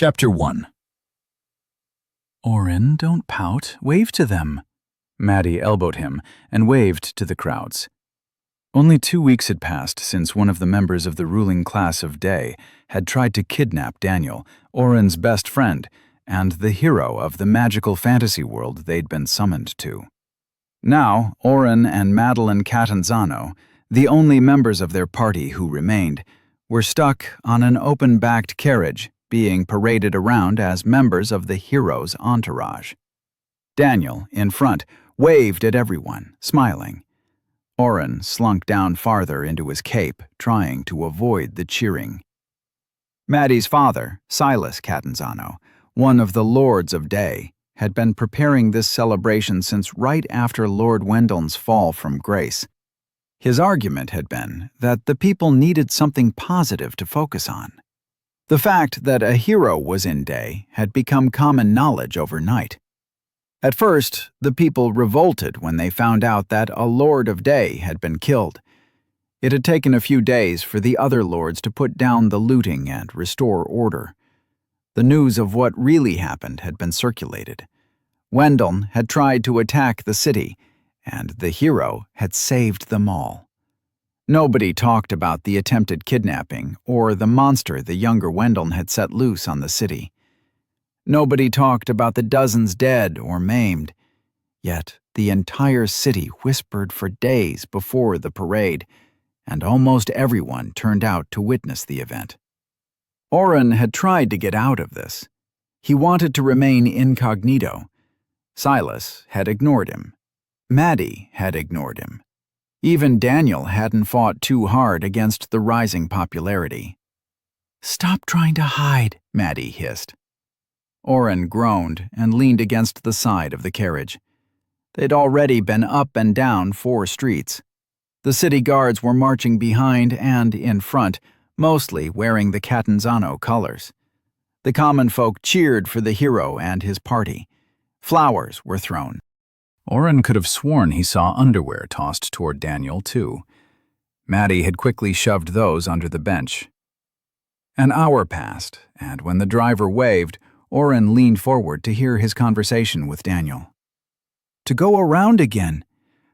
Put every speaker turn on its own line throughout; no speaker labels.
Chapter 1.
Oren, don't pout. Wave to them. Maddie elbowed him and waved to the crowds. Only 2 weeks had passed since one of the members of the ruling class of Day had tried to kidnap Daniel, Oren's best friend, and the hero of the magical fantasy world they'd been summoned to. Now, Oren and Madeline Catanzano, the only members of their party who remained, were stuck on an open-backed carriage, being paraded around as members of the hero's entourage. Daniel, in front, waved at everyone, smiling. Oren slunk down farther into his cape, trying to avoid the cheering. Maddie's father, Silas Catanzano, one of the Lords of Day, had been preparing this celebration since right after Lord Wendell's fall from grace. His argument had been that the people needed something positive to focus on. The fact that a hero was in Day had become common knowledge overnight. At first, the people revolted when they found out that a Lord of Day had been killed. It had taken a few days for the other lords to put down the looting and restore order. The news of what really happened had been circulated. Wendell had tried to attack the city, and the hero had saved them all. Nobody talked about the attempted kidnapping or the monster the younger Wendell had set loose on the city. Nobody talked about the dozens dead or maimed. Yet the entire city whispered for days before the parade, and almost everyone turned out to witness the event. Oren had tried to get out of this. He wanted to remain incognito. Silas had ignored him. Maddie had ignored him. Even Daniel hadn't fought too hard against the rising popularity. "Stop trying to hide," Maddie hissed. Oren groaned and leaned against the side of the carriage. They'd already been up and down 4 streets. The city guards were marching behind and in front, mostly wearing the Catanzano colors. The common folk cheered for the hero and his party. Flowers were thrown. Oren could have sworn he saw underwear tossed toward Daniel, too. Maddie had quickly shoved those under the bench. An hour passed, and when the driver waved, Oren leaned forward to hear his conversation with Daniel. "To go around again.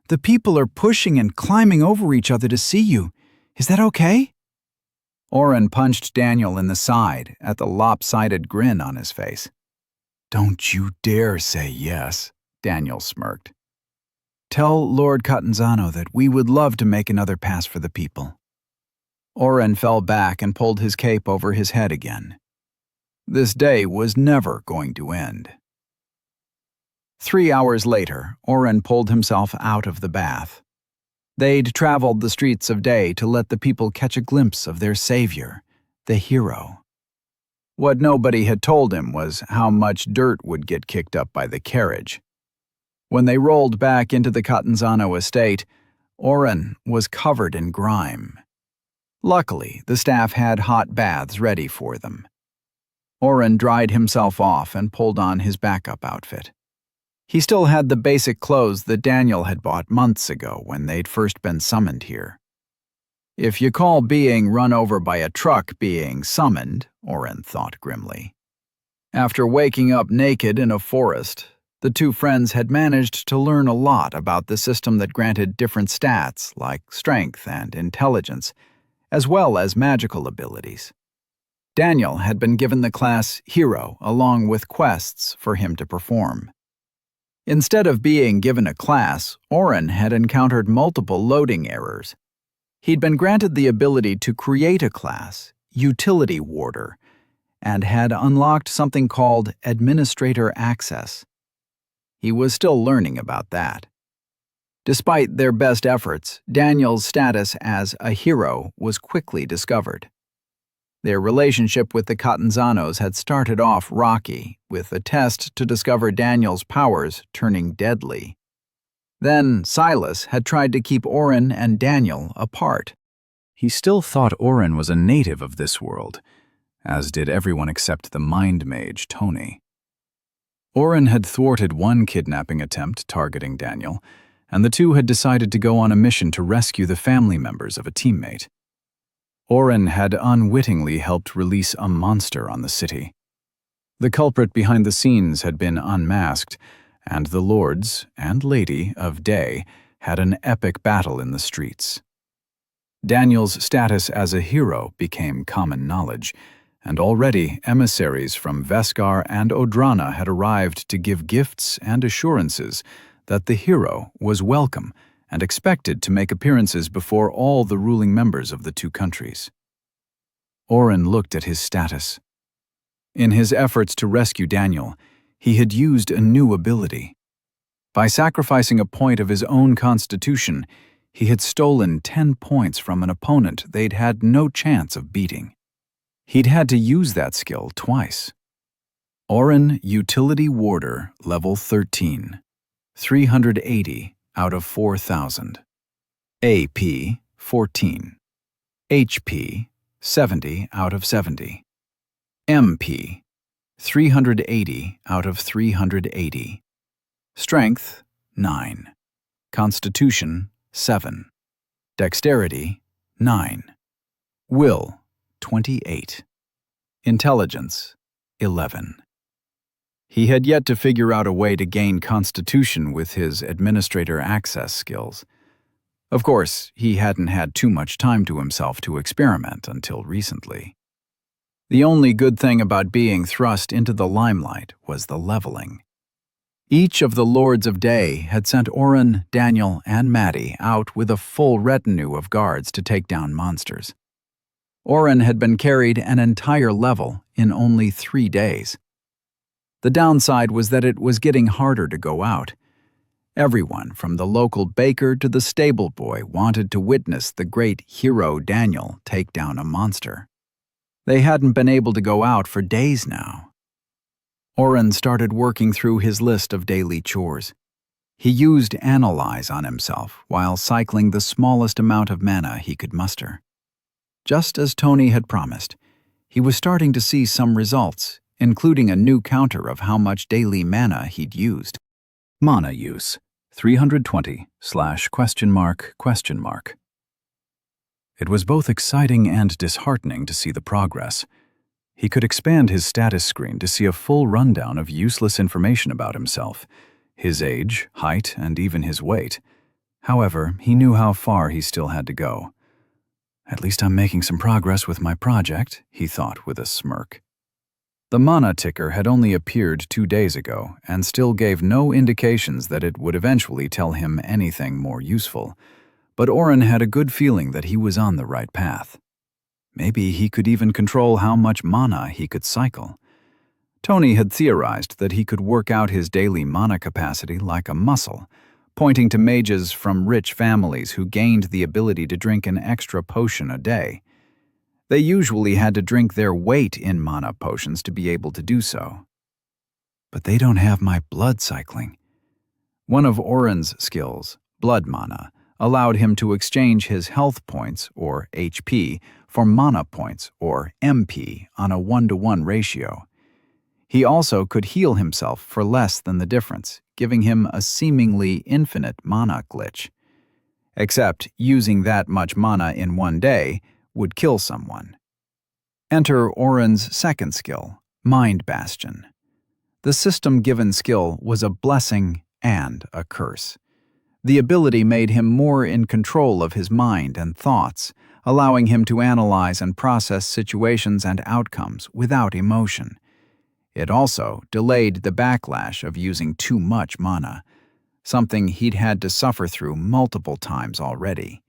The people are pushing and climbing over each other to see you. Is that okay?" Oren punched Daniel in the side at the lopsided grin on his face. "Don't you dare say yes," Daniel smirked. "Tell Lord Catanzano that we would love to make another pass for the people." Oren fell back and pulled his cape over his head again. This day was never going to end. 3 hours later, Oren pulled himself out of the bath. They'd traveled the streets of Day to let the people catch a glimpse of their savior, the hero. What nobody had told him was how much dirt would get kicked up by the carriage. When they rolled back into the Catanzano estate, Oren was covered in grime. Luckily, the staff had hot baths ready for them. Oren dried himself off and pulled on his backup outfit. He still had the basic clothes that Daniel had bought months ago when they'd first been summoned here. If you call being run over by a truck being summoned, Oren thought grimly. After waking up naked in a forest, the two friends had managed to learn a lot about the system that granted different stats like strength and intelligence, as well as magical abilities. Daniel had been given the class Hero along with quests for him to perform. Instead of being given a class, Oren had encountered multiple loading errors. He'd been granted the ability to create a class, Utility Warder, and had unlocked something called Administrator Access. He was still learning about that. Despite their best efforts, Daniel's status as a hero was quickly discovered. Their relationship with the Catanzanos had started off rocky, with a test to discover Daniel's powers turning deadly. Then Silas had tried to keep Oren and Daniel apart. He still thought Oren was a native of this world, as did everyone except the mind mage Tony. Oren had thwarted one kidnapping attempt targeting Daniel, and the two had decided to go on a mission to rescue the family members of a teammate. Oren had unwittingly helped release a monster on the city. The culprit behind the scenes had been unmasked, and the lords and lady of Day had an epic battle in the streets. Daniel's status as a hero became common knowledge, and already emissaries from Veskar and Odrana had arrived to give gifts and assurances that the hero was welcome and expected to make appearances before all the ruling members of the two countries. Oren looked at his status. In his efforts to rescue Daniel, he had used a new ability. By sacrificing a point of his own constitution, he had stolen 10 points from an opponent they'd had no chance of beating. He'd had to use that skill twice. Oren Utility Warder, level 13, 380 out of 4,000. AP, 14. HP, 70 out of 70. MP, 380 out of 380. Strength, 9. Constitution, 7. Dexterity, 9. Will, 28. Intelligence, 11. He had yet to figure out a way to gain Constitution with his administrator access skills. Of course, he hadn't had too much time to himself to experiment until recently. The only good thing about being thrust into the limelight was the leveling. Each of the Lords of Day had sent Oren, Daniel, and Maddie out with a full retinue of guards to take down monsters. Oren had been carried an entire level in only 3 days. The downside was that it was getting harder to go out. Everyone, from the local baker to the stable boy, wanted to witness the great hero Daniel take down a monster. They hadn't been able to go out for days now. Oren started working through his list of daily chores. He used Analyze on himself while cycling the smallest amount of mana he could muster. Just as Tony had promised, he was starting to see some results, including a new counter of how much daily mana he'd used. Mana use, 320/??. It was both exciting and disheartening to see the progress. He could expand his status screen to see a full rundown of useless information about himself, his age, height, and even his weight. However, he knew how far he still had to go. At least I'm making some progress with my project, he thought with a smirk. The mana ticker had only appeared 2 days ago and still gave no indications that it would eventually tell him anything more useful, but Oren had a good feeling that he was on the right path. Maybe he could even control how much mana he could cycle. Tony had theorized that he could work out his daily mana capacity like a muscle, pointing to mages from rich families who gained the ability to drink an extra potion a day. They usually had to drink their weight in mana potions to be able to do so. But they don't have my blood cycling. One of Oren's skills, blood mana, allowed him to exchange his health points, or HP, for mana points, or MP, on a 1-to-1 ratio. He also could heal himself for less than the difference, giving him a seemingly infinite mana glitch. Except using that much mana in 1 day would kill someone. Enter Oren's second skill, Mind Bastion. The system-given skill was a blessing and a curse. The ability made him more in control of his mind and thoughts, allowing him to analyze and process situations and outcomes without emotion. It also delayed the backlash of using too much mana, something he'd had to suffer through multiple times already.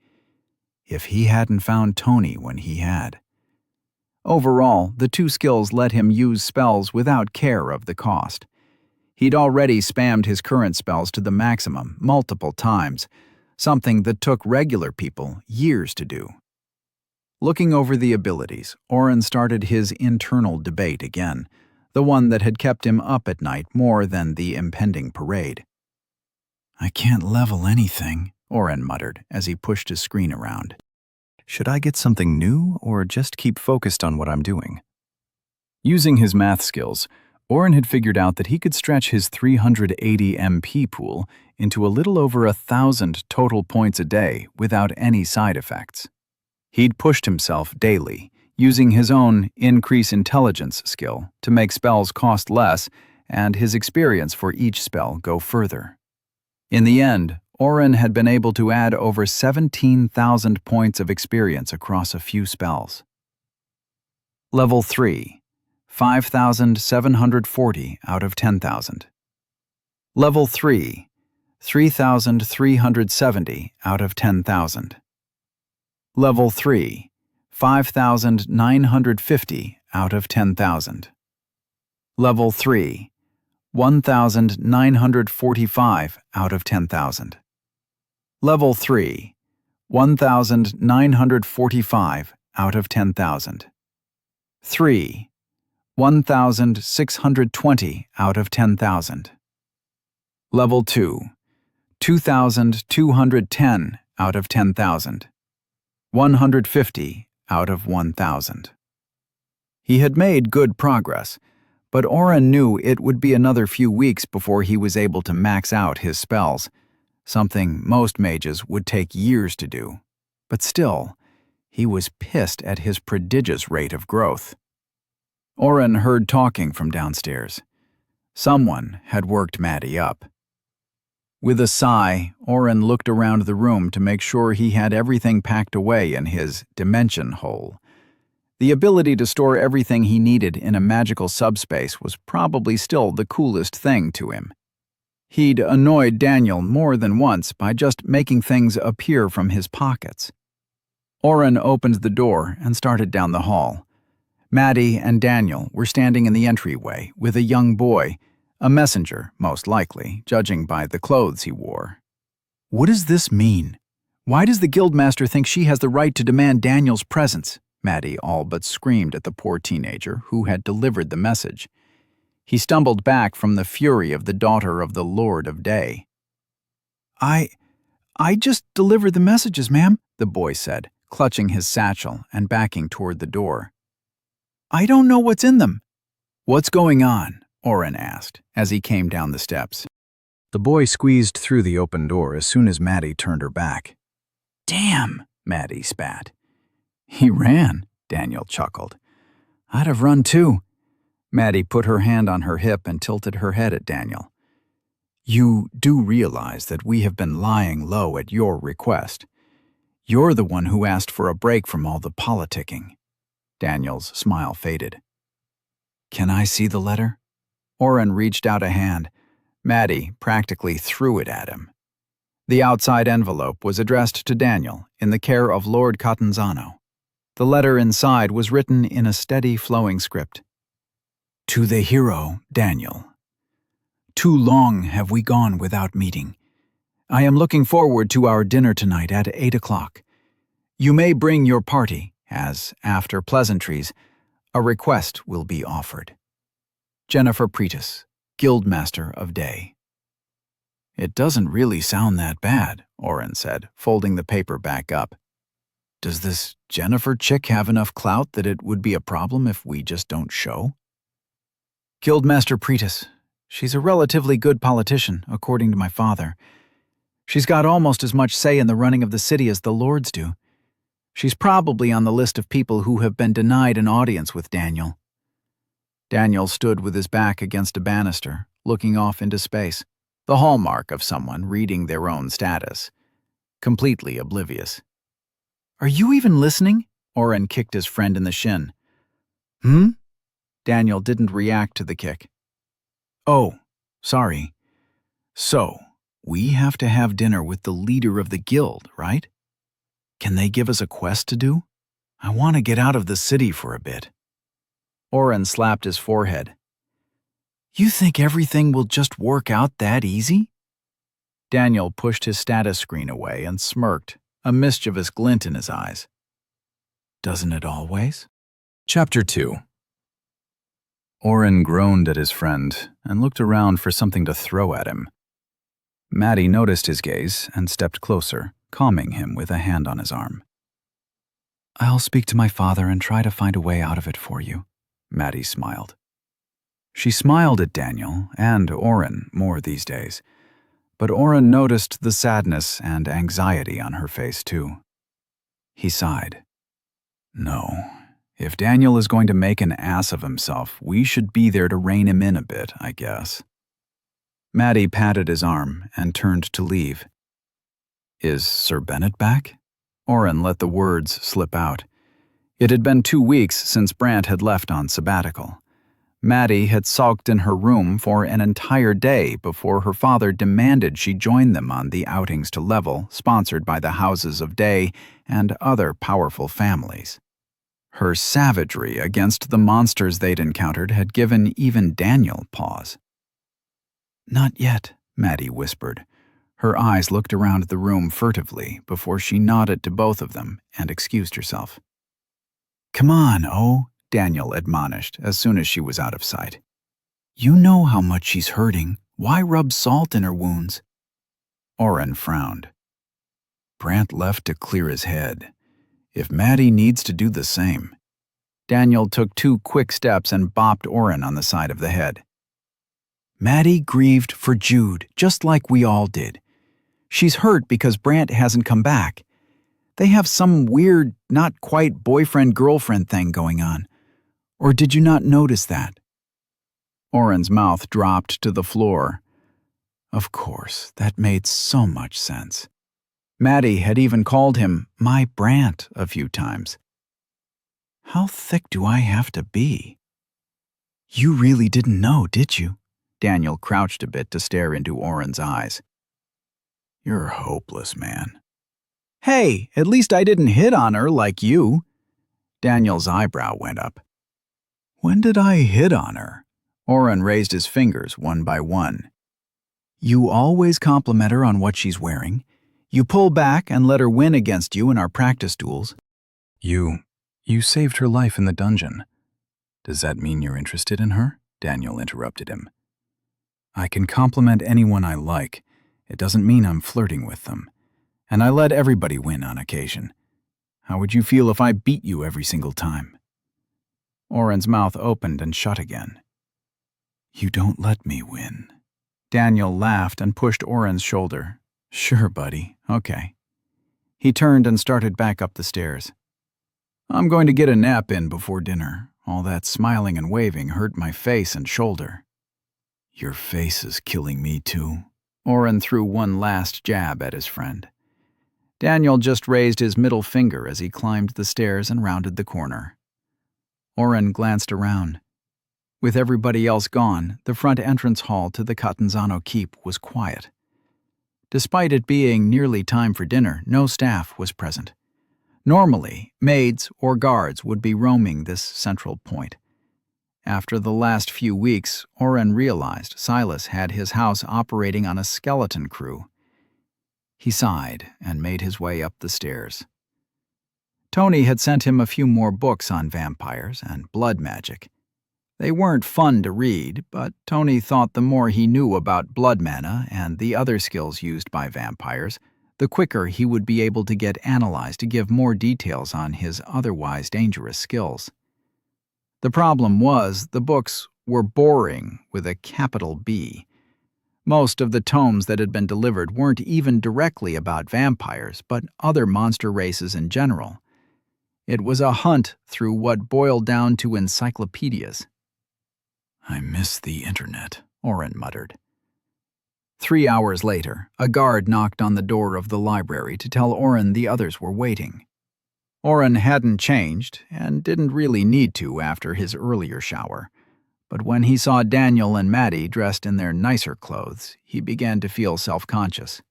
If he hadn't found Tony when he had. Overall, the 2 skills let him use spells without care of the cost. He'd already spammed his current spells to the maximum multiple times, something that took regular people years to do. Looking over the abilities, Oren started his internal debate again, the one that had kept him up at night more than the impending parade. I can't level anything, Oren muttered as he pushed his screen around. Should I get something new or just keep focused on what I'm doing? Using his math skills, Oren had figured out that he could stretch his 380 MP pool into a little over 1,000 total points a day without any side effects. He'd pushed himself daily, using his own increase intelligence skill to make spells cost less and his experience for each spell go further. In the end, Oren had been able to add over 17,000 points of experience across a few spells. Level 3, 5,740 out of 10,000. Level 3, 3,370 out of 10,000. Level 3, 5,950 out of 10,000. Level 3, 1,945 out of 10,000. Level 3, 1,945 out of 10,000. 3, 1,620 out of 10,000. Level 2, 2,210 out of 10,000. 150 out of 1,000. He had made good progress, but Oren knew it would be another few weeks before he was able to max out his spells, something most mages would take years to do. But still, he was pissed at his prodigious rate of growth. Oren heard talking from downstairs. Someone had worked Maddie up. With a sigh, Oren looked around the room to make sure he had everything packed away in his dimension hole. The ability to store everything he needed in a magical subspace was probably still the coolest thing to him. He'd annoyed Daniel more than once by just making things appear from his pockets. Oren opened the door and started down the hall. Maddie and Daniel were standing in the entryway with a young boy, a messenger, most likely, judging by the clothes he wore. "What does this mean? Why does the guildmaster think she has the right to demand Daniel's presence?" Maddie all but screamed at the poor teenager who had delivered the message. He stumbled back from the fury of the daughter of the Lord of Day. I just delivered the messages, ma'am," the boy said, clutching his satchel and backing toward the door. "I don't know what's in them." "What's going on?" Oren asked as he came down the steps. The boy squeezed through the open door as soon as Maddie turned her back. "Damn," Maddie spat. "He ran," Daniel chuckled. "I'd have run too." Maddie put her hand on her hip and tilted her head at Daniel. "You do realize that we have been lying low at your request. You're the one who asked for a break from all the politicking." Daniel's smile faded. "Can I see the letter?" Oren reached out a hand. Maddie practically threw it at him. The outside envelope was addressed to Daniel in the care of Lord Catanzano. The letter inside was written in a steady, flowing script. "To the hero, Daniel. Too long have we gone without meeting. I am looking forward to our dinner tonight at 8 o'clock. You may bring your party, as, after pleasantries, a request will be offered. Jennifer Pretis, Guildmaster of Day." "It doesn't really sound that bad," Oren said, folding the paper back up. "Does this Jennifer chick have enough clout that it would be a problem if we just don't show?" "Guildmaster Pretis. She's a relatively good politician, according to my father. She's got almost as much say in the running of the city as the lords do. She's probably on the list of people who have been denied an audience with Daniel." Daniel stood with his back against a banister, looking off into space, the hallmark of someone reading their own status, completely oblivious. "Are you even listening?" Oren kicked his friend in the shin. "Hmm?" Daniel didn't react to the kick. "Oh, sorry. So, we have to have dinner with the leader of the guild, right? Can they give us a quest to do? I want to get out of the city for a bit." Oren slapped his forehead. "You think everything will just work out that easy?" Daniel pushed his status screen away and smirked, a mischievous glint in his eyes. "Doesn't it always?" Chapter 2. Oren groaned at his friend and looked around for something to throw at him. Maddie noticed his gaze and stepped closer, calming him with a hand on his arm. "I'll speak to my father and try to find a way out of it for you," Maddie smiled. She smiled at Daniel and Oren more these days, but Oren noticed the sadness and anxiety on her face too. He sighed. "No, If Daniel is going to make an ass of himself, we should be there to rein him in a bit, I guess. Maddie patted his arm and turned to leave. Is Sir Bennet back? Oren let the words slip out. It had been 2 weeks since Brant had left on sabbatical. Maddie had sulked in her room for an entire day before her father demanded she join them on the outings to Level, sponsored by the Houses of Day and other powerful families. Her savagery against the monsters they'd encountered had given even Daniel pause. Not yet, Maddie whispered. Her eyes looked around the room furtively before she nodded to both of them and excused herself. Come on, Daniel admonished as soon as she was out of sight. You know how much she's hurting. Why rub salt in her wounds? Oren frowned. Brant left to clear his head. If Maddie needs to do the same. Daniel took 2 quick steps and bopped Oren on the side of the head. Maddie grieved for Jude, just like we all did. She's hurt because Brant hasn't come back. They have some weird, not quite boyfriend-girlfriend thing going on. Or did you not notice that? Oren's mouth dropped to the floor. Of course, that made so much sense. Maddie had even called him my Brant a few times. How thick do I have to be? You really didn't know, did you? Daniel crouched a bit to stare into Oren's eyes. You're hopeless, man. Hey, at least I didn't hit on her like you. Daniel's eyebrow went up. When did I hit on her? Oren raised his fingers one by one. You always compliment her on what she's wearing. You pull back and let her win against you in our practice duels. You saved her life in the dungeon. Does that mean you're interested in her? Daniel interrupted him. I can compliment anyone I like. It doesn't mean I'm flirting with them. And I let everybody win on occasion. How would you feel if I beat you every single time? Oren's mouth opened and shut again. You don't let me win. Daniel laughed and pushed Oren's shoulder. Sure, buddy. Okay. He turned and started back up the stairs. I'm going to get a nap in before dinner. All that smiling and waving hurt my face and shoulder. Your face is killing me too. Oren threw one last jab at his friend. Daniel just raised his middle finger as he climbed the stairs and rounded the corner. Oren glanced around. With everybody else gone, the front entrance hall to the Catanzano Keep was quiet. Despite it being nearly time for dinner, no staff was present. Normally, maids or guards would be roaming this central point. After the last few weeks, Oren realized Silas had his house operating on a skeleton crew. He sighed and made his way up the stairs. Tony had sent him a few more books on vampires and blood magic. They weren't fun to read, but Tony thought the more he knew about blood mana and the other skills used by vampires, the quicker he would be able to get analyzed to give more details on his otherwise dangerous skills. The problem was the books were boring with a capital B. Most of the tomes that had been delivered weren't even directly about vampires, but other monster races in general. It was a hunt through what boiled down to encyclopedias. I miss the internet, Oren muttered. 3 hours later, a guard knocked on the door of the library to tell Oren the others were waiting. Oren hadn't changed, and didn't really need to after his earlier shower. But when he saw Daniel and Maddie dressed in their nicer clothes, he began to feel self-conscious.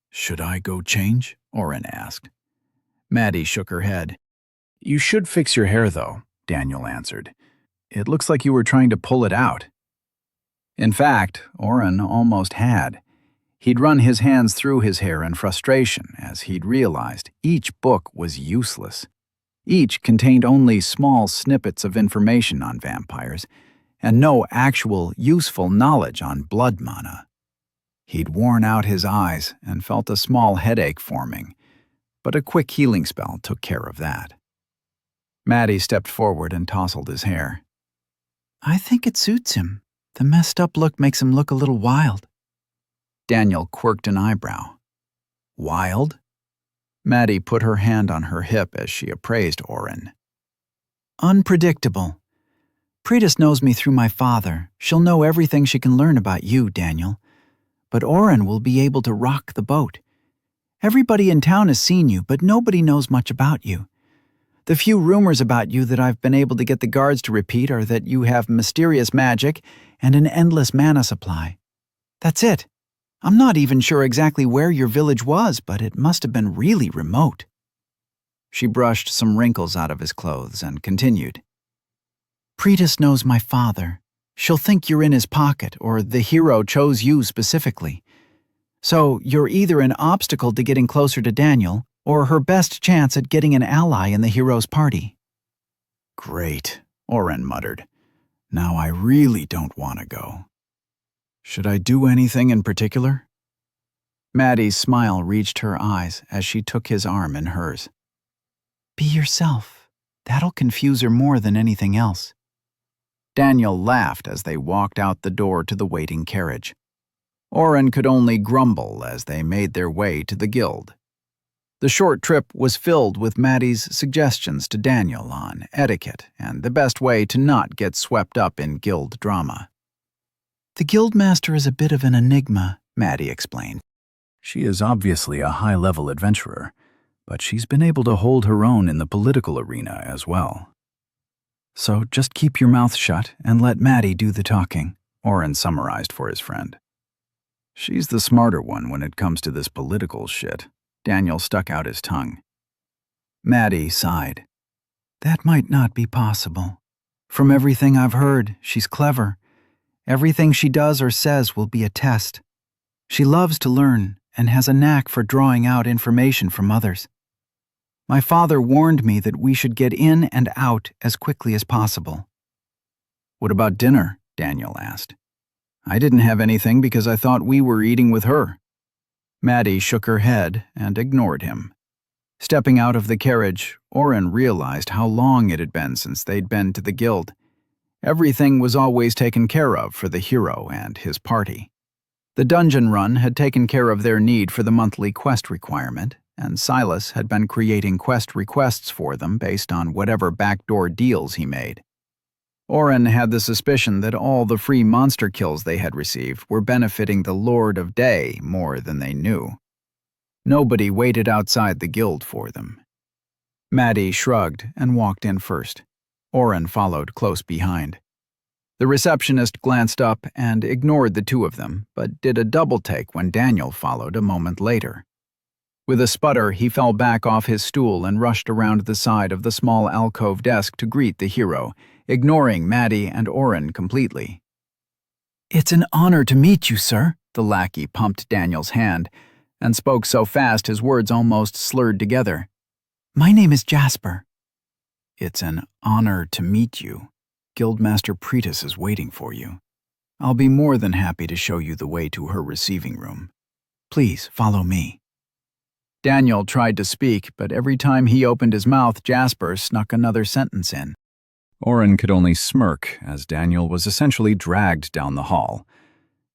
Should I go change? Oren asked. Maddie shook her head. You should fix your hair, though, Daniel answered. It looks like you were trying to pull it out. In fact, Oren almost had. He'd run his hands through his hair in frustration as he'd realized each book was useless. Each contained only small snippets of information on vampires, and no actual useful knowledge on blood mana. He'd worn out his eyes and felt a small headache forming, but a quick healing spell took care of that. Maddie stepped forward and tousled his hair. I think it suits him. The messed up look makes him look a little wild. Daniel quirked an eyebrow. Wild? Maddie put her hand on her hip as she appraised Oren.
Unpredictable. Pretis knows me through my father. She'll know everything she can learn about you, Daniel. But Oren will be able to rock the boat. Everybody in town has seen you, but nobody knows much about you. The few rumors about you that I've been able to get the guards to repeat are that you have mysterious magic and an endless mana supply. That's it. I'm not even sure exactly where your village was, but it must have been really remote. She brushed some wrinkles out of his clothes and continued. Pretis knows my father. She'll think you're in his pocket, or the hero chose you specifically. So you're either an obstacle to getting closer to Daniel, or her best chance at getting an ally in the hero's party.
Great, Oren muttered. Now I really don't want to go. Should I do anything in particular?
Maddie's smile reached her eyes as she took his arm in hers. Be yourself. That'll confuse her more than anything else.
Daniel laughed as they walked out the door to the waiting carriage. Oren could only grumble as they made their way to the guild. The short trip was filled with Maddie's suggestions to Daniel on etiquette and the best way to not get swept up in guild drama.
The guildmaster is a bit of an enigma, Maddie explained.
She is obviously a high-level adventurer, but she's been able to hold her own in the political arena as well. So just keep your mouth shut and let Maddie do the talking, Oren summarized for his friend. She's the smarter one when it comes to this political shit. Daniel stuck out his tongue. Maddie sighed.
That might not be possible. From everything I've heard, she's clever. Everything she does or says will be a test. She loves to learn and has a knack for drawing out information from others. My father warned me that we should get in and out as quickly as possible.
What about dinner? Daniel asked. I didn't have anything because I thought we were eating with her. Maddie shook her head and ignored him. Stepping out of the carriage, Oren realized how long it had been since they'd been to the guild. Everything was always taken care of for the hero and his party. The dungeon run had taken care of their need for the monthly quest requirement, and Silas had been creating quest requests for them based on whatever backdoor deals he made. Oren had the suspicion that all the free monster kills they had received were benefiting the Lord of Day more than they knew. Nobody waited outside the guild for them. Maddie shrugged and walked in first. Oren followed close behind. The receptionist glanced up and ignored the two of them, but did a double-take when Daniel followed a moment later. With a sputter, he fell back off his stool and rushed around the side of the small alcove desk to greet the hero, ignoring Maddie and Oren completely.
It's an honor to meet you, sir.
The lackey pumped Daniel's hand and spoke so fast his words almost slurred together.
My name is Jasper.
It's an honor to meet you. Guildmaster Pretis is waiting for you. I'll be more than happy to show you the way to her receiving room. Please follow me. Daniel tried to speak, but every time he opened his mouth, Jasper snuck another sentence in. Oren could only smirk as Daniel was essentially dragged down the hall.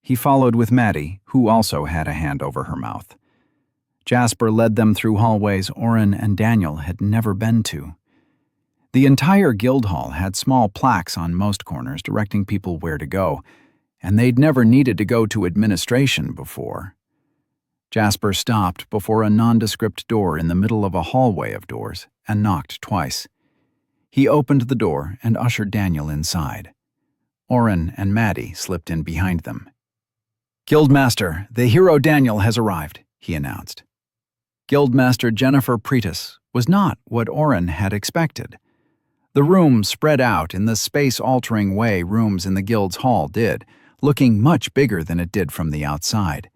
He followed with Maddie, who also had a hand over her mouth. Jasper led them through hallways Oren and Daniel had never been to. The entire guild hall had small plaques on most corners directing people where to go, and they'd never needed to go to administration before. Jasper stopped before a nondescript door in the middle of a hallway of doors and knocked twice. He opened the door and ushered Daniel inside. Oren and Maddie slipped in behind them. Guildmaster, the hero Daniel has arrived, he announced. Guildmaster Jennifer Pretis was not what Oren had expected. The room spread out in the space-altering way rooms in the guild's hall did, looking much bigger than it did from the outside.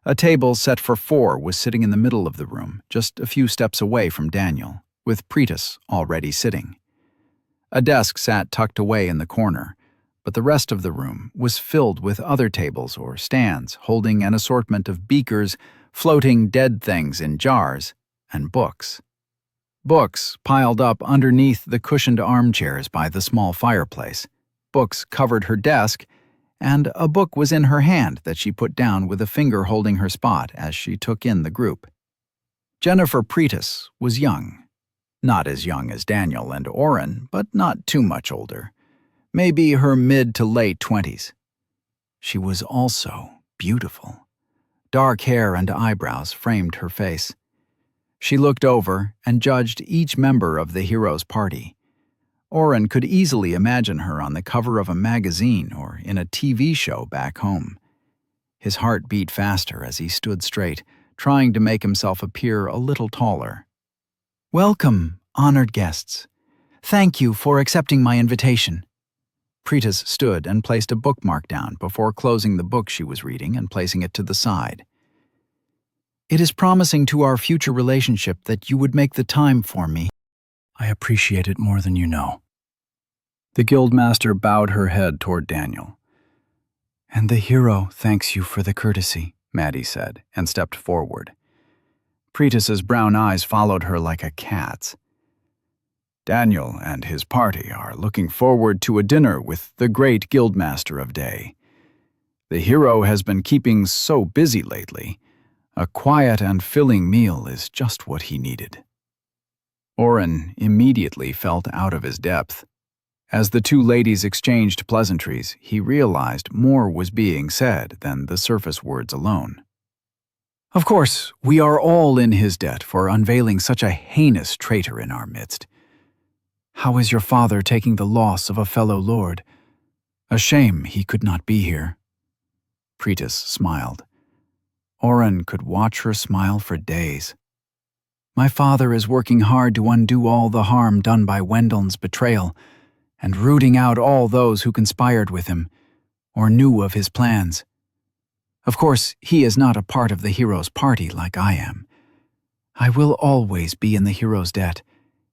A table set for 4 was sitting in the middle of the room, just a few steps away from Daniel, with Pretis already sitting. A desk sat tucked away in the corner, but the rest of the room was filled with other tables or stands holding an assortment of beakers, floating dead things in jars, and books. Books piled up underneath the cushioned armchairs by the small fireplace. Books covered her desk, and a book was in her hand that she put down with a finger holding her spot as she took in the group. Jennifer Pretis was young.
Not as young as Daniel and Oren, but not too much older. Maybe her mid to late 20s. She was also beautiful. Dark hair and eyebrows framed her face. She looked over and judged each member of the hero's party. Oren could easily imagine her on the cover of a magazine or in a TV show back home. His heart beat faster as he stood straight, trying to make himself appear a little taller. "Welcome, honored guests. Thank you for accepting my invitation." Pretis stood and placed a bookmark down before closing the book she was reading and placing it to the side. "It is promising to our future relationship that you would make the time for me."
"I appreciate it more than you know." The guildmaster bowed her head toward Daniel.
"And the hero thanks you for the courtesy," Maddie said, and stepped forward. Pretis's brown eyes followed her like a cat's.
"Daniel and his party are looking forward to a dinner with the great guildmaster of Day. The hero has been keeping so busy lately. A quiet and filling meal is just what he needed." Oren immediately felt out of his depth. As the two ladies exchanged pleasantries, he realized more was being said than the surface words alone.
"Of course, we are all in his debt for unveiling such a heinous traitor in our midst. How is your father taking the loss of a fellow lord? A shame he could not be here." Pretis smiled. Oren could watch her smile for days. "My father is working hard to undo all the harm done by Wendell's betrayal, and rooting out all those who conspired with him, or knew of his plans. Of course, he is not a part of the hero's party like I am. I will always be in the hero's debt,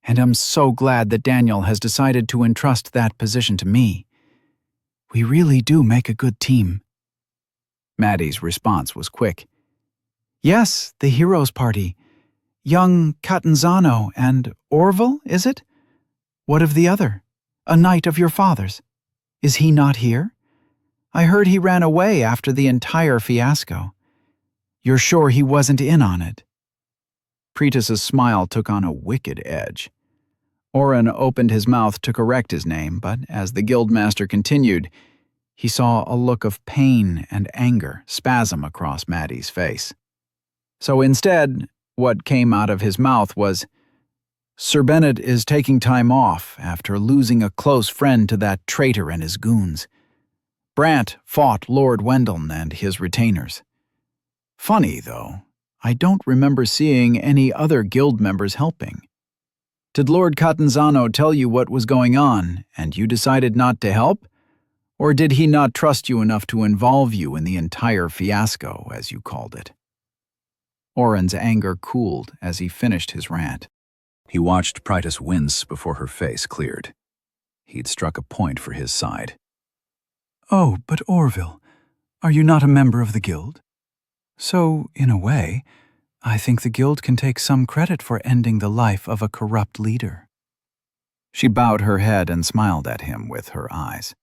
and I'm so glad that Daniel has decided to entrust that position to me. We really do make a good team." Maddie's response was quick. "Yes, the hero's party. Young Catanzano and Orville, is it? What of the other? A knight of your father's. Is he not here? I heard he ran away after the entire fiasco. You're sure he wasn't in on it?" Pretis's smile took on a wicked edge. Oren opened his mouth to correct his name, but as the guildmaster continued, he saw a look of pain and anger spasm across Maddie's face. So instead, what came out of his mouth was, "Sir Bennet is taking time off after losing a close friend to that traitor and his goons. Brant fought Lord Wendell and his retainers. Funny, though, I don't remember seeing any other guild members helping. Did Lord Catanzano tell you what was going on, and you decided not to help? Or did he not trust you enough to involve you in the entire fiasco, as you called it?" Oren's anger cooled as he finished his rant. He watched Pretis wince before her face cleared. He'd struck a point for his side. "Oh, but Orville, are you not a member of the guild? So, in a way, I think the guild can take some credit for ending the life of a corrupt leader." She bowed her head and smiled at him with her eyes.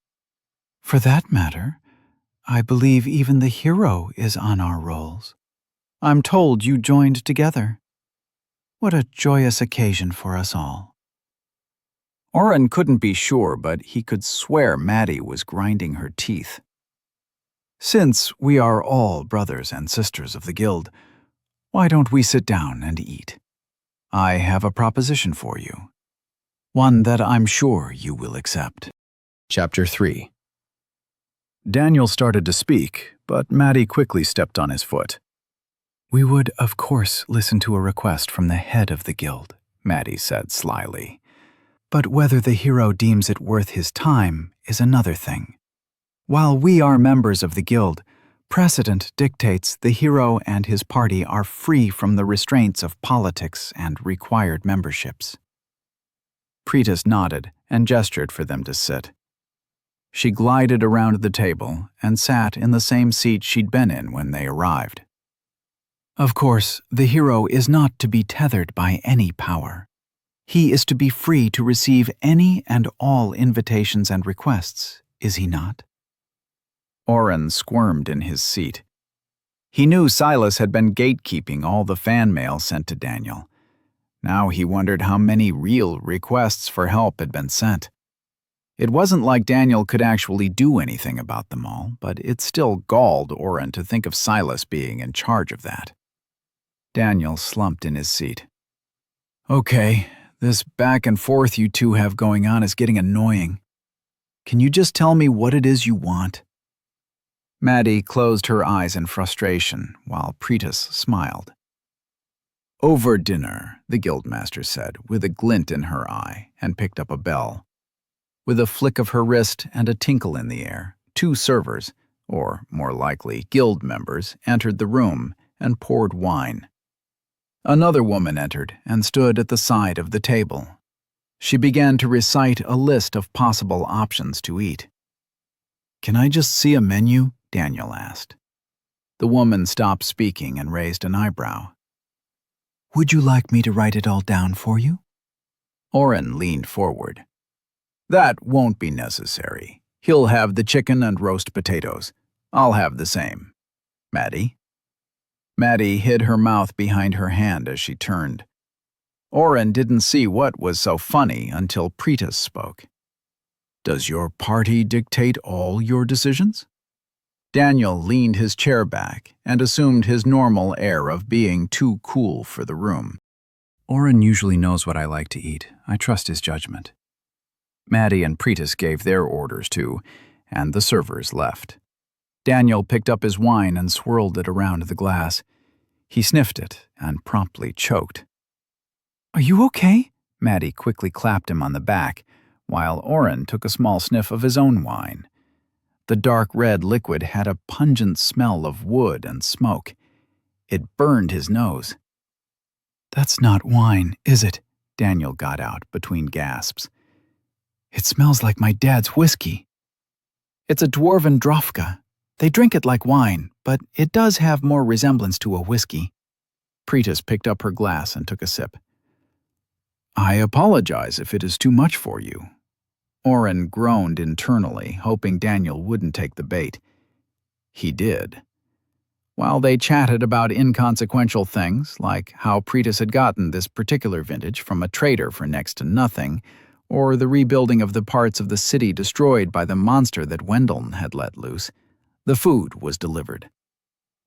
"For that matter, I believe even the hero is on our rolls. I'm told you joined together. What a joyous occasion for us all." Oren couldn't be sure, but he could swear Maddie was grinding her teeth. "Since we are all brothers and sisters of the guild, why don't we sit down and eat? I have a proposition for you. One that I'm sure you will accept." Chapter 3. Daniel started to speak, but Maddie quickly stepped on his foot. "We would, of course, listen to a request from the head of the guild," Maddie said slyly. "But whether the hero deems it worth his time is another thing. While we are members of the guild, precedent dictates the hero and his party are free from the restraints of politics and required memberships." Pretis nodded and gestured for them to sit. She glided around the table and sat in the same seat she'd been in when they arrived. "Of course, the hero is not to be tethered by any power. He is to be free to receive any and all invitations and requests, is he not?" Oren squirmed in his seat. He knew Silas had been gatekeeping all the fan mail sent to Daniel. Now he wondered how many real requests for help had been sent. It wasn't like Daniel could actually do anything about them all, but it still galled Oren to think of Silas being in charge of that. Daniel slumped in his seat. Okay, this back and forth you two have going on is getting annoying. Can you just tell me what it is you want? Maddie closed her eyes in frustration, while Preetus smiled. Over dinner, the guildmaster said, with a glint in her eye, and picked up a bell. With a flick of her wrist and a tinkle in the air, 2 servers, or more likely guild members, entered the room and poured wine. Another woman entered and stood at the side of the table. She began to recite a list of possible options to eat. Can I just see a menu? Daniel asked. The woman stopped speaking and raised an eyebrow. Would you like me to write it all down for you? Oren leaned forward. That won't be necessary. He'll have the chicken and roast potatoes. I'll have the same. Maddie? Maddie hid her mouth behind her hand as she turned. Oren didn't see what was so funny until Preetus spoke. Does your party dictate all your decisions? Daniel leaned his chair back and assumed his normal air of being too cool for the room.
Oren usually knows what I like to eat. I trust his judgment. Maddie and Preetus gave their orders too, and the servers left. Daniel picked up his wine and swirled it around the glass. He sniffed it and promptly choked. Are you okay? Maddie quickly clapped him on the back, while Oren took a small sniff of his own wine. The dark red liquid had a pungent smell of wood and smoke. It burned his nose. That's not wine, is it? Daniel got out between gasps. It smells like my dad's whiskey. It's a dwarven drofka. They drink it like wine, but it does have more resemblance to a whiskey. Preetus picked up her glass and took a sip. I apologize if it is too much for you. Oren groaned internally, hoping Daniel wouldn't take the bait. He did. While they chatted about inconsequential things, like how Preetus had gotten this particular vintage from a trader for next to nothing, or the rebuilding of the parts of the city destroyed by the monster that Wendell had let loose, the food was delivered.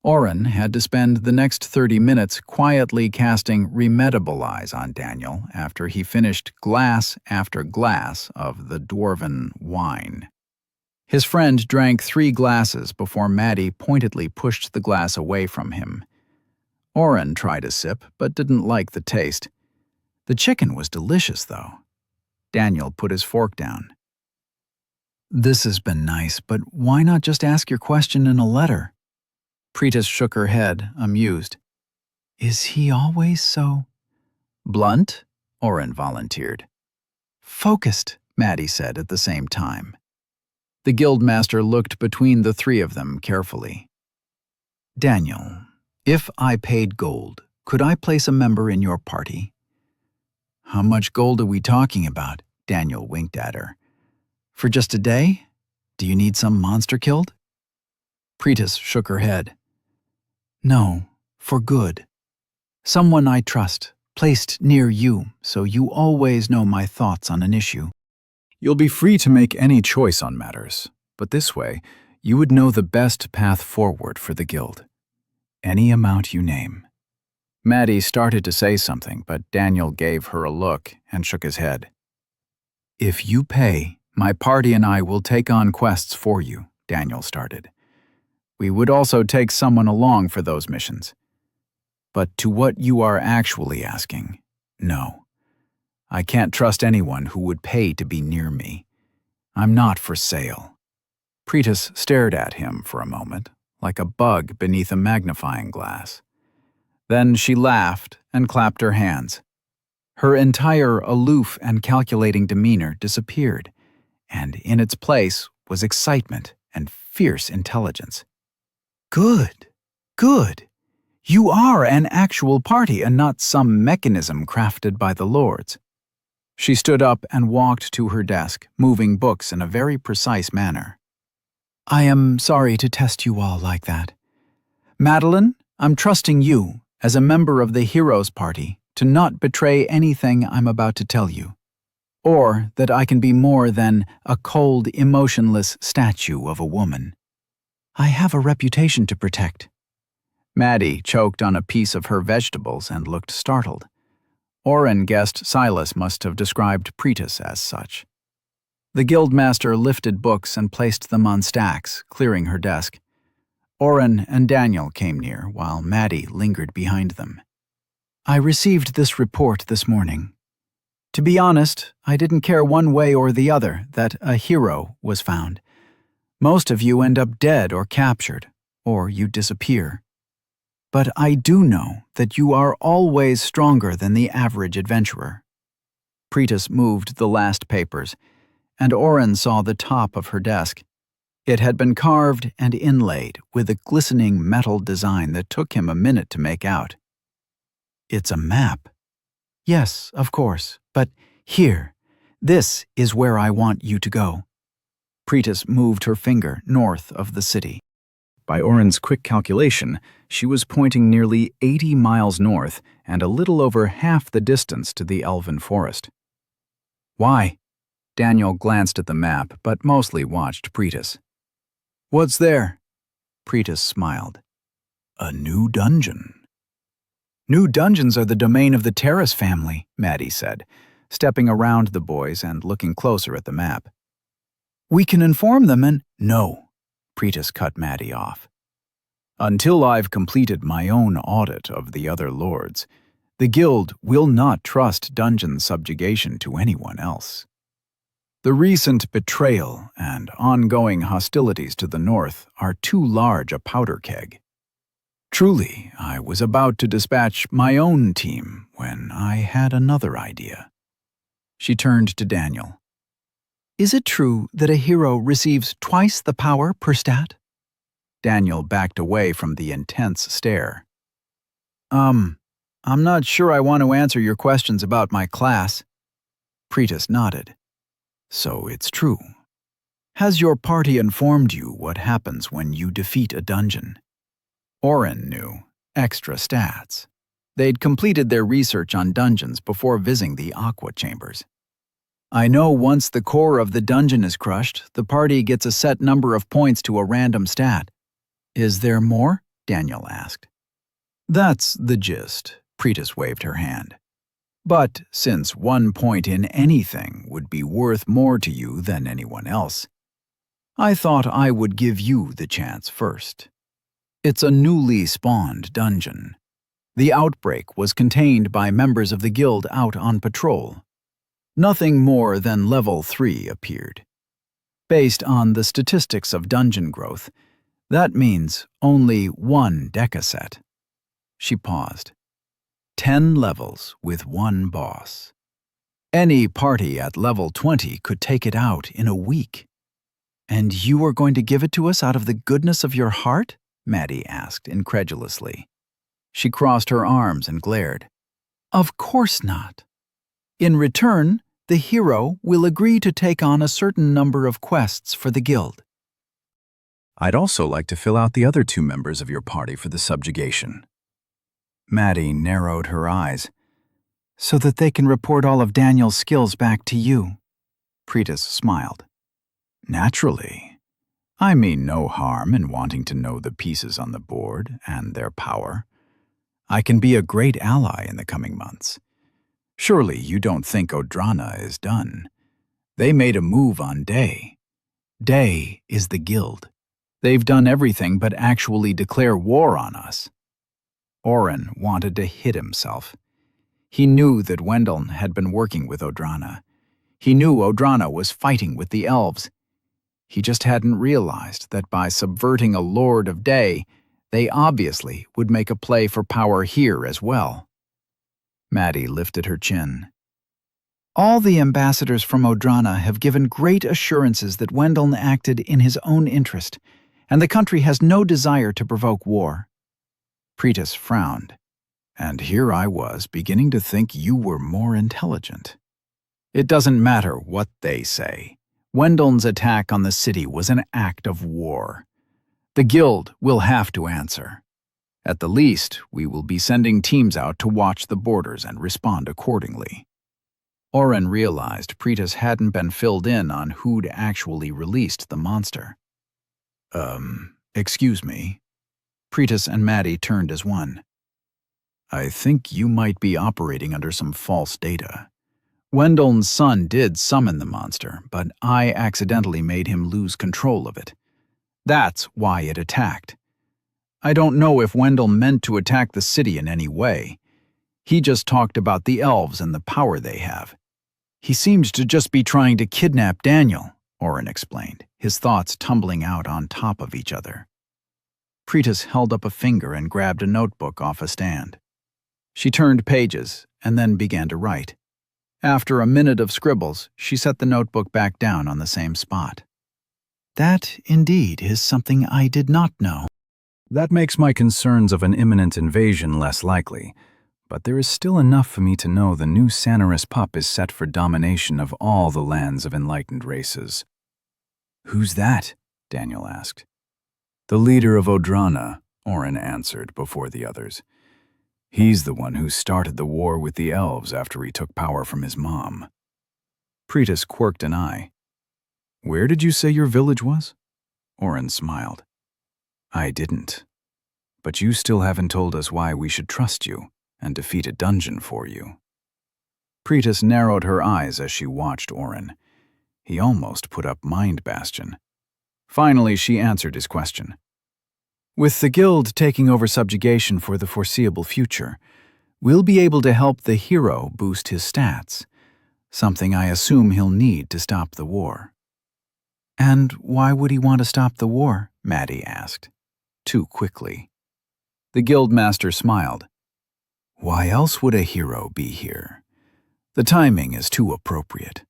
Oren had to spend the next 30 minutes quietly casting remedibleize on Daniel after he finished glass after glass of the dwarven wine. His friend drank 3 glasses before Maddie pointedly pushed the glass away from him. Oren tried a sip, but didn't like the taste. The chicken was delicious, though. Daniel put his fork down. This has been nice, but why not just ask your question in a letter? Preetus shook her head, amused. Is he always so blunt? Oren volunteered. Focused, Maddie said at the same time. The guildmaster looked between the 3 of them carefully. Daniel, if I paid gold, could I place a member in your party? How much gold are we talking about? Daniel winked at her. For just a day? Do you need some monster killed? Preetus shook her head. No, for good. Someone I trust, placed near you, so you always know my thoughts on an issue. You'll be free to make any choice on matters, but this way, you would know the best path forward for the guild. Any amount you name. Maddie started to say something, but Daniel gave her a look and shook his head. If you pay, my party and I will take on quests for you, Daniel started. We would also take someone along for those missions. But to what you are actually asking, no. I can't trust anyone who would pay to be near me. I'm not for sale. Preetus stared at him for a moment, like a bug beneath a magnifying glass. Then she laughed and clapped her hands. Her entire aloof and calculating demeanor disappeared, and in its place was excitement and fierce intelligence. Good, good. You are an actual party and not some mechanism crafted by the lords. She stood up and walked to her desk, moving books in a very precise manner. I am sorry to test you all like that. Madeline, I'm trusting you, as a member of the Heroes Party,
to not betray anything I'm about to tell you, or that I can be more than a cold, emotionless statue of a woman. I have a reputation to protect." Maddie choked on a piece of her vegetables and looked startled. Oren guessed Silas must have described Pretis as such. The guildmaster lifted books and placed them on stacks, clearing her desk. Oren and Daniel came near, while Maddie lingered behind them. "I received this report this morning. To be honest, I didn't care one way or the other that a hero was found. Most of you end up dead or captured, or you disappear. But I do know that you are always stronger than the average adventurer." Pretis moved the last papers, and Oren saw the top of her desk. It had been carved and inlaid with a glistening metal design that took him a minute to make out. "It's a map." "Yes, of course, but here, this is where I want you to go." Pretis moved her finger north of the city.
By Oren's quick calculation, she was pointing nearly 80 miles north and a little over half the distance to the elven forest.
"Why?"
Daniel glanced at the map, but mostly watched Pretis.
"What's there?" Pretis smiled. "A new dungeon." "New dungeons are the domain of the Terrace family," Maddie said, stepping around the boys and looking closer at the map. "We can inform them and—" "No," Pretis cut Maddie off. "Until I've completed my own audit of the other lords, the guild will not trust dungeon subjugation to anyone else. The recent betrayal and ongoing hostilities to the north are too large a powder keg. Truly, I was about to dispatch my own team when I had another idea." She turned to Daniel. "Is it true that a hero receives twice the power per stat?" Daniel backed away from the intense stare. I'm not sure I want to answer your questions about my class." Pretis nodded. "So it's true. Has your party informed you what happens when you defeat a dungeon?" Oren knew. Extra stats. They'd completed their research on dungeons before visiting the Aqua Chambers. "I know once the core of the dungeon is crushed, the party gets a set number of points to a random stat." "Is there more?" Daniel asked. "That's the gist," Pretis waved her hand. "But since 1 point in anything would be worth more to you than anyone else, I thought I would give you the chance first. It's a newly spawned dungeon. The outbreak was contained by members of the guild out on patrol. Nothing more than level 3 appeared. Based on the statistics of dungeon growth, that means only 1 decaset." She paused. 10 levels with 1 boss. Any party at level 20 could take it out in a week. "And you are going to give it to us out of the goodness of your heart?" Maddie asked incredulously. She crossed her arms and glared. "Of course not. In return, the hero will agree to take on a certain number of quests for the guild."
"I'd also like to fill out the other 2 members of your party for the subjugation."
Maddie narrowed her eyes. "So that they can report all of Daniel's skills back to you." Pretis smiled. "Naturally. I mean no harm in wanting to know the pieces on the board and their power. I can be a great ally in the coming months. Surely you don't think Odrana is done. They made a move on Day. Day is the guild. They've done everything but actually declare war on us." Oren wanted to hit himself. He knew that Wendeln had been working with Odrana. He knew Odrana was fighting with the elves. He just hadn't realized that by subverting a Lord of Day, they obviously would make a play for power here as well. Maddie lifted her chin. "All the ambassadors from Odrana have given great assurances that Wendeln acted in his own interest, and the country has no desire to provoke war." Pretis frowned. "And here I was beginning to think you were more intelligent. It doesn't matter what they say. Wendeln's attack on the city was an act of war. The guild will have to answer." At the least, we will be sending teams out to watch the borders and respond accordingly. Oren realized Pretis hadn't been filled in on who'd actually released the monster. Excuse me. Pretis and Maddie turned as one. I think you might be operating under some false data. Wendell's son did summon the monster, but I accidentally made him lose control of it. That's why it attacked. I don't know if Wendell meant to attack the city in any way. He just talked about the elves and the power they have. He seemed to just be trying to kidnap Daniel, Oren explained, his thoughts tumbling out on top of each other. Pretis held up a finger and grabbed a notebook off a stand. She turned pages and then began to write. After a minute of scribbles, she set the notebook back down on the same spot. That, indeed, is something I did not know.
That makes my concerns of an imminent invasion less likely, but there is still enough for me to know the new Sonorous pup is set for domination of all the lands of enlightened races. Who's that? Daniel asked. The leader of Odrana, Oren answered before the others. He's the one who started the war with the elves after he took power from his mom. Pretis quirked an eye. Where did you say your village was? Oren smiled. I didn't. But you still haven't told us why we should trust you and defeat a dungeon for you. Pretis narrowed her eyes as she watched Oren. He almost put up Mind Bastion. Finally, she answered his question. With the guild taking over subjugation for the foreseeable future, we'll be able to help the hero boost his stats, something I assume he'll need to stop the war. And why would he want to stop the war? Maddie asked. Too quickly. The guildmaster smiled. Why else would a hero be here? The timing is too appropriate.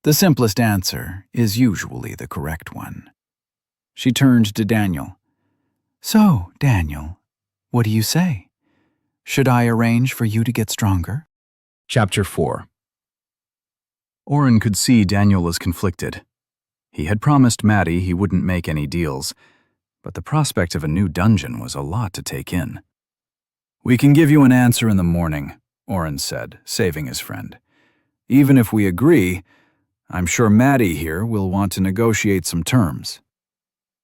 The simplest answer is usually the correct one. She turned to Daniel. So, Daniel, what do you say? Should I arrange for you to get stronger? Chapter 4. Oren could see Daniel was conflicted. He had promised Maddie he wouldn't make any deals, but the prospect of a new dungeon was a lot to take in. We can give you an answer in the morning, Oren said, saving his friend. Even if we agree, I'm sure Maddie here will want to negotiate some terms.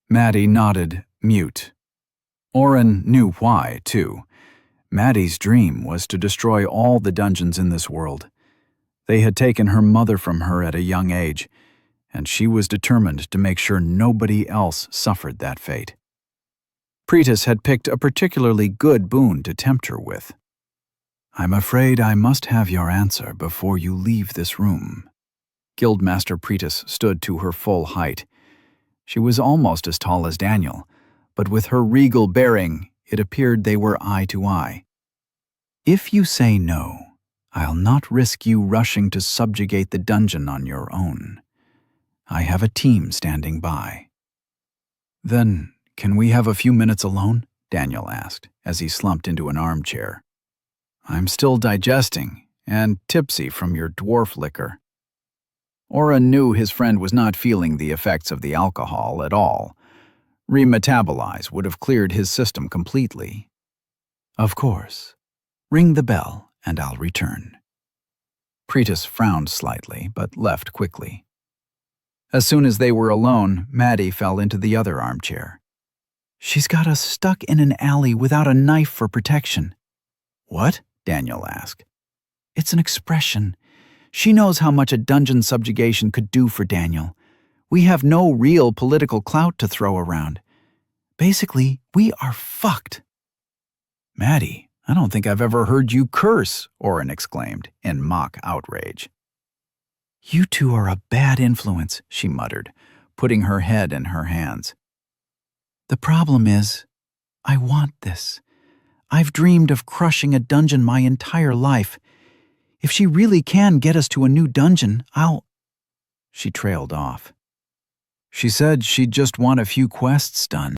Maddie nodded, mute. Oren knew why, too. Maddie's dream was to destroy all the dungeons in this world. They had taken her mother from her at a young age, and she was determined to make sure nobody else suffered that fate. Pretis had picked a particularly good boon to tempt her with. I'm afraid I must have your answer before you leave this room. Guildmaster Pretis stood to her full height. She was almost as tall as Daniel, but with her regal bearing, it appeared they were eye to eye. If you say no, I'll not risk you rushing to subjugate the dungeon on your own. I have a team standing by. Then, can we have a few minutes alone? Daniel asked, as he slumped into an armchair. I'm still digesting, and tipsy from your dwarf liquor. Oren knew his friend was not feeling the effects of the alcohol at all. Remetabolize would have cleared his system completely. Of course. Ring the bell, and I'll return. Pretis frowned slightly, but left quickly. As soon as they were alone, Maddie fell into the other armchair. She's got us stuck in an alley without a knife for protection. What? Daniel asked. It's an expression. She knows how much a dungeon subjugation could do for Daniel. We have no real political clout to throw around. Basically, we are fucked. Maddie, I don't think I've ever heard you curse, Oren exclaimed, in mock outrage. You two are a bad influence, she muttered, putting her head in her hands. The problem is, I want this. I've dreamed of crushing a dungeon my entire life. If she really can get us to a new dungeon, I'll... She trailed off. She said she'd just want a few quests done.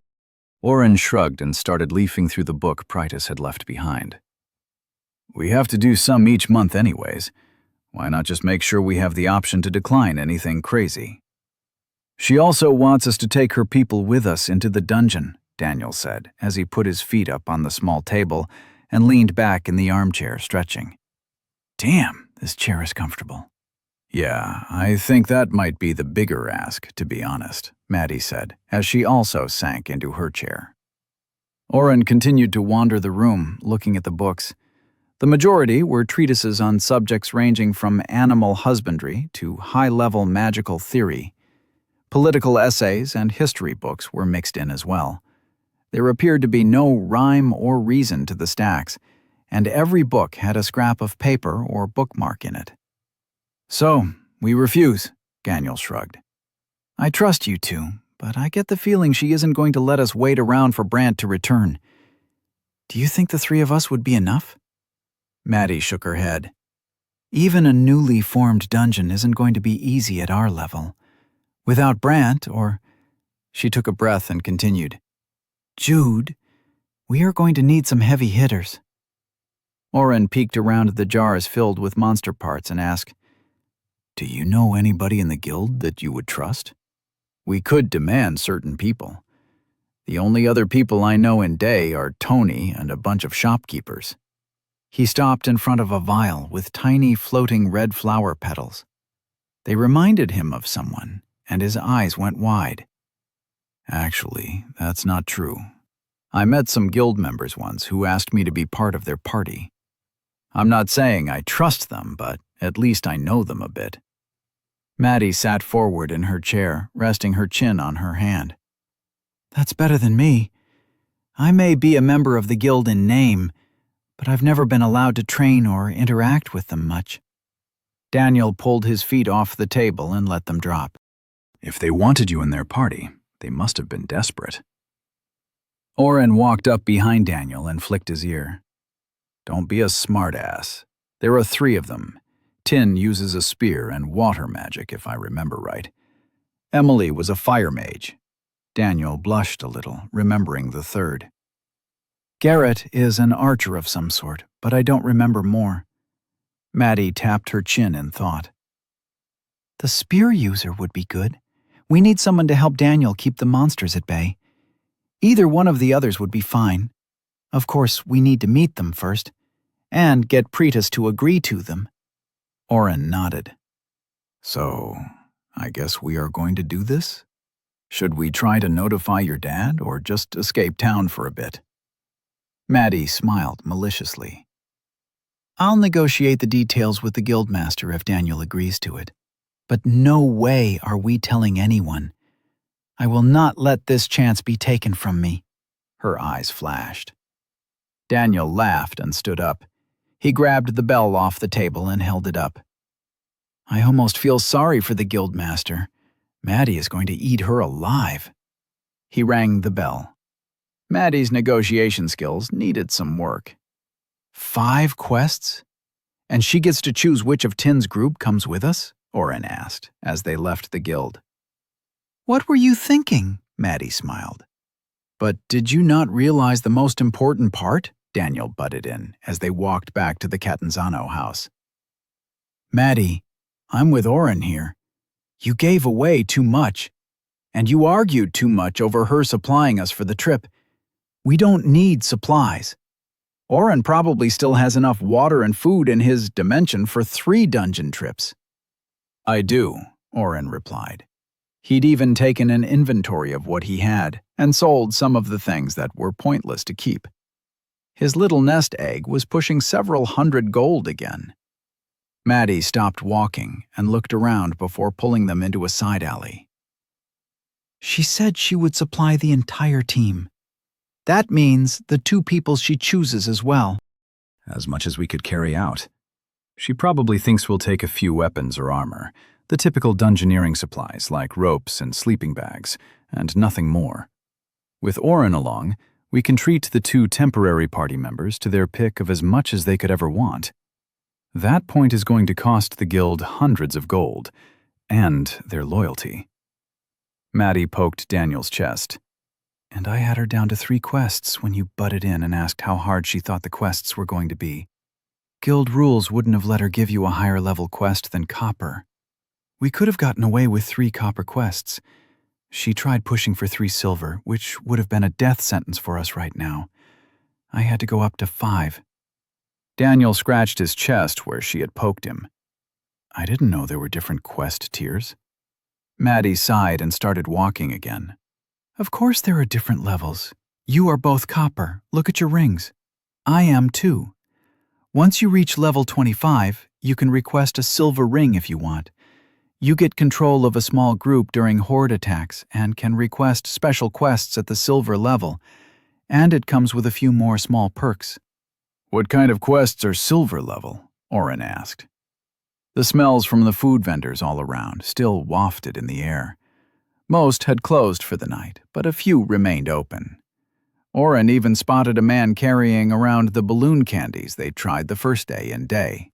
Oren shrugged and started leafing through the book Pretis had left behind. We have to do some each month anyways. Why not just make sure we have the option to decline anything crazy? She also wants us to take her people with us into the dungeon, Daniel said, as he put his feet up on the small table and leaned back in the armchair, stretching.
Damn, this chair is comfortable.
Yeah, I think that might be the bigger ask, to be honest, Maddie said, as she also sank into her chair. Oren continued to wander the room, looking at the books. The majority were treatises on subjects ranging from animal husbandry to high-level magical theory. Political essays and history books were mixed in as well. There appeared to be no rhyme or reason to the stacks, and every book had a scrap of paper or bookmark in it.
So, we refuse, Daniel shrugged. I trust you two, but I get the feeling she isn't going to let us wait around for Brant to return. Do you think the three of us would be enough?
Maddie shook her head.
Even a newly formed dungeon isn't going to be easy at our level. Without Brant, or... She took a breath and continued. Jude, we are going to need some heavy hitters.
Oren peeked around at the jars filled with monster parts and asked, Do you know anybody in the guild that you would trust? We could demand certain people. The only other people I know in Day are Tony and a bunch of shopkeepers.
He stopped in front of a vial with tiny floating red flower petals. They reminded him of someone, and his eyes went wide.
Actually, that's not true. I met some guild members once who asked me to be part of their party. I'm not saying I trust them, but at least I know them a bit.
Maddie sat forward in her chair, resting her chin on her hand. That's better than me. I may be a member of the guild in name, but I've never been allowed to train or interact with them much.
Daniel pulled his feet off the table and let them drop. If they wanted you in their party, they must have been desperate. Oren walked up behind Daniel and flicked his ear. Don't be a smartass. There are 3 of them. Tin uses a spear and water magic, if I remember right. Emily was a fire mage. Daniel blushed a little, remembering the 3rd.
Garrett is an archer of some sort, but I don't remember more.
Maddie tapped her chin in thought.
The spear user would be good. We need someone to help Daniel keep the monsters at bay. Either one of the others would be fine. Of course, we need to meet them first, and get Pretus to agree to them.
Oren nodded. So, I guess we are going to do this? Should we try to notify your dad, or just escape town for a bit? Maddie smiled maliciously.
I'll negotiate the details with the guildmaster if Daniel agrees to it. But no way are we telling anyone. I will not let this chance be taken from me.
Her eyes flashed. Daniel laughed and stood up. He grabbed the bell off the table and held it up.
I almost feel sorry for the guildmaster. Maddie is going to eat her alive.
He rang the bell. Maddie's negotiation skills needed some work.
5 quests? And she gets to choose which of Tin's group comes with us?
Oren asked, as they left the guild.
What were you thinking? Maddie smiled.
But did you not realize the most important part? Daniel butted in, as they walked back to the Catanzano house.
Maddie, I'm with Oren here. You gave away too much. And you argued too much over her supplying us for the trip. We don't need supplies. Oren probably still has enough water and food in his dimension for 3 dungeon trips.
I do, Oren replied. He'd even taken an inventory of what he had and sold some of the things that were pointless to keep. His little nest egg was pushing several hundred gold again. Maddie stopped walking and looked around before pulling them into a side alley.
She said she would supply the entire team. That means the 2 people she chooses as well.
As much as we could carry out. She probably thinks we'll take a few weapons or armor, the typical dungeoneering supplies like ropes and sleeping bags, and nothing more. With Oren along, we can treat the 2 temporary party members to their pick of as much as they could ever want. That point is going to cost the guild hundreds of gold, and their loyalty. Maddie poked Daniel's chest.
And I had her down to 3 quests when you butted in and asked how hard she thought the quests were going to be. Guild rules wouldn't have let her give you a higher level quest than copper. We could have gotten away with 3 copper quests. She tried pushing for 3 silver, which would have been a death sentence for us right now. I had to go up to 5.
Daniel scratched his chest where she had poked him.
I didn't know there were different quest tiers.
Maddie sighed and started walking again.
Of course there are different levels. You are both copper. Look at your rings. I am too. Once you reach level 25, you can request a silver ring if you want. You get control of a small group during horde attacks and can request special quests at the silver level, and it comes with a few more small perks.
What kind of quests are silver level? Oren asked. The smells from the food vendors all around still wafted in the air. Most had closed for the night, but a few remained open. Oren even spotted a man carrying around the balloon candies they tried the first day in Day.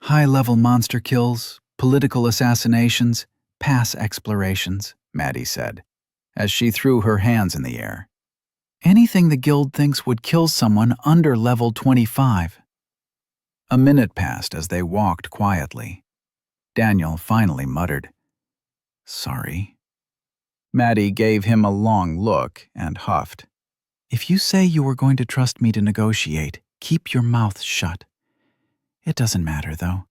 High-level monster kills, political assassinations, pass explorations,
Maddie said, as she threw her hands in the air.
Anything the guild thinks would kill someone under level 25.
A minute passed as they walked quietly. Daniel finally muttered, "Sorry." Maddie gave him a long look and huffed.
If you say you were going to trust me to negotiate, keep your mouth shut. It doesn't matter, though.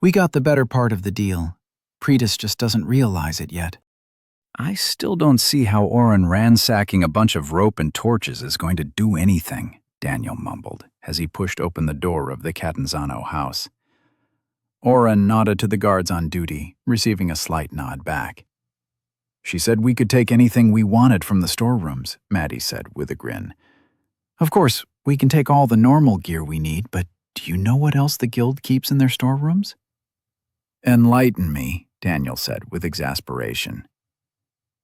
We got the better part of the deal. Pretis just doesn't realize it yet.
I still don't see how Oren ransacking a bunch of rope and torches is going to do anything, Daniel mumbled as he pushed open the door of the Catanzano house. Oren nodded to the guards on duty, receiving a slight nod back. She said we could take anything we wanted from the storerooms, Maddie said with a grin.
Of course, we can take all the normal gear we need, but do you know what else the guild keeps in their storerooms?
Enlighten me, Daniel said with exasperation.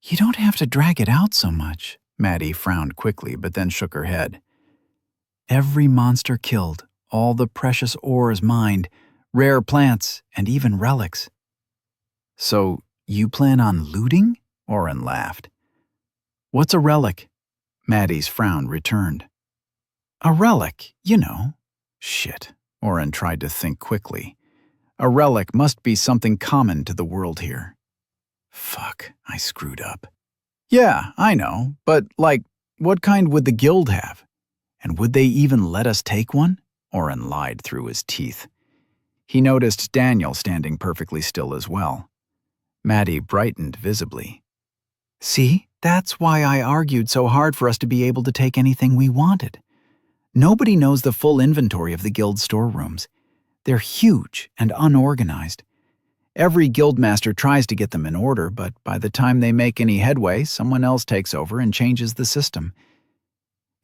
You don't have to drag it out so much.
Maddie frowned quickly, but then shook her head.
Every monster killed, all the precious ores mined, rare plants, and even relics.
So, you plan on looting? Oren laughed.
What's a relic?
Maddie's frown returned.
A relic, you know.
Shit, Oren tried to think quickly. A relic must be something common to the world here. Fuck, I screwed up. Yeah, I know, but what kind would the guild have? And would they even let us take one? Oren lied through his teeth. He noticed Daniel standing perfectly still as well. Maddie brightened visibly.
See, that's why I argued so hard for us to be able to take anything we wanted. Nobody knows the full inventory of the guild storerooms. They're huge and unorganized. Every guildmaster tries to get them in order, but by the time they make any headway, someone else takes over and changes the system.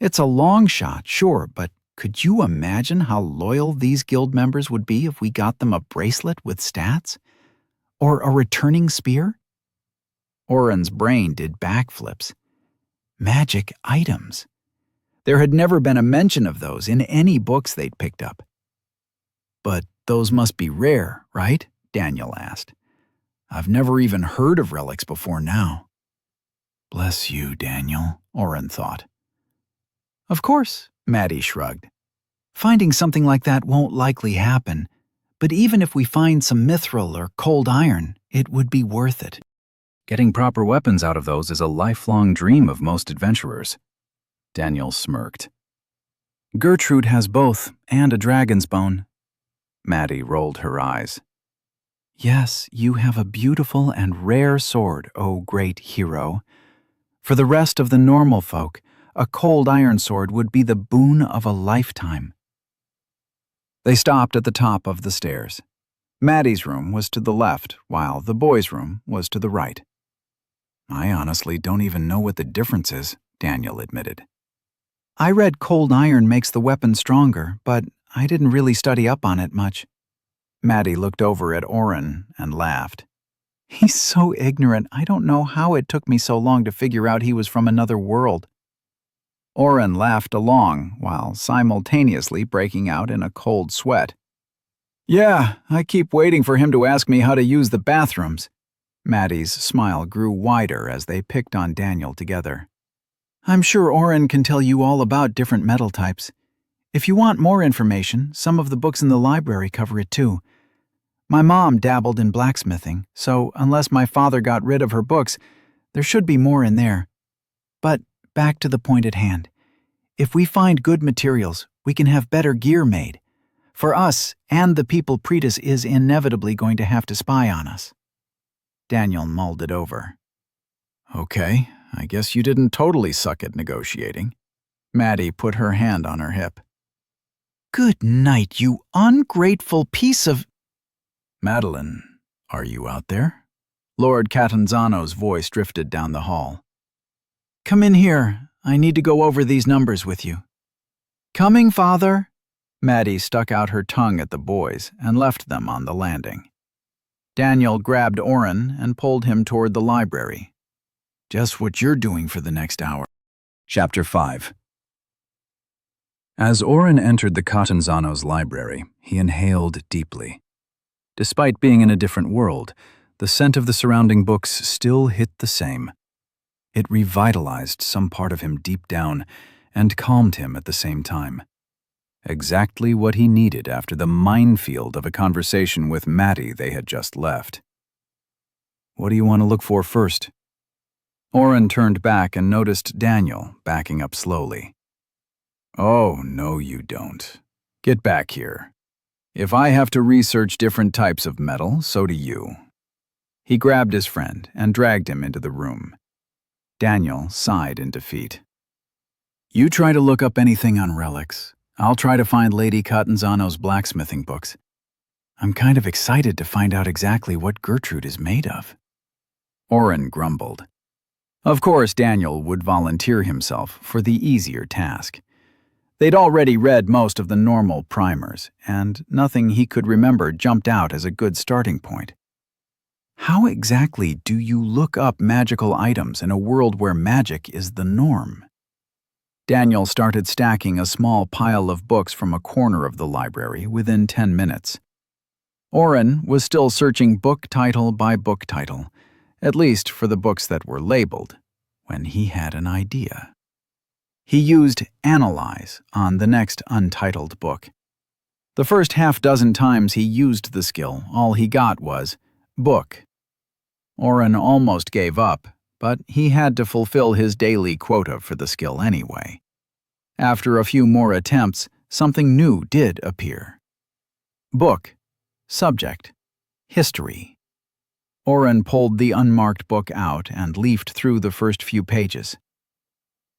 It's a long shot, sure, but could you imagine how loyal these guild members would be if we got them a bracelet with stats? Or a returning spear?
Oren's brain did backflips.
Magic items.
There had never been a mention of those in any books they'd picked up. But those must be rare, right? Daniel asked. I've never even heard of relics before now.
Bless you, Daniel,
Oren thought.
Of course,
Maddie shrugged.
Finding something like that won't likely happen, but even if we find some mithril or cold iron, it would be worth it.
Getting proper weapons out of those is a lifelong dream of most adventurers. Daniel smirked.
Gertrude has both, and a dragon's bone.
Maddie rolled her eyes.
Yes, you have a beautiful and rare sword, O great hero. For the rest of the normal folk, a cold iron sword would be the boon of a lifetime.
They stopped at the top of the stairs. Maddie's room was to the left, while the boys' room was to the right. I honestly don't even know what the difference is, Daniel admitted.
I read cold iron makes the weapon stronger, but I didn't really study up on it much.
Maddie looked over at Oren and laughed.
He's so ignorant, I don't know how it took me so long to figure out he was from another world.
Oren laughed along while simultaneously breaking out in a cold sweat. Yeah, I keep waiting for him to ask me how to use the bathrooms. Maddie's smile grew wider as they picked on Daniel together.
I'm sure Oren can tell you all about different metal types. If you want more information, some of the books in the library cover it too. My mom dabbled in blacksmithing, so unless my father got rid of her books, There should be more in there. But back to the point at hand. If we find good materials, we can have better gear made. For us and the people Pretis is inevitably going to have to spy on us. Daniel mulled it over.
Okay, I guess you didn't totally suck at negotiating. Maddie put her hand on her hip.
Good night, you ungrateful piece of...
Madeline, are you out there? Lord Catanzano's voice drifted down the hall.
Come in here. I need to go over these numbers with you. Coming, Father.
Maddie stuck out her tongue at the boys and left them on the landing. Daniel grabbed Oren and pulled him toward the library. Just what you're doing for the next hour. Chapter 5. As Oren entered the Catanzano's library, he inhaled deeply. Despite being in a different world, the scent of the surrounding books still hit the same. It revitalized some part of him deep down and calmed him at the same time. Exactly what he needed after the minefield of a conversation with Maddie they had just left. What do you want to look for first? Oren turned back and noticed Daniel backing up slowly. Oh, no you don't. Get back here. If I have to research different types of metal, so do you. He grabbed his friend and dragged him into the room. Daniel sighed in defeat. You try to look up anything on relics. I'll try to find Lady Catanzano's blacksmithing books. I'm kind of excited to find out exactly what Gertrude is made of. Oren grumbled. Of course, Daniel would volunteer himself for the easier task. They'd already read most of the normal primers, and nothing he could remember jumped out as a good starting point. How exactly do you look up magical items in a world where magic is the norm? Daniel started stacking a small pile of books from a corner of the library within 10 minutes. Oren was still searching book title by book title, at least for the books that were labeled, when he had an idea. He used Analyze on the next untitled book. The first half-dozen times he used the skill, all he got was, book. Oren almost gave up, but he had to fulfill his daily quota for the skill anyway. After a few more attempts, something new did appear. Book. Subject. History. Oren pulled the unmarked book out and leafed through the first few pages.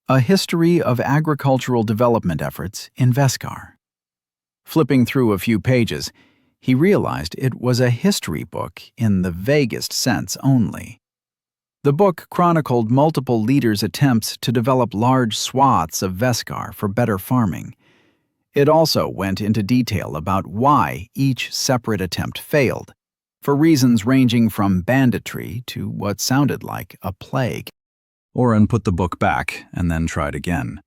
A History of Agricultural Development Efforts in Veskar. Flipping through a few pages, he realized it was a history book in the vaguest sense only. The book chronicled multiple leaders' attempts to develop large swaths of Veskar for better farming. It also went into detail about why each separate attempt failed, for reasons ranging from banditry to what sounded like a plague. Oren put the book back and then tried again.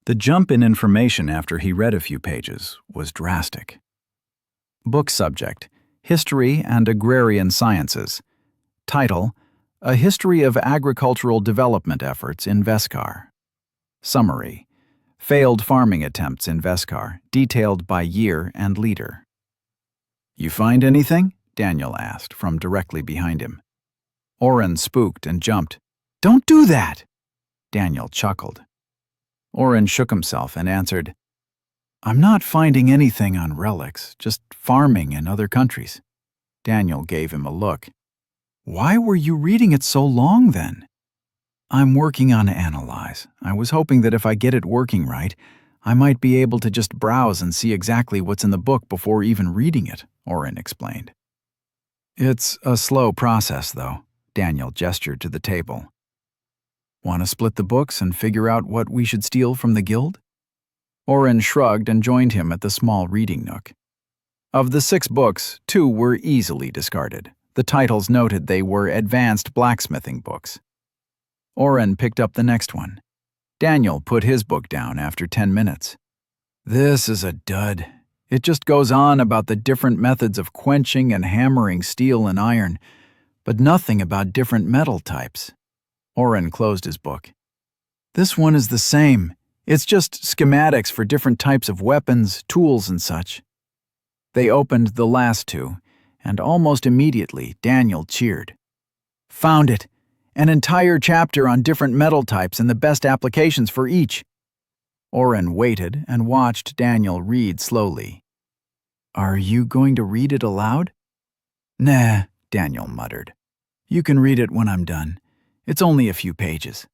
The jump in information after he read a few pages was drastic. Book subject: History and Agrarian Sciences. Title: A History of Agricultural Development Efforts in Veskar. Summary: Failed farming attempts in Veskar, detailed by year and leader. You find anything? Daniel asked from directly behind him. Oren spooked and jumped. Don't do that! Daniel chuckled. Oren shook himself and answered, I'm not finding anything on relics, just farming in other countries. Daniel gave him a look. Why were you reading it so long then? I'm working on Analyze. I was hoping that if I get it working right, I might be able to just browse and see exactly what's in the book before even reading it, Oren explained. It's a slow process, though. Daniel gestured to the table. Want to split the books and figure out what we should steal from the guild? Oren shrugged and joined him at the small reading nook. Of the 6 books, 2 were easily discarded. The titles noted they were advanced blacksmithing books. Oren picked up the next one. Daniel put his book down after 10 minutes. This is a dud. It just goes on about the different methods of quenching and hammering steel and iron, but nothing about different metal types. Oren closed his book. This one is the same. It's just schematics for different types of weapons, tools, and such. They opened the last 2, and almost immediately Daniel cheered. Found it!
An entire chapter on different metal types and the best applications for each. Oren waited and watched Daniel read slowly. Are you going to read it aloud? Nah, Daniel muttered. You can read it when I'm done. It's only a few pages.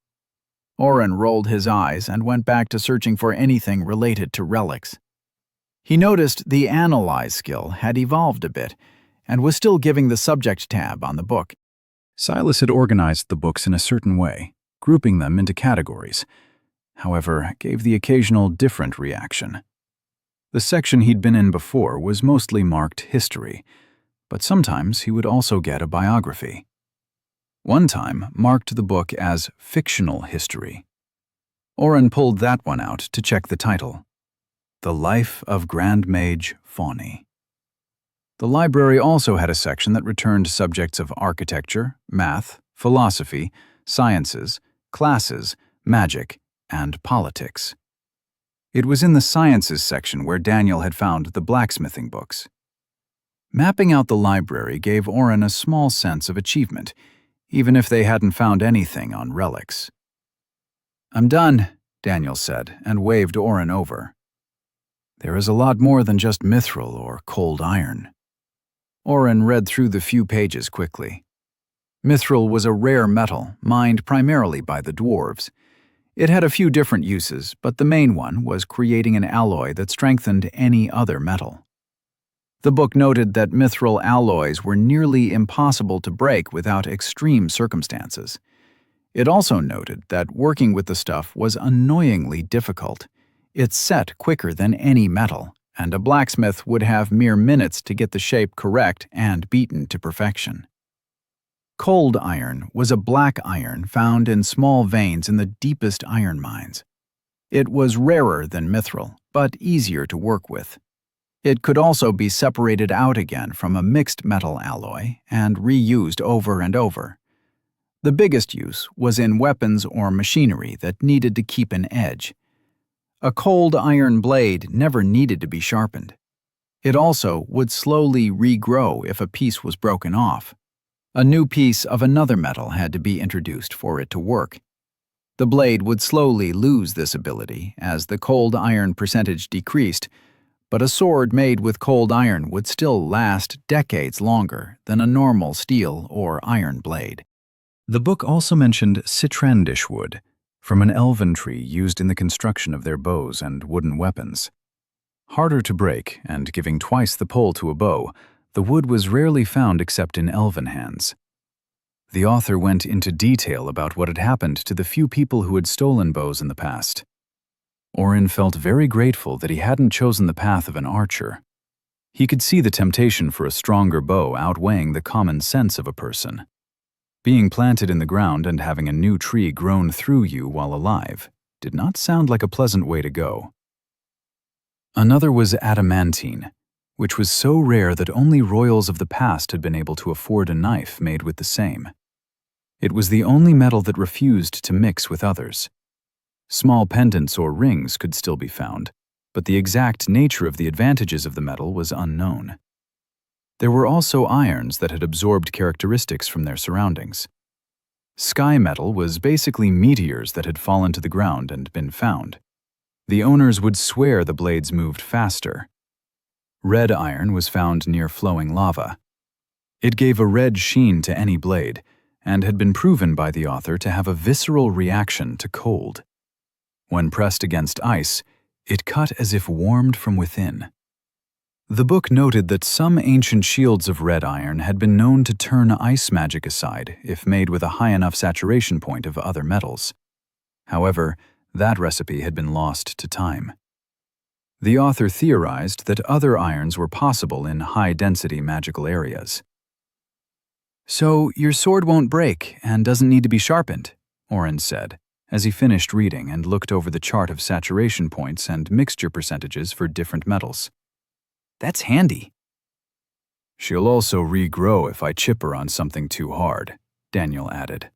Oren rolled his eyes and went back to searching for anything related to relics. He noticed the Analyze skill had evolved a bit and was still giving the subject tab on the book.
Silas had organized the books in a certain way, grouping them into categories. However, gave the occasional different reaction. The section he'd been in before was mostly marked history, but sometimes he would also get a biography. One time marked the book as fictional history. Oren pulled that one out to check the title. The Life of Grand Mage Fauni. The library also had a section that returned subjects of architecture, math, philosophy, sciences, classes, magic, and politics. It was in the sciences section where Daniel had found the blacksmithing books. Mapping out the library gave Oren a small sense of achievement, even if they hadn't found anything on relics. I'm done, Daniel said, and waved Oren over. There is a lot more than just mithril or cold iron. Oren read through the few pages quickly. Mithril was a rare metal, mined primarily by the dwarves. It had a few different uses, but the main one was creating an alloy that strengthened any other metal. The book noted that mithril alloys were nearly impossible to break without extreme circumstances. It also noted that working with the stuff was annoyingly difficult. It set quicker than any metal, and a blacksmith would have mere minutes to get the shape correct and beaten to perfection. Cold iron was a black iron found in small veins in the deepest iron mines. It was rarer than mithril, but easier to work with. It could also be separated out again from a mixed metal alloy and reused over and over. The biggest use was in weapons or machinery that needed to keep an edge. A cold iron blade never needed to be sharpened. It also would slowly regrow if a piece was broken off. A new piece of another metal had to be introduced for it to work. The blade would slowly lose this ability as the cold iron percentage decreased, but a sword made with cold iron would still last decades longer than a normal steel or iron blade. The book also mentioned citrandish wood, from an elven tree used in the construction of their bows and wooden weapons. Harder to break and giving twice the pull to a bow, the wood was rarely found except in elven hands. The author went into detail about what had happened to the few people who had stolen bows in the past. Oren felt very grateful that he hadn't chosen the path of an archer. He could see the temptation for a stronger bow outweighing the common sense of a person. Being planted in the ground and having a new tree grown through you while alive did not sound like a pleasant way to go. Another was adamantine, which was so rare that only royals of the past had been able to afford a knife made with the same. It was the only metal that refused to mix with others. Small pendants or rings could still be found, but the exact nature of the advantages of the metal was unknown. There were also irons that had absorbed characteristics from their surroundings. Sky metal was basically meteors that had fallen to the ground and been found. The owners would swear the blades moved faster. Red iron was found near flowing lava. It gave a red sheen to any blade, and had been proven by the author to have a visceral reaction to cold. When pressed against ice, it cut as if warmed from within. The book noted that some ancient shields of red iron had been known to turn ice magic aside if made with a high enough saturation point of other metals. However, that recipe had been lost to time. The author theorized that other irons were possible in high-density magical areas. So, your sword won't break and doesn't need to be sharpened, Oren said, as he finished reading and looked over the chart of saturation points and mixture percentages for different metals. That's handy. She'll also regrow if I chip her on something too hard, Daniel added.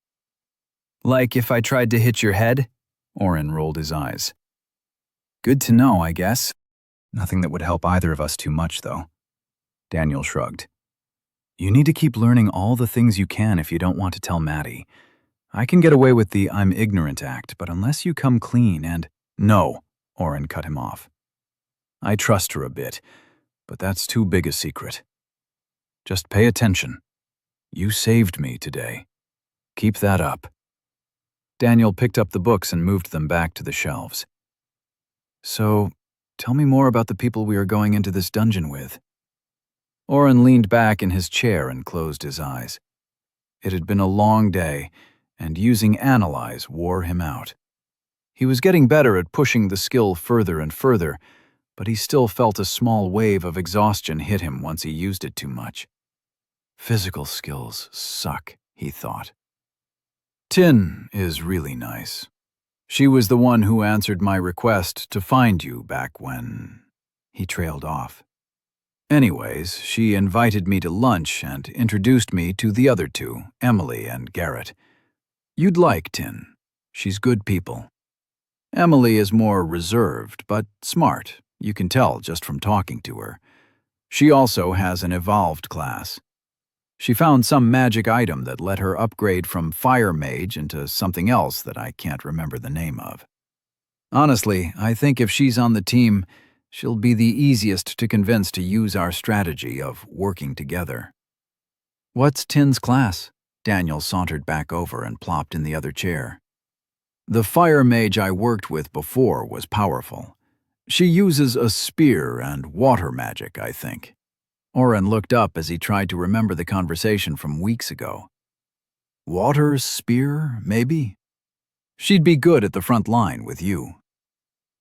Like if I tried to hit your head? Oren rolled his eyes. Good to know, I guess. Nothing that would help either of us too much, though. Daniel shrugged. You need to keep learning all the things you can if you don't want to tell Maddie. I can get away with the I'm ignorant act, but unless you come clean and— No, Oren cut him off. I trust her a bit, but that's too big a secret. Just pay attention. You saved me today. Keep that up. Daniel picked up the books and moved them back to the shelves. So, tell me more about the people we are going into this dungeon with. Oren leaned back in his chair and closed his eyes. It had been a long day, and using Analyze wore him out. He was getting better at pushing the skill further and further, but he still felt a small wave of exhaustion hit him once he used it too much. Physical skills suck, he thought. Tin is really nice. She was the one who answered my request to find you back when— He trailed off. Anyways, she invited me to lunch and introduced me to the other two, Emily and Garrett. You'd like Tin. She's good people. Emily is more reserved, but smart. You can tell just from talking to her. She also has an evolved class. She found some magic item that let her upgrade from Fire Mage into something else that I can't remember the name of. Honestly, I think if she's on the team, she'll be the easiest to convince to use our strategy of working together. What's Tin's class? Daniel sauntered back over and plopped in the other chair. The Fire Mage I worked with before was powerful. She uses a spear and water magic, I think. Oren looked up as he tried to remember the conversation from weeks ago. Water spear, maybe? She'd be good at the front line with you.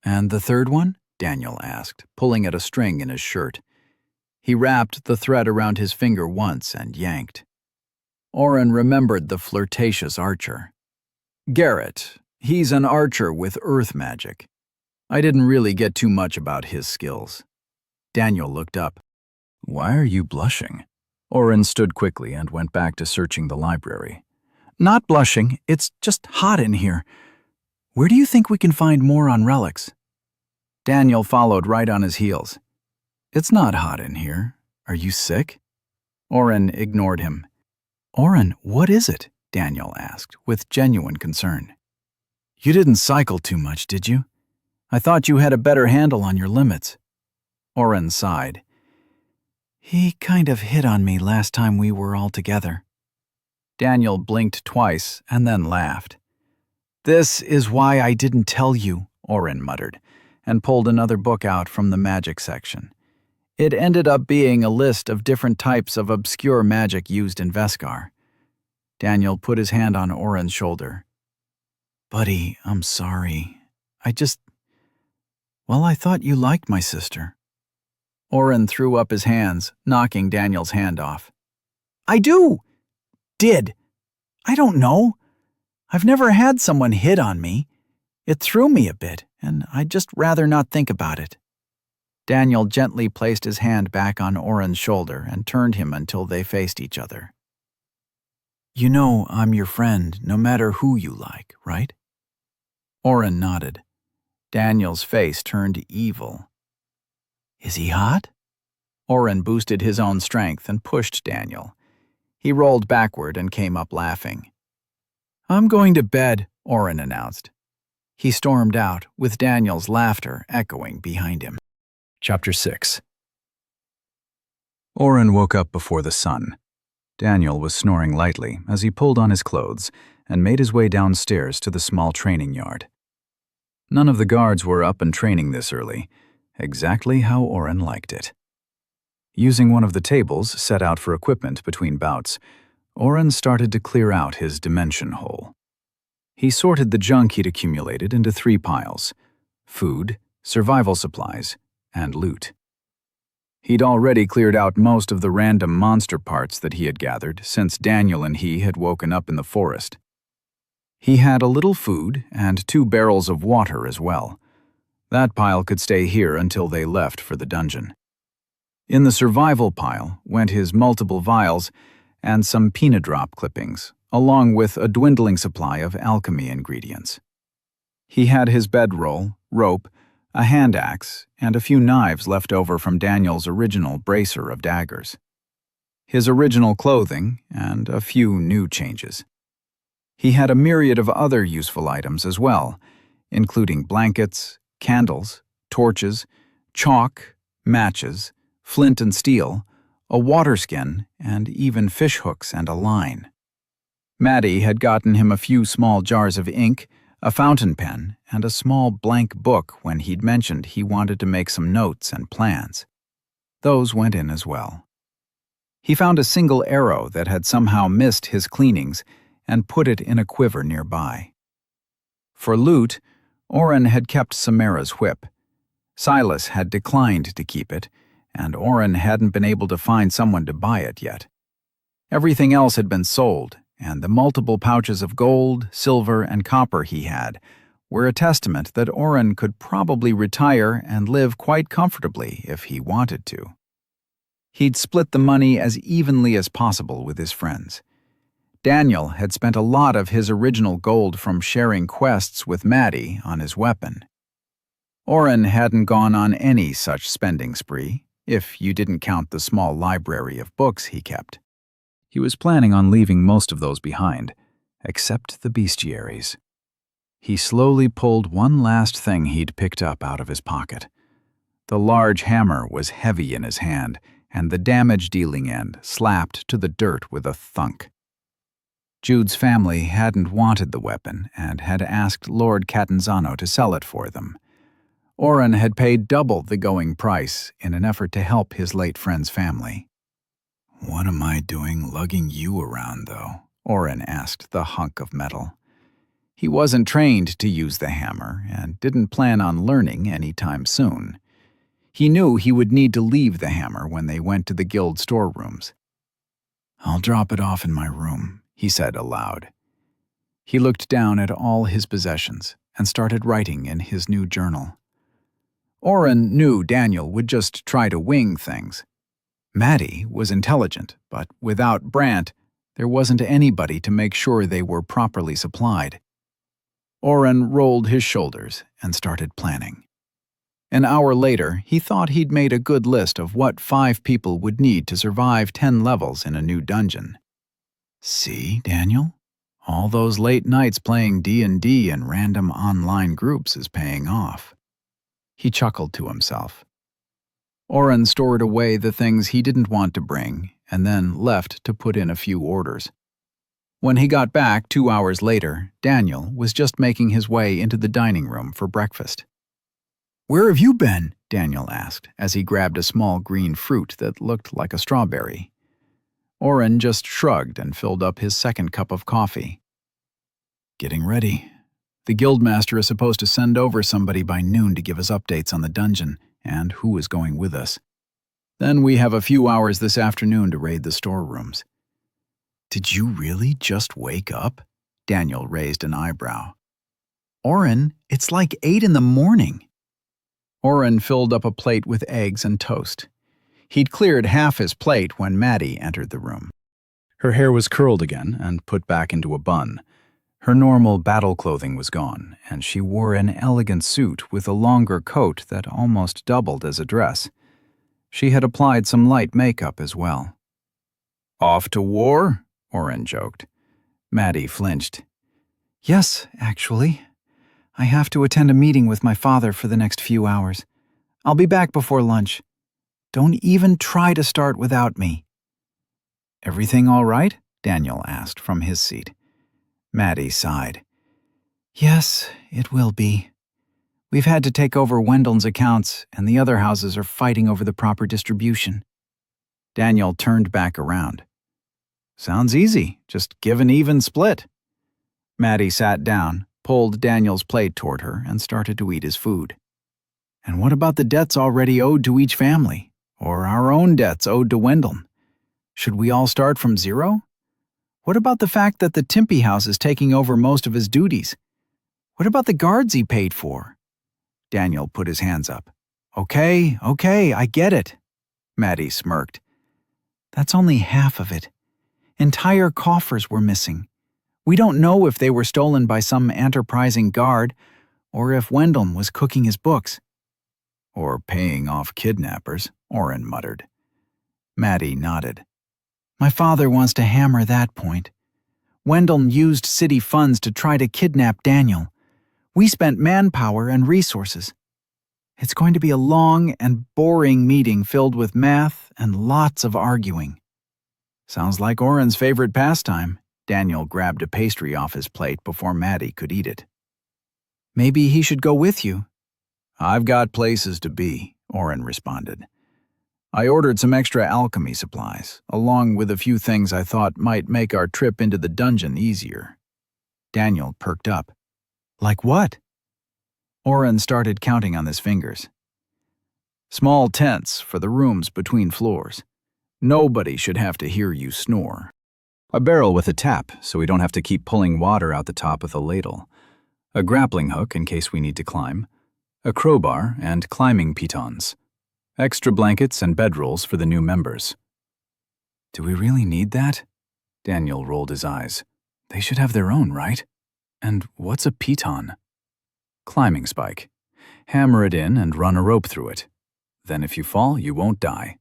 And the third one? Daniel asked, pulling at a string in his shirt. He wrapped the thread around his finger once and yanked. Oren remembered the flirtatious archer. Garrett. He's an archer with earth magic. I didn't really get too much about his skills. Daniel looked up. Why are you blushing? Oren stood quickly and went back to searching the library. Not blushing, it's just hot in here. Where do you think we can find more on relics? Daniel followed right on his heels. It's not hot in here. Are you sick? Oren ignored him. Oren, what is it? Daniel asked, with genuine concern. You didn't cycle too much, did you? I thought you had a better handle on your limits. Oren sighed. He kind of hit on me last time we were all together. Daniel blinked twice and then laughed. This is why I didn't tell you, Oren muttered, and pulled another book out from the magic section. It ended up being a list of different types of obscure magic used in Veskar. Daniel put his hand on Oren's shoulder. Buddy, I'm sorry. I thought you liked my sister. Oren threw up his hands, knocking Daniel's hand off. I do! Did. I don't know. I've never had someone hit on me. It threw me a bit, and I'd just rather not think about it. Daniel gently placed his hand back on Oren's shoulder and turned him until they faced each other. You know I'm your friend no matter who you like, right? Oren nodded. Daniel's face turned evil. Is he hot? Oren boosted his own strength and pushed Daniel. He rolled backward and came up laughing. I'm going to bed, Oren announced. He stormed out, with Daniel's laughter echoing behind him. Chapter 6. Oren woke up before the sun. Daniel was snoring lightly as he pulled on his clothes and made his way downstairs to the small training yard. None of the guards were up and training this early, exactly how Oren liked it. Using one of the tables set out for equipment between bouts, Oren started to clear out his dimension hole. He sorted the junk he'd accumulated into 3 piles: food, survival supplies, and loot. He'd already cleared out most of the random monster parts that he had gathered since Daniel and he had woken up in the forest. He had a little food and 2 barrels of water as well. That pile could stay here until they left for the dungeon. In the survival pile went his multiple vials and some peanut drop clippings, along with a dwindling supply of alchemy ingredients. He had his bedroll, rope, a hand axe, and a few knives left over from Daniel's original bracer of daggers. His original clothing, and a few new changes. He had a myriad of other useful items as well, including blankets, candles, torches, chalk, matches, flint and steel, a water skin, and even fish hooks and a line. Maddie had gotten him a few small jars of ink, a fountain pen, and a small blank book when he'd mentioned he wanted to make some notes and plans. Those went in as well. He found a single arrow that had somehow missed his cleanings and put it in a quiver nearby. For loot, Oren had kept Samara's whip. Silas had declined to keep it, and Oren hadn't been able to find someone to buy it yet. Everything else had been sold, and the multiple pouches of gold, silver, and copper he had were a testament that Oren could probably retire and live quite comfortably if he wanted to. He'd split the money as evenly as possible with his friends. Daniel had spent a lot of his original gold from sharing quests with Maddie on his weapon. Oren hadn't gone on any such spending spree, if you didn't count the small library of books he kept. He was planning on leaving most of those behind, except the bestiaries. He slowly pulled one last thing he'd picked up out of his pocket. The large hammer was heavy in his hand, and the damage-dealing end slapped to the dirt with a thunk. Jude's family hadn't wanted the weapon and had asked Lord Catanzano to sell it for them. Oren had paid double the going price in an effort to help his late friend's family. "What am I doing lugging you around, though?" Oren asked the hunk of metal. He wasn't trained to use the hammer and didn't plan on learning any time soon. He knew he would need to leave the hammer when they went to the guild storerooms. "I'll drop it off in my room," he said aloud. He looked down at all his possessions and started writing in his new journal. Oren knew Daniel would just try to wing things. Maddie was intelligent, but without Brant, there wasn't anybody to make sure they were properly supplied. Oren rolled his shoulders and started planning. An hour later, he thought he'd made a good list of what 5 people would need to survive 10 levels in a new dungeon. "See, Daniel? All those late nights playing D&D in random online groups is paying off." He chuckled to himself. Oren stored away the things he didn't want to bring and then left to put in a few orders. When he got back 2 hours later, Daniel was just making his way into the dining room for breakfast. "Where have you been?" Daniel asked as he grabbed a small green fruit that looked like a strawberry. Oren just shrugged and filled up his second cup of coffee. "Getting ready. The guildmaster is supposed to send over somebody by noon to give us updates on the dungeon and who is going with us. Then we have a few hours this afternoon to raid the storerooms." "Did you really just wake up?" Daniel raised an eyebrow. "Oren, it's like 8 in the morning." Oren filled up a plate with eggs and toast. He'd cleared half his plate when Maddie entered the room. Her hair was curled again and put back into a bun. Her normal battle clothing was gone, and she wore an elegant suit with a longer coat that almost doubled as a dress. She had applied some light makeup as well. "Off to war?" Oren joked. Maddie flinched. "Yes, actually. I have to attend a meeting with my father for the next few hours. I'll be back before lunch. Don't even try to start without me." "Everything all right?" Daniel asked from his seat. Maddie sighed. "Yes, it will be. We've had to take over Wendell's accounts, and the other houses are fighting over the proper distribution." Daniel turned back around. "Sounds easy. Just give an even split." Maddie sat down, pulled Daniel's plate toward her, and started to eat his food. "And what about the debts already owed to each family? Or our own debts owed to Wendell? Should we all start from zero? What about the fact that the Timpy house is taking over most of his duties? What about the guards he paid for?" Daniel put his hands up. Okay, I get it." Maddie smirked. "That's only half of it. Entire coffers were missing. We don't know if they were stolen by some enterprising guard or if Wendell was cooking his books." "Or paying off kidnappers," Oren muttered. Maddie nodded. "My father wants to hammer that point.
Wendell used city funds to try to kidnap Daniel. We spent manpower and resources. It's going to be a long and boring meeting filled with math and lots of arguing."
Sounds like Oren's favorite pastime. Daniel grabbed a pastry off his plate before Maddie could eat it.
"Maybe he should go with you."
"I've got places to be," Oren responded. "I ordered some extra alchemy supplies, along with a few things I thought might make our trip into the dungeon easier." Daniel perked up.
"Like what?"
Oren started counting on his fingers. "Small tents for the rooms between floors. Nobody should have to hear you snore. A barrel with a tap so we don't have to keep pulling water out the top with a ladle. A grappling hook in case we need to climb. A crowbar and climbing pitons. Extra blankets and bedrolls for the new members." "Do we really need that?" Daniel rolled his eyes. "They should have their own, right? And what's a piton?" "Climbing spike. Hammer it in and run a rope through it. Then if you fall, you won't die."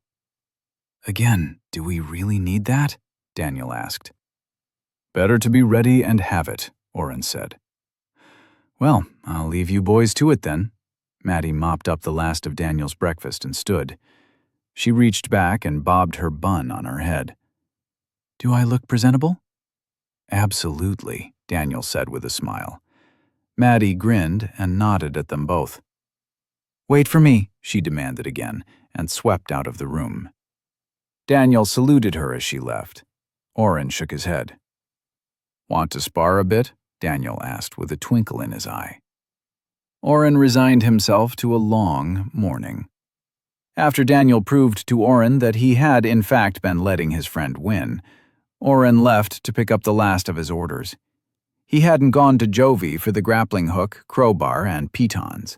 "Again, do we really need that?" Daniel asked. "Better to be ready and have it," Oren said. "Well, I'll leave you boys to it then." Maddie mopped up the last of Daniel's breakfast and stood. She reached back and bobbed her bun on her head. "Do I look presentable?" "Absolutely," Daniel said with a smile. Maddie grinned and nodded at them both. "Wait for me," she demanded again, and swept out of the room. Daniel saluted her as she left. Oren shook his head. "Want to spar a bit?" Daniel asked with a twinkle in his eye. Oren resigned himself to a long morning. After Daniel proved to Oren that he had in fact been letting his friend win, Oren left to pick up the last of his orders. He hadn't gone to Jovi for the grappling hook, crowbar, and pitons.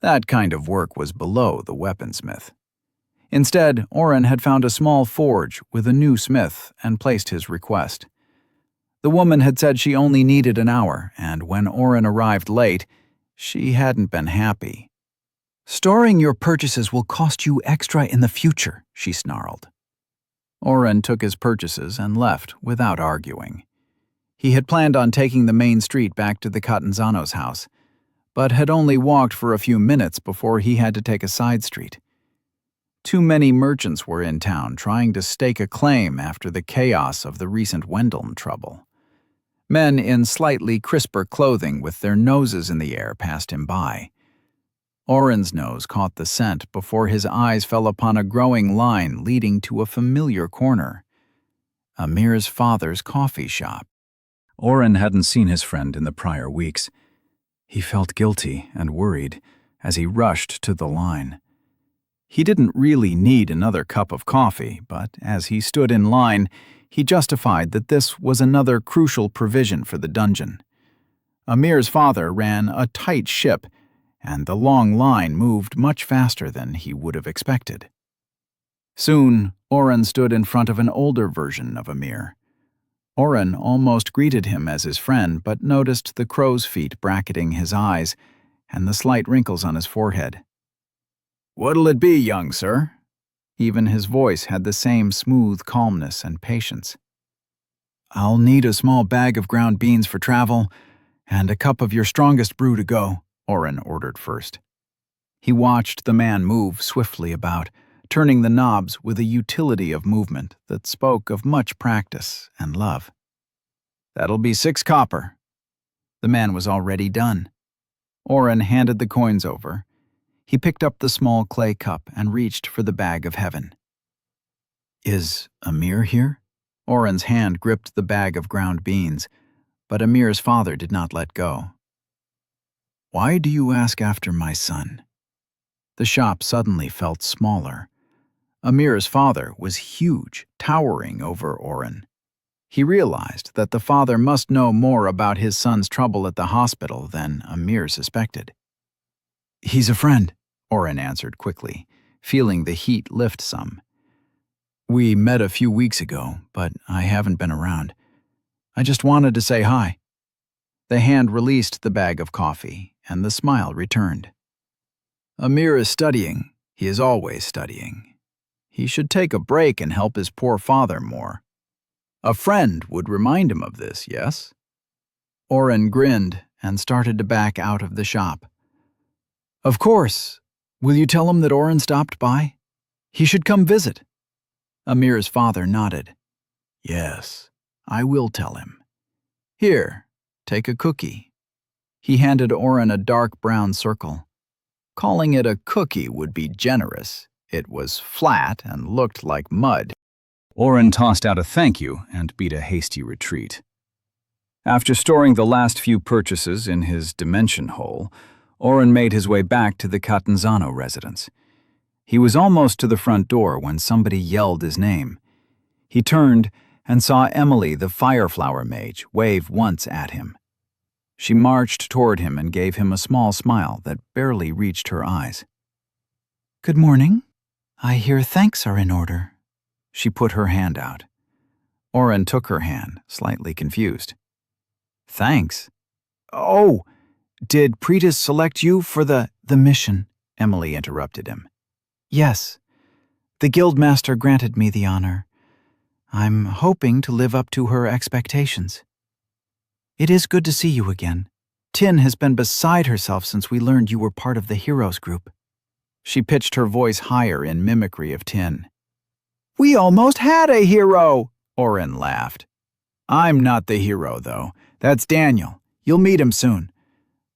That kind of work was below the weaponsmith. Instead, Oren had found a small forge with a new smith and placed his request. The woman had said she only needed an hour, and when Oren arrived late, she hadn't been happy. "Storing your purchases will cost you extra in the future," she snarled. Oren took his purchases and left without arguing. He had planned on taking the main street back to the Catanzano's house, but had only walked for a few minutes before he had to take a side street. Too many merchants were in town trying to stake a claim after the chaos of the recent Wendell trouble. Men in slightly crisper clothing with their noses in the air passed him by. Oren's nose caught the scent before his eyes fell upon a growing line leading to a familiar corner. Amir's father's coffee shop. Oren hadn't seen his friend in the prior weeks. He felt guilty and worried as he rushed to the line. He didn't really need another cup of coffee, but as he stood in line, he justified that this was another crucial provision for the dungeon. Amir's father ran a tight ship, and the long line moved much faster than he would have expected. Soon, Oren stood in front of an older version of Amir. Oren almost greeted him as his friend, but noticed the crow's feet bracketing his eyes and the slight wrinkles on his forehead. "What'll it be, young sir?" Even his voice had the same smooth calmness and patience. "I'll need a small bag of ground beans for travel, and a cup of your strongest brew to go," Oren ordered first. He watched the man move swiftly about, turning the knobs with a utility of movement that spoke of much practice and love. "That'll be 6 copper." The man was already done. Oren handed the coins over. He picked up the small clay cup and reached for the bag of heaven. "Is Amir here?" Oren's hand gripped the bag of ground beans, but Amir's father did not let go. "Why do you ask after my son?" The shop suddenly felt smaller. Amir's father was huge, towering over Oren. He realized that the father must know more about his son's trouble at the hospital than Amir suspected. "He's a friend," Oren answered quickly, feeling the heat lift some. "We met a few weeks ago, but I haven't been around. I just wanted to say hi." The hand released the bag of coffee, and the smile returned. "Amir is studying. He is always studying. He should take a break and help his poor father more."
A friend would remind him of this, yes? Oren grinned and started to back out of the shop. Of course. Will you tell him that Oren stopped by? He should come visit. Amir's father nodded. Yes, I will tell him. Here, take a cookie. He handed Oren a dark brown circle. Calling it a cookie would be generous. It was flat and looked like mud.
Oren tossed out a thank you and beat a hasty retreat. After storing the last few purchases in his dimension hole, Oren made his way back to the Catanzano residence. He was almost to the front door when somebody yelled his name. He turned and saw Emily, the Fireflower Mage, wave once at him. She marched toward him and gave him a small smile that barely reached her eyes. Good morning. I hear thanks are in order. She put her hand out. Oren took her hand, slightly confused. Thanks? Oh, did Pretis select you for the mission? Emily interrupted him. Yes. The Guildmaster granted me the honor. I'm hoping to live up to her expectations. It is good to see you again. Tin has been beside herself since we learned you were part of the Heroes group. She pitched her voice higher in mimicry of Tin. We almost had a hero, Oren laughed. I'm not the hero, though. That's Daniel. You'll meet him soon.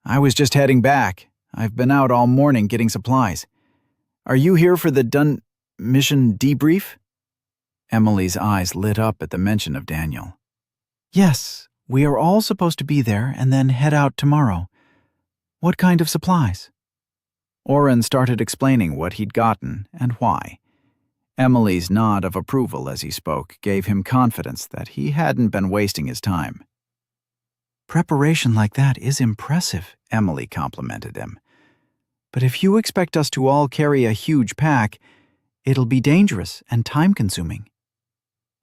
I was just heading back. I've been out all morning getting supplies. Are you here for the mission debrief? Emily's eyes lit up at the mention of Daniel. Yes, we are all supposed to be there and then head out tomorrow. What kind of supplies? Oren started explaining what he'd gotten and why. Emily's nod of approval as he spoke gave him confidence that he hadn't been wasting his time. Preparation like that is impressive, Emily complimented him. But if you expect us to all carry a huge pack, it'll be dangerous and time-consuming.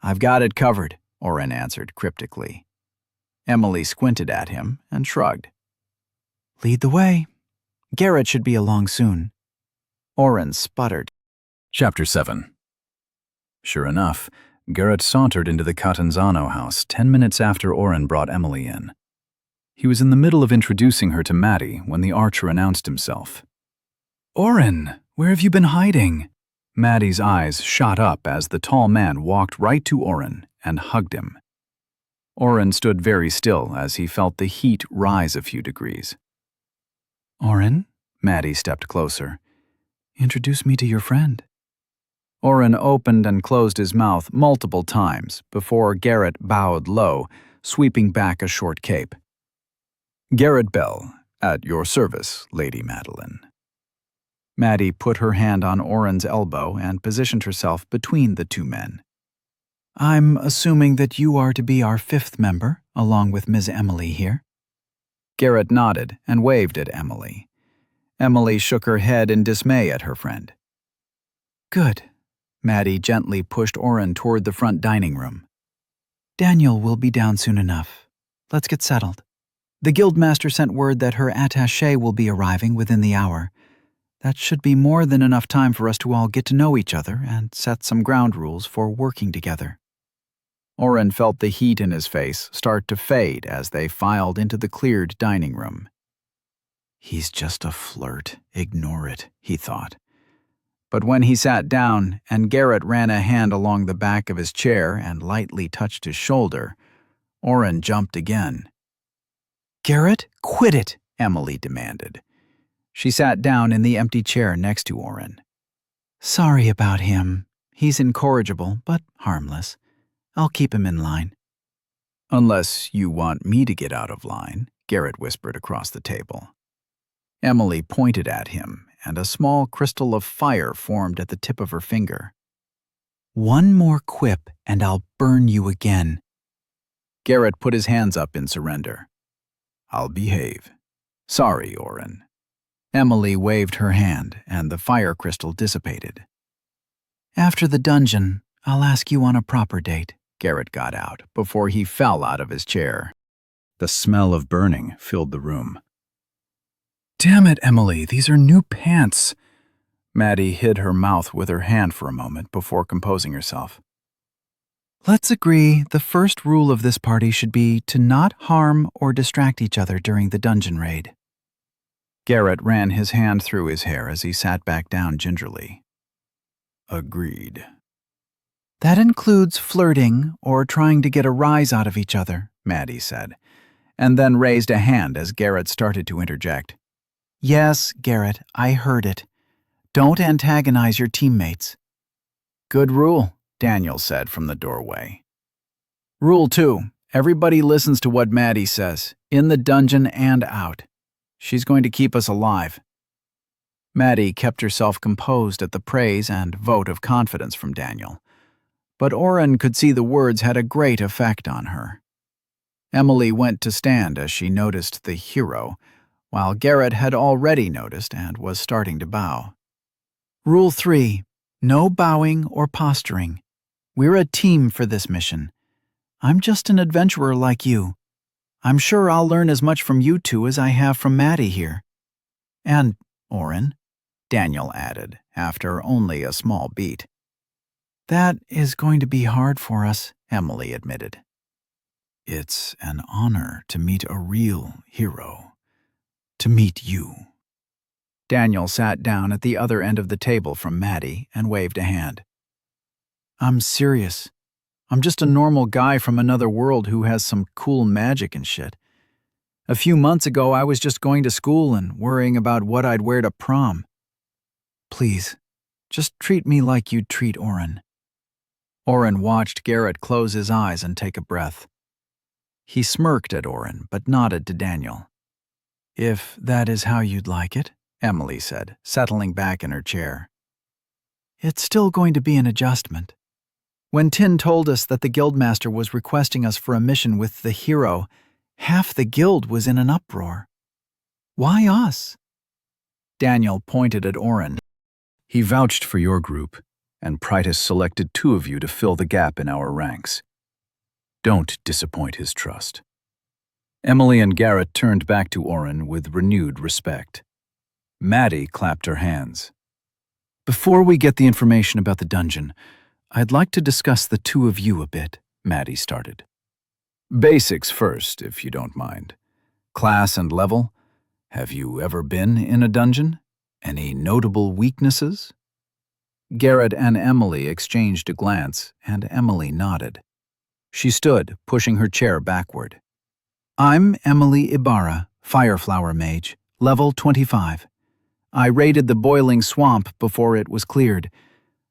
I've got it covered, Oren answered cryptically. Emily squinted at him and shrugged. Lead the way. Garrett should be along soon. Oren sputtered. Chapter 7. Sure enough, Garrett sauntered into the Catanzano house 10 minutes after Oren brought Emily in. He was in the middle of introducing her to Maddie when the archer announced himself. Oren, where have you been hiding? Maddie's eyes shot up as the tall man walked right to Oren and hugged him. Oren stood very still as he felt the heat rise a few degrees. Oren, Maddie stepped closer. Introduce me to your friend. Oren opened and closed his mouth multiple times before Garrett bowed low, sweeping back a short cape. Garrett Bell, at your service, Lady Madeline. Maddie put her hand on Oren's elbow and positioned herself between the two men. I'm assuming that you are to be our 5th member, along with Ms. Emily here. Garrett nodded and waved at Emily. Emily shook her head in dismay at her friend. Good. Maddie gently pushed Oren toward the front dining room. Daniel will be down soon enough. Let's get settled. The Guildmaster sent word that her attaché will be arriving within the hour. That should be more than enough time for us to all get to know each other and set some ground rules for working together. Oren felt the heat in his face start to fade as they filed into the cleared dining room. He's just a flirt. Ignore it, he thought. But when he sat down and Garrett ran a hand along the back of his chair and lightly touched his shoulder, Oren jumped again. Garrett, quit it, Emily demanded. She sat down in the empty chair next to Oren. Sorry about him. He's incorrigible, but harmless. I'll keep him in line. Unless you want me to get out of line, Garrett whispered across the table. Emily pointed at him, and a small crystal of fire formed at the tip of her finger. One more quip, and I'll burn you again. Garrett put his hands up in surrender. I'll behave. Sorry, Oren. Emily waved her hand, and the fire crystal dissipated. After the dungeon, I'll ask you on a proper date, Garrett got out before he fell out of his chair. The smell of burning filled the room. Damn it, Emily, these are new pants. Maddie hid her mouth with her hand for a moment before composing herself.
Let's agree the first rule of this party should be to not harm or distract each other during the dungeon raid.
Garrett ran his hand through his hair as he sat back down gingerly. Agreed.
That includes flirting or trying to get a rise out of each other,
Maddie said, and then raised a hand as Garrett started to interject.
Yes, Garrett, I heard it. Don't antagonize your teammates.
Good rule, Daniel said from the doorway. Rule 2. Everybody listens to what Maddie says, in the dungeon and out. She's going to keep us alive. Maddie kept herself composed at the praise and vote of confidence from Daniel, but Oren could see the words had a great effect on her. Emily went to stand as she noticed the hero, while Garrett had already noticed and was starting to bow.
Rule 3. No bowing or posturing. We're a team for this mission. I'm just an adventurer like you. I'm sure I'll learn as much from you two as I have from Maddie here. And, Oren, Daniel added, after only a small beat. That is going to be hard for us, Emily admitted.
It's an honor to meet a real hero. To meet you. Daniel sat down at the other end of the table from Maddie and waved a hand.
I'm serious. I'm just a normal guy from another world who has some cool magic and shit. A few months ago, I was just going to school and worrying about what I'd wear to prom. Please, just treat me like you'd treat Oren.
Oren watched Garrett close his eyes and take a breath. He smirked at Oren, but nodded to Daniel.
If that is how you'd like it,
Emily said, settling back in her chair.
It's still going to be an adjustment. When Tin told us that the guildmaster was requesting us for a mission with the hero, half the guild was in an uproar. Why us?
Daniel pointed at Oren. He vouched for your group, and Pritus selected 2 of you to fill the gap in our ranks. Don't disappoint his trust. Emily and Garrett turned back to Oren with renewed respect. Maddie clapped her hands.
Before we get the information about the dungeon, I'd like to discuss the 2 of you a bit, Maddie started.
Basics first, if you don't mind. Class and level. Have you ever been in a dungeon? Any notable weaknesses? Garrett and Emily exchanged a glance, and Emily nodded. She stood, pushing her chair backward.
I'm Emily Ibarra, Fireflower Mage, level 25. I raided the Boiling Swamp before it was cleared,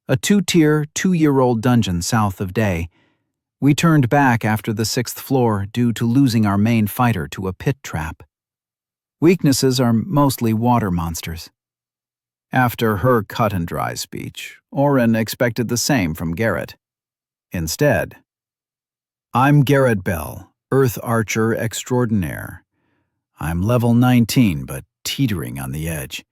a 2-tier, 2-year-old dungeon south of Day. We turned back after the 6th floor due to losing our main fighter to a pit trap. Weaknesses are mostly water monsters.
After her cut-and-dry speech, Oren expected the same from Garrett. Instead, I'm Garrett Bell, Earth Archer Extraordinaire. I'm level 19, but teetering on the edge.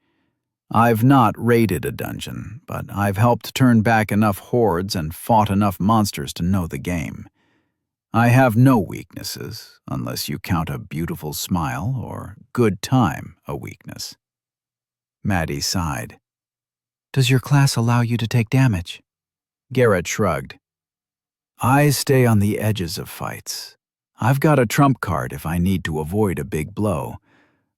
I've not raided a dungeon, but I've helped turn back enough hordes and fought enough monsters to know the game. I have no weaknesses, unless you count a beautiful smile or good time a weakness. Maddie sighed.
Does your class allow you to take damage?
Garrett shrugged. I stay on the edges of fights. I've got a trump card if I need to avoid a big blow,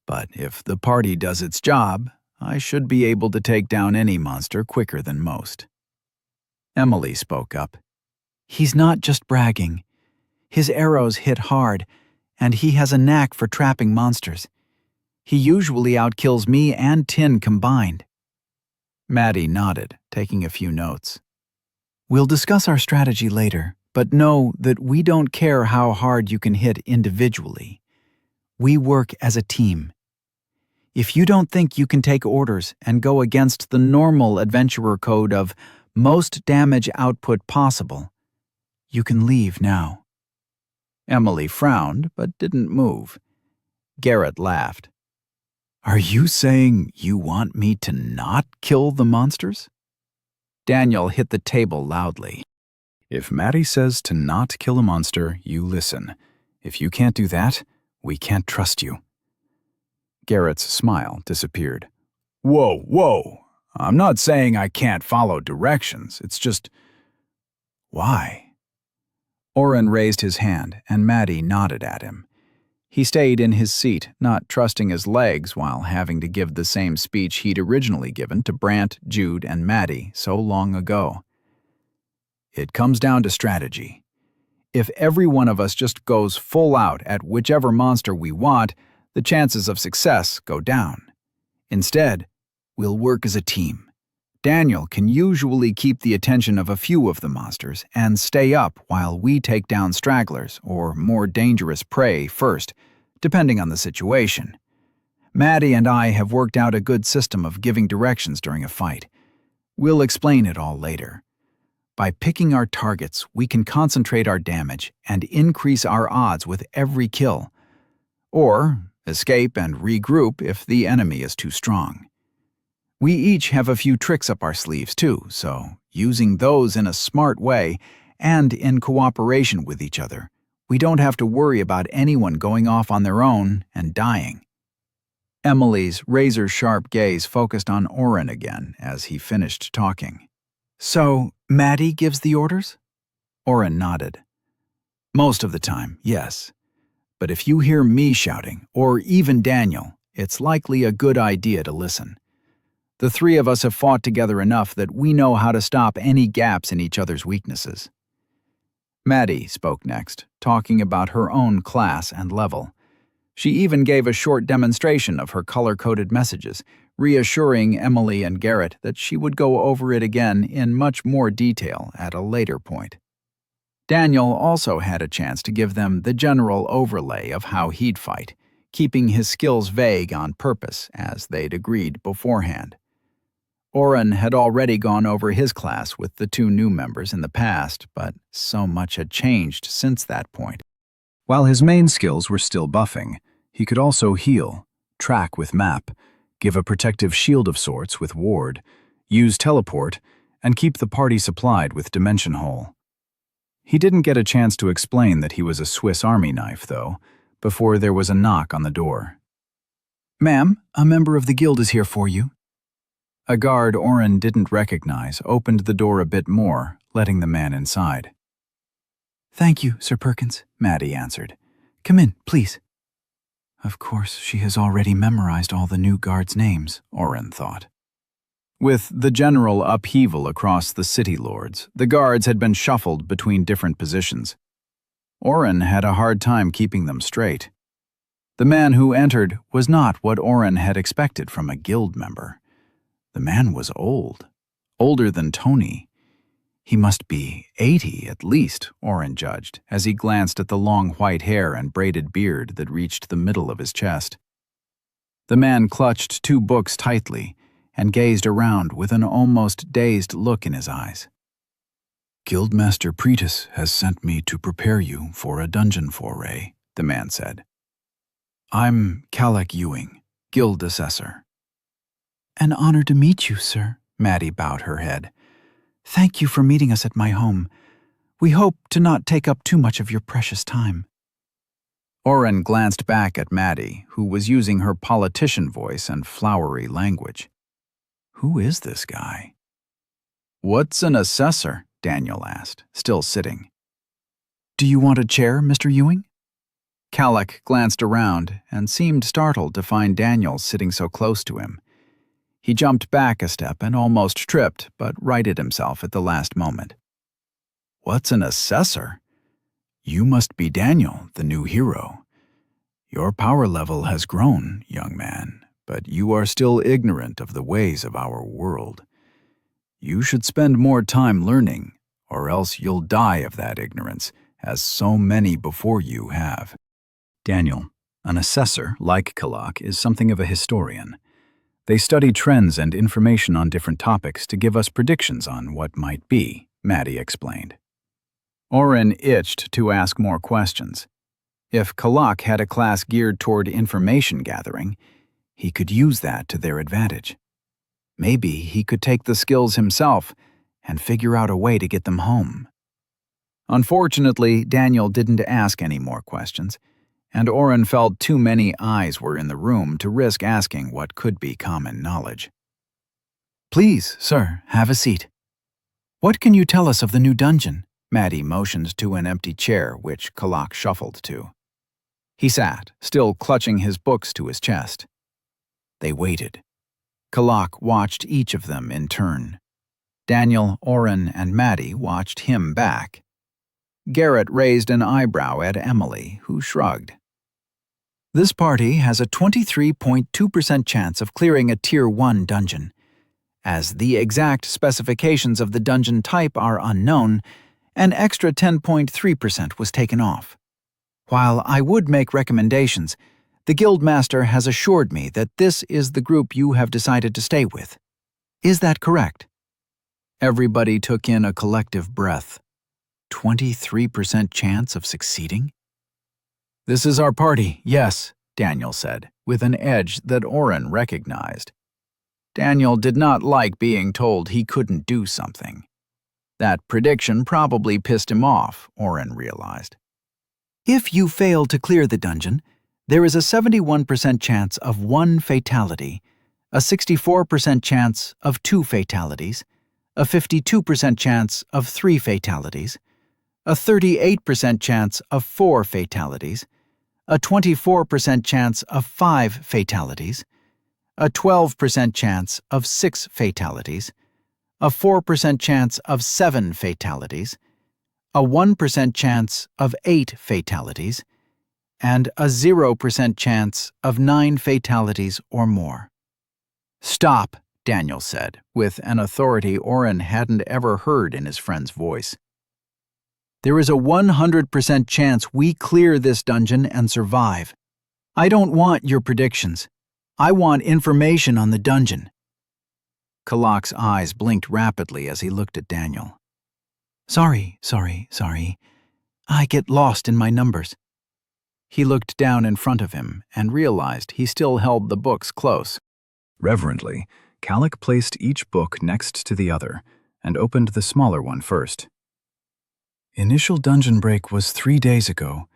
but if the party does its job, I should be able to take down any monster quicker than most. Emily spoke up.
He's not just bragging. His arrows hit hard, and he has a knack for trapping monsters. He usually outkills me and Tin combined.
Maddie nodded, taking a few notes.
We'll discuss our strategy later, but know that we don't care how hard you can hit individually. We work as a team. If you don't think you can take orders and go against the normal adventurer code of most damage output possible, you can leave now.
Emily frowned, but didn't move. Garrett laughed. Are you saying you want me to not kill the monsters? Daniel hit the table loudly. If Maddie says to not kill a monster, you listen. If you can't do that, we can't trust you. Garrett's smile disappeared. Whoa. I'm not saying I can't follow directions. It's just... Why? Oren raised his hand, and Maddie nodded at him. He stayed in his seat, not trusting his legs while having to give the same speech he'd originally given to Brant, Jude, and Maddie so long ago. It comes down to strategy. If every one of us just goes full out at whichever monster we want, the chances of success go down. Instead, we'll work as a team. Daniel can usually keep the attention of a few of the monsters and stay up while we take down stragglers or more dangerous prey first, depending on the situation. Maddie and I have worked out a good system of giving directions during a fight. We'll explain it all later. By picking our targets, we can concentrate our damage and increase our odds with every kill. Or escape and regroup if the enemy is too strong. We each have a few tricks up our sleeves too, so using those in a smart way and in cooperation with each other, we don't have to worry about anyone going off on their own and dying. Emily's razor-sharp gaze focused on Oren again as he finished talking. So, Maddie gives the orders? Oren nodded. Most of the time, yes. But if you hear me shouting, or even Daniel, it's likely a good idea to listen. The three of us have fought together enough that we know how to stop any gaps in each other's weaknesses. Maddie spoke next, talking about her own class and level. She even gave a short demonstration of her color-coded messages, reassuring Emily and Garrett that she would go over it again in much more detail at a later point. Daniel also had a chance to give them the general overlay of how he'd fight, keeping his skills vague on purpose, as they'd agreed beforehand. Oren had already gone over his class with the two new members in the past, but so much had changed since that point. While his main skills were still buffing, he could also heal, track with map, give a protective shield of sorts with ward, use teleport, and keep the party supplied with dimension hole. He didn't get a chance to explain that he was a Swiss Army knife, though, before there was a knock on the door. "Ma'am, a member of the guild is here for you." A guard Oren didn't recognize opened the door a bit more, letting the man inside. "Thank you, Sir Perkins," Maddie answered. "Come in, please." Of course, she has already memorized all the new guards' names, Oren thought. With the general upheaval across the city lords, the guards had been shuffled between different positions. Oren had a hard time keeping them straight. The man who entered was not what Oren had expected from a guild member. The man was old, older than Tony. He must be 80 at least, Oren judged, as he glanced at the long white hair and braided beard that reached the middle of his chest. The man clutched two books tightly and gazed around with an almost dazed look in his eyes. "Guildmaster Pretis has sent me to prepare you for a dungeon foray," the man said. "I'm Kalek Ewing, guild assessor." "An honor to meet you, sir," Maddie bowed her head. "Thank you for meeting us at my home. We hope to not take up too much of your precious time." Oren glanced back at Maddie, who was using her politician voice and flowery language. Who is this guy? "What's an assessor?" Daniel asked, still sitting. "Do you want a chair, Mr. Ewing?" Kalek glanced around and seemed startled to find Daniel sitting so close to him. He jumped back a step and almost tripped, but righted himself at the last moment. "What's an assessor? You must be Daniel, the new hero. Your power level has grown, young man, but you are still ignorant of the ways of our world. You should spend more time learning, or else you'll die of that ignorance, as so many before you have." Daniel, an assessor like Kalak, is something of a historian. They study trends and information on different topics to give us predictions on what might be, Maddie explained. Oren itched to ask more questions. If Kalak had a class geared toward information gathering, he could use that to their advantage. Maybe he could take the skills himself and figure out a way to get them home. Unfortunately, Daniel didn't ask any more questions, and Oren felt too many eyes were in the room to risk asking what could be common knowledge. "Please, sir, have a seat. What can you tell us of the new dungeon?"
Maddie motioned to an empty chair, which Kalak shuffled to. He sat, still clutching his books to his chest. They waited. Kalak watched each of them in turn. Daniel, Oren, and Maddie watched him back. Garrett raised an eyebrow at Emily, who shrugged. This party has a 23.2% chance of clearing a Tier 1 dungeon. As the exact specifications of the dungeon type are unknown, an extra 10.3% was taken off. While I would make recommendations, the Guildmaster has assured me that this is the group you have decided to stay with. Is that correct? Everybody took in a collective breath. 23% chance of succeeding? This is our party, yes, Daniel said, with an edge that Oren recognized. Daniel did not like being told he couldn't do something. That prediction probably pissed him off, Oren realized. If you fail to clear the dungeon, there is a 71% chance of 1 fatality, a 64% chance of 2 fatalities, a 52% chance of 3 fatalities, a 38% chance of 4 fatalities, a 24% chance of 5 fatalities, a 12% chance of 6 fatalities, a 4% chance of 7 fatalities, a 1% chance of 8 fatalities, and a 0% chance of 9 fatalities or more. Stop, Daniel said, with an authority Oren hadn't ever heard in his friend's voice. There is a 100% chance we clear this dungeon and survive. I don't want your predictions. I want information on the dungeon. Kalak's eyes blinked rapidly as he looked at Daniel. Sorry. I get lost in my numbers. He looked down in front of him and realized he still held the books close.
Reverently, Kalak placed each book next to the other and opened the smaller one first. Initial dungeon break was 3 days ago.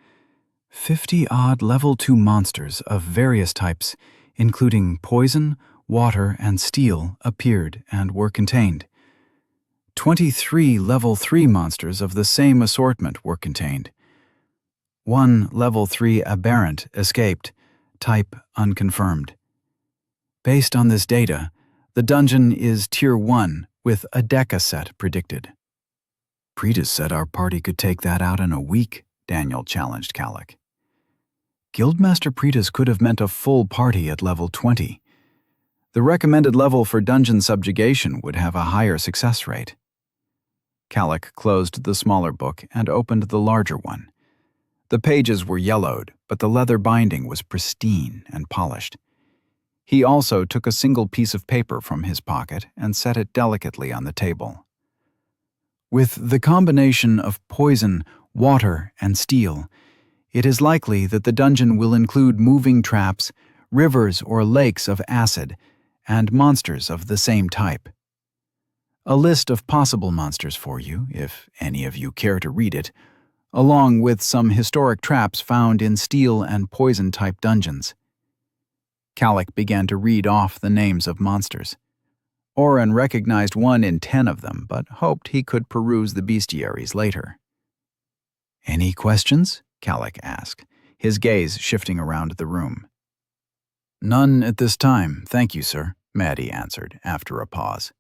50-odd level 2 monsters of various types, including poison, water, and steel, appeared and were contained. 23 level 3 monsters of the same assortment were contained. 1 level 3 aberrant escaped, type unconfirmed. Based on this data, the dungeon is Tier 1 with a Deca set predicted. Pretis said our party could take that out in a week, Daniel challenged Kalak. Guildmaster Pretis could have meant a full party at level 20. The recommended level for dungeon subjugation would have a higher success rate. Kalak closed the smaller book and opened the larger one. The pages were yellowed, but the leather binding was pristine and polished. He also took a single piece of paper from his pocket and set it delicately on the table. With the combination of poison, water, and steel, it is likely that the dungeon will include moving traps, rivers or lakes of acid, and monsters of the same type. A list of possible monsters for you, if any of you care to read it, along with some historic traps found in steel and poison-type dungeons. Kalak began to read off the names of monsters. Oren recognized 1 in 10 of them, but hoped he could peruse the bestiaries later. Any questions? Kalak asked, his gaze shifting around the room. None at this time, thank you, sir, Maddie answered after a pause.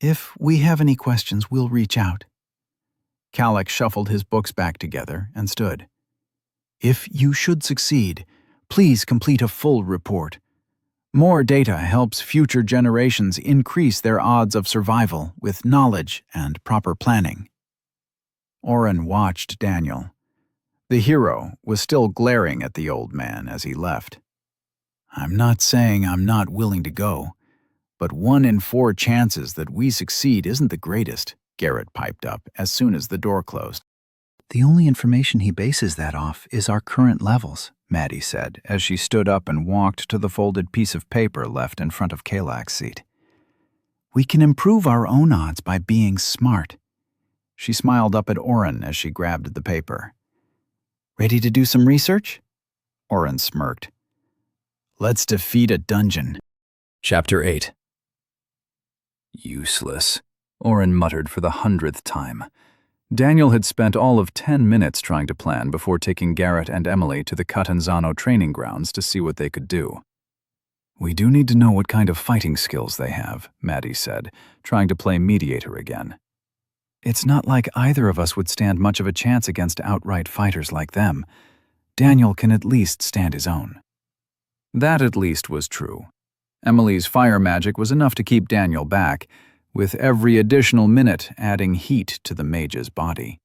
If we have any questions, we'll reach out. Kalak shuffled his books back together and stood. If you should succeed, please complete a full report. More data helps future generations increase their odds of survival with knowledge and proper planning. Oren watched Daniel. The hero was still glaring at the old man as he left. I'm not saying I'm not willing to go, but 1 in 4 chances that we succeed isn't the greatest, Garrett piped up as soon as the door closed. The only information he bases that off is our current levels, Maddie said as she stood up and walked to the folded piece of paper left in front of Kalak's seat. We can improve our own odds by being smart. She smiled up at Oren as she grabbed the paper. Ready to do some research? Oren smirked. Let's defeat a dungeon. Chapter 8. Useless, Oren muttered for the 100th time. Daniel had spent all of 10 minutes trying to plan before taking Garrett and Emily to the Catanzaro training grounds to see what they could do. "We do need to know what kind of fighting skills they have," Maddie said, trying to play mediator again. "It's not like either of us would stand much of a chance against outright fighters like them. Daniel can at least stand his own." That at least was true. Emily's fire magic was enough to keep Daniel back, with every additional minute adding heat to the mage's body.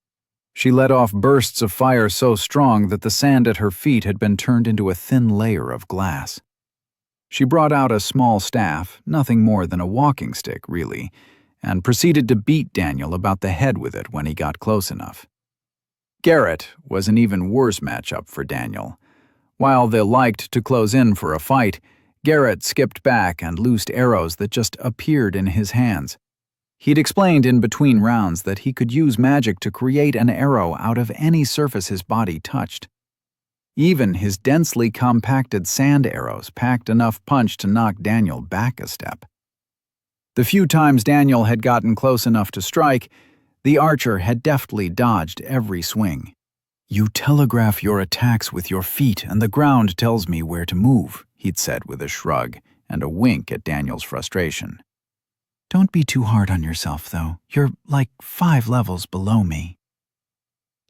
She let off bursts of fire so strong that the sand at her feet had been turned into a thin layer of glass. She brought out a small staff, nothing more than a walking stick, really, and proceeded to beat Daniel about the head with it when he got close enough. Garrett was an even worse matchup for Daniel. While they liked to close in for a fight, Garrett skipped back and loosed arrows that just appeared in his hands. He'd explained in between rounds that he could use magic to create an arrow out of any surface his body touched. Even his densely compacted sand arrows packed enough punch to knock Daniel back a step. The few times Daniel had gotten close enough to strike, the archer had deftly dodged every swing. "You telegraph your attacks with your feet and the ground tells me where to move," he'd said with a shrug and a wink at Daniel's frustration. "Don't be too hard on yourself, though. You're like 5 levels below me."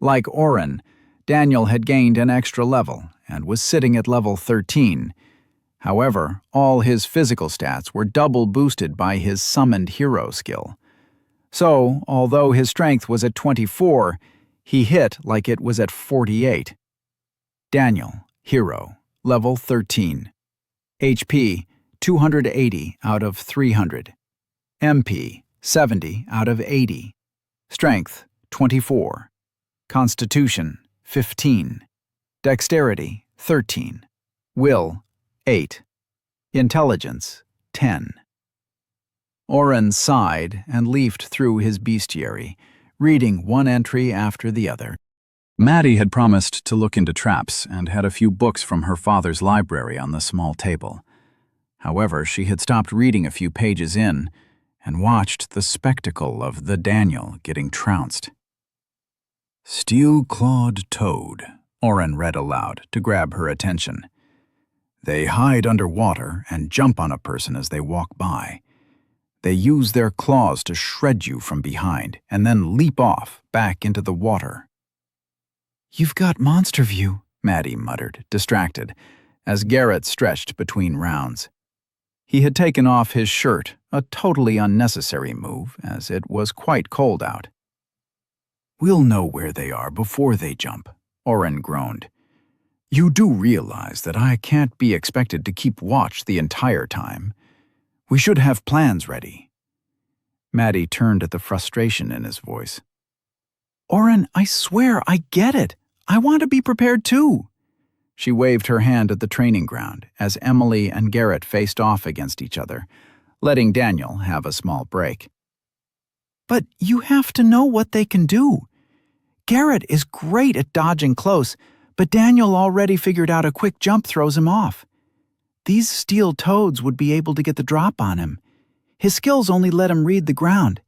Like Oren, Daniel had gained an extra level and was sitting at level 13. However, all his physical stats were double boosted by his summoned hero skill. So, although his strength was at 24, he hit like it was at 48. Daniel, hero, level 13. HP, 280 out of 300. MP, 70 out of 80. Strength, 24. Constitution, 15. Dexterity, 13. Will, 8. Intelligence, 10. Oren sighed and leafed through his bestiary, reading one entry after the other. Maddie had promised to look into traps and had a few books from her father's library on the small table. However, she had stopped reading a few pages in and watched the spectacle of the Daniel getting trounced. "Steel-clawed toad," Oren read aloud to grab her attention. "They hide underwater and jump on a person as they walk by. They use their claws to shred you from behind and then leap off back into the water." "You've got monster view," Maddie muttered, distracted, as Garrett stretched between rounds. He had taken off his shirt, a totally unnecessary move, as it was quite cold out. "We'll know where they are before they jump," Oren groaned. "You do realize that I can't be expected to keep watch the entire time. We should have plans ready." Maddie turned at the frustration in his voice. "Oren, I swear I get it. I want to be prepared too." She waved her hand at the training ground as Emily and Garrett faced off against each other, letting Daniel have a small break. "But you have to know what they can do. Garrett is great at dodging close, but Daniel already figured out a quick jump throws him off. These steel toads would be able to get the drop on him. His skills only let him read the ground.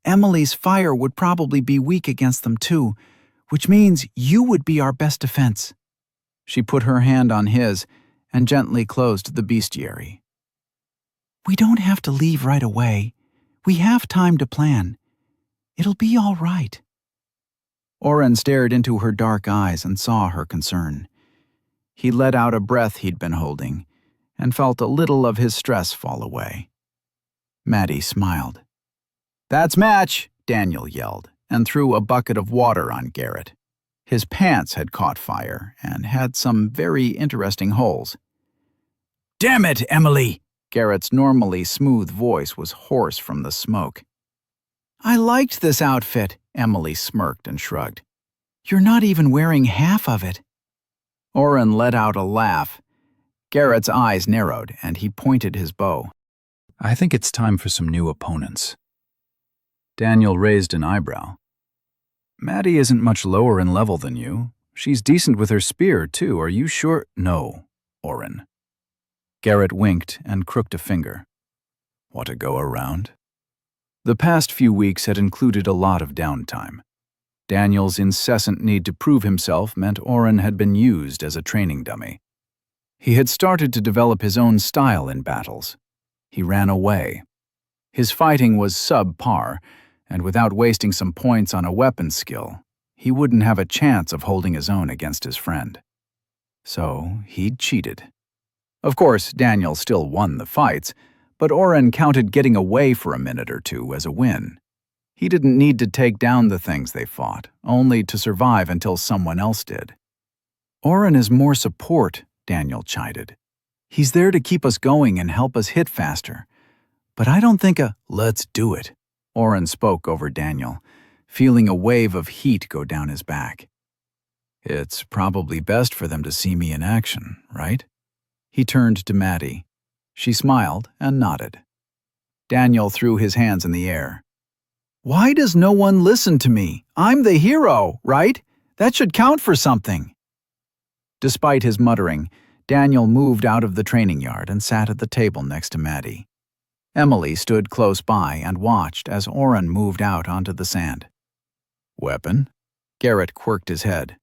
Emily's fire would probably be weak against them too, which means you would be our best defense." She put her hand on his and gently closed the bestiary. "We don't have to leave right away. We have time to plan. It'll be all right." Oren stared into her dark eyes and saw her concern. He let out a breath he'd been holding and felt a little of his stress fall away. Maddie smiled. "That's match," Daniel yelled, and threw a bucket of water on Garrett. His pants had caught fire and had some very interesting holes. "Damn it, Emily!" Garrett's normally smooth voice was hoarse from the smoke. "I liked this outfit," Emily smirked and shrugged. "You're not even wearing half of it." Oren let out a laugh. Garrett's eyes narrowed and he pointed his bow. "I think it's time for some new opponents." Daniel raised an eyebrow. "Maddie isn't much lower in level than you. She's decent with her spear, too. Are you sure?" "No, Oren." Garrett winked and crooked a finger. "Want to go around?" The past few weeks had included a lot of downtime. Daniel's incessant need to prove himself meant Oren had been used as a training dummy. He had started to develop his own style in battles. He ran away. His fighting was subpar, and without wasting some points on a weapon skill, he wouldn't have a chance of holding his own against his friend. So he'd cheated. Of course, Daniel still won the fights, but Oren counted getting away for a minute or two as a win. He didn't need to take down the things they fought, only to survive until someone else did. Oren is more support, Daniel chided. He's there to keep us going and help us hit faster. But I don't think let's do it, Oren spoke over Daniel, feeling a wave of heat go down his back. It's probably best for them to see me in action, right? He turned to Maddie. She smiled and nodded. Daniel threw his hands in the air. Why does no one listen to me? I'm the hero, right? That should count for something. Despite his muttering, Daniel moved out of the training yard and sat at the table next to Maddie. Emily stood close by and watched as Oren moved out onto the sand. Weapon? Garrett quirked his head.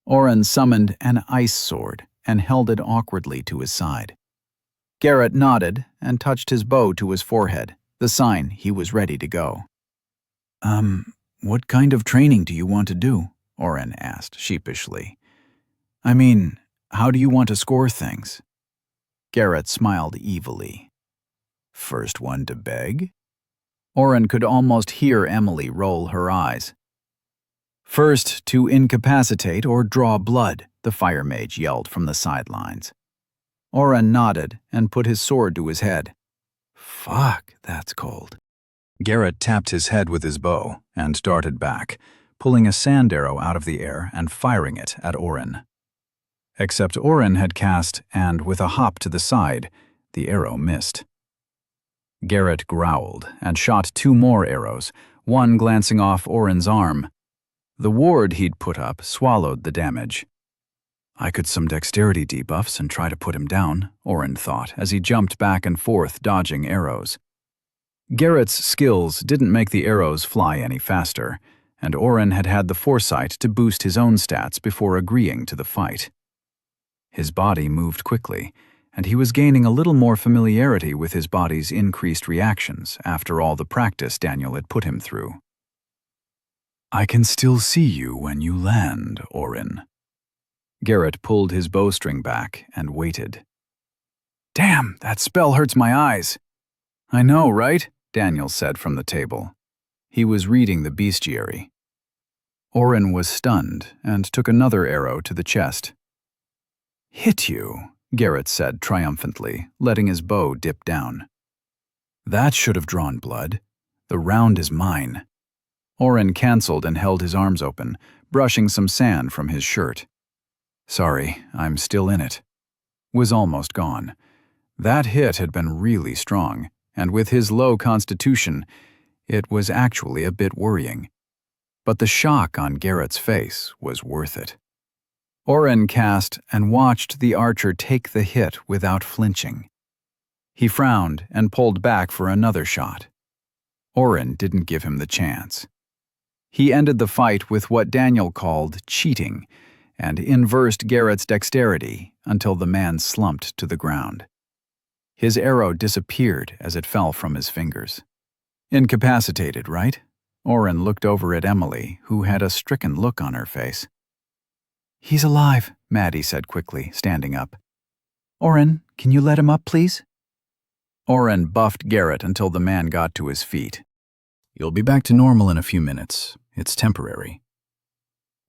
Oren summoned an ice sword and held it awkwardly to his side. Garrett nodded and touched his bow to his forehead, the sign he was ready to go. What kind of training do you want to do? Oren asked sheepishly. I mean, how do you want to score things? Garrett smiled evilly. First one to beg? Oren could almost hear Emily roll her eyes. First to incapacitate or draw blood, the fire mage yelled from the sidelines. Oren nodded and put his sword to his head. Fuck, that's cold. Garrett tapped his head with his bow and darted back, pulling a sand arrow out of the air and firing it at Oren. Except Oren had cast, and with a hop to the side, the arrow missed. Garrett growled and shot 2 more arrows, one glancing off Oren's arm. The ward he'd put up swallowed the damage. I could some dexterity debuffs and try to put him down, Oren thought as he jumped back and forth dodging arrows. Garrett's skills didn't make the arrows fly any faster, and Oren had had the foresight to boost his own stats before agreeing to the fight. His body moved quickly, and he was gaining a little more familiarity with his body's increased reactions after all the practice Daniel had put him through. I can still see you when you land, Oren. Garrett pulled his bowstring back and waited. Damn, that spell hurts my eyes. I know, right? Daniel said from the table. He was reading the bestiary. Oren was stunned and took another arrow to the chest. Hit you, Garrett said triumphantly, letting his bow dip down. That should have drawn blood. The round is mine. Oren canceled and held his arms open, brushing some sand from his shirt. Sorry, I'm still in it. Was almost gone. That hit had been really strong, and with his low constitution, it was actually a bit worrying. But the shock on Garrett's face was worth it. Oren cast and watched the archer take the hit without flinching. He frowned and pulled back for another shot. Oren didn't give him the chance. He ended the fight with what Daniel called cheating, and inversed Garrett's dexterity until the man slumped to the ground. His arrow disappeared as it fell from his fingers. Incapacitated, right? Oren looked over at Emily, who had a stricken look on her face. He's alive, Maddie said quickly, standing up. Oren, can you let him up, please? Oren buffed Garrett until the man got to his feet. You'll be back to normal in a few minutes. It's temporary.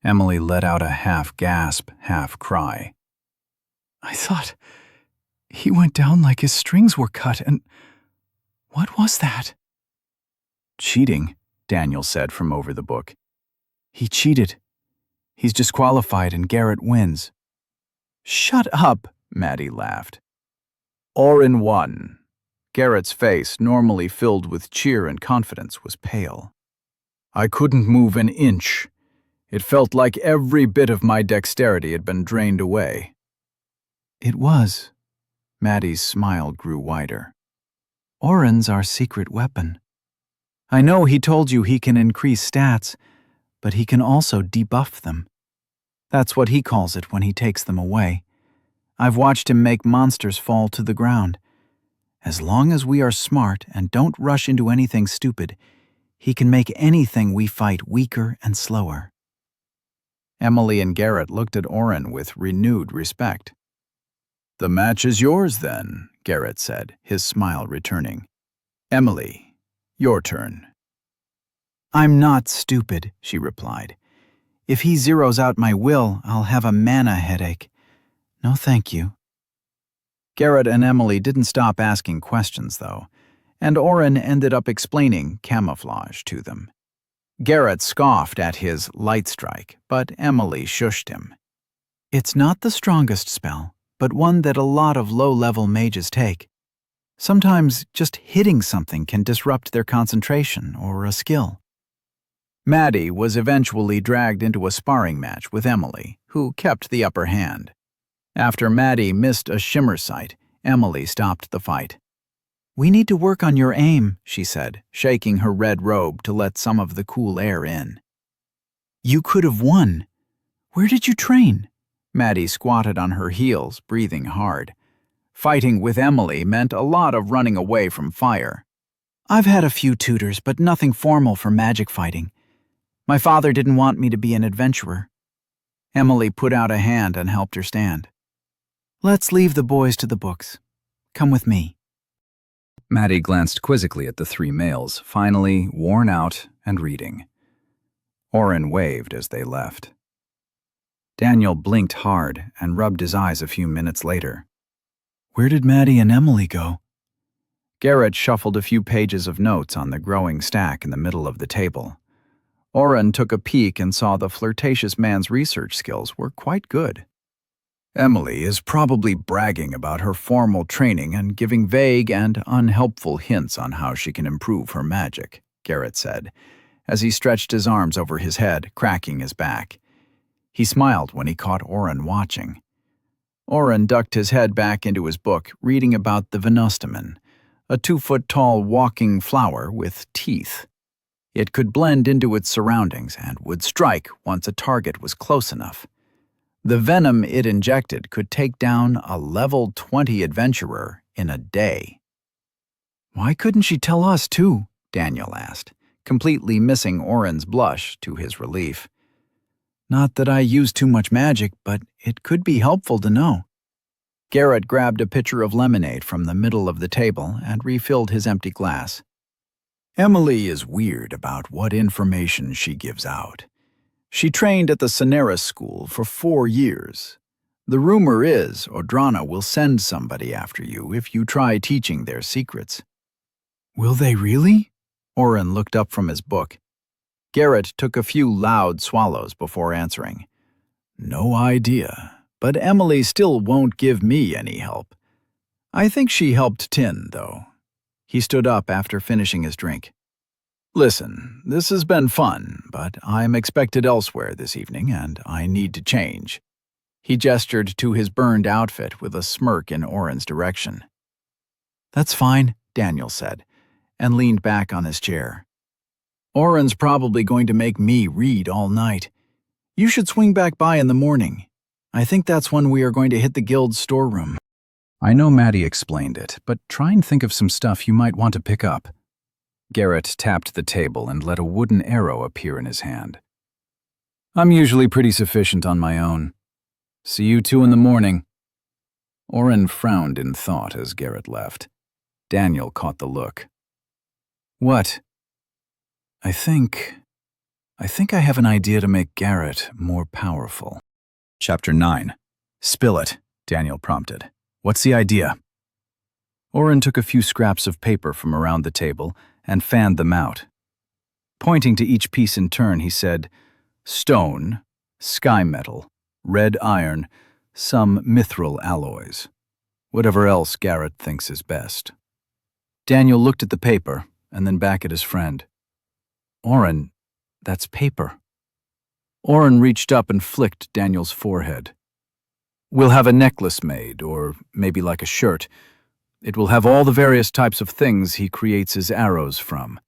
Emily let out a half-gasp, half-cry. I thought he went down like his strings were cut, and what was that? Cheating, Daniel said from over the book. He cheated. He's disqualified and Garrett wins. Shut up, Maddie laughed. Oren won. Garrett's face, normally filled with cheer and confidence, was pale. I couldn't move an inch. It felt like every bit of my dexterity had been drained away. It was. Maddie's smile grew wider. Oren's our secret weapon. I know he told you he can increase stats,
but he can also debuff them. That's what he calls it when he takes them away. I've watched him make monsters fall to the ground. As long as we are smart and don't rush into anything stupid, he can make anything we fight weaker and slower.
Emily and Garrett looked at Oren with renewed respect. "The match is yours, then," Garrett said, his smile returning. "Emily, your turn."
"I'm not stupid," she replied. "If he zeroes out my will, I'll have a mana headache. No, thank you."
Garrett and Emily didn't stop asking questions, though, and Oren ended up explaining camouflage to them. Garrett scoffed at his light strike, but Emily shushed him.
"It's not the strongest spell, but one that a lot of low-level mages take. Sometimes just hitting something can disrupt their concentration or a skill."
Maddie was eventually dragged into a sparring match with Emily, who kept the upper hand. After Maddie missed a shimmer sight, Emily stopped the fight.
"We need to work on your aim," she said, shaking her red robe to let some of the cool air in. "You could have won. Where did you train?"
Maddie squatted on her heels, breathing hard. Fighting with Emily meant a lot of running away from fire.
"I've had a few tutors, but nothing formal for magic fighting. My father didn't want me to be an adventurer."
Emily put out a hand and helped her stand.
"Let's leave the boys to the books. Come with me."
Maddie glanced quizzically at the three males, finally worn out and reading. Oren waved as they left. Daniel blinked hard and rubbed his eyes a few minutes later.
"Where did Maddie and Emily go?"
Garrett shuffled a few pages of notes on the growing stack in the middle of the table. Oren took a peek and saw the flirtatious man's research skills were quite good. "Emily is probably bragging about her formal training and giving vague and unhelpful hints on how she can improve her magic," Garrett said, as he stretched his arms over his head, cracking his back. He smiled when he caught Oren watching. Oren ducked his head back into his book, reading about the Venostamen, a 2-foot-tall walking flower with teeth. It could blend into its surroundings and would strike once a target was close enough. The venom it injected could take down a level 20 adventurer in a day.
"Why couldn't she tell us, too?"
Daniel asked, completely missing Oren's blush to his relief.
"Not that I use too much magic, but it could be helpful to know."
Garrett grabbed a pitcher of lemonade from the middle of the table and refilled his empty glass. "Emily is weird about what information she gives out. She trained at the Soneris School for 4 years. The rumor is Odrana will send somebody after you if you try teaching their secrets."
"Will they really?"
Oren looked up from his book. Garrett took a few loud swallows before answering. "No idea, but Emily still won't give me any help. I think she helped Tin, though." He stood up after finishing his drink. "Listen, this has been fun, but I'm expected elsewhere this evening and I need to change." He gestured to his burned outfit with a smirk in Oren's direction.
"That's fine,"
Daniel said, and leaned back on his chair. "Oren's probably going to make me read all night. You should swing back by in the morning. I think that's when we are going to hit the guild's storeroom." "I know Maddie explained it, but try and think of some stuff you might want to pick up." Garrett tapped the table and let a wooden arrow appear in his hand. "I'm usually pretty sufficient on my own. See you 2 in the morning." Oren frowned in thought as Garrett left. Daniel caught the look. "What?" I think I have an idea to make Garrett more powerful." Chapter 9. "Spill it," Daniel prompted. "What's the idea?" Oren took a few scraps of paper from around the table and fanned them out. Pointing to each piece in turn, he said, "Stone, sky metal, red iron, some mithril alloys. Whatever else Garrett thinks is best." Daniel looked at the paper and then back at his friend. "Oren, that's paper." Oren reached up and flicked Daniel's forehead. "We'll have a necklace made, or maybe like a shirt. It will have all the various types of things he creates his arrows from.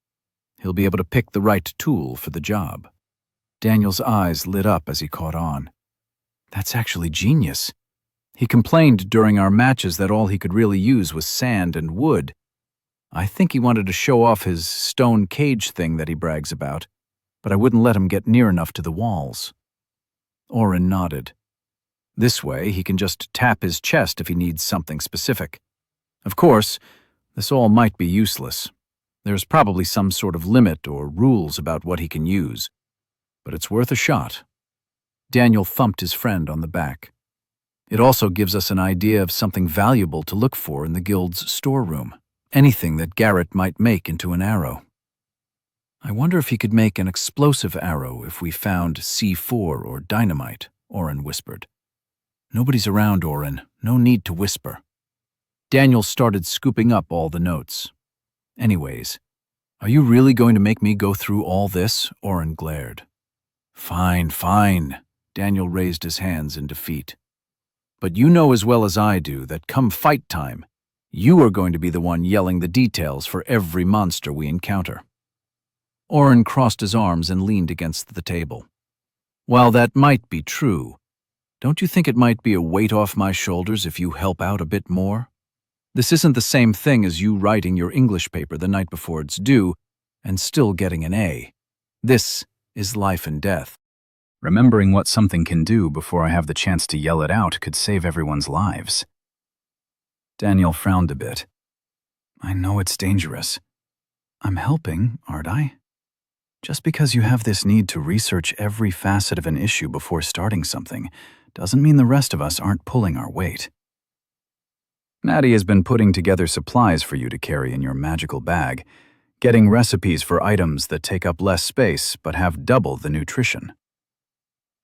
He'll be able to pick the right tool for the job." Daniel's eyes lit up as he caught on. That's actually genius. He complained during our matches that all he could really use was sand and wood. I think he wanted to show off his stone cage thing that he brags about, but I wouldn't let him get near enough to the walls. Oren nodded. This way, he can just tap his chest if he needs something specific. Of course, this all might be useless. There's probably some sort of limit or rules about what he can use, but it's worth a shot. Daniel thumped his friend on the back. It also gives us an idea of something valuable to look for in the guild's storeroom, anything that Garrett might make into an arrow. I wonder if he could make an explosive arrow if we found C4 or dynamite, Oren whispered. Nobody's around, Oren. No need to whisper. Daniel started scooping up all the notes. Anyways, are you really going to make me go through all this? Oren glared. Fine, fine. Daniel raised his hands in defeat. But you know as well as I do that come fight time, you are going to be the one yelling the details for every monster we encounter. Oren crossed his arms and leaned against the table. While that might be true, don't you think it might be a weight off my shoulders if you help out a bit more? This isn't the same thing as you writing your English paper the night before it's due and still getting an A. This is life and death. Remembering what something can do before I have the chance to yell it out could save everyone's lives. Daniel frowned a bit. I know it's dangerous. I'm helping, aren't I? Just because you have this need to research every facet of an issue before starting something doesn't mean the rest of us aren't pulling our weight. Maddie has been putting together supplies for you to carry in your magical bag, getting recipes for items that take up less space but have double the nutrition.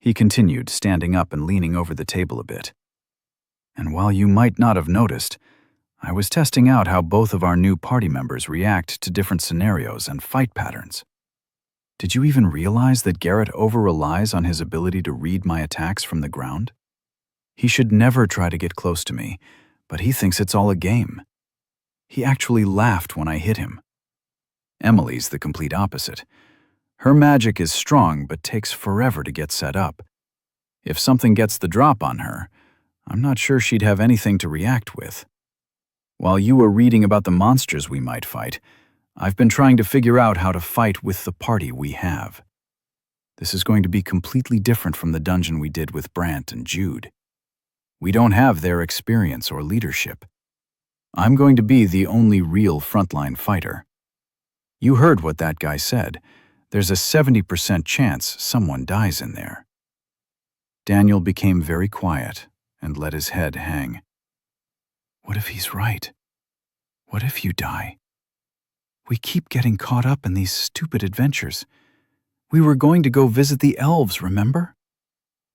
He continued, standing up and leaning over the table a bit. And while you might not have noticed, I was testing out how both of our new party members react to different scenarios and fight patterns. Did you even realize that Garrett over-relies on his ability to read my attacks from the ground? He should never try to get close to me, but he thinks it's all a game. He actually laughed when I hit him. Emily's the complete opposite. Her magic is strong but takes forever to get set up. If something gets the drop on her, I'm not sure she'd have anything to react with. While you were reading about the monsters we might fight, I've been trying to figure out how to fight with the party we have. This is going to be completely different from the dungeon we did with Brant and Jude. We don't have their experience or leadership. I'm going to be the only real frontline fighter. You heard what that guy said. There's a 70% chance someone dies in there. Daniel became very quiet and let his head hang. What if he's right? What if you die? We keep getting caught up in these stupid adventures. We were going to go visit the elves, remember?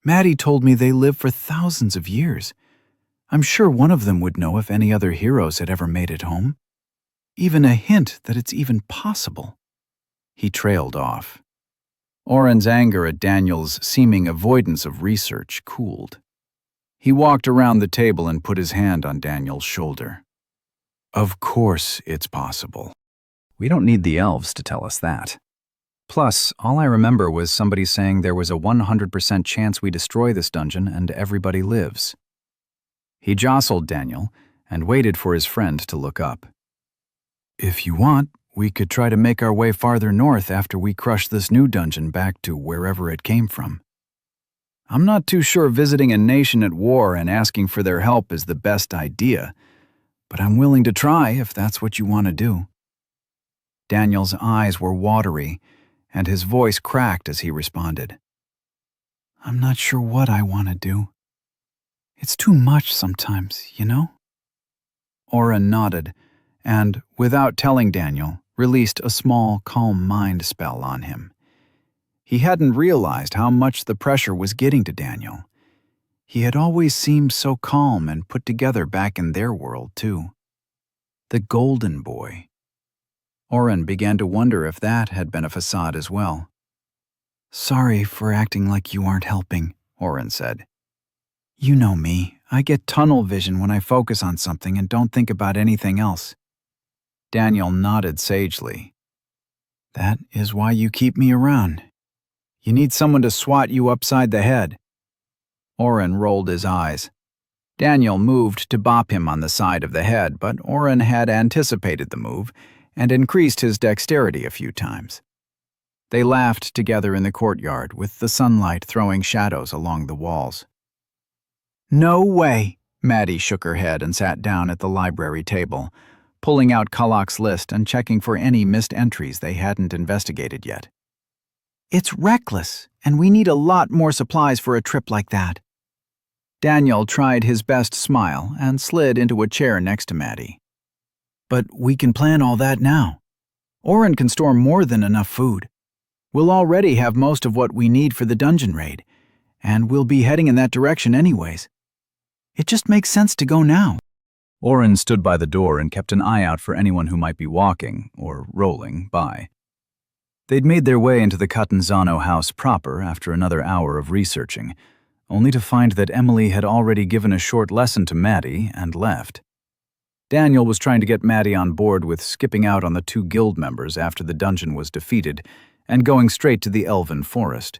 Maddie told me they live for thousands of years. I'm sure one of them would know if any other heroes had ever made it home. Even a hint that it's even possible. He trailed off. Oren's anger at Daniel's seeming avoidance of research cooled. He walked around the table and put his hand on Daniel's shoulder. Of course it's possible. We don't need the elves to tell us that. Plus, all I remember was somebody saying there was a 100% chance we destroy this dungeon and everybody lives. He jostled Daniel and waited for his friend to look up. If you want, we could try to make our way farther north after we crush this new dungeon back to wherever it came from. I'm not too sure visiting a nation at war and asking for their help is the best idea, but I'm willing to try if that's what you want to do. Daniel's eyes were watery, and his voice cracked as he responded. I'm not sure what I want to do. It's too much sometimes, you know? Oren nodded, and, without telling Daniel, released a small, calm mind spell on him. He hadn't realized how much the pressure was getting to Daniel. He had always seemed so calm and put together back in their world, too. The Golden Boy. Oren began to wonder if that had been a facade as well. Sorry for acting like you aren't helping, Oren said. You know me. I get tunnel vision when I focus on something and don't think about anything else. Daniel nodded sagely. That is why you keep me around.
You need someone to swat you upside the head. Oren rolled his eyes. Daniel moved to bop him on the side of the head, but Oren had anticipated the move and increased his dexterity a few times. They laughed together in the courtyard, with the sunlight throwing shadows along the walls. No way! Maddie shook her head and sat down at the library table, pulling out Kalak's list and checking for any missed entries they hadn't investigated yet. It's reckless, and we need a lot more supplies for a trip like that. Daniel tried his best smile and slid into a chair next to Maddie. But we can plan all that now. Oren can store more than enough food. We'll already have most of what we need for the dungeon raid, and we'll be heading in that direction anyways. It just makes sense to go now.
Oren stood by the door and kept an eye out for anyone who might be walking, or rolling, by. They'd made their way into the Catanzano house proper after another hour of researching, only to find that Emily had already given a short lesson to Maddie and left. Daniel was trying to get Maddie on board with skipping out on the 2 guild members after the dungeon was defeated and going straight to the elven forest.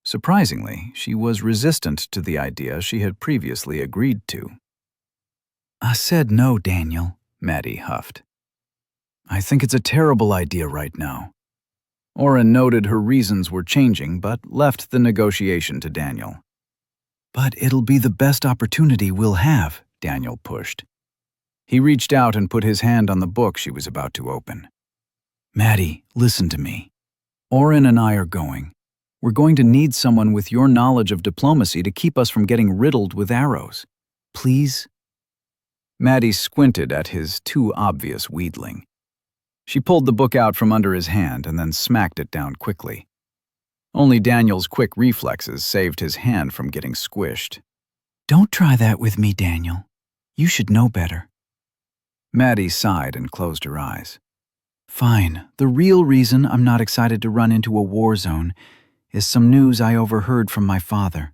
Surprisingly, she was resistant to the idea she had previously agreed to. I said no, Daniel, Maddie huffed. I think it's a terrible idea right now. Oren noted her reasons were changing, but left the negotiation to Daniel. But it'll be the best opportunity we'll have, Daniel pushed. He reached out and put his hand on the book she was about to open. Maddie, listen to me. Oren and I are going. We're going to need someone with your knowledge of diplomacy to keep us from getting riddled with arrows. Please? Maddie squinted at his too obvious wheedling. She pulled the book out from under his hand and then smacked it down quickly. Only Daniel's quick reflexes saved his hand from getting squished. Don't try that with me, Daniel. You should know better. Maddie sighed and closed her eyes. Fine. The real reason I'm not excited to run into a war zone is some news I overheard from my father.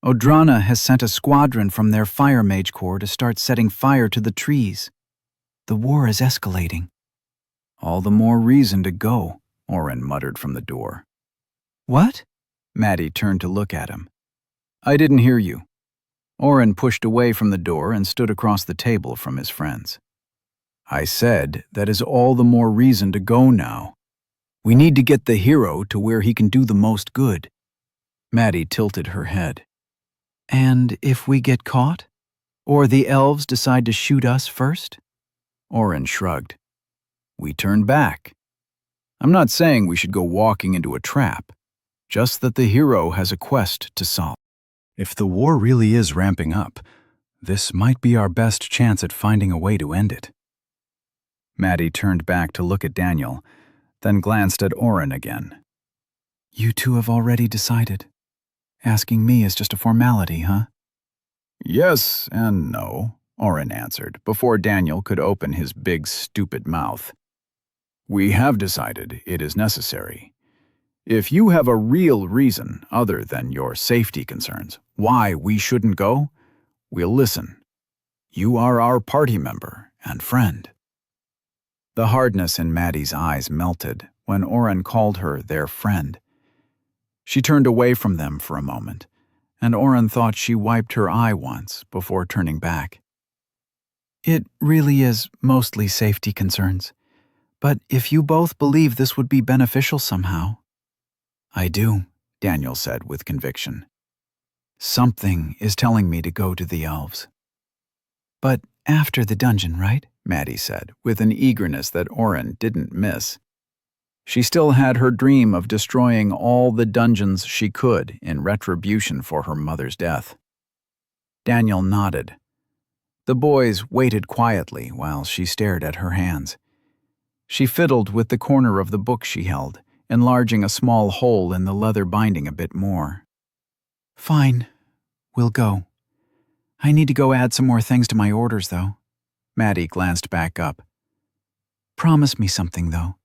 Odrana has sent a squadron from their fire mage corps to start setting fire to the trees. The war is escalating. All the more reason to go, Oren muttered from the door. What? Maddie turned to look at him. I didn't hear you. Oren pushed away from the door and stood across the table from his friends. I said that is all the more reason to go now. We need to get the hero to where he can do the most good. Maddie tilted her head. And if we get caught? Or the elves decide to shoot us first? Oren shrugged. We turn back. I'm not saying we should go walking into a trap, just that the hero has a quest to solve. If the war really is ramping up, this might be our best chance at finding a way to end it. Maddie turned back to look at Daniel, then glanced at Oren again. You two have already decided. Asking me is just a formality, huh? Yes and no, Oren answered, before Daniel could open his big, stupid mouth. We have decided it is necessary. If you have a real reason other than your safety concerns why we shouldn't go, we'll listen. You are our party member and friend. The hardness in Maddie's eyes melted when Oren called her their friend. She turned away from them for a moment, and Oren thought she wiped her eye once before turning back. It really is mostly safety concerns, but if you both believe this would be beneficial somehow. I do, Daniel said with conviction. Something is telling me to go to the elves. But after the dungeon, right? Maddie said, with an eagerness that Oren didn't miss. She still had her dream of destroying all the dungeons she could in retribution for her mother's death. Daniel nodded. The boys waited quietly while she stared at her hands. She fiddled with the corner of the book she held, enlarging a small hole in the leather binding a bit more. Fine, we'll go. I need to go add some more things to my orders, though. Maddie glanced back up. Promise me something, though.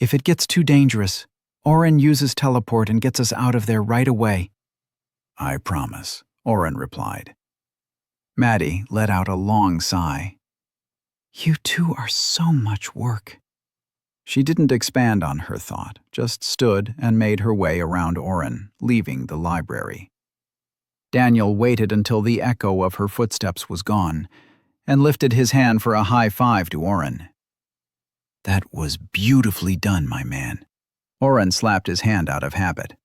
If it gets too dangerous, Oren uses teleport and gets us out of there right away. I promise, Oren replied. Maddie let out a long sigh. You two are so much work.
She didn't expand on her thought, just stood and made her way around Oren, leaving the library. Daniel waited until the echo of her footsteps was gone, and lifted his hand for a high five to Oren. "That was beautifully done, my man." Oren slapped his hand out of habit.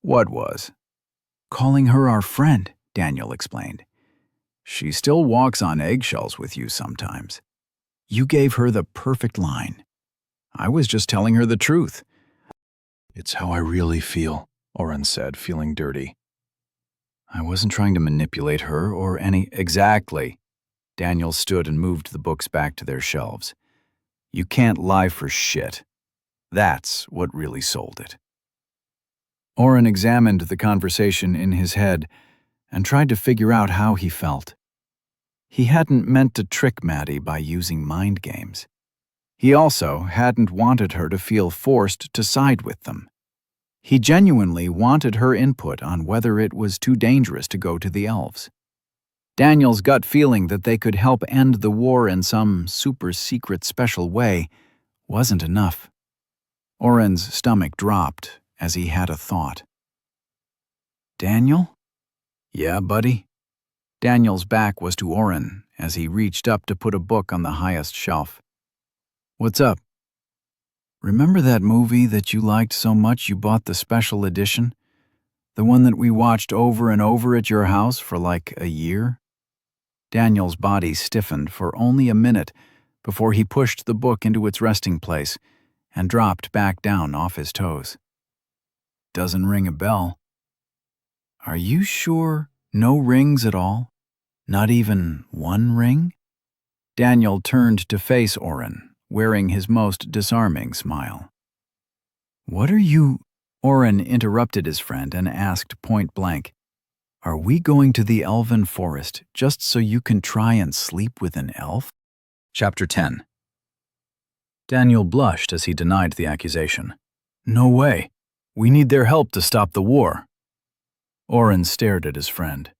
"What was?" "Calling her our friend," Daniel explained. "She still walks on eggshells with you sometimes." "You gave her the perfect line." "I was just telling her the truth."
"It's how I really feel," Oren said, feeling dirty. "I wasn't trying to manipulate her or any—" "Exactly." Daniel stood and moved the books back to their shelves. "You can't lie for shit. That's what really sold it." Oren examined the conversation in his head and tried to figure out how he felt. He hadn't meant to trick Maddie by using mind games. He also hadn't wanted her to feel forced to side with them. He genuinely wanted her input on whether it was too dangerous to go to the elves. Daniel's gut feeling that they could help end the war in some super-secret special way wasn't enough. Oren's stomach dropped as he had a thought. "Daniel?" "Yeah, buddy?" Daniel's back was to Oren as he reached up to put a book on the highest shelf. "What's up?" "Remember that movie that you liked so much you bought the special edition? The one that we watched over and over at your house for like a year?" Daniel's body stiffened for only a minute before he pushed the book into its resting place and dropped back down off his toes. "Doesn't ring a bell." "Are you sure no rings at all? Not even one ring?" Daniel turned to face Oren, wearing his most disarming smile. "What are you—" Oren interrupted his friend and asked point blank, "Are we going to the elven forest just so you can try and sleep with an elf?" Chapter 10. Daniel blushed as he denied the accusation. "No way. We need their help to stop the war." Oren stared at his friend.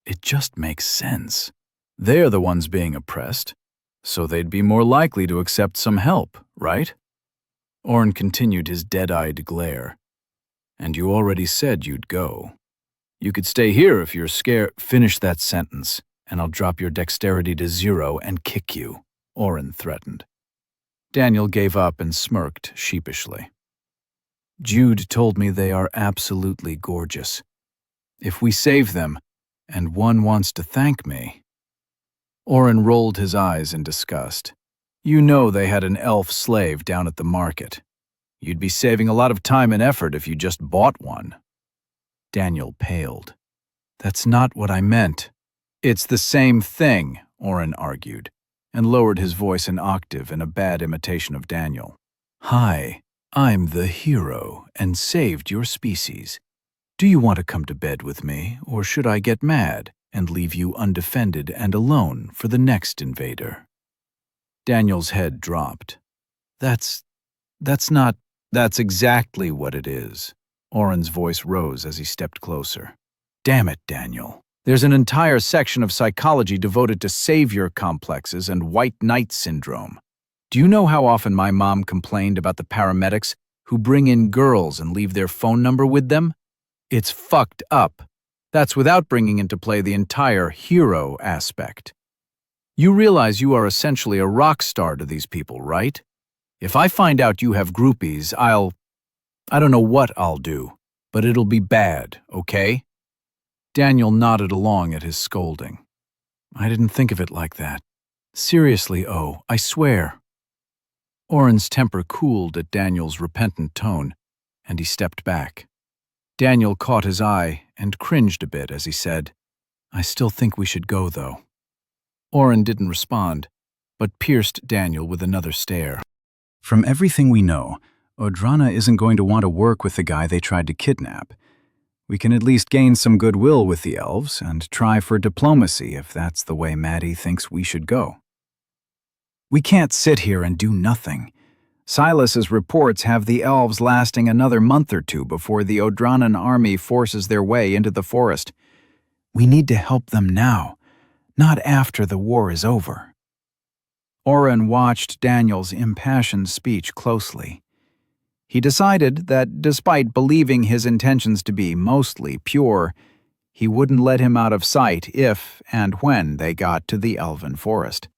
"It just makes sense. They're the ones being oppressed, so they'd be more likely to accept some help, right?" Oren continued his dead-eyed glare. "And you already said you'd go. You could stay here if you're scared." "Finish that sentence, and I'll drop your dexterity to 0 and kick you," Oren threatened. Daniel gave up and smirked sheepishly. "Jude told me they are absolutely gorgeous. If we save them, and one wants to thank me—" Oren rolled his eyes in disgust. "You know they had an elf slave down at the market. You'd be saving a lot of time and effort if you just bought one." Daniel paled. "That's not what I meant." "It's the same thing," Oren argued, and lowered his voice an octave in a bad imitation of Daniel. "Hi, I'm the hero and saved your species. Do you want to come to bed with me, or should I get mad and leave you undefended and alone for the next invader?" Daniel's head dropped. That's not... "That's exactly what it is." Oren's voice rose as he stepped closer. "Damn it, Daniel. There's an entire section of psychology devoted to savior complexes and white knight syndrome. Do you know how often my mom complained about the paramedics who bring in girls and leave their phone number with them? It's fucked up. That's without bringing into play the entire hero aspect. You realize you are essentially a rock star to these people, right? If I find out you have groupies, I don't know what I'll do, but it'll be bad, okay?" Daniel nodded along at his scolding. "I didn't think of it like that. Seriously, I swear." Oren's temper cooled at Daniel's repentant tone, and he stepped back. Daniel caught his eye and cringed a bit as he said, "I still think we should go, though." Oren didn't respond, but pierced Daniel with another stare. "From everything we know, Odrana isn't going to want to work with the guy they tried to kidnap. We can at least gain some goodwill with the elves and try for diplomacy if that's the way Maddie thinks we should go. We can't sit here and do nothing. Silas's reports have the elves lasting another month or two before the Odranan army forces their way into the forest. We need to help them now, not after the war is over."
Oren watched Daniel's impassioned speech closely. He decided that despite believing his intentions to be mostly pure, he wouldn't let him out of sight if and when they got to the elven forest.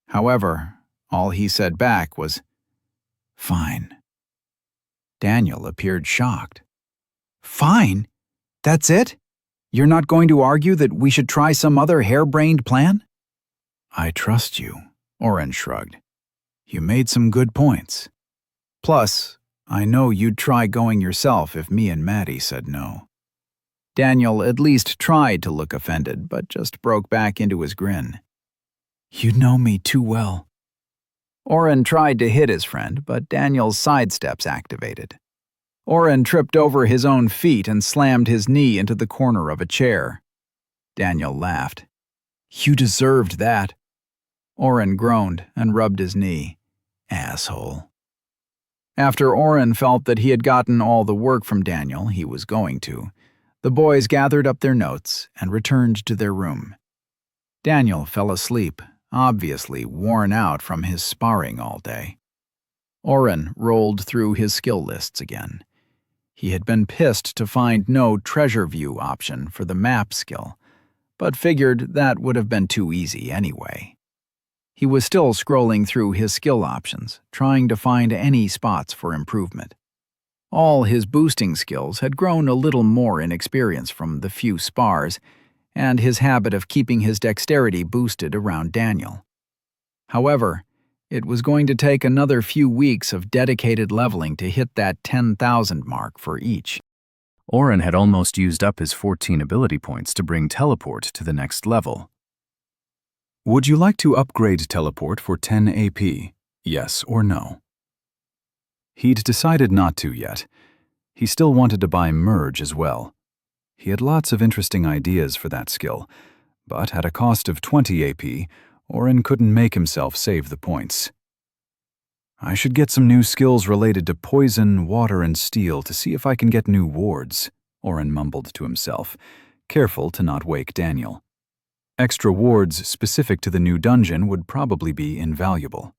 However, all he said back was, "Fine." Daniel appeared shocked. "Fine? That's it? You're not going to argue that we should try some other harebrained plan?" "I trust you," Oren shrugged. "You made some good points. Plus, I know you'd try going yourself if me and Maddie said no." Daniel at least tried to look offended, but just broke back into his grin. "You know me too well." Oren tried to hit his friend, but Daniel's sidesteps activated. Oren tripped over his own feet and slammed his knee into the corner of a chair. Daniel laughed. "You deserved that." Oren groaned and rubbed his knee. "Asshole." After Oren felt that he had gotten all the work from Daniel he was going to, the boys gathered up their notes and returned to their room. Daniel fell asleep, obviously worn out from his sparring all day. Oren rolled through his skill lists again. He had been pissed to find no treasure view option for the map skill, but figured that would have been too easy anyway. He was still scrolling through his skill options, trying to find any spots for improvement. All his boosting skills had grown a little more in experience from the few spars, and his habit of keeping his dexterity boosted around Daniel. However, it was going to take another few weeks of dedicated leveling to hit that 10,000 mark for each.
Oren had almost used up his 14 ability points to bring teleport to the next level. Would you like to upgrade teleport for 10 AP? Yes or no? He'd decided not to yet. He still wanted to buy Merge as well. He had lots of interesting ideas for that skill, but at a cost of 20 AP, Oren couldn't make himself save the points. I should get some new skills related to poison, water, and steel to see if I can get new wards, Oren mumbled to himself, careful to not wake Daniel. Extra wards specific to the new dungeon would probably be invaluable.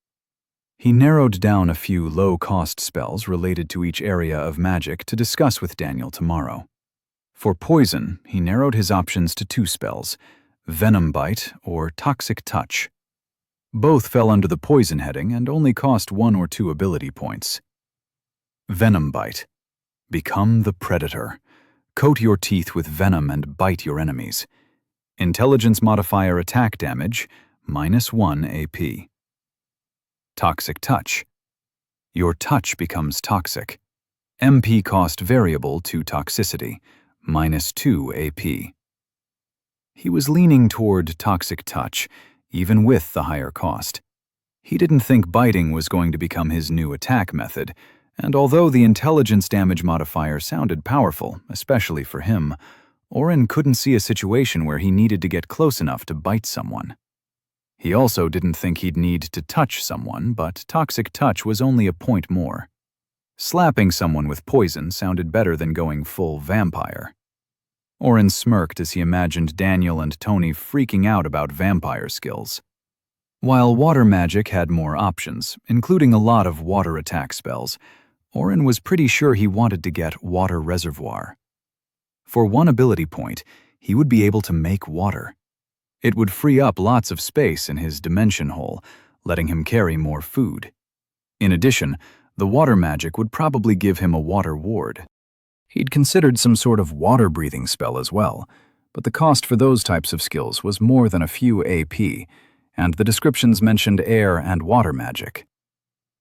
He narrowed down a few low-cost spells related to each area of magic to discuss with Daniel tomorrow. For poison, he narrowed his options to 2 spells, Venom Bite or Toxic Touch. Both fell under the poison heading and only cost 1 or 2 ability points. Venom Bite. Become the predator. Coat your teeth with venom and bite your enemies. Intelligence modifier attack damage, -1 AP. Toxic Touch. Your touch becomes toxic. MP cost variable to toxicity, -2 AP. He was leaning toward Toxic Touch, even with the higher cost. He didn't think biting was going to become his new attack method, and although the intelligence damage modifier sounded powerful, especially for him, Oren couldn't see a situation where he needed to get close enough to bite someone. He also didn't think he'd need to touch someone, but Toxic Touch was only a point more. Slapping someone with poison sounded better than going full vampire. Oren smirked as he imagined Daniel and Tony freaking out about vampire skills. While water magic had more options, including a lot of water attack spells, Oren was pretty sure he wanted to get Water Reservoir. For 1 ability point, he would be able to make water. It would free up lots of space in his dimension hole, letting him carry more food. In addition, the water magic would probably give him a water ward. He'd considered some sort of water-breathing spell as well, but the cost for those types of skills was more than a few AP, and the descriptions mentioned air and water magic.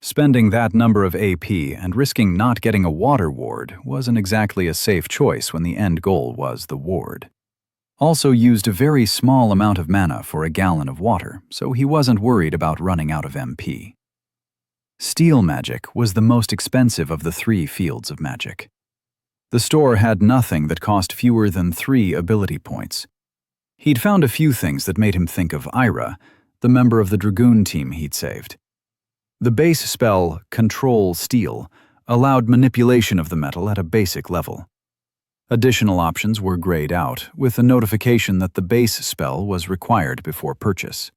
Spending that number of AP and risking not getting a water ward wasn't exactly a safe choice when the end goal was the ward. Also used a very small amount of mana for a gallon of water, so he wasn't worried about running out of MP. Steel magic was the most expensive of the 3 fields of magic. The store had nothing that cost fewer than 3 ability points. He'd found a few things that made him think of Ira, the member of the Dragoon team he'd saved. The base spell, Control Steel, allowed manipulation of the metal at a basic level. Additional options were grayed out, with a notification that the base spell was required before purchase.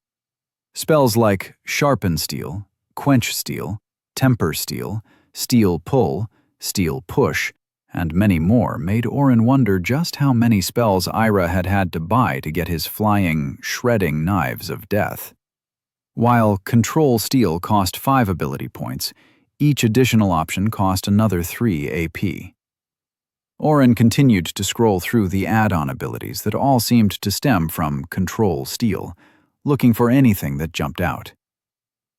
Spells like Sharpen Steel, Quench Steel, Temper Steel, Steel Pull, Steel Push, and many more made Oren wonder just how many spells Ira had had to buy to get his flying, shredding knives of death. While Control Steel cost 5 ability points, each additional option cost another 3 AP. Oren continued to scroll through the add-on abilities that all seemed to stem from Control Steel, looking for anything that jumped out.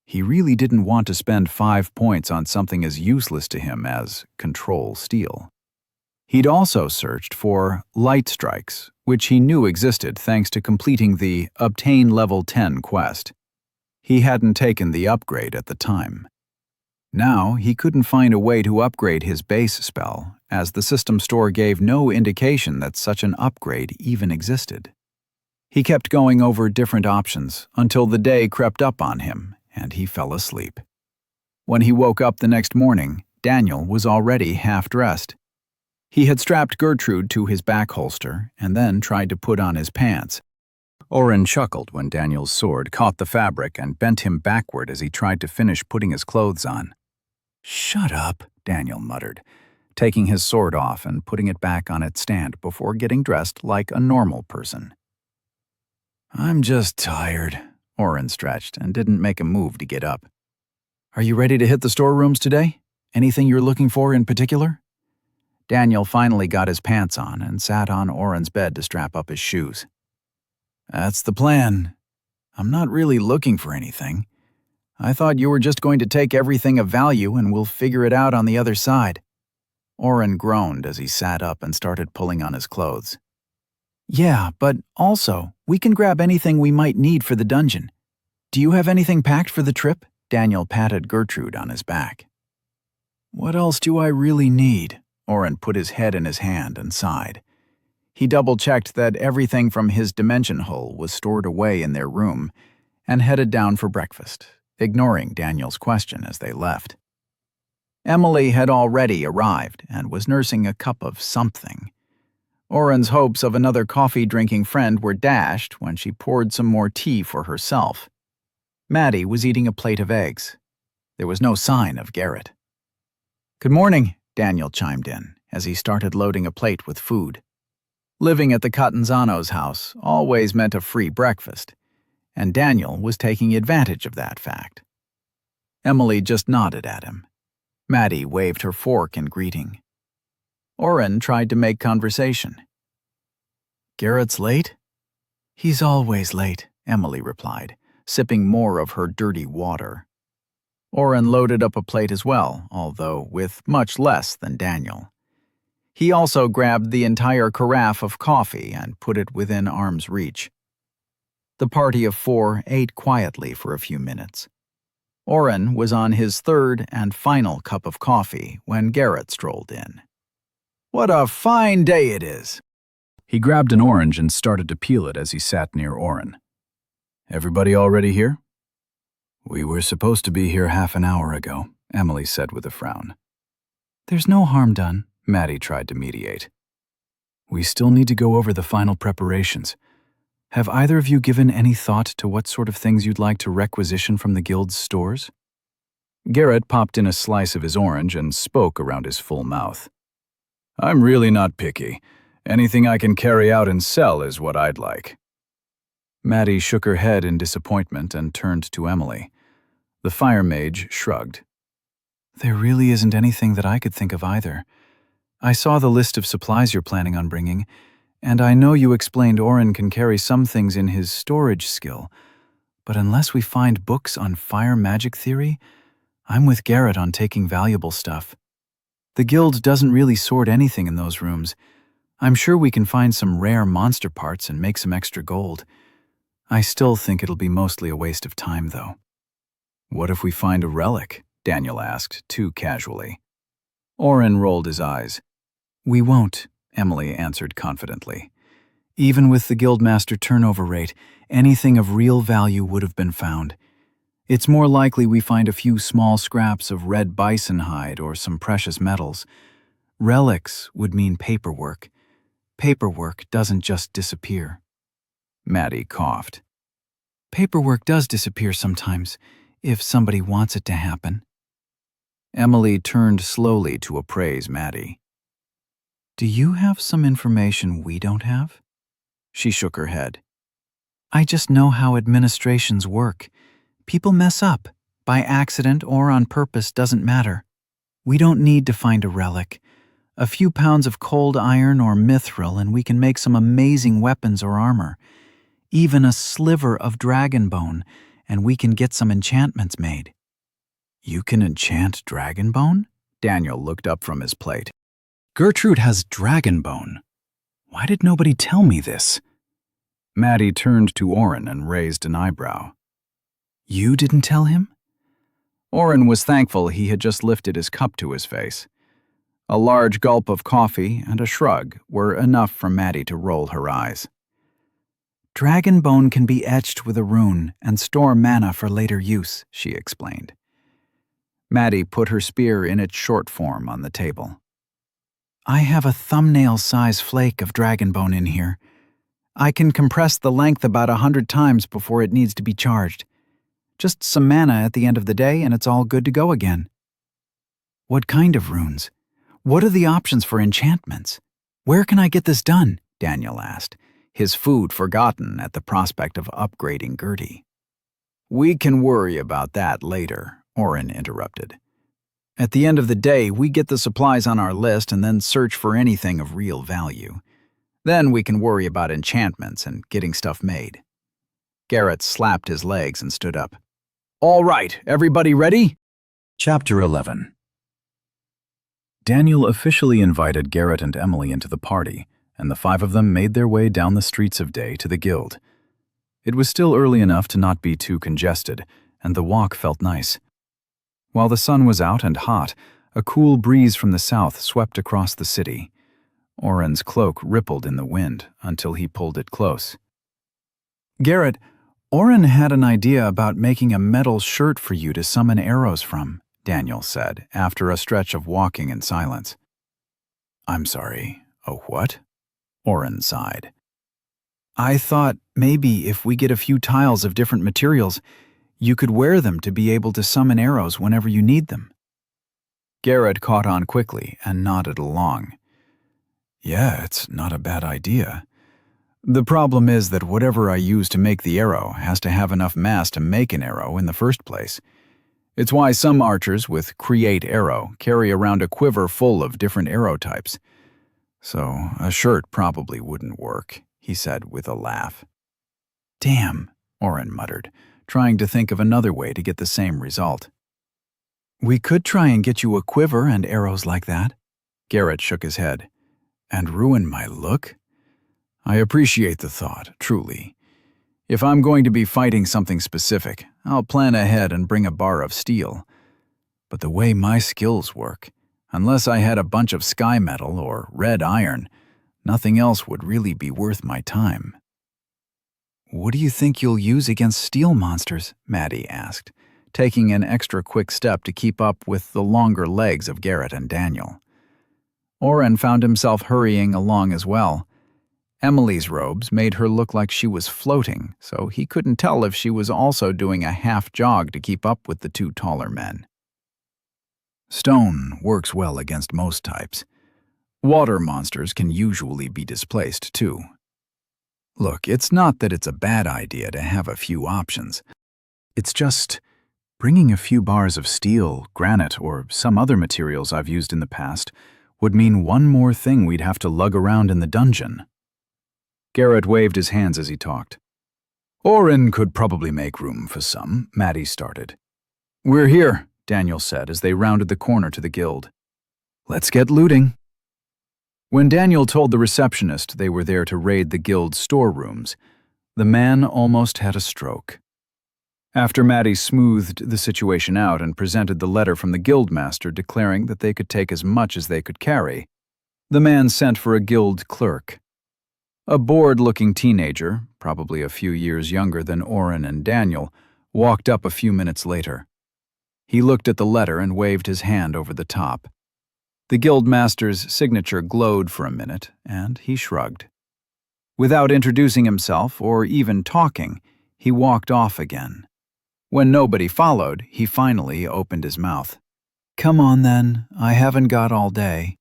He really didn't want to spend 5 points on something as useless to him as Control Steel. He'd also searched for Light Strikes, which he knew existed thanks to completing the Obtain Level 10 quest. He hadn't taken the upgrade at the time. Now, he couldn't find a way to upgrade his base spell, as the system store gave no indication that such an upgrade even existed. He kept going over different options until the day crept up on him, and he fell asleep. When he woke up the next morning, Daniel was already half-dressed. He had strapped Gertrude to his back holster and then tried to put on his pants. Oren chuckled when Daniel's sword caught the fabric and bent him backward as he tried to finish putting his clothes on. "Shut up," Daniel muttered, taking his sword off and putting it back on its stand before getting dressed like a normal person. "I'm just tired," Oren stretched and didn't make a move to get up. "Are you ready to hit the storerooms today? Anything you're looking for in particular?" Daniel finally got his pants on and sat on Oren's bed to strap up his shoes. "That's the plan. I'm not really looking for anything. I thought you were just going to take everything of value and we'll figure it out on the other side." Oren groaned as he sat up and started pulling on his clothes. "Yeah, but also, we can grab anything we might need for the dungeon. Do you have anything packed for the trip?" Daniel patted Gertrude on his back. "What else do I really need?" Oren put his head in his hand and sighed. He double-checked that everything from his dimension hull was stored away in their room and headed down for breakfast, ignoring Daniel's question as they left. Emily had already arrived and was nursing a cup of something. Oren's hopes of another coffee-drinking friend were dashed when she poured some more tea for herself. Maddie was eating a plate of eggs. There was no sign of Garrett. "Good morning," Daniel chimed in as he started loading a plate with food. Living at the Catanzano's house always meant a free breakfast, and Daniel was taking advantage of that fact. Emily just nodded at him. Maddie waved her fork in greeting. Oren tried to make conversation. "Garrett's late?" "He's always late," Emily replied, sipping more of her dirty water. Oren loaded up a plate as well, although with much less than Daniel. He also grabbed the entire carafe of coffee and put it within arm's reach. The party of 4 ate quietly for a few minutes. Oren was on his third and final cup of coffee when Garrett strolled in. "What a fine day it is!" He grabbed an orange and started to peel it as he sat near Oren. "Everybody already here?" "We were supposed to be here half an hour ago," Emily said with a frown. "There's no harm done," Maddie tried to mediate. "We still need to go over the final preparations. Have either of you given any thought to what sort of things you'd like to requisition from the guild's stores?" Garrett popped in a slice of his orange and spoke around his full mouth. "I'm really not picky. Anything I can carry out and sell is what I'd like." Maddie shook her head in disappointment and turned to Emily. The fire mage shrugged. "There really isn't anything that I could think of either. I saw the list of supplies you're planning on bringing, and I know you explained Oren can carry some things in his storage skill, but unless we find books on fire magic theory, I'm with Garrett on taking valuable stuff. The guild doesn't really sort anything in those rooms. I'm sure we can find some rare monster parts and make some extra gold. I still think it'll be mostly a waste of time, though." "What if we find a relic?" Daniel asked, too casually. Oren rolled his eyes. "We won't," Emily answered confidently. "Even with the guildmaster turnover rate, anything of real value would have been found. It's more likely we find a few small scraps of red bison hide or some precious metals. Relics would mean paperwork. Paperwork doesn't just disappear." Maddie coughed.
Paperwork does disappear sometimes, if somebody wants it to happen.
Emily turned slowly to appraise Maddie.
Do you have some information we don't have?
She shook her head.
I just know how administrations work. People mess up. By accident or on purpose doesn't matter. We don't need to find a relic. A few pounds of cold iron or mithril and we can make some amazing weapons or armor. Even a sliver of dragon bone, and we can get some enchantments made.
You can enchant dragon bone? Daniel looked up from his plate.
Gertrude has dragon bone. Why did nobody tell me this?
Maddie turned to Oren and raised an eyebrow.
You didn't tell him?
Oren was thankful he had just lifted his cup to his face. A large gulp of coffee and a shrug were enough for Maddie to roll her eyes.
Dragon bone can be etched with a rune and store mana for later use, she explained.
Maddie put her spear in its short form on the table.
I have a thumbnail-size flake of dragon bone in here. I can compress the length about 100 times before it needs to be charged. Just some mana at the end of the day and it's all good to go again. What kind of runes? What are the options for enchantments? Where can I get this done? Daniel asked, his food forgotten at the prospect of upgrading Gertie.
We can worry about that later, Oren interrupted. At the end of the day, we get the supplies on our list and then search for anything of real value. Then we can worry about enchantments and getting stuff made. Garrett slapped his legs and stood up. All right, everybody ready?
Chapter 11.
Daniel officially invited Garrett and Emily into the party, and the 5 of them made their way down the streets of Day to the guild. It was still early enough to not be too congested, and the walk felt nice. While the sun was out and hot, a cool breeze from the south swept across the city. Oren's cloak rippled in the wind until he pulled it close.
Garrett, Oren had an idea about making a metal shirt for you to summon arrows from, Daniel said, after a stretch of walking in silence.
I'm sorry, a what? Oren sighed.
I thought maybe if we get a few tiles of different materials, you could wear them to be able to summon arrows whenever you need them.
Garrett caught on quickly and nodded along. Yeah, it's not a bad idea. The problem is that whatever I use to make the arrow has to have enough mass to make an arrow in the first place. It's why some archers with Create Arrow carry around a quiver full of different arrow types. So a shirt probably wouldn't work, he said with a laugh.
Damn,
Oren muttered, trying to think of another way to get the same result.
We could try and get you a quiver and arrows like that.
Garrett shook his head. And ruin my look? I appreciate the thought, truly. If I'm going to be fighting something specific, I'll plan ahead and bring a bar of steel. But the way my skills work, unless I had a bunch of sky metal or red iron, nothing else would really be worth my time.
What do you think you'll use against steel monsters? Maddie asked, taking an extra quick step to keep up with the longer legs of Garrett and Daniel.
Oren found himself hurrying along as well. Emily's robes made her look like she was floating, so he couldn't tell if she was also doing a half jog to keep up with the 2 taller men. Stone works well against most types. Water monsters can usually be displaced too. Look, it's not that it's a bad idea to have a few options. It's just bringing a few bars of steel, granite, or some other materials I've used in the past would mean one more thing we'd have to lug around in the dungeon. Garrett waved his hands as he talked. Oren could probably make room for some, Maddie started. We're here, Daniel said as they rounded the corner to the guild. Let's get looting. When Daniel told the receptionist they were there to raid the guild's storerooms, the man almost had a stroke. After Maddie smoothed the situation out and presented the letter from the guildmaster declaring that they could take as much as they could carry, the man sent for a guild clerk. A bored-looking teenager, probably a few years younger than Oren and Daniel, walked up a few minutes later. He looked at the letter and waved his hand over the top. The guildmaster's signature glowed for a minute, and he shrugged. Without introducing himself or even talking,
He walked off again. When nobody followed, he finally opened his mouth. "Come on then, I haven't got all day."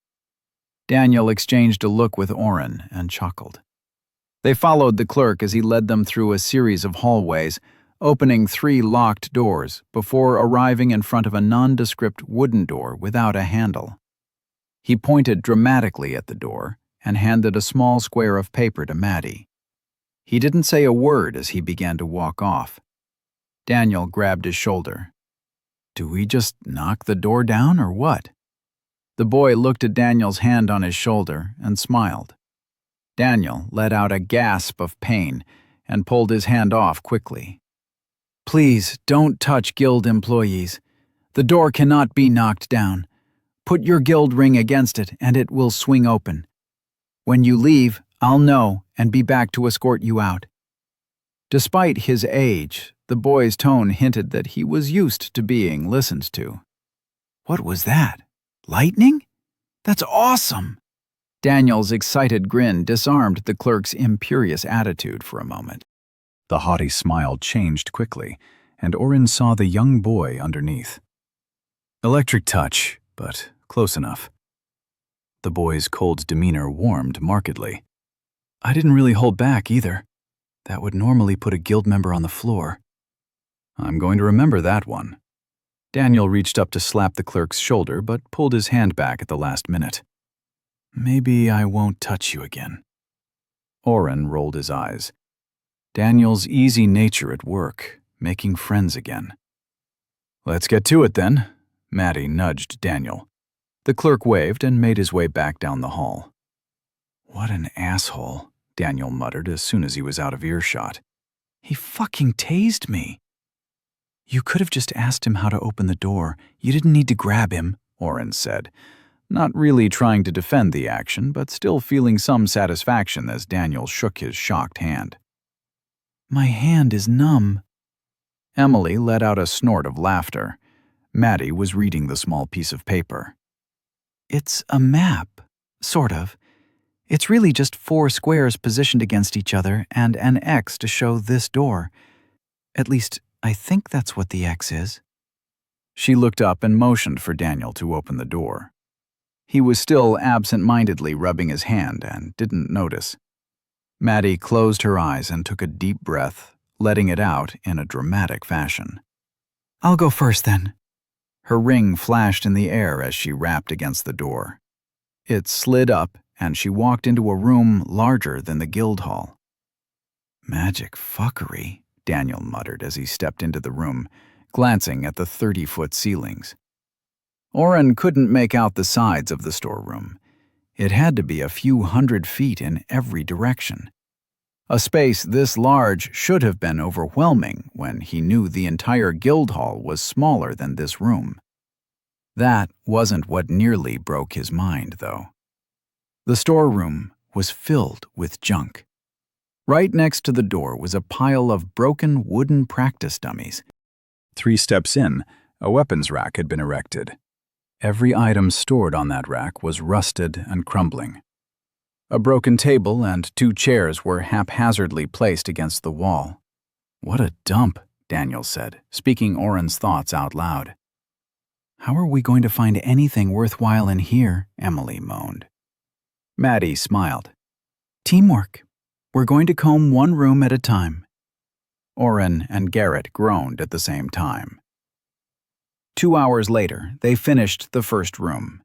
Daniel exchanged a look with Oren and chuckled. They followed the clerk as he led them through a series of hallways, opening 3 locked doors before arriving in front of a nondescript wooden door without a handle. He pointed dramatically at the door and handed a small square of paper to Maddie. He didn't say a word as he began to walk off. Daniel grabbed his shoulder. "Do we just knock the door down or what?" The boy looked at Daniel's hand on his shoulder and smiled. Daniel let out a gasp of pain and pulled his hand off quickly. "Please don't touch guild employees. The door cannot be knocked down. Put your guild ring against it and it will swing open. When you leave, I'll know and be back to escort you out." Despite his age, the boy's tone hinted that he was used to being listened to. "What was that? Lightning? That's awesome!" Daniel's excited grin disarmed the clerk's imperious attitude for a moment.
The haughty smile changed quickly, and Oren saw the young boy underneath. Electric touch, but close enough. The boy's cold demeanor warmed markedly. "I didn't really hold back either. That would normally put a guild member on the floor." "I'm going to remember that one." Daniel reached up to slap the clerk's shoulder, but pulled his hand back at the last minute. "Maybe I won't touch you again." Oren rolled his eyes. Daniel's easy nature at work, making friends again. "Let's get to it then," Maddie nudged Daniel. The clerk waved and made his way back down the hall. "What an asshole," Daniel muttered as soon as he was out of earshot. "He fucking tased me." "You could have just asked him how to open the door. You didn't need to grab him," Oren said, not really trying to defend the action, but still feeling some satisfaction as Daniel shook his shocked hand. "My hand is numb." Emily let out a snort of laughter. Maddie was reading the small piece of paper. "It's a map, sort of. It's really just 4 squares positioned against each other and an X to show this door. At least, I think that's what the X is." She looked up and motioned for Daniel to open the door. He was still absent-mindedly rubbing his hand and didn't notice. Maddie closed her eyes and took a deep breath, letting it out in a dramatic fashion. "I'll go first then." Her ring flashed in the air as she rapped against the door. It slid up, and she walked into a room larger than the guild hall. "Magic fuckery," Daniel muttered as he stepped into the room, glancing at the 30-foot ceilings. Oren couldn't make out the sides of the storeroom. It had to be a few 100 feet in every direction. A space this large should have been overwhelming when he knew the entire guild hall was smaller than this room. That wasn't what nearly broke his mind, though. The storeroom was filled with junk. Right next to the door was a pile of broken wooden practice dummies. 3 steps in, a weapons rack had been erected. Every item stored on that rack was rusted and crumbling. A broken table and 2 chairs were haphazardly placed against the wall. "What a dump," Daniel said, speaking Oren's thoughts out loud. "How are we going to find anything worthwhile in here?" Emily moaned. Maddie smiled. "Teamwork. We're going to comb 1 room at a time." Oren and Garrett groaned at the same time. 2 hours later, they finished the first room.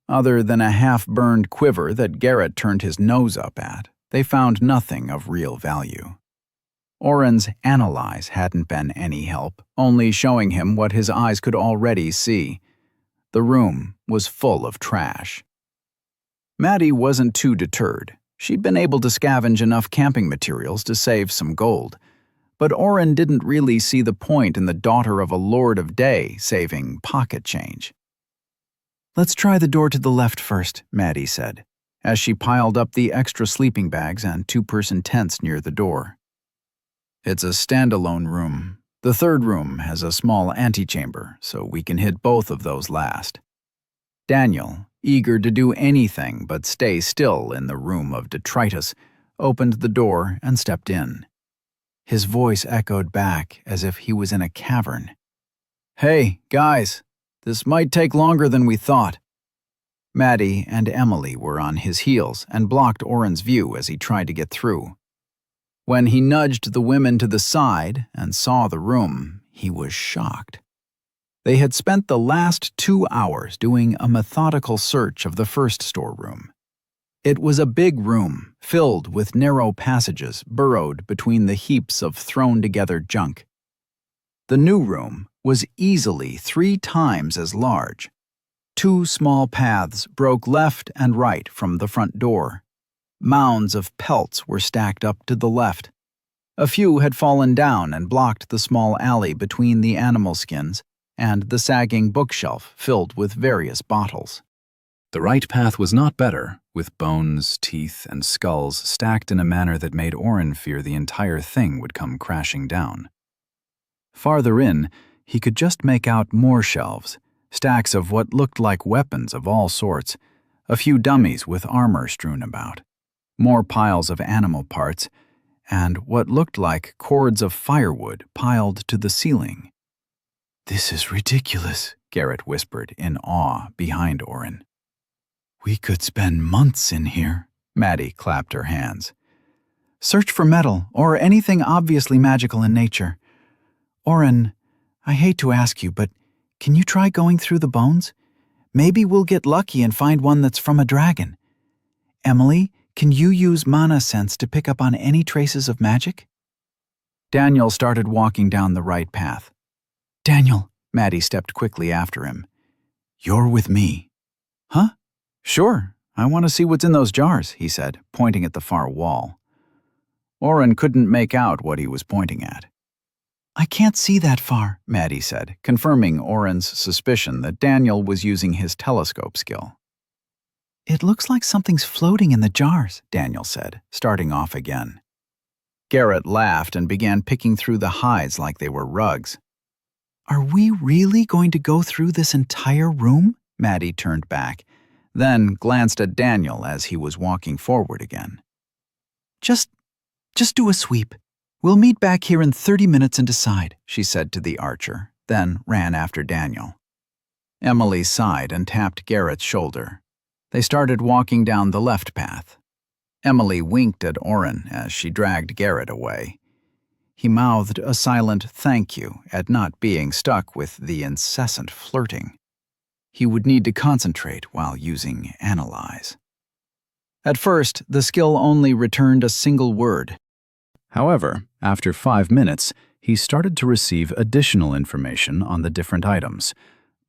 Other than a half-burned quiver that Garrett turned his nose up at, they found nothing of real value. Oren's analyze hadn't been any help, only showing him what his eyes could already see. The room was full of trash. Maddie wasn't too deterred. She'd been able to scavenge enough camping materials to save some gold. But Oren didn't really see the point in the daughter of a Lord of Day saving pocket change. "Let's try the door to the left first," Maddie said, as she piled up the extra sleeping bags and 2-person tents near the door. "It's a standalone room. The 3rd room has a small antechamber, so we can hit both of those last." Daniel, eager to do anything but stay still in the room of detritus, opened the door and stepped in.
His voice echoed back as if he was in a cavern. "Hey, guys, this might take longer than we thought." Maddie and Emily were on his heels and blocked Oren's view as he tried to get through. When he nudged the women to the side and saw the room, he was shocked. They had spent the last 2 hours doing a methodical search of the first storeroom. It was a big room, filled with narrow passages burrowed between the heaps of thrown-together junk. The new room was easily 3 times as large. 2 small paths broke left and right from the front door. Mounds of pelts were stacked up to the left. A few had fallen down and blocked the small alley between the animal skins and the sagging bookshelf filled with various bottles.
The right path was not better, with bones, teeth, and skulls stacked in a manner that made Oren fear the entire thing would come crashing down. Farther in, he could just make out more shelves, stacks of what looked like weapons of all sorts, a few dummies with armor strewn about, more piles of animal parts, and what looked like cords of firewood piled to the ceiling.
"This is ridiculous," Garrett whispered in awe behind Oren. "We could spend months in here." Maddie clapped her hands. "Search for metal or anything obviously magical in nature. Oren, I hate to ask you, but can you try going through the bones? Maybe we'll get lucky and find one that's from a dragon. Emily, can you use mana sense to pick up on any traces of magic?" Daniel started walking down the right path. "Daniel," Maddie stepped quickly after him. "You're with me." "Huh? Sure, I want to see what's in those jars," he said, pointing at the far wall. Oren couldn't make out what he was pointing at. "I can't see that far," Maddie said, confirming Oren's suspicion that Daniel was using his telescope skill. "It looks like something's floating in the jars," Daniel said, starting off again. Garrett laughed and began picking through the hides like they were rugs. "Are we really going to go through this entire room?" Maddie turned back, then glanced at Daniel as he was walking forward again. Just do a sweep. We'll meet back here in 30 minutes and decide," she said to the archer, then ran after Daniel. Emily sighed and tapped Garrett's shoulder. They started walking down the left path. Emily winked at Oren as she dragged Garrett away. He mouthed a silent thank you at not being stuck with the incessant flirting. He would need to concentrate while using analyze. At first, the skill only returned a single word.
However, after 5 minutes, he started to receive additional information on the different items,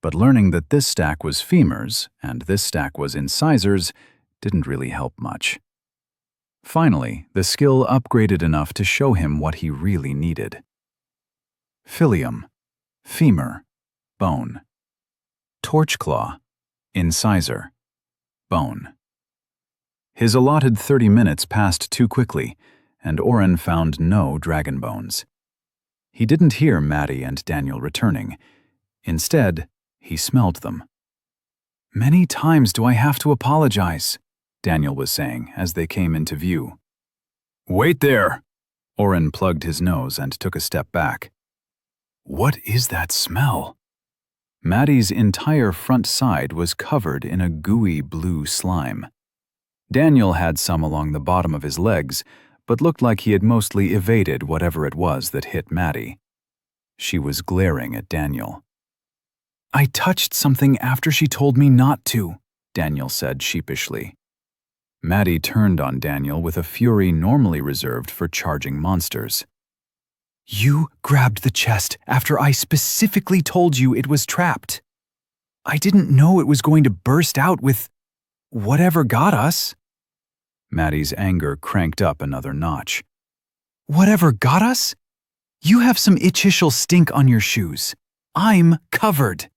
but learning that this stack was femurs and this stack was incisors didn't really help much. Finally, the skill upgraded enough to show him what he really needed. Filium, femur, bone. Torchclaw, incisor, bone. His allotted 30 minutes passed too quickly, and Oren found no dragon bones. He didn't hear Maddie and Daniel returning. Instead, he smelled them. "Many times do I have to apologize," Daniel was saying as they came into view. "Wait there!" Oren plugged his nose and took a step back. "What is that smell?" Maddie's entire front side was covered in a gooey blue slime. Daniel had some along the bottom of his legs, but looked like he had mostly evaded whatever it was that hit Maddie. She was glaring at Daniel. "I touched something after she told me not to," Daniel said sheepishly. Maddie turned on Daniel with a fury normally reserved for charging monsters. "You grabbed the chest after I specifically told you it was trapped. I didn't know it was going to burst out with whatever got us." Maddie's anger cranked up another notch. "Whatever got us? You have some itchishal stink on your shoes. I'm covered."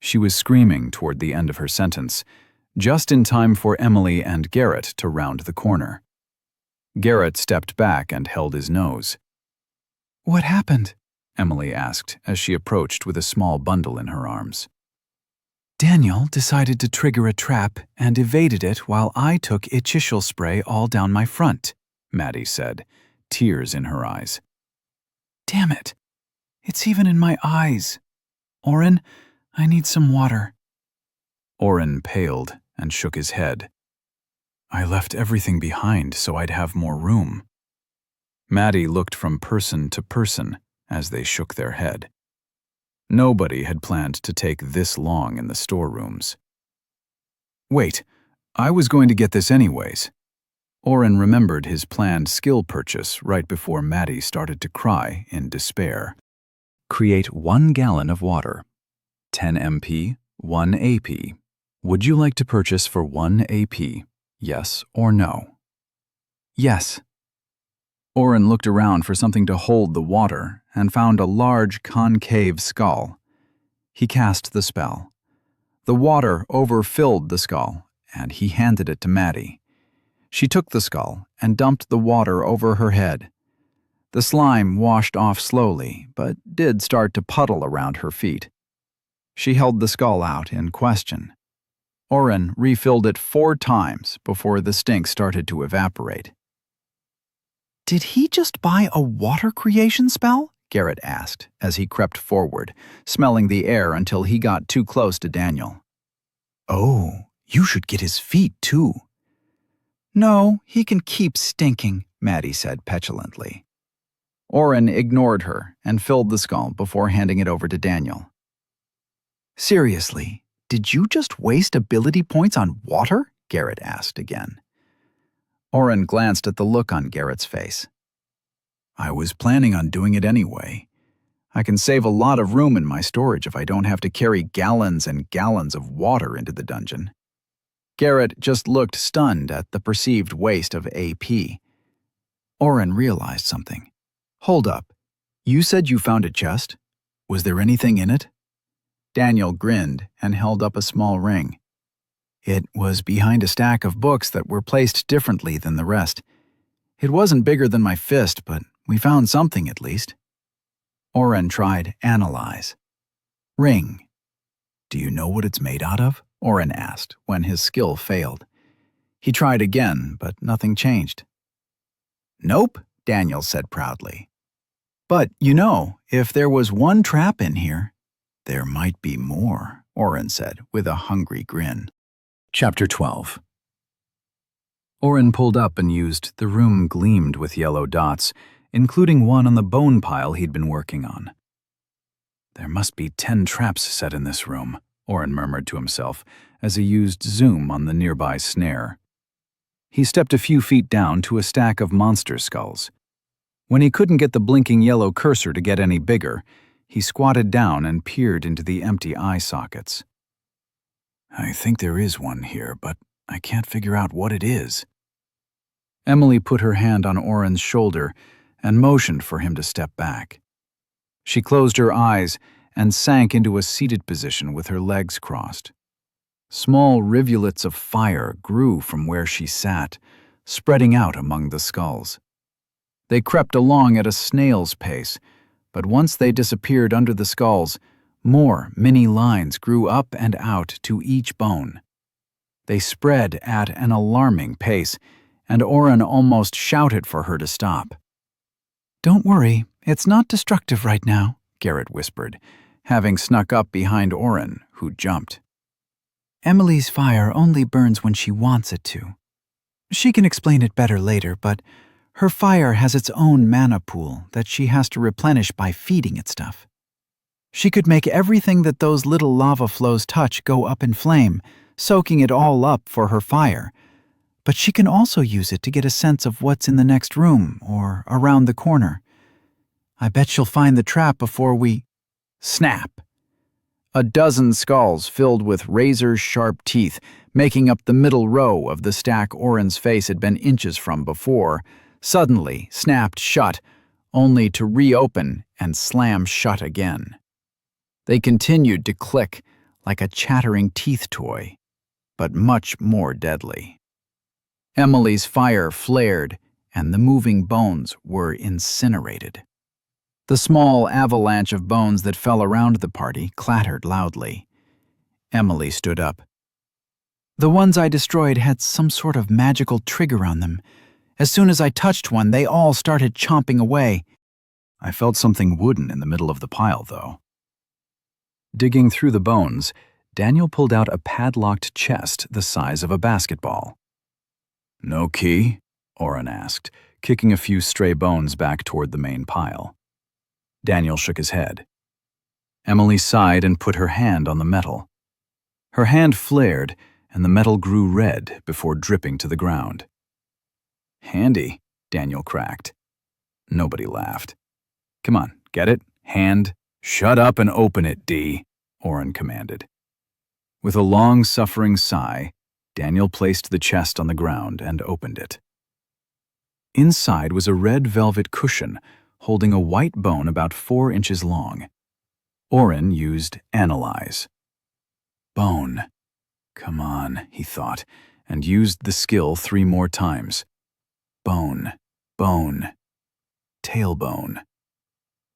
She was screaming toward the end of her sentence, just in time for Emily and Garrett to round the corner. Garrett stepped back and held his nose. "What happened?" Emily asked as she approached with a small bundle in her arms. "Daniel decided to trigger a trap and evaded it while I took itchishal spray all down my front," Maddie said, tears in her eyes.
Damn it. It's even in my eyes. Oren, I need some water.
Oren paled and shook his head. I left everything behind so I'd have more room. Maddie looked from person to person as they shook their head. Nobody had planned to take this long in the storerooms. Wait, I was going to get this anyways. Oren remembered his planned skill purchase right before Maddie started to cry in despair. Create 1 gallon of water. 10 MP, 1 AP. Would you like to purchase for 1 AP? Yes or no? Yes. Oren looked around for something to hold the water and found a large concave skull. He cast the spell. The water overfilled the skull, and he handed it to Maddie. She took the skull and dumped the water over her head. The slime washed off slowly, but did start to puddle around her feet. She held the skull out in question. Oren refilled it 4 times before the stink started to evaporate.
Did he just buy a water creation spell? Garrett asked as he crept forward, smelling the air until he got too close to Daniel. Oh, you should get his feet too. No, he can keep stinking, Maddie said petulantly. Oren ignored her and filled the skull before handing it over to Daniel. Seriously, did you just waste ability points on water? Garrett asked again. Oren glanced at the look on Garrett's face. I was planning on doing it anyway. I can save a lot of room in my storage if I don't have to carry gallons and gallons of water into the dungeon. Garrett just looked stunned at the perceived waste of AP. Oren realized something. Hold up. You said you found a chest? Was there anything in it? Daniel grinned and held up a small ring. It was behind a stack of books that were placed differently than the rest. It wasn't bigger than my fist, but we found something at least. Oren tried analyze. Ring. Do you know what it's made out of? Oren asked when his skill failed. He tried again, but nothing changed. Nope, Daniel said proudly. But, if there was one trap in here, there might be more, Oren said with a hungry grin.
Chapter 12.
Oren pulled up and used The room gleamed with yellow dots, including one on the bone pile he'd been working on. There must be 10 traps set in this room, Oren murmured to himself as he used zoom on the nearby snare. He stepped a few feet down to a stack of monster skulls. When he couldn't get the blinking yellow cursor to get any bigger, he squatted down and peered into the empty eye sockets. I think there is one here, but I can't figure out what it is. Emily put her hand on Oren's shoulder and motioned for him to step back. She closed her eyes and sank into a seated position with her legs crossed. Small rivulets of fire grew from where she sat, spreading out among the skulls. They crept along at a snail's pace, but once they disappeared under the skulls, more mini lines grew up and out to each bone. They spread at an alarming pace, and Oren almost shouted for her to stop. Don't worry, it's not destructive right now, Garrett whispered, having snuck up behind Oren, who jumped. Emily's fire only burns when she wants it to. She can explain it better later, but her fire has its own mana pool that she has to replenish by feeding it stuff. She could make everything that those little lava flows touch go up in flame, soaking it all up for her fire. But she can also use it to get a sense of what's in the next room or around the corner. I bet she'll find the trap before we... Snap! A dozen skulls filled with razor-sharp teeth, making up the middle row of the stack Oren's face had been inches from before, suddenly snapped shut, only to reopen and slam shut again. They continued to click like a chattering teeth toy, but much more deadly. Emily's fire flared, and the moving bones were incinerated. The small avalanche of bones that fell around the party clattered loudly. Emily stood up. The ones I destroyed had some sort of magical trigger on them. As soon as I touched one, they all started chomping away. I felt something wooden in the middle of the pile, though. Digging through the bones, Daniel pulled out a padlocked chest the size of a basketball. No key? Oren asked, kicking a few stray bones back toward the main pile. Daniel shook his head. Emily sighed and put her hand on the metal. Her hand flared, and the metal grew red before dripping to the ground. Handy, Daniel cracked. Nobody laughed. Come on, get it? Hand. Shut up and open it, Dee, Oren commanded. With a long-suffering sigh, Daniel placed the chest on the ground and opened it. Inside was a red velvet cushion holding a white bone about 4 inches long. Oren used analyze. Bone. Come on, he thought, and used the skill 3 more times. Bone, bone, tailbone.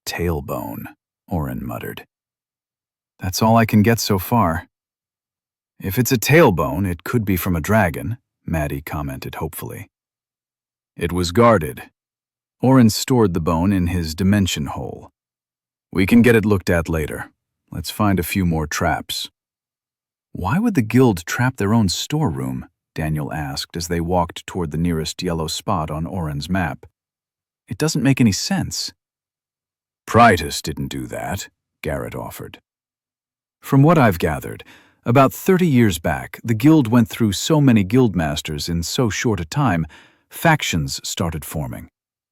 Tailbone, Oren muttered. That's all I can get so far. If it's a tailbone, it could be from a dragon, Maddie commented hopefully. It was guarded. Oren stored the bone in his dimension hole. We can get it looked at later. Let's find a few more traps. Why would the guild trap their own storeroom? Daniel asked as they walked toward the nearest yellow spot on Oren's map. It doesn't make any sense. Prytus didn't do that, Garrett offered. From what I've gathered, about 30 years back, the guild went through so many guildmasters in so short a time, factions started forming.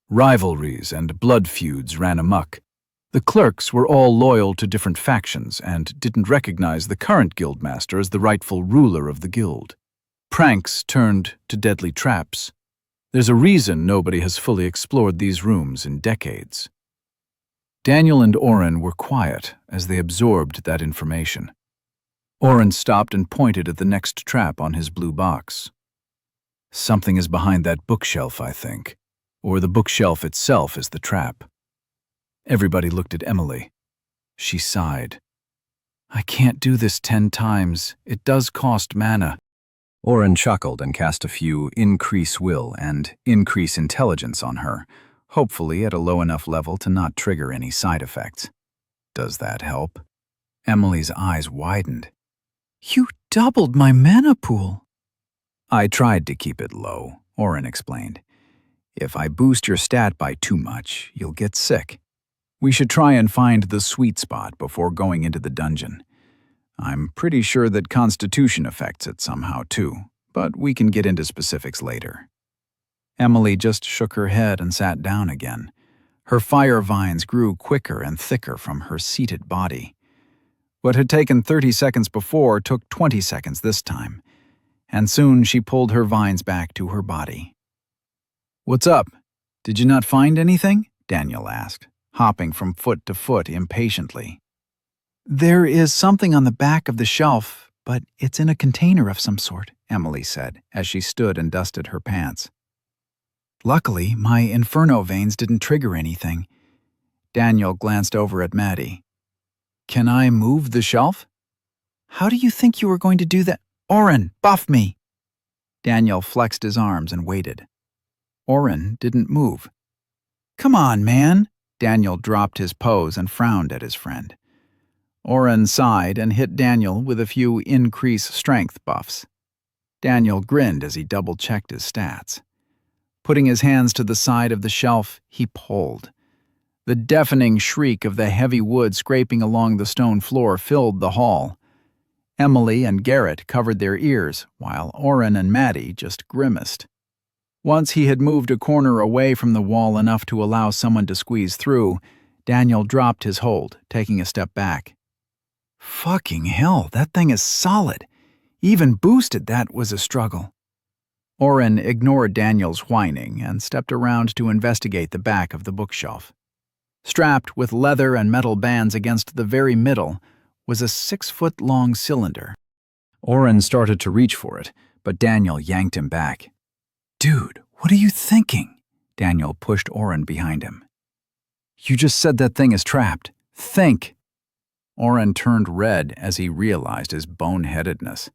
Rivalries and blood feuds ran amok. The clerks were all loyal to different factions and didn't recognize the current guildmaster as the rightful ruler of the guild. Pranks turned to deadly traps. There's a reason nobody has fully explored these rooms in decades. Daniel and Oren were quiet as they absorbed that information. Oren stopped and pointed at the next trap on his blue box. Something is behind that bookshelf, I think. Or the bookshelf itself is the trap. Everybody looked at Emily. She sighed. I can't do this 10 times. It does cost mana. Oren chuckled and cast a few increase will and increase intelligence on her, hopefully at a low enough level to not trigger any side effects. Does that help? Emily's eyes widened. You doubled my mana pool. I tried to keep it low, Oren explained. If I boost your stat by too much, you'll get sick. We should try and find the sweet spot before going into the dungeon. I'm pretty sure that Constitution affects it somehow too, but we can get into specifics later. Emily just shook her head and sat down again. Her fire vines grew quicker and thicker from her seated body. What had taken 30 seconds before took 20 seconds this time, and soon she pulled her vines back to her body. What's up? Did you not find anything? Daniel asked, hopping from foot to foot impatiently. There is something on the back of the shelf, but it's in a container of some sort, Emily said, as she stood and dusted her pants. Luckily, my inferno veins didn't trigger anything. Daniel glanced over at Maddie. Can I move the shelf? How do you think you were going to do that? Oren, buff me! Daniel flexed his arms and waited. Oren didn't move. Come on, man! Daniel dropped his pose and frowned at his friend. Oren sighed and hit Daniel with a few increase strength buffs. Daniel grinned as he double-checked his stats. Putting his hands to the side of the shelf, he pulled. The deafening shriek of the heavy wood scraping along the stone floor filled the hall. Emily and Garrett covered their ears, while Oren and Maddie just grimaced. Once he had moved a corner away from the wall enough to allow someone to squeeze through, Daniel dropped his hold, taking a step back. Fucking hell, that thing is solid. Even boosted, that was a struggle. Oren ignored Daniel's whining and stepped around to investigate the back of the bookshelf. Strapped with leather and metal bands against the very middle was a 6-foot-long cylinder. Oren started to reach for it, but Daniel yanked him back. Dude, what are you thinking? Daniel pushed Oren behind him. You just said that thing is trapped. Think! Oren turned red as he realized his boneheadedness.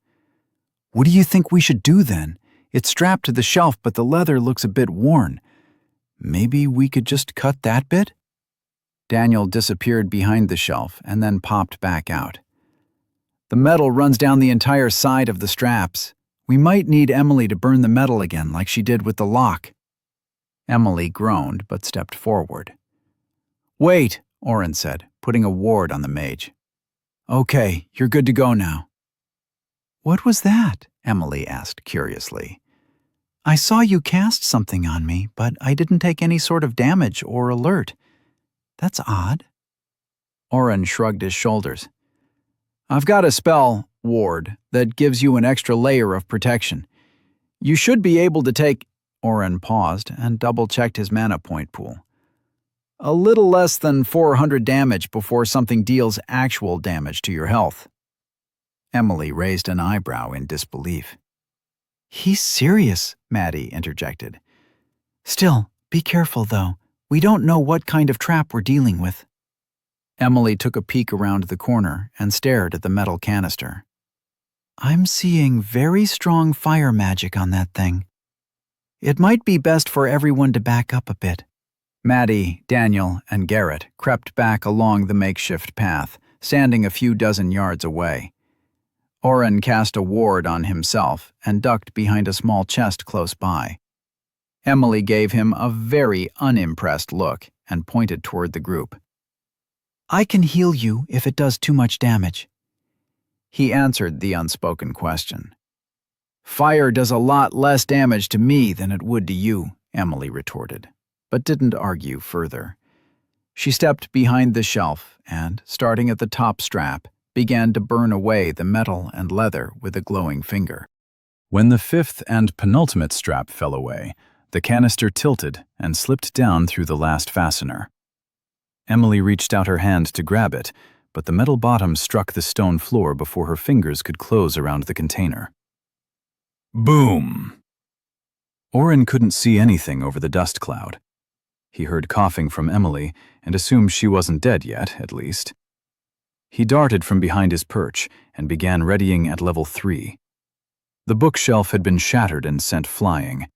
What do you think we should do then? It's strapped to the shelf, but the leather looks a bit worn. Maybe we could just cut that bit?
Daniel disappeared behind the shelf and then popped back out. The metal runs down the entire side of the straps. We might need Emily to burn the metal again like she did with the lock. Emily groaned but stepped forward. Wait, Oren said, putting a ward on the mage. Okay, you're good to go now. What was that? Emily asked curiously. I saw you cast something on me, but I didn't take any sort of damage or alert. That's odd. Oren shrugged his shoulders. I've got a spell, ward, that gives you an extra layer of protection. You should be able to take... Oren paused and double-checked his mana point pool. A little less than 400 damage before something deals actual damage to your health. Emily raised an eyebrow in disbelief. He's serious, Maddie interjected. Still, be careful though. We don't know what kind of trap we're dealing with. Emily took a peek around the corner and stared at the metal canister. I'm seeing very strong fire magic on that thing. It might be best for everyone to back up a bit. Maddie, Daniel, and Garrett crept back along the makeshift path, standing a few dozen yards away. Oren cast a ward on himself and ducked behind a small chest close by. Emily gave him a very unimpressed look and pointed toward the group. I can heal you if it does too much damage. He answered the unspoken question. Fire does a lot less damage to me than it would to you, Emily retorted, but didn't argue further. She stepped behind the shelf and, starting at the top strap, began to burn away the metal and leather with a glowing finger.
When the fifth and penultimate strap fell away, the canister tilted and slipped down through the last fastener. Emily reached out her hand to grab it, but the metal bottom struck the stone floor before her fingers could close around the container. Boom! Oren couldn't see anything over the dust cloud. He heard coughing from Emily and assumed she wasn't dead yet, at least. He darted from behind his perch and began readying at level 3. The bookshelf had been shattered and sent flying.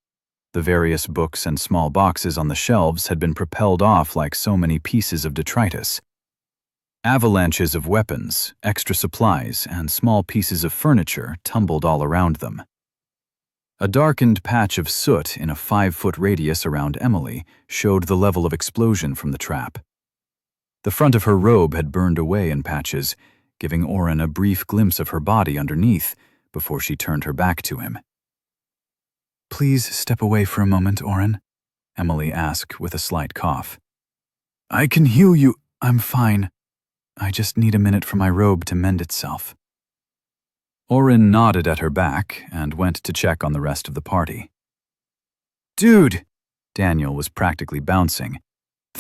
The various books and small boxes on the shelves had been propelled off like so many pieces of detritus. Avalanches of weapons, extra supplies, and small pieces of furniture tumbled all around them. A darkened patch of soot in a 5-foot radius around Emily showed the level of explosion from the trap. The front of her robe had burned away in patches, giving Oren a brief glimpse of her body underneath before she turned her back to him. Please step away for a moment, Oren, Emily asked with a slight cough. I can heal you. I'm fine. I just need a minute for my robe to mend itself. Oren nodded at her back and went to check on the rest of the party. Dude! Daniel was practically bouncing.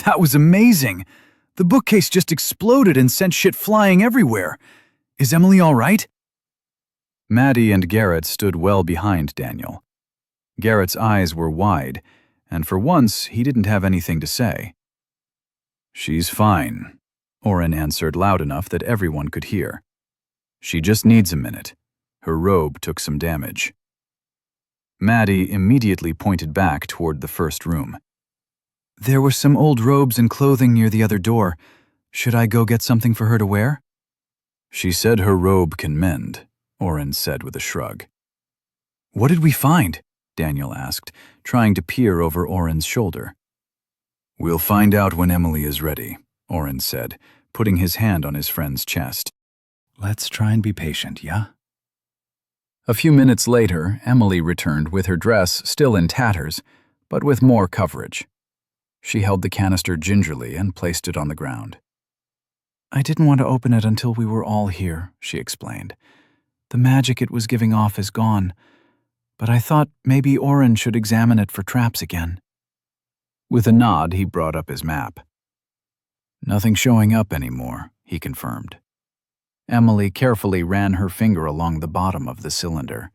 That was amazing! The bookcase just exploded and sent shit flying everywhere. Is Emily all right? Maddie and Garrett stood well behind Daniel. Garrett's eyes were wide, and for once he didn't have anything to say. She's fine, Oren answered loud enough that everyone could hear. She just needs a minute. Her robe took some damage. Maddie immediately pointed back toward the first room. There were some old robes and clothing near the other door. Should I go get something for her to wear? She said her robe can mend, Oren said with a shrug. What did we find? Daniel asked, trying to peer over Oren's shoulder. We'll find out when Emily is ready, Oren said, putting his hand on his friend's chest. Let's try and be patient, yeah? A few minutes later, Emily returned with her dress still in tatters, but with more coverage. She held the canister gingerly and placed it on the ground. I didn't want to open it until we were all here, she explained. The magic it was giving off is gone, but I thought maybe Oren should examine it for traps again. With a nod, he brought up his map. Nothing showing up anymore, he confirmed. Emily carefully ran her finger along the bottom of the cylinder.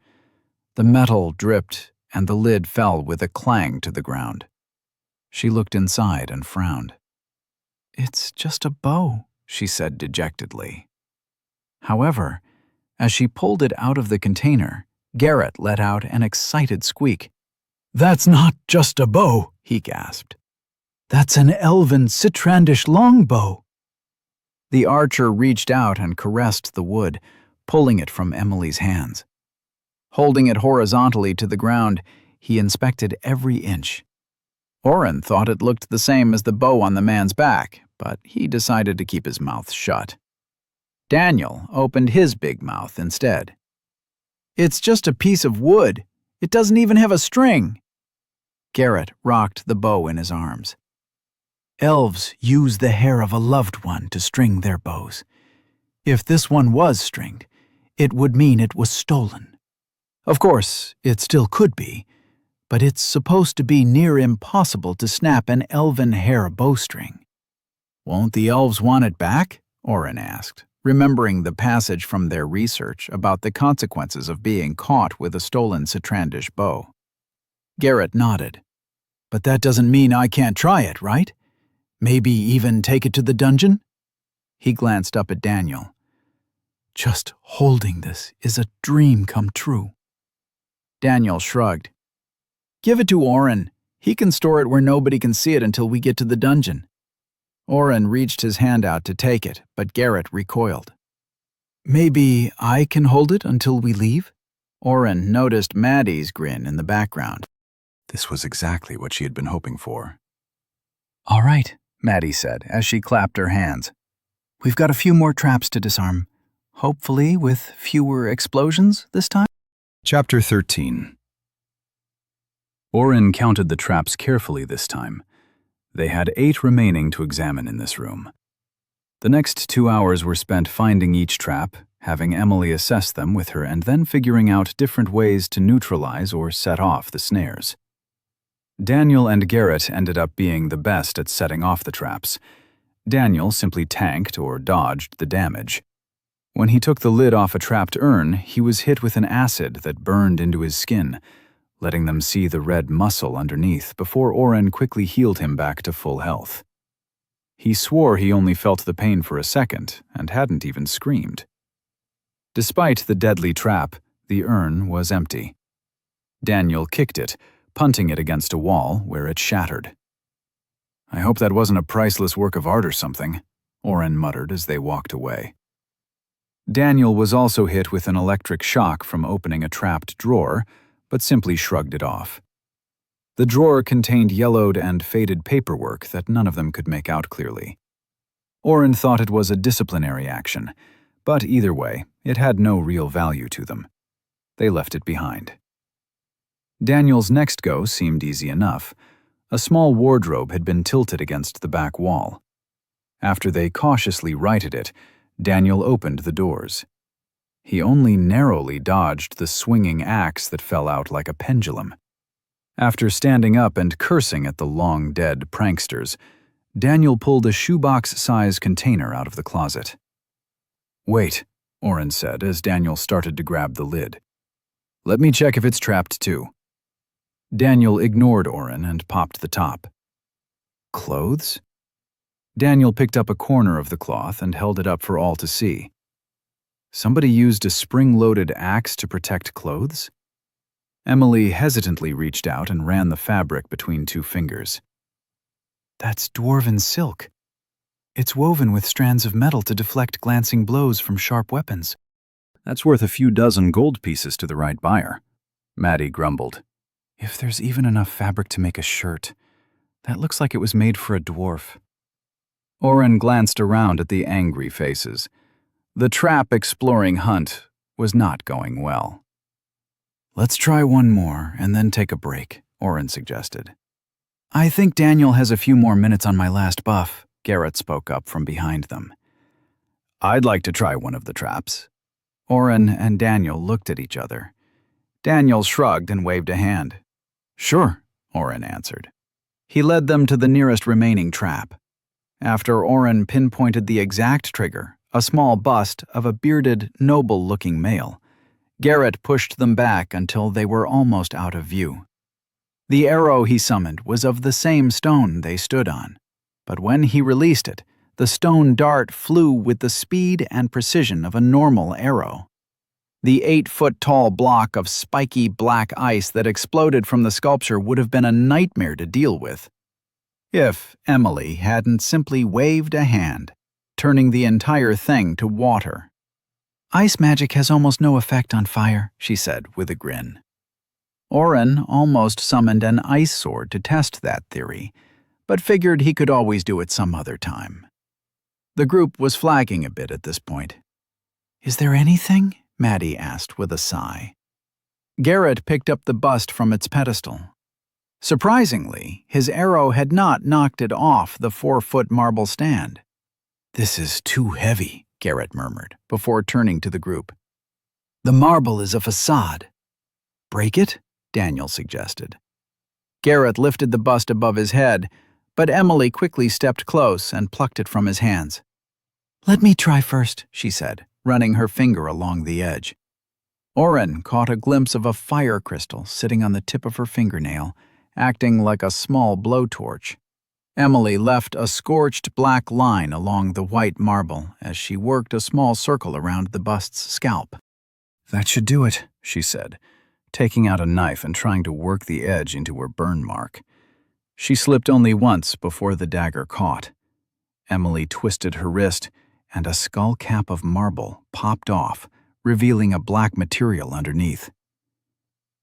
The metal dripped, and the lid fell with a clang to the ground. She looked inside and frowned. It's just a bow, she said dejectedly. However, as she pulled it out of the container, Garrett let out an excited squeak. That's not just a bow, he gasped.
That's an elven citrandish longbow.
The archer reached out and caressed the wood, pulling it from Emily's hands. Holding it horizontally to the ground, he inspected every inch. Oren thought it looked the same as the bow on the man's back, but he decided to keep his mouth shut. Daniel opened his big mouth instead. "It's just a piece of wood. It doesn't even have a string." Garrett rocked the bow in his arms.
Elves use the hair of a loved one to string their bows. If this one was stringed, it would mean it was stolen. Of course, it still could be, but it's supposed to be near impossible to snap an elven hair bowstring.
"Won't the elves want it back?" Oren asked, remembering the passage from their research about the consequences of being caught with a stolen citrandish bow.
Garrett nodded. "But that doesn't mean I can't try it, right? Maybe even take it to the dungeon?" He glanced up at Daniel. "Just holding this is a dream come true."
Daniel shrugged. "Give it to Oren. He can store it where nobody can see it until we get to the dungeon." Oren reached his hand out to take it, but Garrett recoiled.
"Maybe I can hold it until we leave?"
Oren noticed Maddie's grin in the background.
This was exactly what she had been hoping for.
"All right,"
Maddie said as she clapped her hands.
"We've got a few more traps to disarm. Hopefully with fewer explosions this time."
Chapter 13.
Oren counted the traps carefully this time. They had 8 remaining to examine in this room. The next 2 hours were spent finding each trap, having Emily assess them with her, and then figuring out different ways to neutralize or set off the snares. Daniel and Garrett ended up being the best at setting off the traps. Daniel simply tanked or dodged the damage. When he took the lid off a trapped urn, he was hit with an acid that burned into his skin, letting them see the red muscle underneath before Oren quickly healed him back to full health. He swore he only felt the pain for a second and hadn't even screamed. Despite the deadly trap, the urn was empty. Daniel kicked it, punting it against a wall where it shattered. "I hope that wasn't a priceless work of art or something," Oren muttered as they walked away. Daniel was also hit with an electric shock from opening a trapped drawer, but simply shrugged it off. The drawer contained yellowed and faded paperwork that none of them could make out clearly. Oren thought it was a disciplinary action, but either way, it had no real value to them. They left it behind. Daniel's next go seemed easy enough. A small wardrobe had been tilted against the back wall. After they cautiously righted it, Daniel opened the doors. He only narrowly dodged the swinging axe that fell out like a pendulum. After standing up and cursing at the long-dead pranksters, Daniel pulled a shoebox-size container out of the closet. "Wait," Oren said as Daniel started to grab the lid. "Let me check if it's trapped too." Daniel ignored Oren and popped the top. "Clothes?" Daniel picked up a corner of the cloth and held it up for all to see. Somebody used a spring-loaded axe to protect clothes? Emily hesitantly reached out and ran the fabric between 2 fingers.
"That's dwarven silk. It's woven with strands of metal to deflect glancing blows from sharp weapons."
"That's worth a few dozen gold pieces to the right buyer," Maddie grumbled.
"If there's even enough fabric to make a shirt, that looks like it was made for a dwarf."
Oren glanced around at the angry faces. The trap exploring hunt was not going well.
"Let's try one more and then take a break," Oren suggested.
"I think Daniel has a few more minutes on my last buff," Garrett spoke up from behind them. "I'd like to try one of the traps." Oren and Daniel looked at each other. Daniel shrugged and waved a hand. "Sure," Oren answered. He led them to the nearest remaining trap. After Oren pinpointed the exact trigger, a small bust of a bearded, noble-looking male, Garrett pushed them back until they were almost out of view. The arrow he summoned was of the same stone they stood on, but when he released it, the stone dart flew with the speed and precision of a normal arrow. The 8-foot-tall block of spiky black ice that exploded from the sculpture would have been a nightmare to deal with.
If Emily hadn't simply waved a hand, turning the entire thing to water. "Ice magic has almost no effect on fire," she said with a grin. Oren almost summoned an ice sword to test that theory, but figured he could always do it some other time. The group was flagging a bit at this point. "Is there anything?" Maddie asked with a sigh. Garrett picked up the bust from its pedestal. Surprisingly, his arrow had not knocked it off the 4-foot marble stand. "This is too heavy," Garrett murmured, before turning to the group. "The marble is a facade." "Break it?" Daniel suggested. Garrett lifted the bust above his head, but Emily quickly stepped close and plucked it from his hands. "Let me try first," she said, running her finger along the edge. Oren caught a glimpse of a fire crystal sitting on the tip of her fingernail, acting like a small blowtorch. Emily left a scorched black line along the white marble as she worked a small circle around the bust's scalp.
"That should do it," she said, taking out a knife and trying to work the edge into her burn mark. She slipped only once before the dagger caught. Emily twisted her wrist, and a skull cap of marble popped off, revealing a black material underneath.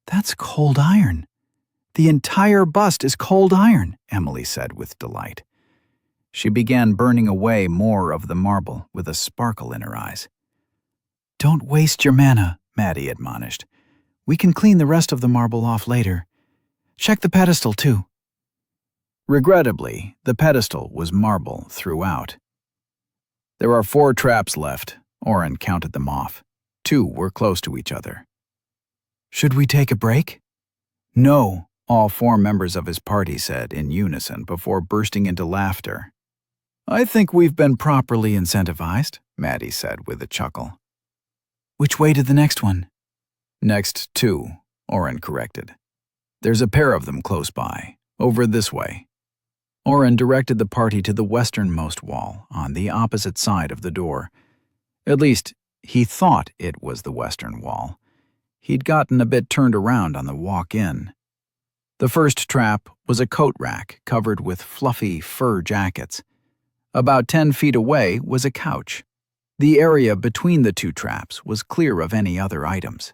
"That's cold iron. The entire bust is cold iron," Emily said with delight. She began burning away more of the marble with a sparkle in her eyes. "Don't waste your mana," Maddie admonished. "We can clean the rest of the marble off later. Check the pedestal, too." Regrettably, the pedestal was marble throughout. "There are 4 traps left," Oren counted them off. 2 were close to each other. "Should we take a break?" "No," all 4 members of his party said in unison before bursting into laughter. "I think we've been properly incentivized," Maddie said with a chuckle. "Which way to the next one?" "Next 2, Oren corrected. "There's a pair of them close by, over this way." Oren directed the party to the westernmost wall, on the opposite side of the door. At least, he thought it was the western wall. He'd gotten a bit turned around on the walk in. The first trap was a coat rack covered with fluffy fur jackets. About 10 feet away was a couch. The area between the 2 traps was clear of any other items.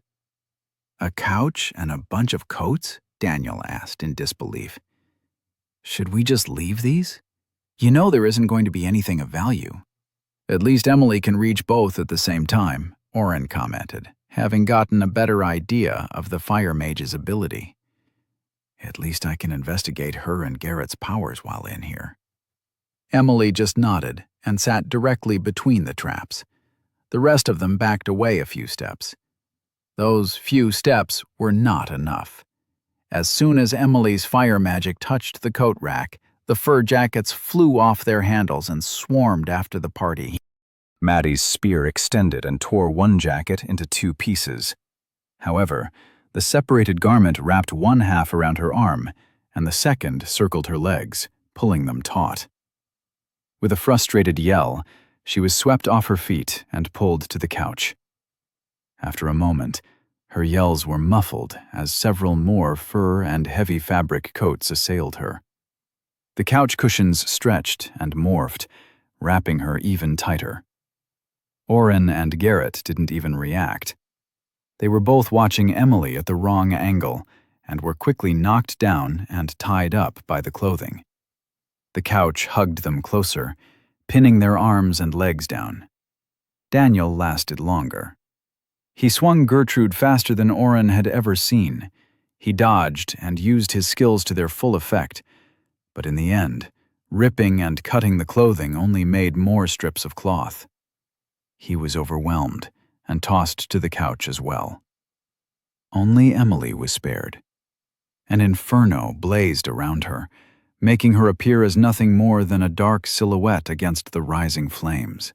"A couch and a bunch of coats?" Daniel asked in disbelief. "Should we just leave these? You know there isn't going to be anything of value." "At least Emily can reach both at the same time," Oren commented, having gotten a better idea of the fire mage's ability. "At least I can investigate her and Garrett's powers while in here." Emily just nodded and sat directly between the traps. The rest of them backed away a few steps. Those few steps were not enough. As soon as Emily's fire magic touched the coat rack, the fur jackets flew off their handles and swarmed after the party.
Maddie's spear extended and tore one jacket into 2 pieces. However, the separated garment wrapped one half around her arm, and the second circled her legs, pulling them taut. With a frustrated yell, she was swept off her feet and pulled to the couch. After a moment, her yells were muffled as several more fur and heavy fabric coats assailed her. The couch cushions stretched and morphed, wrapping her even tighter. Oren and Garrett didn't even react. They were both watching Emily at the wrong angle and were quickly knocked down and tied up by the clothing. The couch hugged them closer, pinning their arms and legs down. Daniel lasted longer. He swung Gertrude faster than Oren had ever seen. He dodged and used his skills to their full effect, but in the end, ripping and cutting the clothing only made more strips of cloth. He was overwhelmed and tossed to the couch as well. Only Emily was spared. An inferno blazed around her, making her appear as nothing more than a dark silhouette against the rising flames.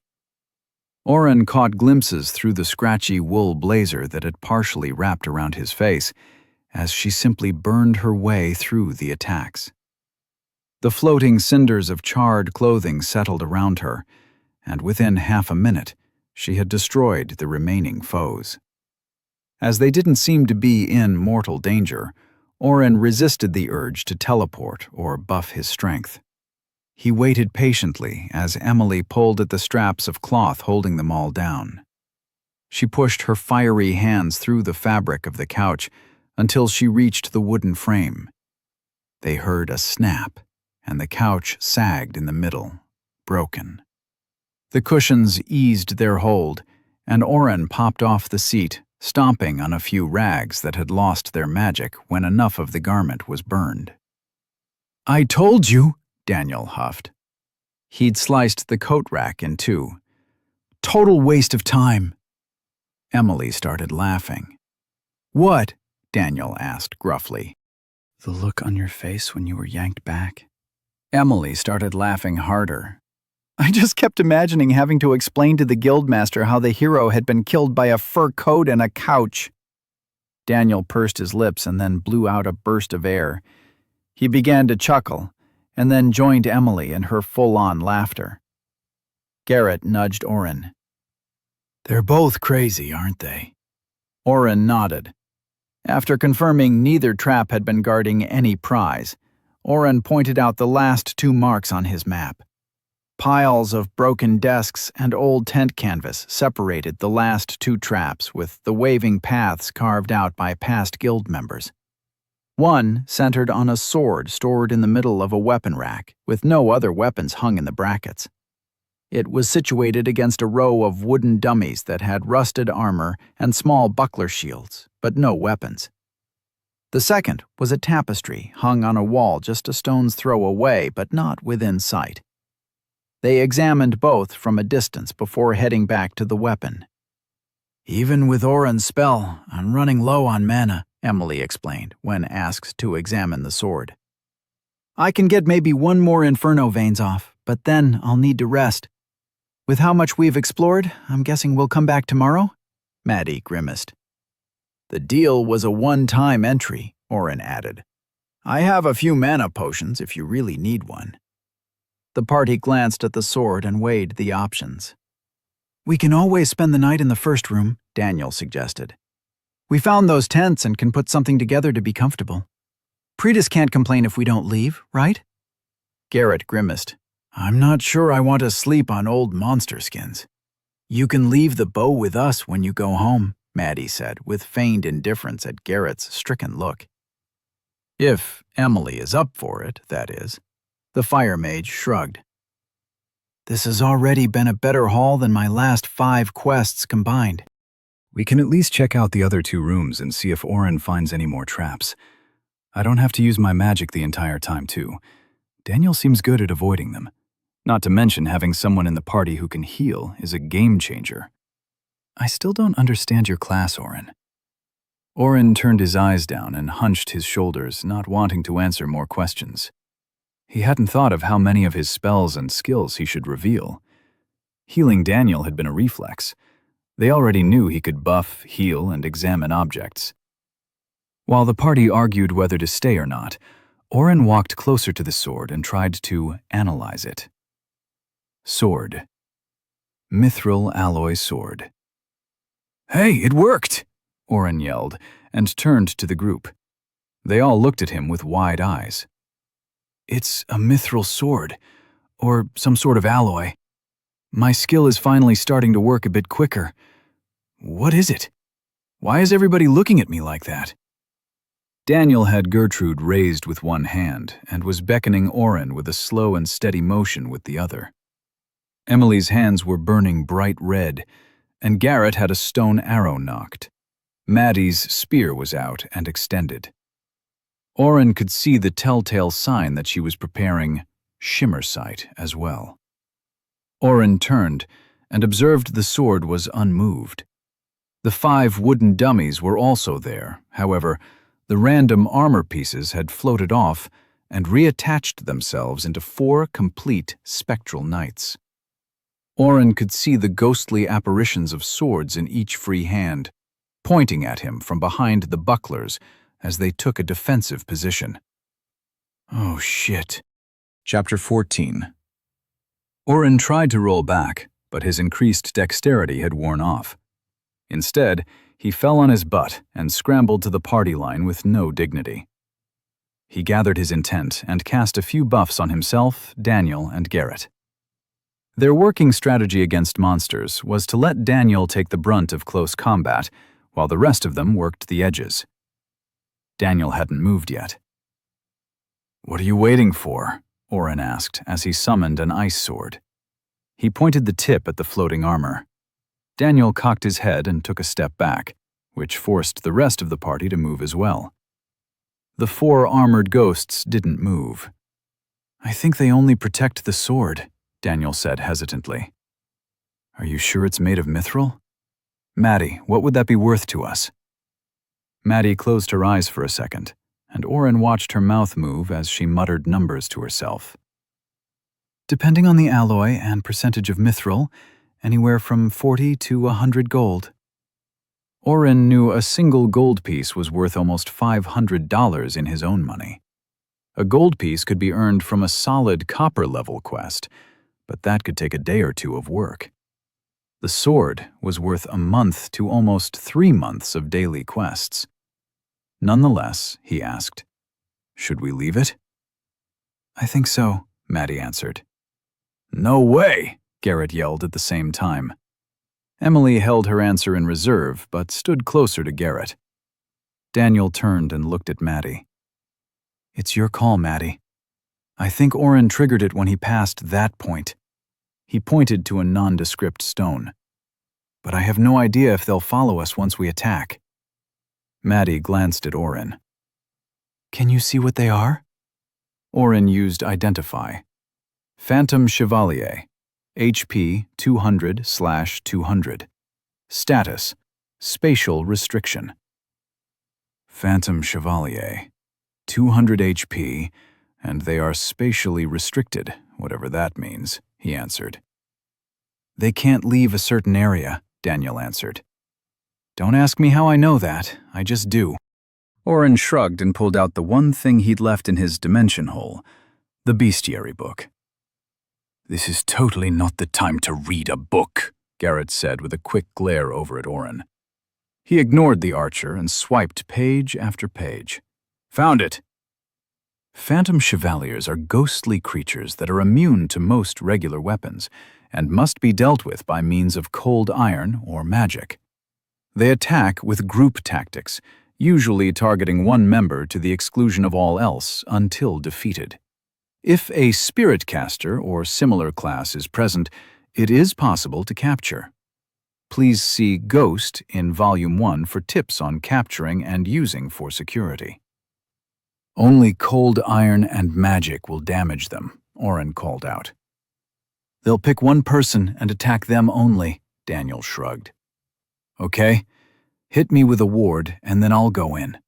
Oren caught glimpses through the scratchy wool blazer that had partially wrapped around his face, as she simply burned her way through the attacks. The floating cinders of charred clothing settled around her, and within half a minute, she had destroyed the remaining foes. As they didn't seem to be in mortal danger, Oren resisted the urge to teleport or buff his strength. He waited patiently as Emily pulled at the straps of cloth holding them all down. She pushed her fiery hands through the fabric of the couch until she reached the wooden frame. They heard a snap, and the couch sagged in the middle, broken. The cushions eased their hold, and Oren popped off the seat, stomping on a few rags that had lost their magic when enough of the garment was burned. "I told you," Daniel huffed. He'd sliced the coat rack in two. "Total waste of time." Emily started laughing. "What?" Daniel asked gruffly. "The look on your face when you were yanked back." Emily started laughing harder. "I just kept imagining having to explain to the guildmaster how the hero had been killed by a fur coat and a couch." Daniel pursed his lips and then blew out a burst of air. He began to chuckle, and then joined Emily in her full-on laughter. Garrett nudged Oren. "They're both crazy, aren't they?" Oren nodded. After confirming neither trap had been guarding any prize, Oren pointed out the last two marks on his map. Piles of broken desks and old tent canvas separated the last two traps with the waving paths carved out by past guild members. One centered on a sword stored in the middle of a weapon rack, with no other weapons hung in the brackets. It was situated against a row of wooden dummies that had rusted armor and small buckler shields, but no weapons. The second was a tapestry hung on a wall just a stone's throw away, but not within sight. They examined both from a distance before heading back to the weapon. "Even with Oren's spell, I'm running low on mana," Emily explained when asked to examine the sword. "I can get maybe one more Inferno veins off, but then I'll need to rest. With how much we've explored, I'm guessing we'll come back tomorrow?" Maddie grimaced. "The deal was a one-time entry," Oren added. "I have a few mana potions if you really need one." The party glanced at the sword and weighed the options. "We can always spend the night in the first room," Daniel suggested. "We found those tents and can put something together to be comfortable. Pretis can't complain if we don't leave, right?" Garrett grimaced. "I'm not sure I want to sleep on old monster skins." "You can leave the bow with us when you go home," Maddie said, with feigned indifference at Garrett's stricken look. "If Emily is up for it, that is." The fire mage shrugged. "This has already been a better haul than my last 5 quests combined."
We can at least check out the other 2 rooms and see if Oren finds any more traps. I don't have to use my magic the entire time, too. Daniel seems good at avoiding them. Not to mention having someone in the party who can heal is a game changer. I still don't understand your class, Oren. Oren turned his eyes down and hunched his shoulders, not wanting to answer more questions. He hadn't thought of how many of his spells and skills he should reveal. Healing Daniel had been a reflex. They already knew he could buff, heal, and examine objects. While the party argued whether to stay or not, Oren walked closer to the sword and tried to analyze it. Sword. Mithril alloy sword. "Hey, it worked!" Oren yelled, and turned to the group. They all looked at him with wide eyes. "It's a mithril sword, or some sort of alloy. My skill is finally starting to work a bit quicker. What is it? Why is everybody looking at me like that?" Daniel had Gertrude raised with one hand and was beckoning Oren with a slow and steady motion with the other. Emily's hands were burning bright red, and Garrett had a stone arrow nocked. Maddie's spear was out and extended. Oren could see the telltale sign that she was preparing shimmer sight as well. Oren turned and observed the sword was unmoved. The 5 wooden dummies were also there. However, the random armor pieces had floated off and reattached themselves into 4 complete spectral knights. Oren could see the ghostly apparitions of swords in each free hand, pointing at him from behind the bucklers as they took a defensive position. Oh shit. Chapter 14. Oren tried to roll back, but his increased dexterity had worn off. Instead, he fell on his butt and scrambled to the party line with no dignity.
He gathered his intent and cast a few buffs on himself, Daniel, and Garrett. Their working strategy against monsters was to let Daniel take the brunt of close combat, while the rest of them worked the edges. Daniel hadn't moved yet. "What are you waiting for?" Oren asked as he summoned an ice sword. He pointed the tip at the floating armor. Daniel cocked his head and took a step back, which forced the rest of the party to move as well. The 4 armored ghosts didn't move. "I think they only protect the sword," Daniel said hesitantly. "Are you sure it's made of mithril? Maddie, what would that be worth to us?" Maddie closed her eyes for a second, and Oren watched her mouth move as she muttered numbers to herself. "Depending on the alloy and percentage of mithril, anywhere from 40 to 100 gold. Oren knew a single gold piece was worth almost $500 in his own money. A gold piece could be earned from a solid copper-level quest, but that could take a day or 2 of work. The sword was worth a month to almost 3 months of daily quests. Nonetheless, he asked, "Should we leave it?" "I think so," Maddie answered. "No way!" Garrett yelled at the same time. Emily held her answer in reserve, but stood closer to Garrett. Daniel turned and looked at Maddie. "It's your call, Maddie. I think Oren triggered it when he passed that point." He pointed to a nondescript stone. "But I have no idea if they'll follow us once we attack." Maddie glanced at Oren. "Can you see what they are?" Oren used Identify. Phantom Chevalier. HP 200/200. Status: Spatial Restriction. Phantom Chevalier. 200 HP, and they are spatially restricted, whatever that means, he answered. "They can't leave a certain area," Daniel answered. "Don't ask me how I know that, I just do." Oren shrugged and pulled out the one thing he'd left in his dimension hole, the bestiary book. "This is totally not the time to read a book," Garrett said with a quick glare over at Oren. He ignored the archer and swiped page after page. "Found it!" Phantom Chevaliers are ghostly creatures that are immune to most regular weapons and must be dealt with by means of cold iron or magic. They attack with group tactics, usually targeting one member to the exclusion of all else until defeated. If a spirit caster or similar class is present, it is possible to capture. Please see Ghost in Volume 1 for tips on capturing and using for security. "Only cold iron and magic will damage them," Oren called out. "They'll pick one person and attack them only," Daniel shrugged. "Okay, hit me with a ward and then I'll go in.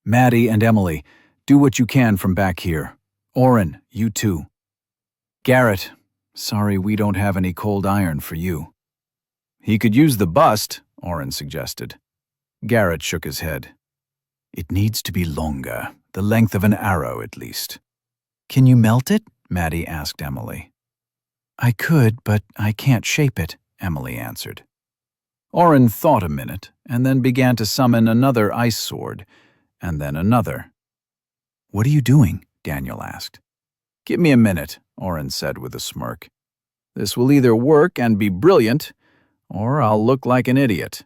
Maddie and Emily, do what you can from back here. Oren, you too. Garrett, sorry we don't have any cold iron for you." "He could use the bust," Oren suggested. Garrett shook his head. "It needs to be longer, the length of an arrow at least." "Can you melt it?" Maddie asked Emily. "I could, but I can't shape it," Emily answered. Oren thought a minute and then began to summon another ice sword, and then another. "What are you doing?" Daniel asked. "Give me a minute," Oren said with a smirk. "This will either work and be brilliant, or I'll look like an idiot."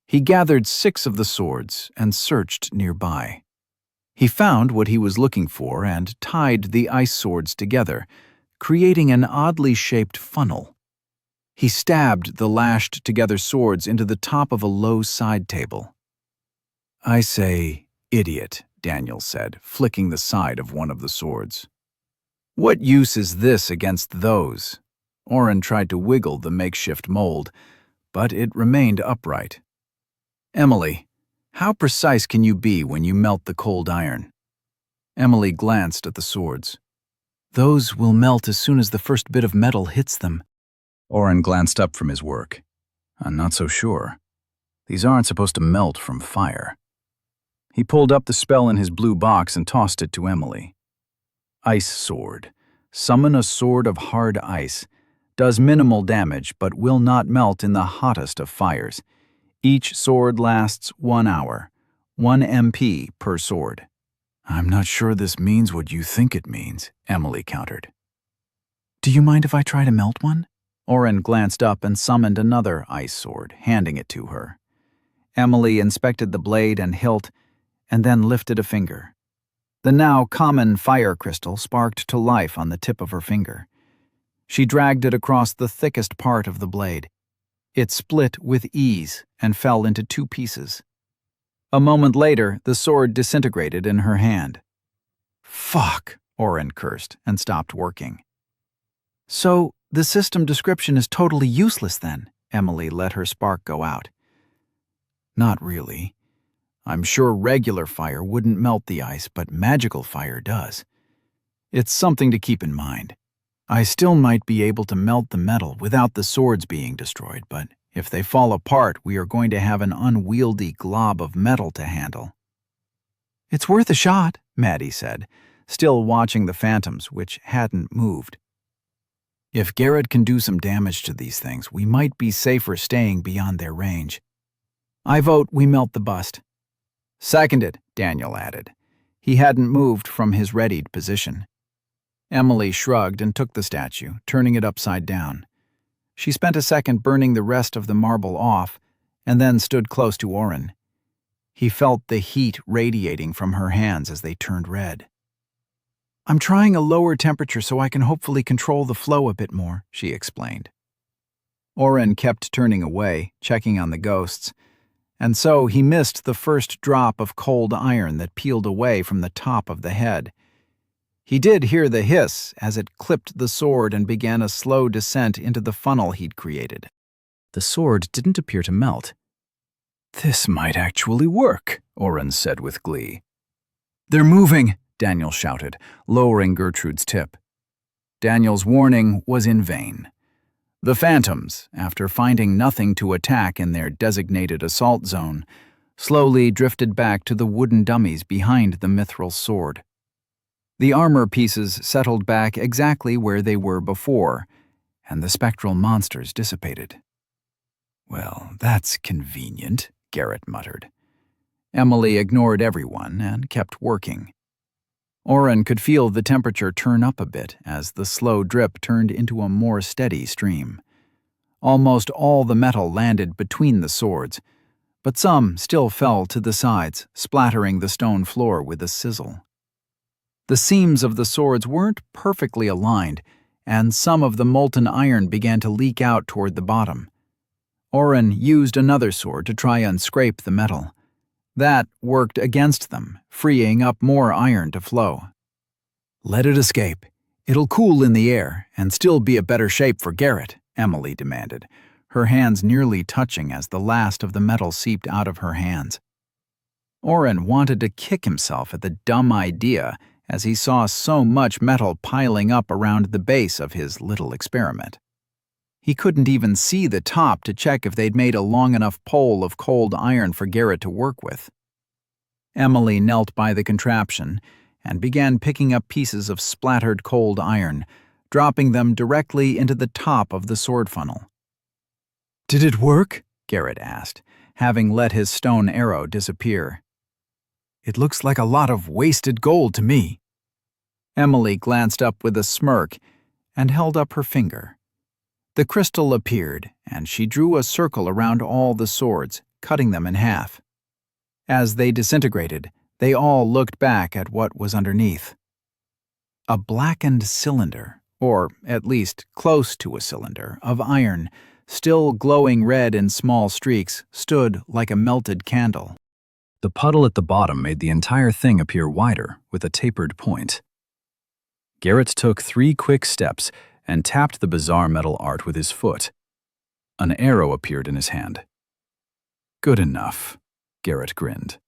He gathered 6 of the swords and searched nearby. He found what he was looking for and tied the ice swords together, creating an oddly shaped funnel. He stabbed the lashed-together swords into the top of a low side table. "I say, idiot," Daniel said, flicking the side of one of the swords. "What use is this against those?" Oren tried to wiggle the makeshift mold, but it remained upright. "Emily, how precise can you be when you melt the cold iron?" Emily glanced at the swords. "Those will melt as soon as the first bit of metal hits them." Oren glanced up from his work. "I'm not so sure. These aren't supposed to melt from fire." He pulled up the spell in his blue box and tossed it to Emily. "Ice Sword. Summon a sword of hard ice. Does minimal damage but will not melt in the hottest of fires. Each sword lasts 1 hour. 1 MP per sword." I'm not sure this means what you think it means, Emily countered.
Do you mind if I try to melt one? Oren glanced up and summoned another ice sword, handing it to her. Emily inspected the blade and hilt, and then lifted a finger. The now common fire crystal sparked to life on the tip of her finger. She dragged it across the thickest part of the blade. It split with ease and fell into 2 pieces. A moment later, the sword disintegrated in her hand. Fuck, Oren cursed and stopped working. So, the system description is totally useless then, Emily let her spark go out. Not really. I'm sure regular fire wouldn't melt the ice, but magical fire does. It's something to keep in mind. I still might be able to melt the metal without the swords being destroyed, but if they fall apart, we are going to have an unwieldy glob of metal to handle. It's worth a shot, Maddie said, still watching the phantoms, which hadn't moved. If Garrett can do some damage to these things, we might be safer staying beyond their range. I vote we melt the bust. Seconded, Daniel added. He hadn't moved from his readied position. Emily shrugged and took the statue, turning it upside down. She spent a second burning the rest of the marble off, and then stood close to Oren. He felt the heat radiating from her hands as they turned red. I'm trying a lower temperature so I can hopefully control the flow a bit more, she explained. Oren kept turning away, checking on the ghosts, and so he missed the first drop of cold iron that peeled away from the top of the head. He did hear the hiss as it clipped the sword and began a slow descent into the funnel he'd created.
The sword didn't appear to melt. This might actually work, Oren said with glee.
They're moving, Daniel shouted, lowering Gertrude's tip. Daniel's warning was in vain. The phantoms, after finding nothing to attack in their designated assault zone, slowly drifted back to the wooden dummies behind the mithril sword. The armor pieces settled back exactly where they were before, and the spectral monsters dissipated.
Well, that's convenient, Garrett muttered.
Emily ignored everyone and kept working. Oren could feel the temperature turn up a bit as the slow drip turned into a more steady stream. Almost all the metal landed between the swords, but some still fell to the sides, splattering the stone floor with a sizzle. The seams of the swords weren't perfectly aligned, and some of the molten iron began to leak out toward the bottom. Oren used another sword to try and scrape the metal. That worked against them, freeing up more iron to flow. Let it escape. It'll cool in the air and still be a better shape for Garrett, Emily demanded, her hands nearly touching as the last of the metal seeped out of her hands. Oren wanted to kick himself at the dumb idea as he saw so much metal piling up around the base of his little experiment. He couldn't even see the top to check if they'd made a long enough pole of cold iron for Garrett to work with. Emily knelt by the contraption and began picking up pieces of splattered cold iron, dropping them directly into the top of the sword funnel. Did it work? Garrett asked, having let his stone arrow disappear. It looks like a lot of wasted gold to me. Emily glanced up with a smirk and held up her finger. The crystal appeared, and she drew a circle around all the swords, cutting them in half. As they disintegrated, they all looked back at what was underneath. A blackened cylinder, or at least close to a cylinder, of iron, still glowing red in small streaks, stood like a melted candle.
The puddle at the bottom made the entire thing appear wider, with a tapered point. Garrett took 3 quick steps and tapped the bizarre metal art with his foot. An arrow appeared in his hand. Good enough, Garrett grinned.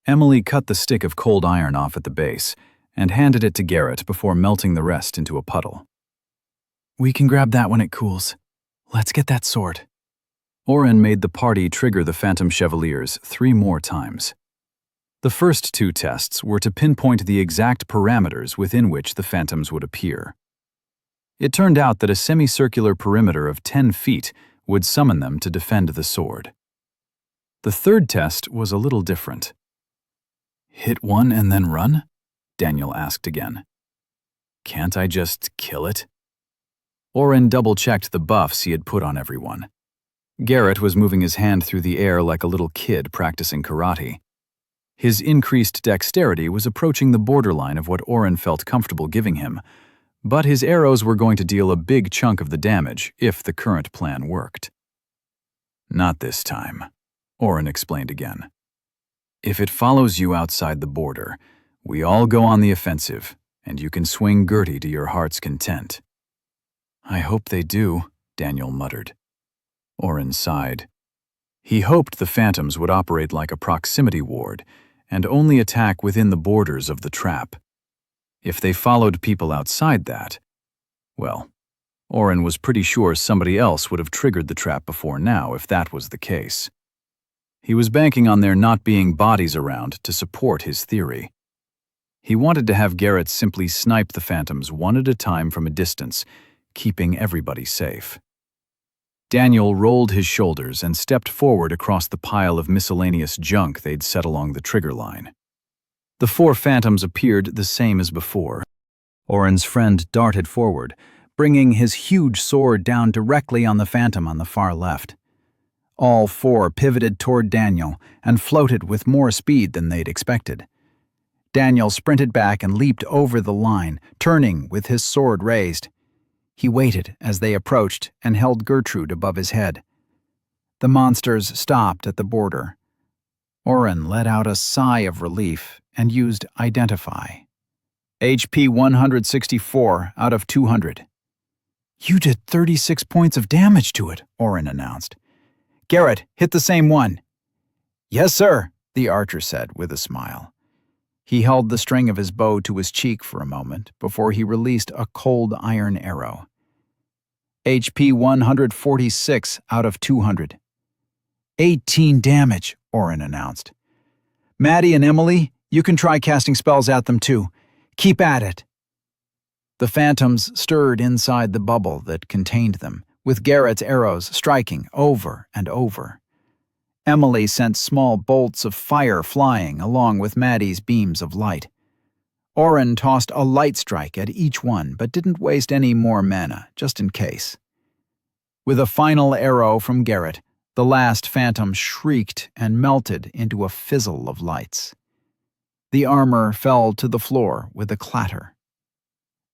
Emily cut the stick of cold iron off at the base and handed it to Garrett before melting the rest into a puddle.
We can grab that when it cools. Let's get that sword.
Oren made the party trigger the Phantom Chevaliers 3 more times. The first 2 tests were to pinpoint the exact parameters within which the phantoms would appear. It turned out that a semicircular perimeter of 10 feet would summon them to defend the sword. The third test was a little different. Hit one and then run? Daniel asked again. Can't I just kill it? Oren double-checked the buffs he had put on everyone. Garrett was moving his hand through the air like a little kid practicing karate. His increased dexterity was approaching the borderline of what Oren felt comfortable giving him, but his arrows were going to deal a big chunk of the damage if the current plan worked. Not this time, Oren explained again. If it follows you outside the border, we all go on the offensive, and you can swing Gertie to your heart's content. I hope they do, Daniel muttered. Oren sighed. He hoped the phantoms would operate like a proximity ward and only attack within the borders of the trap. If they followed people outside that, well, Oren was pretty sure somebody else would have triggered the trap before now if that was the case. He was banking on there not being bodies around to support his theory. He wanted to have Garrett simply snipe the phantoms one at a time from a distance, keeping everybody safe. Daniel rolled his shoulders and stepped forward across the pile of miscellaneous junk they'd set along the trigger line. The 4 phantoms appeared the same as before. Oren's friend darted forward, bringing his huge sword down directly on the phantom on the far left. All 4 pivoted toward Daniel and floated with more speed than they'd expected. Daniel sprinted back and leaped over the line, turning with his sword raised. He waited as they approached and held Gertrude above his head. The monsters stopped at the border. Oren let out a sigh of relief and used Identify. HP 164 out of 200. You did 36 points of damage to it, Oren announced. Garrett, hit the same one. Yes, sir, the archer said with a smile. He held the string of his bow to his cheek for a moment before he released a cold iron arrow. HP 146 out of 200. 18 damage, Oren announced. Maddie and Emily, you can try casting spells at them too. Keep at it. The phantoms stirred inside the bubble that contained them, with Garrett's arrows striking over and over. Emily sent small bolts of fire flying along with Maddie's beams of light. Oren tossed a light strike at each one, but didn't waste any more mana, just in case. With a final arrow from Garrett, the last phantom shrieked and melted into a fizzle of lights. The armor fell to the floor with a clatter.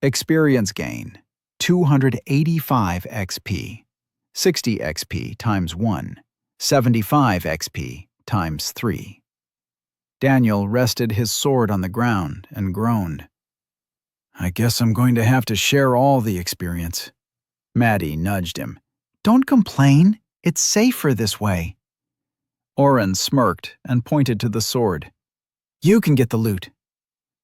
Experience gain, 285 XP, 60 XP times 1, 75 XP times 3. Daniel rested his sword on the ground and groaned. I guess I'm going to have to share all the experience. Maddie nudged him. Don't complain. It's safer this way. Oren smirked and pointed to the sword. You can get the loot.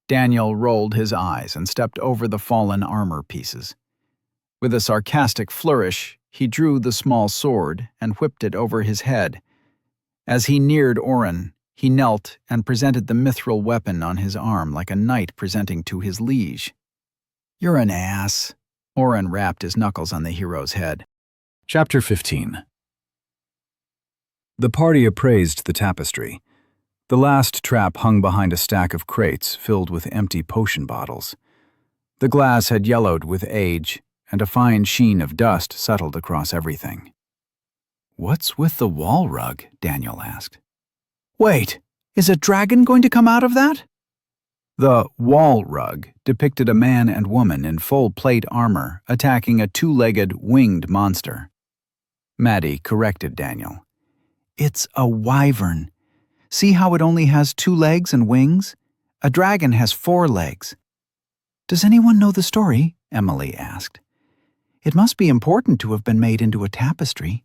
Daniel rolled his eyes and stepped over the fallen armor pieces. With a sarcastic flourish, he drew the small sword and whipped it over his head. As he neared Oren, he knelt and presented the mithril weapon on his arm like a knight presenting to his liege. You're an ass. Oren rapped his knuckles on the hero's head. Chapter 15. The party appraised the tapestry. The last trap hung behind a stack of crates filled with empty potion bottles. The glass had yellowed with age, and a fine sheen of dust settled across everything. What's with the wall rug? Daniel asked. Wait, is a dragon going to come out of that? The wall rug depicted a man and woman in full plate armor attacking a two-legged, winged monster. Maddie corrected Daniel. It's a wyvern. See how it only has 2 legs and wings? A dragon has 4 legs. Does anyone know the story? Emily asked. It must be important to have been made into a tapestry.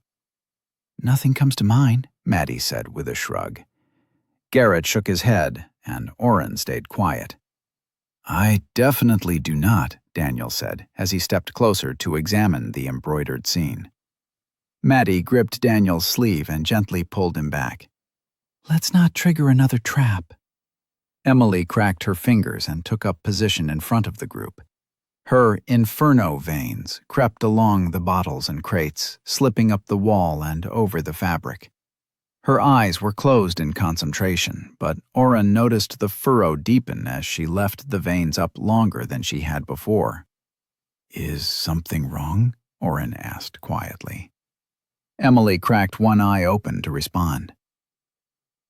Nothing comes to mind, Maddie said with a shrug. Garrett shook his head, and Oren stayed quiet. I definitely do not, Daniel said, as he stepped closer to examine the embroidered scene. Maddie gripped Daniel's sleeve and gently pulled him back. Let's not trigger another trap. Emily cracked her fingers and took up position in front of the group. Her inferno veins crept along the bottles and crates, slipping up the wall and over the fabric.
Her eyes were closed in concentration, but Oren noticed the furrow deepen as she left the veins up longer than she had before. "Is something wrong?" Oren asked quietly. Emily cracked one eye open to respond.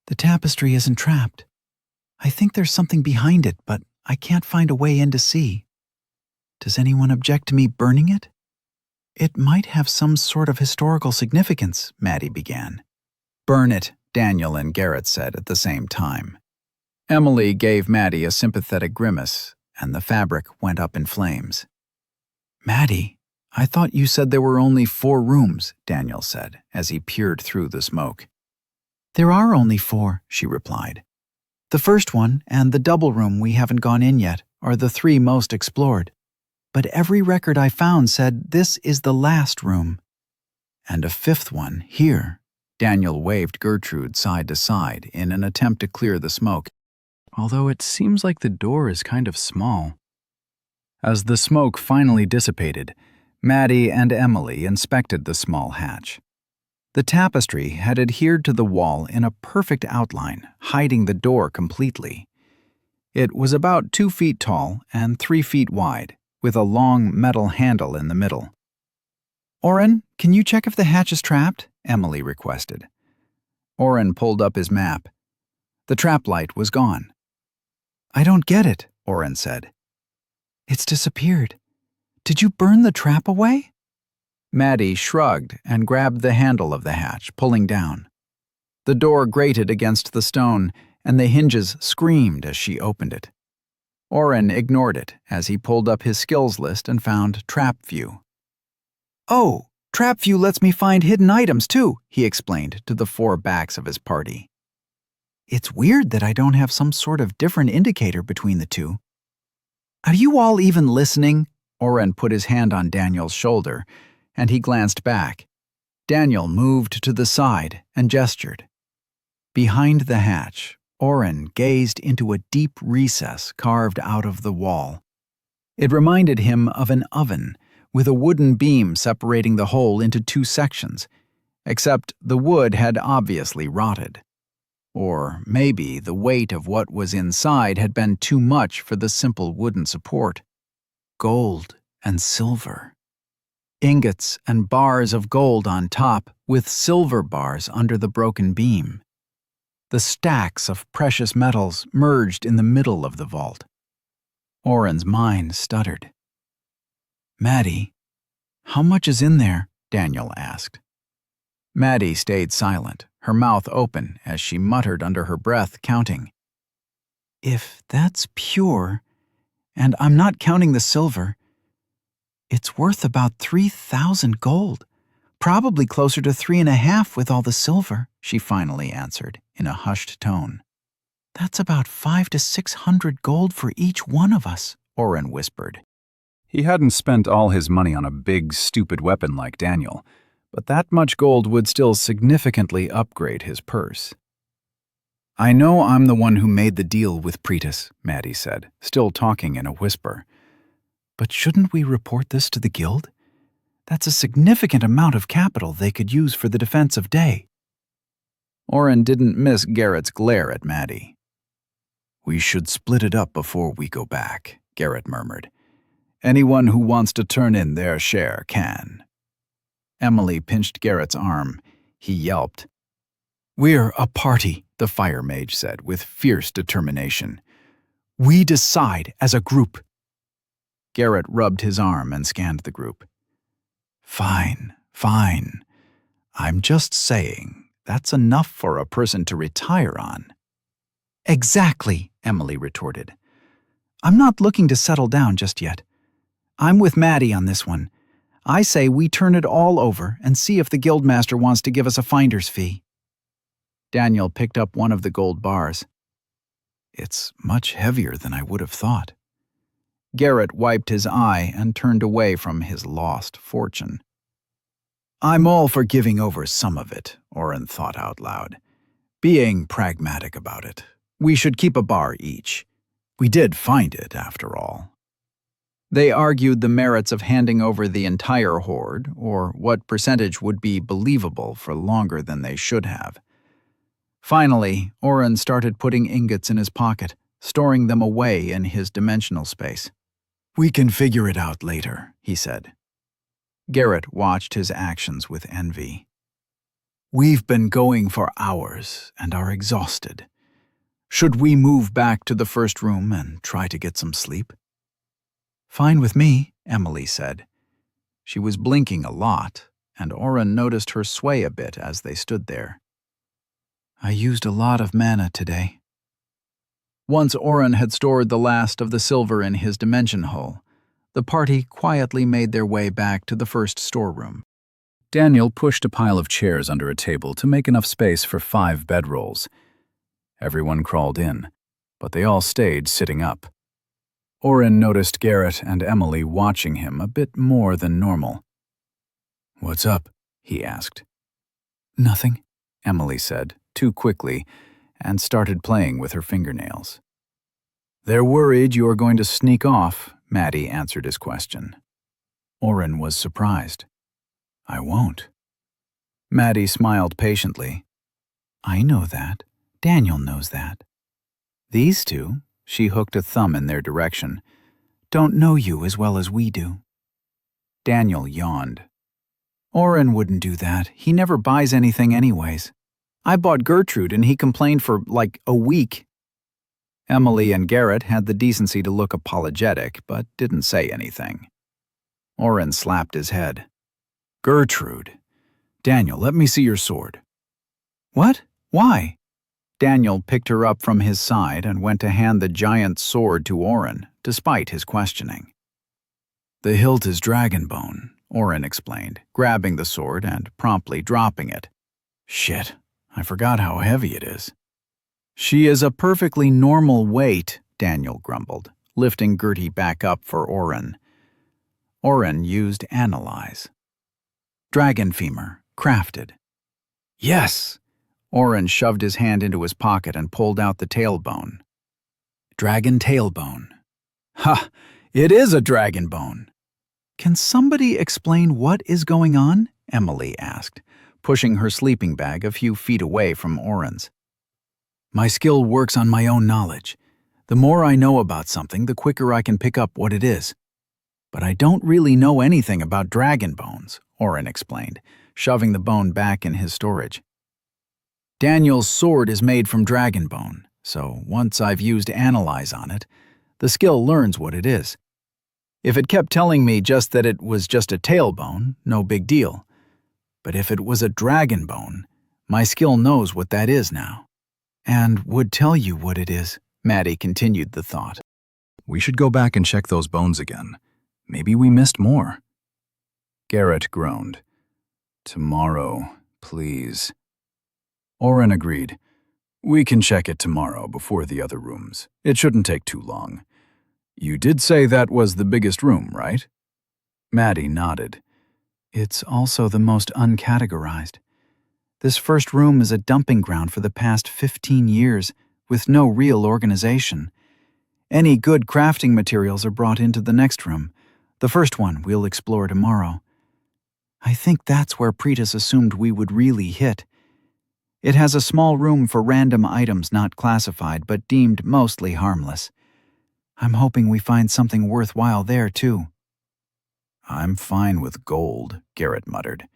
"The tapestry isn't trapped. I think there's something behind it, but I can't find a way in to see. Does anyone object to me burning it?" "It might have some sort of historical significance," Maddie began. "Burn it," Daniel and Garrett said at the same time. Emily gave Maddie a sympathetic grimace, and the fabric went up in flames. "Maddie, I thought you said there were only 4 rooms," Daniel said as he peered through the smoke. "There are only 4, she replied. "The first one and the double room we haven't gone in yet are the 3 most explored. But every record I found said this is the last room. And a 5th one here." Daniel waved Gertrude side to side in an attempt to clear the smoke.
Although it seems like the door is kind of small.
As the smoke finally dissipated, Maddie and Emily inspected the small hatch. The tapestry had adhered to the wall in a perfect outline, hiding the door completely. It was about 2 feet tall and 3 feet wide, with a long metal handle in the middle.
"Oren, can you check if the hatch is trapped?" Emily requested.
Oren pulled up his map. The trap light was gone.
"I don't get it," Oren said. "It's disappeared. Did you burn the trap away?"
Maddie shrugged and grabbed the handle of the hatch, pulling down. The door grated against the stone, and the hinges screamed as she opened it. Oren ignored it as he pulled up his skills list and found Trap View.
"Oh, Trap View lets me find hidden items too," he explained to the 4 backs of his party. "It's weird that I don't have some sort of different indicator between the 2. Are you all even listening?"
Oren put his hand on Daniel's shoulder, and he glanced back. Daniel moved to the side and gestured. Behind the hatch, Oren gazed into a deep recess carved out of the wall. It reminded him of an oven, with a wooden beam separating the hole into 2 sections, except the wood had obviously rotted. Or maybe the weight of what was inside had been too much for the simple wooden support. Gold and silver. Ingots and bars of gold on top, with silver bars under the broken beam. The stacks of precious metals merged in the middle of the vault. Oren's mind stuttered.
"Maddie, how much is in there?"
Daniel asked. Maddie stayed silent, her mouth open as she muttered under her breath, counting.
"If that's pure, and I'm not counting the silver, it's worth about 3,000 gold, probably closer to 3.5 with all the silver," she finally answered in a hushed tone. "That's about 500 to 600 gold for each one of us," Oren whispered.
He hadn't spent all his money on a big, stupid weapon like Daniel, but that much gold would still significantly upgrade his purse.
"I know I'm the one who made the deal with Pretis," Maddie said, still talking in a whisper.
"But shouldn't we report this to the guild? That's a significant amount of capital they could use for the defense of Day."
Oren didn't miss Garrett's glare at Maddie. "We should split it up before we go back," Garrett murmured. "Anyone who wants to turn in their share can." Emily pinched Garrett's arm. He yelped. "We're a party," the fire mage said with fierce determination. "We decide as a group." Garrett rubbed his arm and scanned the group. "Fine. I'm just saying, that's enough for a person to retire on."
"Exactly," Emily retorted. "I'm not looking to settle down just yet. I'm with Maddie on this one. I say we turn it all over and see if the guildmaster wants to give us a finder's fee."
Daniel picked up one of the gold bars. "It's much heavier than I would have thought." Garrett wiped his eye and turned away from his lost fortune. "I'm all for giving over some of it," Oren thought out loud. "Being pragmatic about it. We should keep a bar each. We did find it, after all." They argued the merits of handing over the entire hoard, or what percentage would be believable for longer than they should have.
Finally, Oren started putting ingots in his pocket, storing them away in his dimensional space. "We can figure it out later," he said. Garrett watched his actions with envy. "We've been going for hours and are exhausted. Should we move back to the first room and try to get some sleep?" "Fine with me," Emily said. She was blinking a lot, and Oren noticed her sway a bit as they stood there. "I used a lot of mana today." Once Oren had stored the last of the silver in his dimension hull, the party quietly made their way back to the first storeroom.
Daniel pushed a pile of chairs under a table to make enough space for 5 bedrolls. Everyone crawled in, but they all stayed sitting up. Oren noticed Garrett and Emily watching him a bit more than normal. "What's up?" he asked.
"Nothing,"
Emily said, too quickly, and started playing with her fingernails. "They're worried you are going to sneak off," Maddie answered his question. Oren was surprised. "I won't." Maddie smiled patiently.
"I know that. Daniel knows that. These two," she hooked a thumb in their direction, "don't know you as well as we do." Daniel yawned. "Oren wouldn't do that. He never buys anything anyways. I bought Gertrude and he complained for like a week." Emily and Garrett had the decency to look apologetic, but didn't say anything. Oren slapped his head. "Gertrude. Daniel, let me see your sword." "What? Why?" Daniel picked her up from his side and went to hand the giant sword to Oren, despite his questioning. "The hilt is dragon bone," Oren explained, grabbing the sword and promptly dropping it. "Shit, I forgot how heavy it is." "She is a perfectly normal weight," Daniel grumbled, lifting Gertie back up for Oren. Oren used Analyze. "Dragon femur, crafted." "Yes!" Oren shoved his hand into his pocket and pulled out the tailbone. "Dragon tailbone." "Ha! It is a dragon bone." "Can somebody explain what is going on?" Emily asked, pushing her sleeping bag a few feet away from Oren's. "My skill works on my own knowledge. The more I know about something, the quicker I can pick up what it is. But I don't really know anything about dragon bones," Oren explained, shoving the bone back in his storage. "Daniel's sword is made from dragon bone, so once I've used Analyze on it, the skill learns what it is. If it kept telling me just that it was just a tailbone, no big deal. But if it was a dragon bone, my skill knows what that is now. And would tell you what it is," Maddie continued the thought.
"We should go back and check those bones again. Maybe we missed more." Garrett groaned. "Tomorrow, please." Oren agreed. "We can check it tomorrow before the other rooms. It shouldn't take too long. You did say that was the biggest room, right?" Maddie nodded.
"It's also the most uncategorized. This first room is a dumping ground for the past 15 years, with no real organization. Any good crafting materials are brought into the next room, the first one we'll explore tomorrow. I think that's where Pretis assumed we would really hit. It has a small room for random items not classified but deemed mostly harmless. I'm hoping we find something worthwhile there, too."
"I'm fine with gold," Garrett muttered.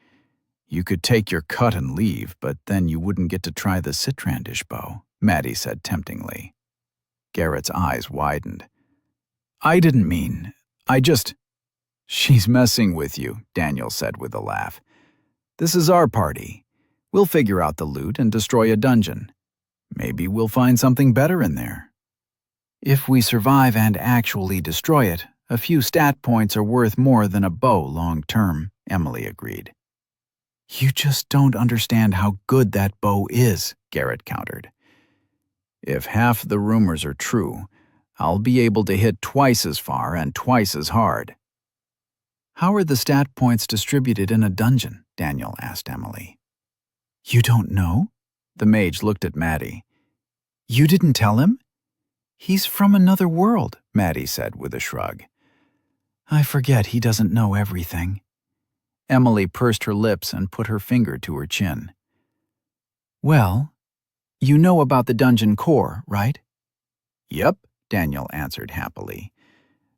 "You could take your cut and leave, but then you wouldn't get to try the Citrandish bow," Maddie said temptingly. Garrett's eyes widened. "I didn't mean, I just—" "She's messing with you," Daniel said with a laugh. "This is our party. We'll figure out the loot and destroy a dungeon. Maybe we'll find something better in there. If we survive and actually destroy it, a few stat points are worth more than a bow long term," Emily agreed. "You just don't understand how good that bow is," Garrett countered. "If half the rumors are true, I'll be able to hit twice as far and twice as hard." "How are the stat points distributed in a dungeon?" Daniel asked Emily. "You don't know?" The mage looked at Maddie. "You didn't tell him?" "He's from another world," Maddie said with a shrug. "I forget he doesn't know everything." Emily pursed her lips and put her finger to her chin. "Well,
You know about the dungeon core, right? Yep, Daniel answered happily.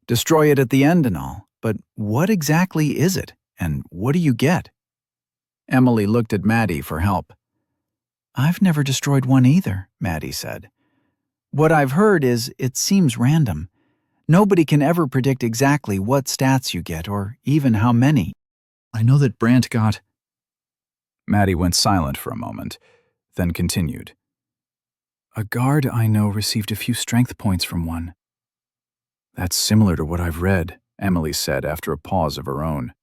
Destroy it at the end and all, but what exactly is it, and what do you get? Emily looked at Maddie for help. I've never destroyed one either, Maddie said. What I've heard is it seems random. Nobody can ever predict exactly what stats you get or even how many.
I know that Brant got... Maddie went silent for a moment, then continued. A guard I know received a few strength points from one. That's similar to what I've read, Emily said after a pause of her own.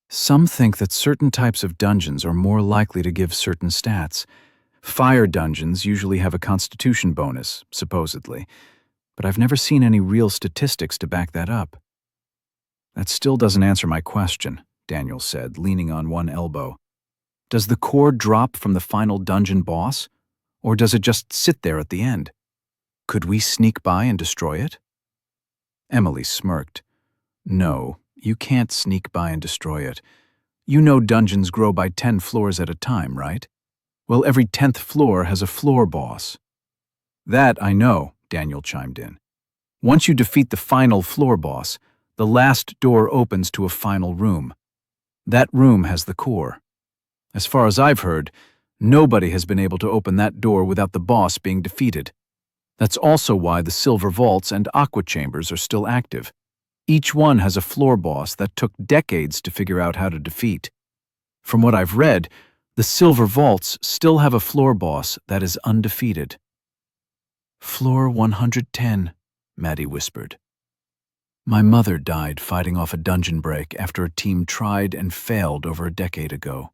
Some think that certain types of dungeons are more likely to give certain stats. Fire dungeons usually have a constitution bonus, supposedly, but I've never seen any real statistics to back that up. That still doesn't answer my question, Daniel said, leaning on one elbow. Does the core drop from the final dungeon boss, or does it just sit there at the end? Could we sneak by and destroy it? Emily smirked. No, you can't sneak by and destroy it. You know dungeons grow by 10 floors at a time, right? Well, every 10th floor has a floor boss. That I know, Daniel chimed in. Once you defeat the final floor boss, the last door opens to a final room. That room has the core. As far as I've heard, nobody has been able to open that door without the boss being defeated. That's also why the Silver Vaults and Aqua Chambers are still active. Each one has a floor boss that took decades to figure out how to defeat. From what I've read, the Silver Vaults still have a floor boss that is undefeated. Floor 110, Maddie whispered. My mother died fighting off a dungeon break after a team tried and failed over a decade ago.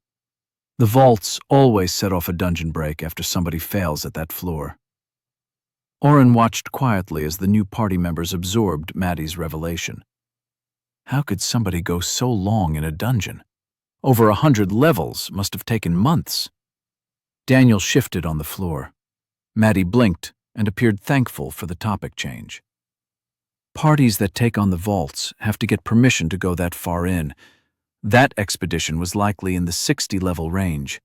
The vaults always set off a dungeon break after somebody fails at that floor. Oren watched quietly as the new party members absorbed Maddie's revelation. How could somebody go so long in a dungeon? Over 100 levels must have taken months. Daniel shifted on the floor. Maddie blinked and appeared thankful for the topic change. Parties that take on the vaults have to get permission to go that far in. That expedition was likely in the 60-level range.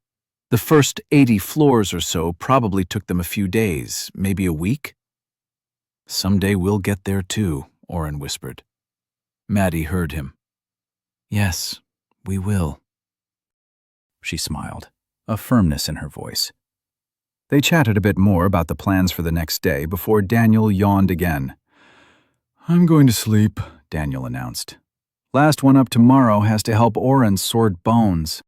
The first 80 floors or so probably took them a few days, maybe a week. Someday we'll get there too, Oren whispered. Maddie heard him. Yes, we will. She smiled, a firmness in her voice. They chatted a bit more about the plans for the next day before Daniel yawned again. I'm going to sleep, Daniel announced. Last one up tomorrow has to help Oren sort bones.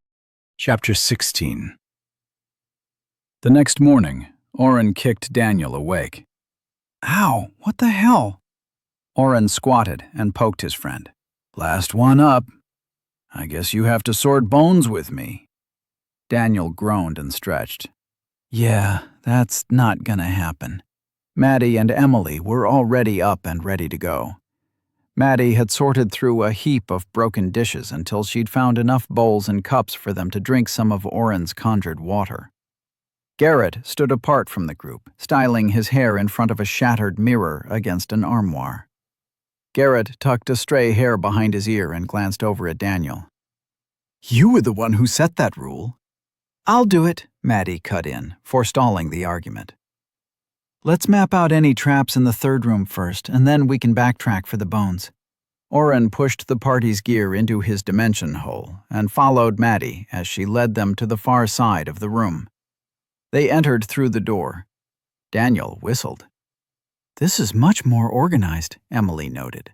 Chapter 16. The next morning, Oren kicked Daniel awake. Ow, what the hell? Oren squatted and poked his friend. Last one up. I guess you have to sort bones with me. Daniel groaned and stretched. Yeah, that's not gonna happen. Maddie and Emily were already up and ready to go. Maddie had sorted through a heap of broken dishes until she'd found enough bowls and cups for them to drink some of Oren's conjured water. Garrett stood apart from the group, styling his hair in front of a shattered mirror against an armoire. Garrett tucked a stray hair behind his ear and glanced over at Daniel. You were the one who set that rule. I'll do it, Maddie cut in, forestalling the argument. Let's map out any traps in the third room first, and then we can backtrack for the bones. Oren pushed the party's gear into his dimension hole and followed Maddie as she led them to the far side of the room. They entered through the door. Daniel whistled. This is much more organized, Emily noted.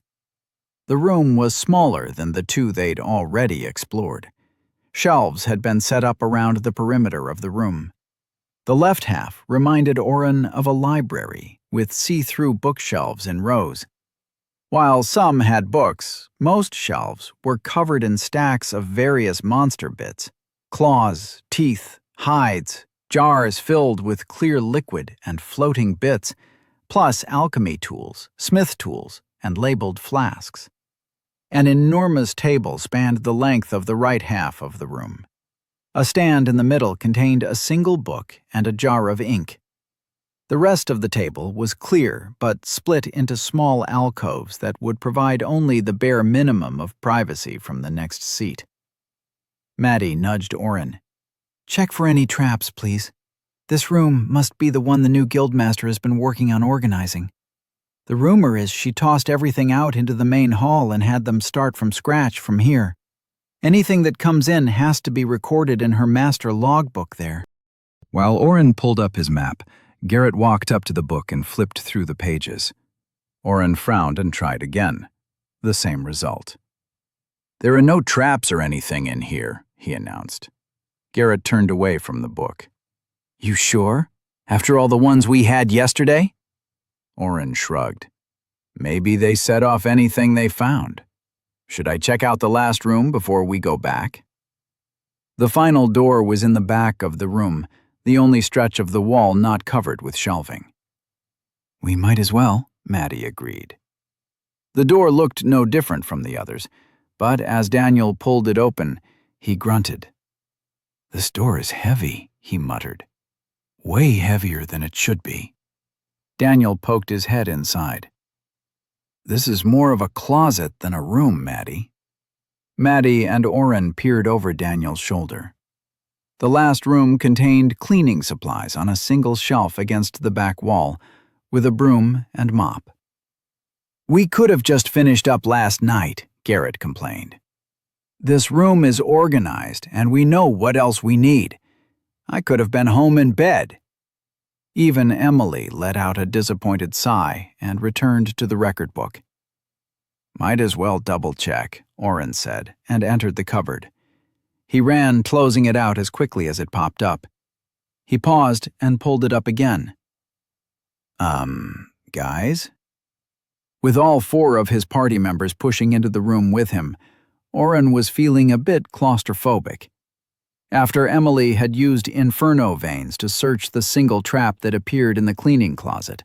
The room was smaller than the two they'd already explored. Shelves had been set up around the perimeter of the room. The left half reminded Oren of a library, with see-through bookshelves in rows. While some had books, most shelves were covered in stacks of various monster bits, claws, teeth, hides, jars filled with clear liquid and floating bits, plus alchemy tools, smith tools, and labeled flasks. An enormous table spanned the length of the right half of the room. A stand in the middle contained a single book and a jar of ink. The rest of the table was clear but split into small alcoves that would provide only the bare minimum of privacy from the next seat. Maddie nudged Oren. Check for any traps, please.
This room must be the one the new guildmaster has been working on organizing. The rumor is she tossed everything out into the main hall and had them start from scratch from here. Anything that comes in has to be recorded in her master logbook there.
While Oren pulled up his map, Garrett walked up to the book and flipped through the pages.
Oren frowned and tried again. The same result. "There are no traps or anything in here," he announced. Garrett turned away from the book. "You sure? After all the ones we had yesterday?" Oren shrugged. "Maybe they set off anything they found. Should I check out the last room before we go back?" The final door was in the back of the room, the only stretch of the wall not covered with shelving.
"We might as well,"
Maddie agreed. The door looked no different from the others, but as Daniel pulled it open, he grunted.
"This door is heavy," he muttered. "Way heavier than it should be."
Daniel poked his head inside. "This is more of a closet than a room, Maddie." Maddie and Oren peered over Daniel's shoulder. The last room contained cleaning supplies on a single shelf against the back wall, with a broom and mop. "We could have just finished up last night," Garrett complained. "This room is organized, and we know what else we need. I could have been home in bed." Even Emily let out a disappointed sigh and returned to the record book. "Might as well double-check," Oren said, and entered the cupboard. He ran, closing it out as quickly as it popped up. He paused and pulled it up again. Guys?" With all 4 of his party members pushing into the room with him, Oren was feeling a bit claustrophobic. After Emily had used inferno veins to search the single trap that appeared in the cleaning closet,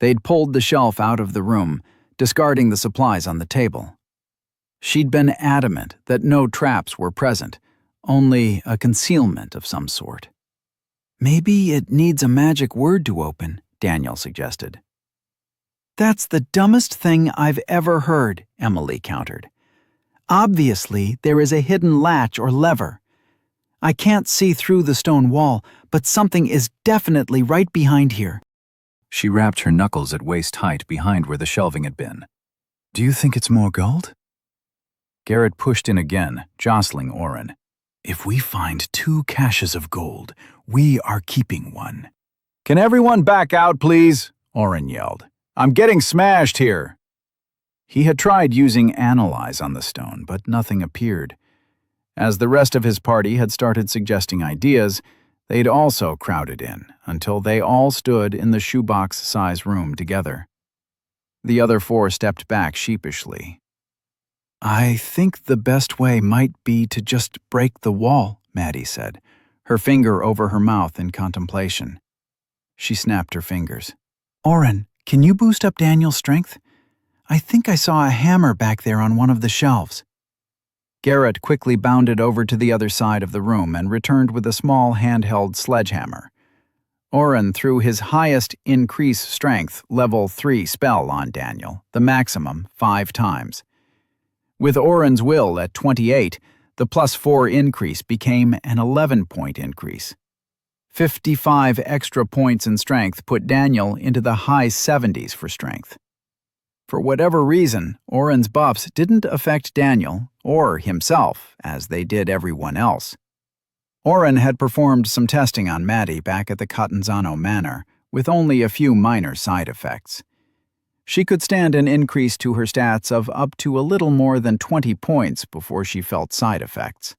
they'd pulled the shelf out of the room, discarding the supplies on the table. She'd been adamant that no traps were present, only a concealment of some sort.
"Maybe it needs a magic word to open," Daniel suggested. "That's the dumbest thing I've ever heard," Emily countered. "Obviously, there is a hidden latch or lever. I can't see through the stone wall, but something is definitely right behind here."
She wrapped her knuckles at waist height behind where the shelving had been. "Do you think it's more gold?"
Garrett pushed in again, jostling Oren.
"If we find 2 caches of gold, we are keeping one."
"Can everyone back out, please?" Oren yelled. "I'm getting smashed here." He had tried using Analyze on the stone, but nothing appeared. As the rest of his party had started suggesting ideas, they'd also crowded in, until they all stood in the shoebox-size room together. The other 4 stepped back sheepishly.
"I think the best way might be to just break the wall," Maddie said,
her finger over her mouth in contemplation. She snapped her fingers.
"Oren, can you boost up Daniel's strength? I think I saw a hammer back there on one of the shelves."
Garrett quickly bounded over to the other side of the room and returned with a small handheld sledgehammer. Oren threw his highest increase strength level 3 spell on Daniel, the maximum 5 times. With Oren's will at 28, the +4 increase became an 11-point increase. 55 extra points in strength put Daniel into the high 70s for strength. For whatever reason, Oren's buffs didn't affect Daniel or himself as they did everyone else. Oren had performed some testing on Maddie back at the Catanzano Manor, with only a few minor side effects. She could stand an increase to her stats of up to a little more than 20 points before she felt side effects.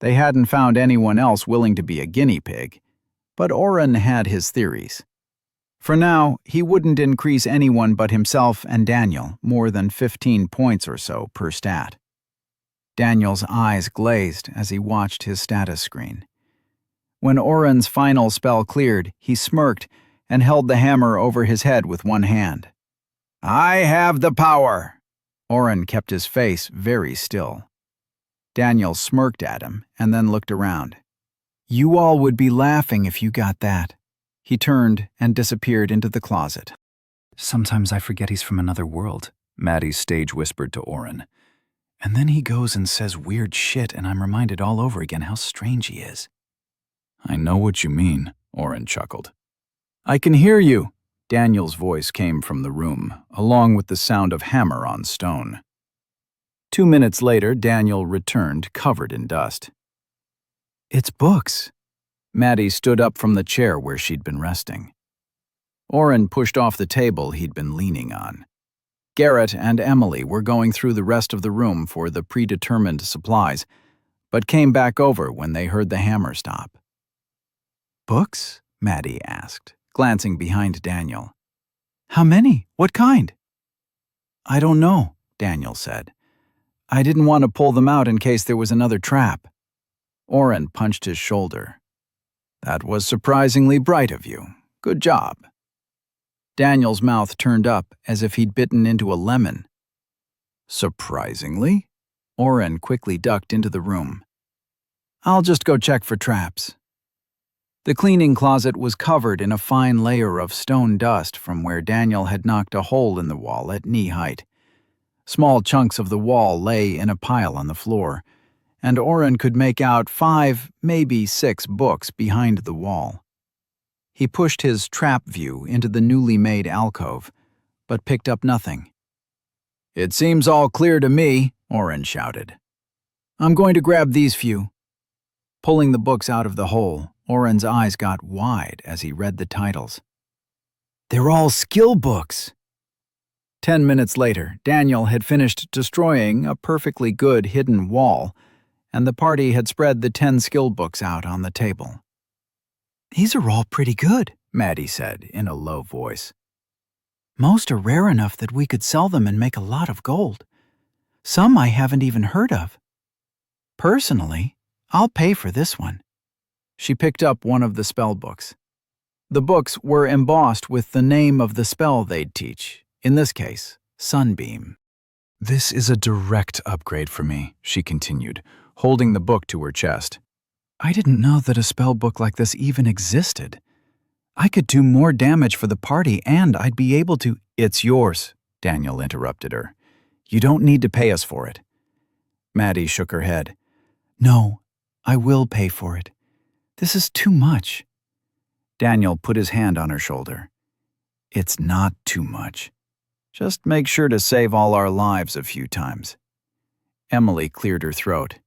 They hadn't found anyone else willing to be a guinea pig, but Oren had his theories. For now, he wouldn't increase anyone but himself and Daniel more than 15 points or so per stat. Daniel's eyes glazed as he watched his status screen. When Oren's final spell cleared, he smirked and held the hammer over his head with one hand. "I have the power!" Oren kept his face very still. Daniel smirked at him and then looked around.
"You all would be laughing if you got that." He turned and disappeared into the closet.
"Sometimes I forget he's from another world," Maddie stage whispered to Oren. "And then he goes and says weird shit and I'm reminded all over again how strange he is."
"I know what you mean," Oren chuckled. I can hear you. Daniel's voice came from the room, along with the sound of hammer on stone. 2 minutes later, Daniel returned, covered in dust. It's books. Maddie stood up from the chair where she'd been resting. Oren pushed off the table he'd been leaning on. Garrett and Emily were going through the rest of the room for the predetermined supplies, but came back over when they heard the hammer stop. Books? Maddie asked, glancing behind Daniel. How many? What kind? I don't know, Daniel said. I didn't want to pull them out in case there was another trap. Oren punched his shoulder. That was surprisingly bright of you. Good job. Daniel's mouth turned up as if he'd bitten into a lemon. Surprisingly? Oren quickly ducked into the room. I'll just go check for traps. The cleaning closet was covered in a fine layer of stone dust from where Daniel had knocked a hole in the wall at knee height. Small chunks of the wall lay in a pile on the floor, and Oren could make out 5, maybe 6 books behind the wall. He pushed his trap view into the newly made alcove, but picked up nothing. It seems all clear to me, Oren shouted. I'm going to grab these few. Pulling the books out of the hole, Oren's eyes got wide as he read the titles. They're all skill books. 10 minutes later, Daniel had finished destroying a perfectly good hidden wall, and the party had spread the 10 skill books out on the table. These are all pretty good, Maddie said in a low voice. Most are rare enough that we could sell them and make a lot of gold. Some I haven't even heard of. Personally, I'll pay for this one. She picked up one of the spell books. The books were embossed with the name of the spell they'd teach, in this case, Sunbeam. This is a direct upgrade for me, she continued, holding the book to her chest. I didn't know that a spell book like this even existed. I could do more damage for the party and I'd be able to— It's yours, Daniel interrupted her. You don't need to pay us for it. Maddie shook her head. No, I will pay for it. This is too much. Daniel put his hand on her shoulder. It's not too much. Just make sure to save all our lives a few times. Emily cleared her throat.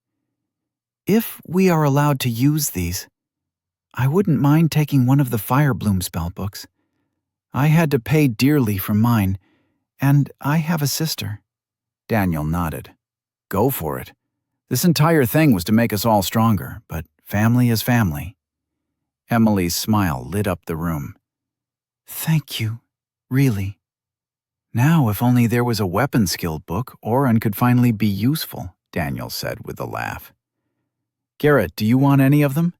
If we are allowed to use these, I wouldn't mind taking one of the Fire Bloom spellbooks. I had to pay dearly for mine, and I have a sister. Daniel nodded. Go for it. This entire thing was to make us all stronger, but family is family. Emily's smile lit up the room. Thank you, really. Now, if only there was a weapon skill book, Oren could finally be useful, Daniel said with a laugh. Garrett, do you want any of them?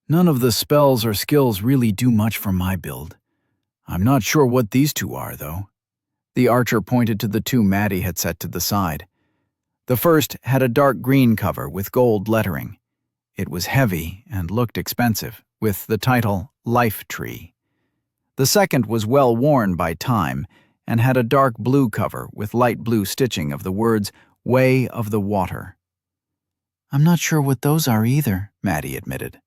None of the spells or skills really do much for my build. I'm not sure what these two are, though. The archer pointed to the 2 Maddie had set to the side. The first had a dark green cover with gold lettering. It was heavy and looked expensive, with the title Life Tree. The second was well worn by time and had a dark blue cover with light blue stitching of the words Way of the Water. I'm not sure what those are either, Maddie admitted.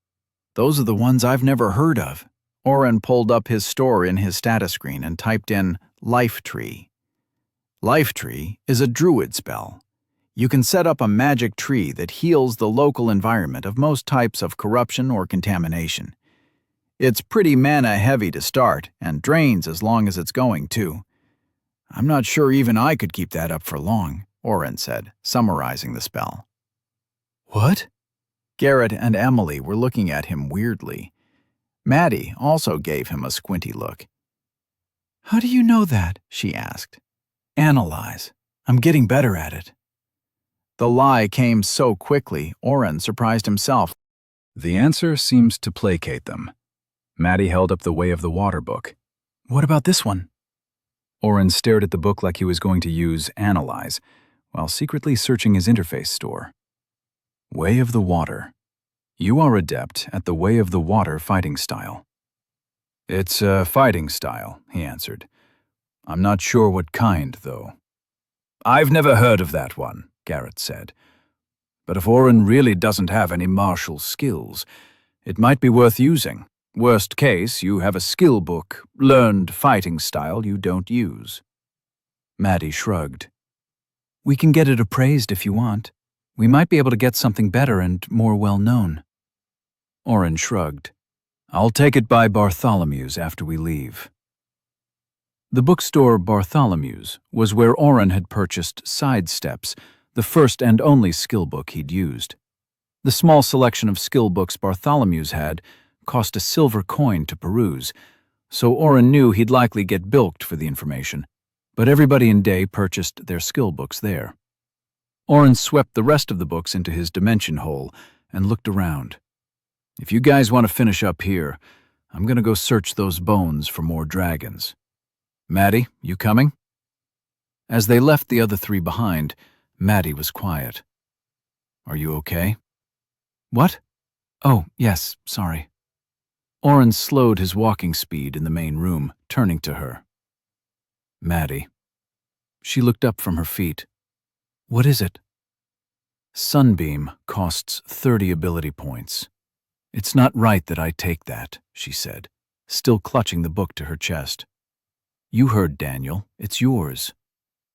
Those are the ones I've never heard of. Oren pulled up his store in his status screen and typed in Life Tree. Life Tree is a druid spell. You can set up a magic tree that heals the local environment of most types of corruption or contamination. It's pretty mana-heavy to start, and drains as long as it's going, too. I'm not sure even I could keep that up for long, Oren said, summarizing the spell. What? Garrett and Emily were looking at him weirdly. Maddie also gave him a squinty look. How do you know that? She asked. Analyze. I'm getting better at it. The lie came so quickly, Oren surprised himself.
The answer seems to placate them. Maddie held up the Way of the Water book.
What about this one?
Oren stared at the book like he was going to use Analyze, while secretly searching his interface store. Way of the Water. You are adept at the Way of the Water fighting style. It's a fighting style, he answered. I'm not sure what kind, though. I've never heard of that one, Garrett said. But if Oren really doesn't have any martial skills, it might be worth using.
Worst case, you have a skill book, learned fighting style you don't use. Maddie shrugged. We can get it appraised if you want. We might be able to get something better and more well-known. Oren shrugged. I'll take it by Bartholomew's after we leave. The bookstore Bartholomew's was where Oren had purchased Sidesteps, the first and only skill book he'd used. The small selection of skill books Bartholomew's had cost a silver coin to peruse, so Oren knew he'd likely get bilked for the information, but everybody in Day purchased their skill books there. Oren swept the rest of the books into his dimension hole and looked around. If you guys want to finish up here, I'm going to go search those bones for more dragons. Maddie, you coming? As they left the other three behind, Maddie was quiet. Are you okay? What? Oh, yes, sorry. Oren slowed his walking speed in the main room, turning to her. Maddie. She looked up from her feet. What is it? Sunbeam costs 30 ability points. It's not right that I take that, she said, still clutching the book to her chest. You heard Daniel, it's yours.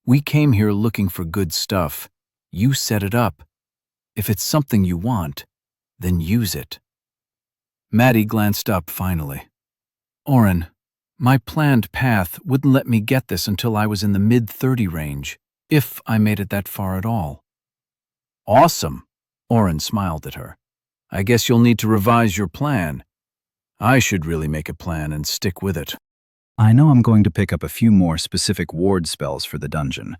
We came here looking for good stuff. You set it up. If it's something you want, then use it. Maddie glanced up finally. Oren, my planned path wouldn't let me get this until I was in the mid-30 range, if I made it that far at all. Awesome, Oren smiled at her. I guess you'll need to revise your plan. I should really make a plan and stick with it. I know I'm going to pick up a few more specific ward spells for the dungeon,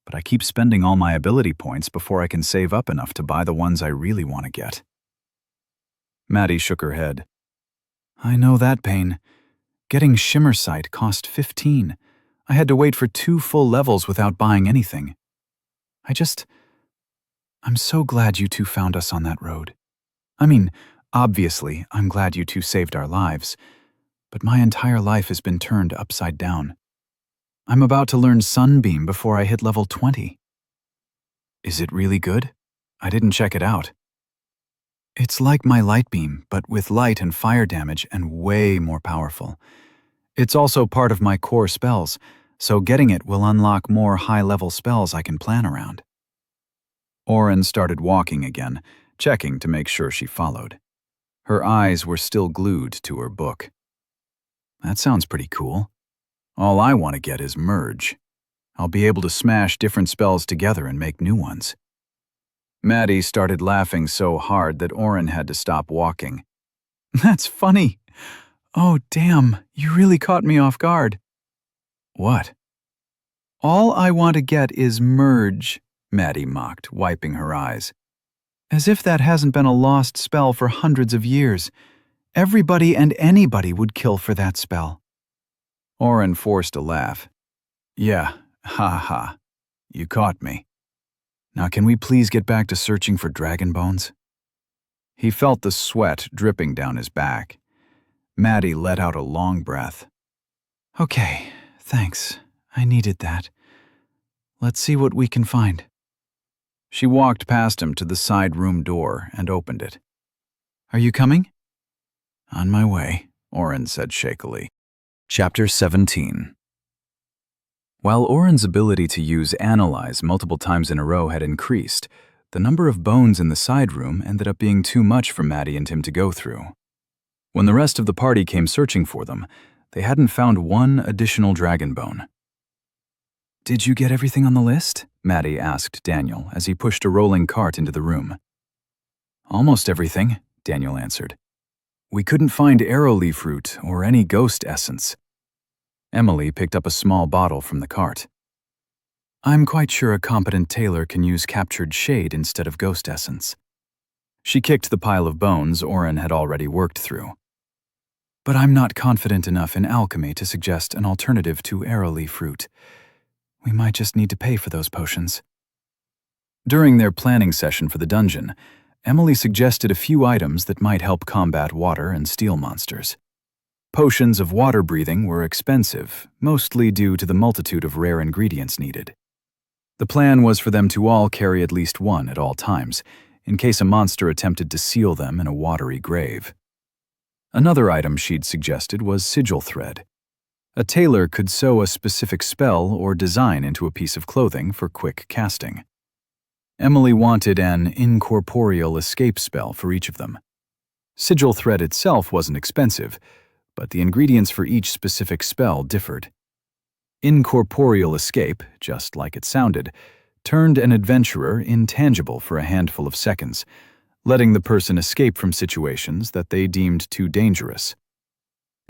but I keep spending all my ability points before I can save up enough to buy the ones I really want to get. Maddie shook her head. I know that pain. Getting Shimmer Sight cost 15. I had to wait for 2 full levels without buying anything. I'm so glad you two found us on that road. I mean, obviously, I'm glad you two saved our lives, but my entire life has been turned upside down. I'm about to learn Sunbeam before I hit level 20. Is it really good? I didn't check it out. It's like my light beam, but with light and fire damage and way more powerful. It's also part of my core spells, so getting it will unlock more high-level spells I can plan around. Oren started walking again, checking to make sure she followed. Her eyes were still glued to her book. That sounds pretty cool. All I want to get is merge. I'll be able to smash different spells together and make new ones. Maddie started laughing so hard that Oren had to stop walking. That's funny. Oh, damn, you really caught me off guard. What? All I want to get is merge, Maddie mocked, wiping her eyes. As if that hasn't been a lost spell for hundreds of years. Everybody and anybody would kill for that spell. Oren forced a laugh. Yeah, ha ha. You caught me. Now can we please get back to searching for dragon bones? He felt the sweat dripping down his back. Maddie let out a long breath. Okay, thanks. I needed that. Let's see what we can find. She walked past him to the side room door and opened it. Are you coming? On my way, Oren said shakily. Chapter 17. While Oren's ability to use Analyze multiple times in a row had increased, the number of bones in the side room ended up being too much for Maddie and him to go through. When the rest of the party came searching for them, they hadn't found one additional dragon bone. Did you get everything on the list? Maddie asked Daniel as he pushed a rolling cart into the room. Almost everything, Daniel answered. We couldn't find arrow leaf root or any ghost essence. Emily picked up a small bottle from the cart. I'm quite sure a competent tailor can use captured shade instead of ghost essence. She kicked the pile of bones Oren had already worked through. But I'm not confident enough in alchemy to suggest an alternative to arrow leaf root. We might just need to pay for those potions. During their planning session for the dungeon, Emily suggested a few items that might help combat water and steel monsters. Potions of water breathing were expensive, mostly due to the multitude of rare ingredients needed. The plan was for them to all carry at least one at all times, in case a monster attempted to seal them in a watery grave.
Another item she'd suggested was sigil thread. A tailor could sew a specific spell or design into a piece of clothing for quick casting. Emily wanted an incorporeal escape spell for each of them. Sigil thread itself wasn't expensive, but the ingredients for each specific spell differed. Incorporeal escape, just like it sounded, turned an adventurer intangible for a handful of seconds, letting the person escape from situations that they deemed too dangerous.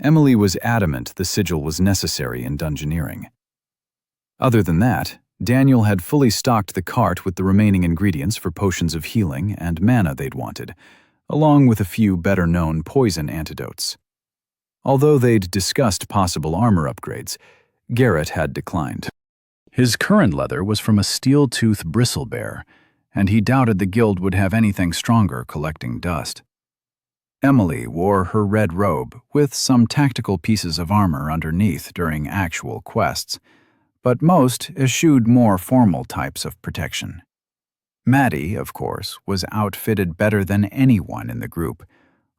Emily was adamant the sigil was necessary in dungeoneering. Other than that, Daniel had fully stocked the cart with the remaining ingredients for potions of healing and mana they'd wanted, along with a few better-known poison antidotes. Although they'd discussed possible armor upgrades, Garrett had declined. His current leather was from a steel-tooth bristle bear, and he doubted the guild would have anything stronger collecting dust. Emily wore her red robe with some tactical pieces of armor underneath during actual quests, but most eschewed more formal types of protection. Maddie, of course, was outfitted better than anyone in the group,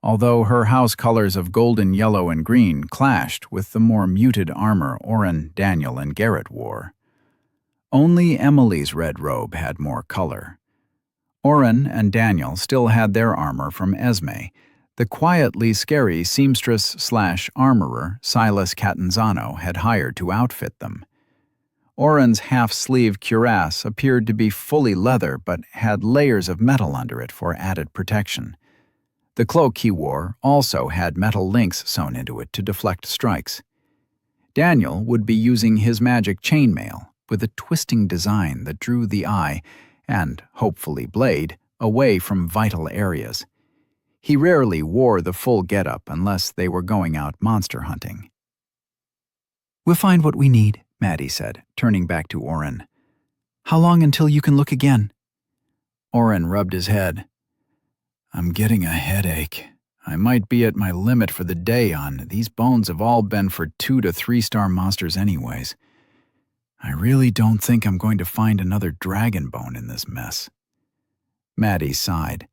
although her house colors of golden, yellow, and green clashed with the more muted armor Oren, Daniel, and Garrett wore. Only Emily's red robe had more color. Oren and Daniel still had their armor from Esme, the quietly scary seamstress/armorer Silas Catanzano had hired to outfit them. Oren's half-sleeve cuirass appeared to be fully leather but had layers of metal under it for added protection. The cloak he wore also had metal links sewn into it to deflect strikes. Daniel would be using his magic chainmail, with a twisting design that drew the eye, and, hopefully blade, away from vital areas. He rarely wore the full getup unless they were going out monster hunting.
"We'll find what we need," Maddie said, turning back to Oren. "How long until you can look again?"
Oren rubbed his head. "I'm getting a headache. I might be at my limit for the day on. These bones have all been for 2 to 3-star monsters anyways. I really don't think I'm going to find another dragon bone in this mess."
Maddie sighed.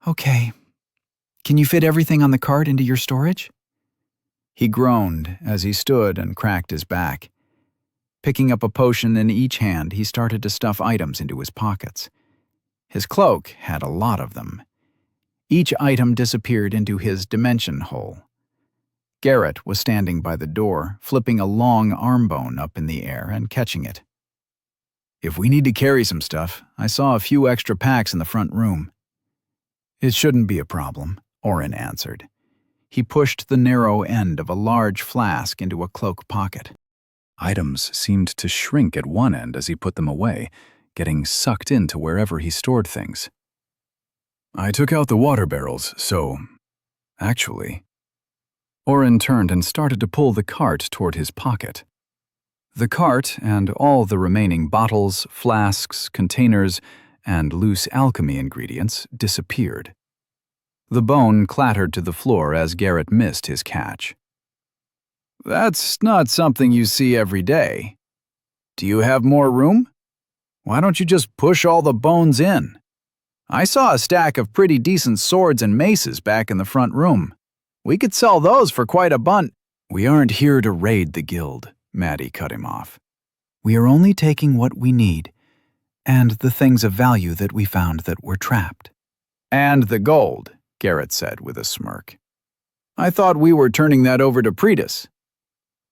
"Okay. Can you fit everything on the cart into your storage?"
He groaned as he stood and cracked his back. Picking up a potion in each hand, he started to stuff items into his pockets. His cloak had a lot of them. Each item disappeared into his dimension hole. Garrett was standing by the door, flipping a long arm bone up in the air and catching it. "If we need to carry some stuff, I saw a few extra packs in the front room." "It shouldn't be a problem," Oren answered. He pushed the narrow end of a large flask into a cloak pocket. Items seemed to shrink at one end as he put them away, getting sucked into wherever he stored things. "I took out the water barrels, so... actually..." Oren turned and started to pull the cart toward his pocket. The cart and all the remaining bottles, flasks, containers, and loose alchemy ingredients disappeared. The bone clattered to the floor as Garrett missed his catch. "That's not something you see every day. Do you have more room? Why don't you just push all the bones in? I saw a stack of pretty decent swords and maces back in the front room. We could sell those for quite a bunt." "We aren't here to raid the guild," Maddie cut him off.
"We are only taking what we need, and the things of value that we found that were trapped."
"And the gold," Garrett said with a smirk. "I thought we were turning that over to Pretus."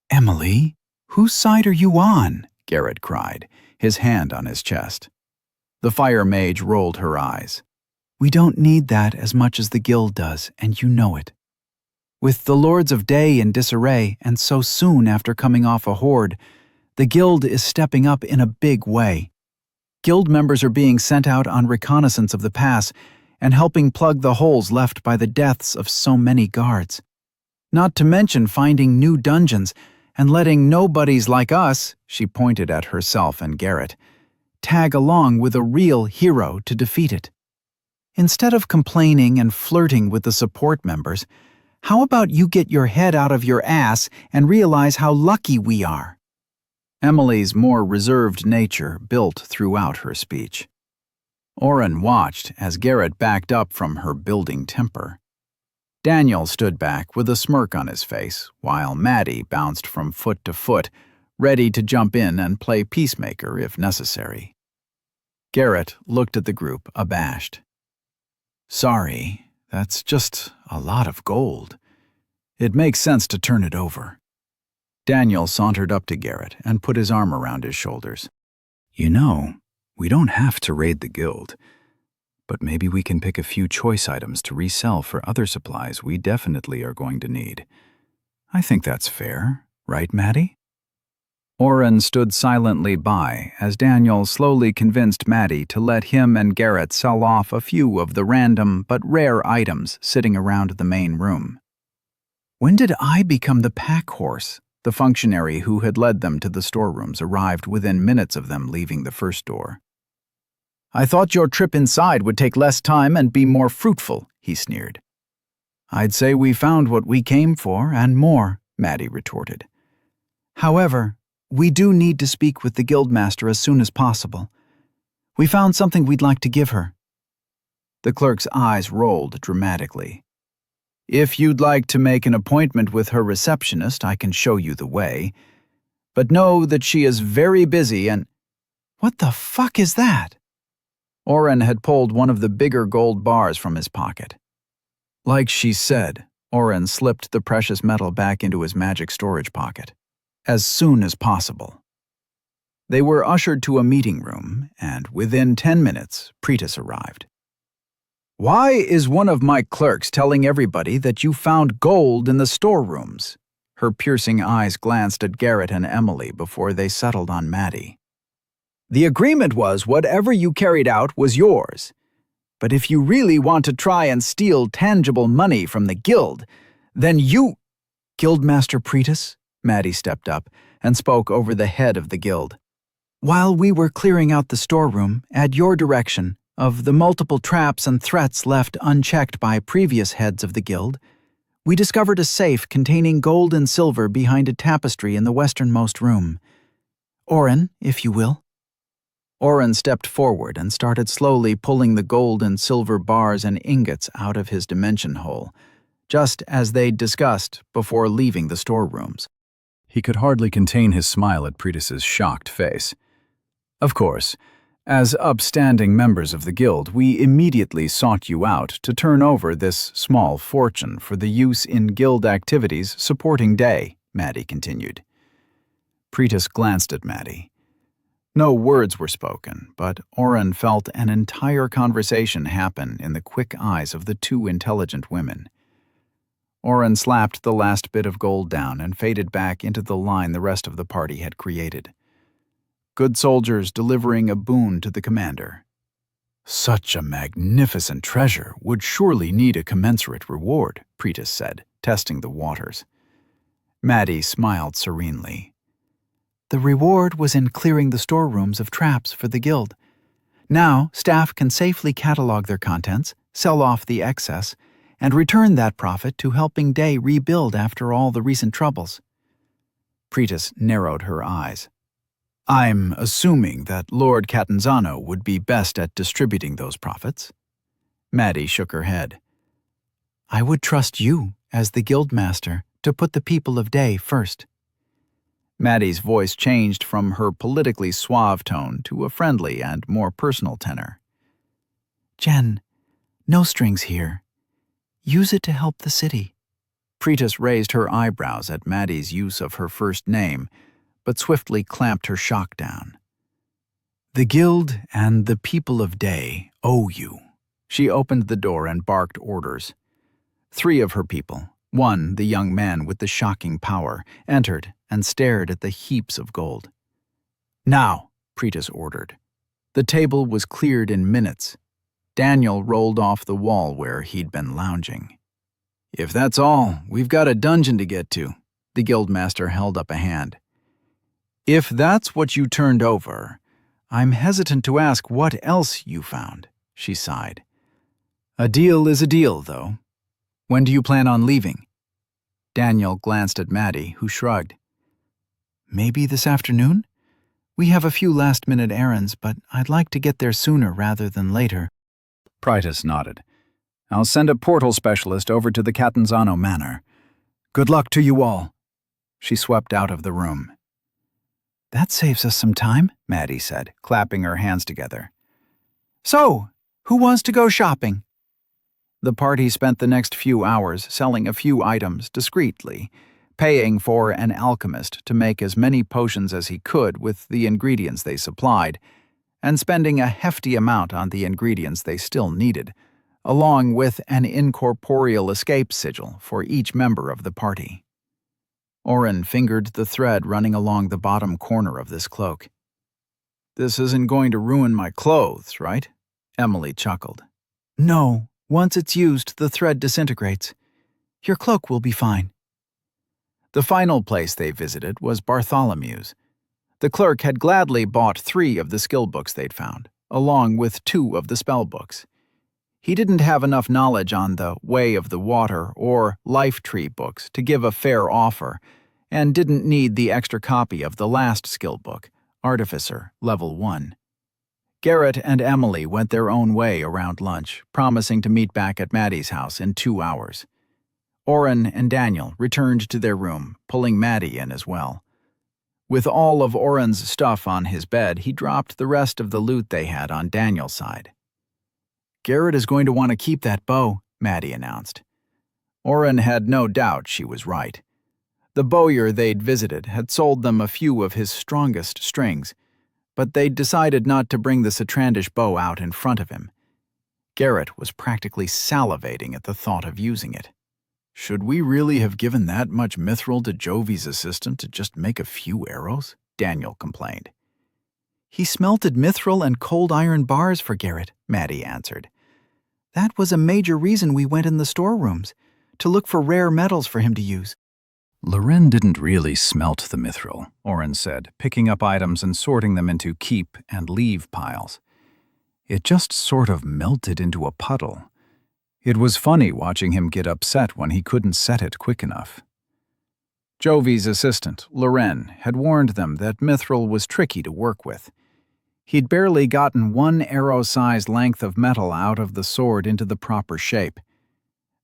"Emily, whose side are you on?"
Garrett cried, his hand on his chest. The fire mage rolled her eyes.
"We don't need that as much as the guild does, and you know it. With the Lords of Day in disarray, and so soon after coming off a horde, the guild is stepping up in a big way. Guild members are being sent out on reconnaissance of the pass and helping plug the holes left by the deaths of so many guards. Not to mention finding new dungeons and letting nobodies like us," she pointed at herself and Garrett, "tag along with a real hero to defeat it. Instead of complaining and flirting with the support members, how about you get your head out of your ass and realize how lucky we are?"
Emily's more reserved nature built throughout her speech. Oren watched as Garrett backed up from her building temper.
Daniel stood back with a smirk on his face, while Maddie bounced from foot to foot, ready to jump in and play peacemaker if necessary. Garrett looked at the group, abashed. "Sorry, that's just a lot of gold. It makes sense to turn it over." Daniel sauntered up to Garrett and put his arm around his shoulders.
You know, we don't have to raid the guild, but maybe we can pick a few choice items to resell for other supplies we definitely are going to need. I think that's fair, right, Maddie?
Oren stood silently by as Daniel slowly convinced Maddie to let him and Garrett sell off a few of the random but rare items sitting around the main room. When did I become the pack horse? The functionary who had led them to the storerooms arrived within minutes of them leaving the first door. "I thought your trip inside would take less time and be more fruitful," he sneered. "I'd say we found what we came for and more," Maddie retorted. "However, we do need to speak with the guildmaster as soon as possible. We found something we'd like to give her." The clerk's eyes rolled dramatically. "If you'd like to make an appointment with her receptionist, I can show you the way. But know that she is very busy and—" "What the fuck is that?" Oren had pulled one of the bigger gold bars from his pocket. Like she said, Oren slipped the precious metal back into his magic storage pocket. As soon as possible. They were ushered to a meeting room, and within 10 minutes, Pretis arrived. "Why is one of my clerks telling everybody that you found gold in the storerooms?" Her piercing eyes glanced at Garrett and Emily before they settled on Maddie. "The agreement was whatever you carried out was yours. But if you really want to try and steal tangible money from the guild, then you—" "Guildmaster Pretis?" Maddie stepped up and spoke over the head of the guild. "While we were clearing out the storeroom, at your direction, of the multiple traps and threats left unchecked by previous heads of the guild, we discovered a safe containing gold and silver behind a tapestry in the westernmost room. Oren, if you will." Oren stepped forward and started slowly pulling the gold and silver bars and ingots out of his dimension hole, just as they'd discussed before leaving the storerooms.
He could hardly contain his smile at Pretis's shocked face. "Of course, as upstanding members of the guild, we immediately sought you out to turn over this small fortune for the use in guild activities supporting Day," Maddie continued. Pretis glanced at Maddie. No words were spoken, but Oren felt an entire conversation happen in the quick eyes of the two intelligent women. Oren slapped the last bit of gold down and faded back into the line the rest of the party had created. Good soldiers delivering a boon to the commander. "Such a magnificent treasure would surely need a commensurate reward," Pretis said, testing the waters. Maddie smiled serenely. "The reward was in clearing the storerooms of traps for the guild. Now, staff can safely catalog their contents, sell off the excess, and return that profit to helping Day rebuild after all the recent troubles." Pretis narrowed her eyes. "I'm assuming that Lord Catanzano would be best at distributing those profits." Maddie shook her head. "I would trust you, as the guildmaster, to put the people of Day first." Maddie's voice changed from her politically suave tone to a friendly and more personal tenor. "Jen, no strings here. Use it to help the city." Pretis raised her eyebrows at Maddie's use of her first name, but swiftly clamped her shock down. "The guild and the people of Day owe you." She opened the door and barked orders. 3 of her people, one the young man with the shocking power, entered and stared at the heaps of gold. "Now," Pretis ordered. The table was cleared in minutes. Daniel rolled off the wall where he'd been lounging. "If that's all, we've got a dungeon to get to." The guildmaster held up a hand. "If that's what you turned over, I'm hesitant to ask what else you found," she sighed. "A deal is a deal, though. When do you plan on leaving?" Daniel glanced at Maddie, who shrugged. "Maybe this afternoon? We have a few last-minute errands, but I'd like to get there sooner rather than later." Pretis nodded.
I'll send a portal specialist over to the Catanzano Manor. Good luck to you all." She swept out of the room. "That saves us some time," Maddie said, clapping her hands together. "So, who wants to go shopping?" The party spent the next few hours selling a few items discreetly, paying for an alchemist to make as many potions as he could with the ingredients they supplied, and spending a hefty amount on the ingredients they still needed, along with an incorporeal escape sigil for each member of the party. Oren fingered the thread running along the bottom corner of this cloak. "This isn't going to ruin my clothes, right?" Emily chuckled. "No, once it's used, the thread disintegrates. Your cloak will be fine." The final place they visited was Bartholomew's. The clerk had gladly bought 3 of the skill books they'd found, along with 2 of the spell books. He didn't have enough knowledge on the Way of the Water or Life Tree books to give a fair offer, and didn't need the extra copy of the last skill book, Artificer, Level 1. Garrett and Emily went their own way around lunch, promising to meet back at Maddie's house in 2 hours. Oren and Daniel returned to their room, pulling Maddie in as well. With all of Oren's stuff on his bed, he dropped the rest of the loot they had on Daniel's side. "Garrett is going to want to keep that bow," Maddie announced. Oren had no doubt she was right. The bowyer they'd visited had sold them a few of his strongest strings, but they'd decided not to bring the Citrandish bow out in front of him. Garrett was practically salivating at the thought of using it. "Should we really have given that much mithril to Jovi's assistant to just make a few arrows?" Daniel complained. "He smelted mithril and cold iron bars for Garrett," Maddie answered. "That was a major reason we went in the storerooms, to look for rare metals for him to use."
Loren didn't really smelt the mithril, Oren said, picking up items and sorting them into keep and leave piles. It just sort of melted into a puddle. It was funny watching him get upset when he couldn't set it quick enough. Jovi's assistant, Loren, had warned them that mithril was tricky to work with. He'd barely gotten 1 arrow-sized length of metal out of the sword into the proper shape.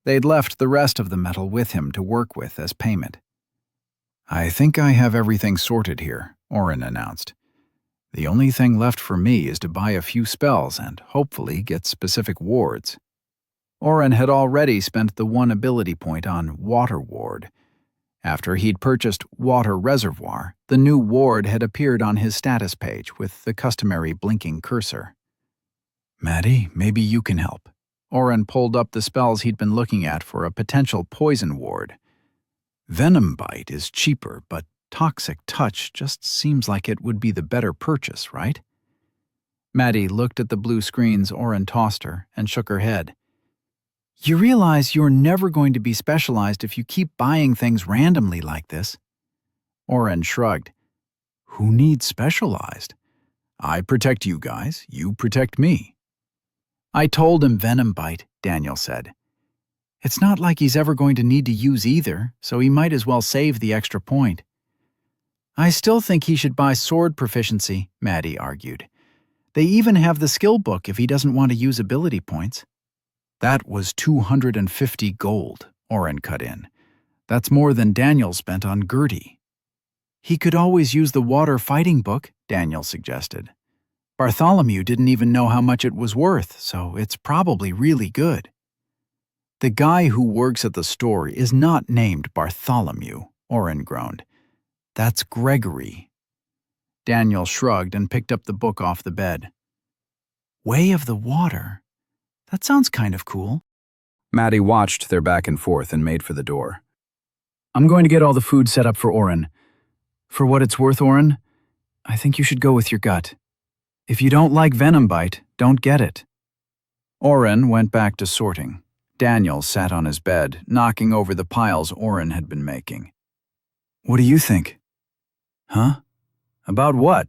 They'd left the rest of the metal with him to work with as payment. "I think I have everything sorted here," Oren announced. "The only thing left for me is to buy a few spells and hopefully get specific wards." Oren had already spent the 1 ability point on Water Ward. After he'd purchased Water Reservoir, the new ward had appeared on his status page with the customary blinking cursor. "Maddie, maybe you can help." Oren pulled up the spells he'd been looking at for a potential poison ward. "Venom Bite is cheaper, but Toxic Touch just seems like it would be the better purchase, right?" Maddie looked at the blue screens Oren tossed her and shook her head. "You realize you're never going to be specialized if you keep buying things randomly like this." Oren shrugged. "Who needs specialized? I protect you guys, you protect me." "I told him Venom Bite," Daniel said. "It's not like he's ever going to need to use either, so he might as well save the extra point." "I still think he should buy sword proficiency," Maddie argued. "They even have the skill book if he doesn't want to use ability points." "That was 250 gold, Oren cut in. "That's more than Daniel spent on Gertie." "He could always use the water fighting book," Daniel suggested. "Bartholomew didn't even know how much it was worth, so it's probably really good." "The guy who works at the store is not named Bartholomew," Oren groaned. "That's Gregory." Daniel shrugged and picked up the book off the bed. "Way of the Water? That sounds kind of cool." Maddie watched their back and forth and made for the door. "I'm going to get all the food set up for Oren. For what it's worth, Oren, I think you should go with your gut. If you don't like Venom Bite, don't get it." Oren went back to sorting. Daniel sat on his bed, knocking over the piles Oren had been making. "What do you think?" "Huh? About what?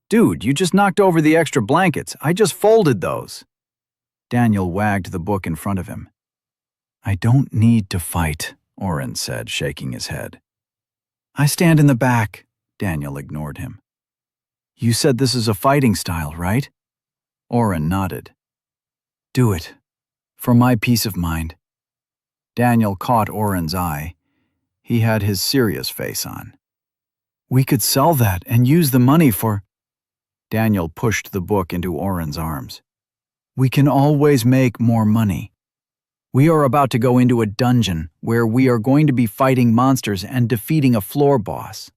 Dude, you just knocked over the extra blankets. I just folded those." Daniel wagged the book in front of him. "I don't need to fight," Oren said, shaking his head. "I stand in the back." Daniel ignored him. "You said this is a fighting style, right?" Oren nodded. "Do it.
For my peace of mind. Daniel caught Oren's eye. He had his serious face on. We could sell that and use the money for... Daniel pushed the book into Oren's arms. We can always make more money. We are about to go into a dungeon where we are going to be fighting monsters and defeating a floor boss.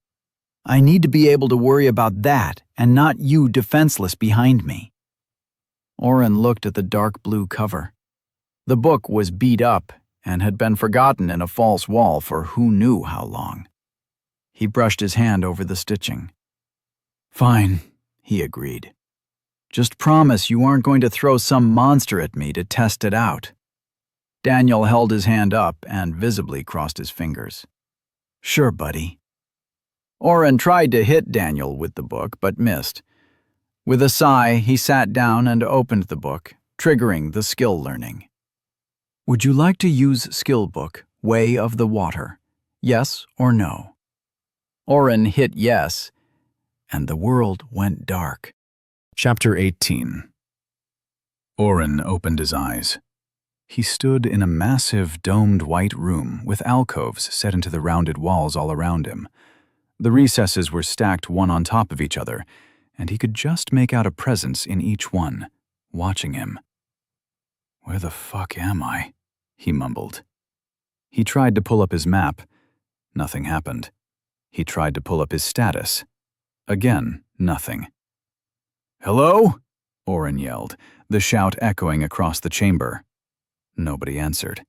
I need to be able to worry about that and not you defenseless behind me. Oren looked at the dark blue cover. The book was beat up and had been forgotten in a false wall for who knew how long. He brushed his hand over the stitching. Fine, he agreed. Just promise you aren't going to throw some monster at me to test it out. Daniel held his hand up and visibly crossed his fingers. Sure, buddy. Oren tried to hit Daniel with the book, but missed. With a sigh, he sat down and opened the book, triggering the skill learning. Would you like to use skill book, Way of the Water? Yes or no? Oren hit yes, and the world went dark.
Chapter 18. Oren opened his eyes. He stood in a massive, domed white room with alcoves set into the rounded walls all around him. The recesses were stacked one on top of each other, and he could just make out a presence in each one, watching him. Where the fuck am I? He mumbled. He tried to pull up his map. Nothing happened. He tried to pull up his status. Again, nothing. Hello? Oren yelled, the shout echoing across the chamber. Nobody answered.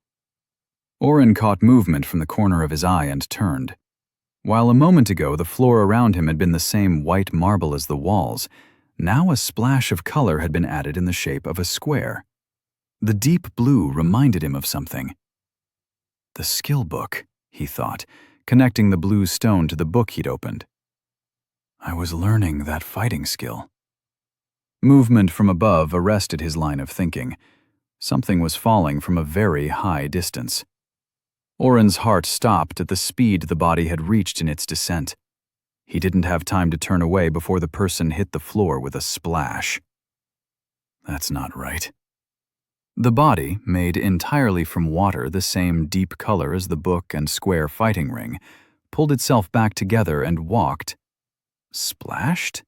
Oren caught movement from the corner of his eye and turned. While a moment ago the floor around him had been the same white marble as the walls, now a splash of color had been added in the shape of a square. The deep blue reminded him of something. The skill book, he thought, connecting the blue stone to the book he'd opened. I was learning that fighting skill. Movement from above arrested his line of thinking. Something was falling from a very high distance. Oren's heart stopped at the speed the body had reached in its descent. He didn't have time to turn away before the person hit the floor with a splash. That's not right. The body, made entirely from water the same deep color as the book and square fighting ring, pulled itself back together and walked, splashed,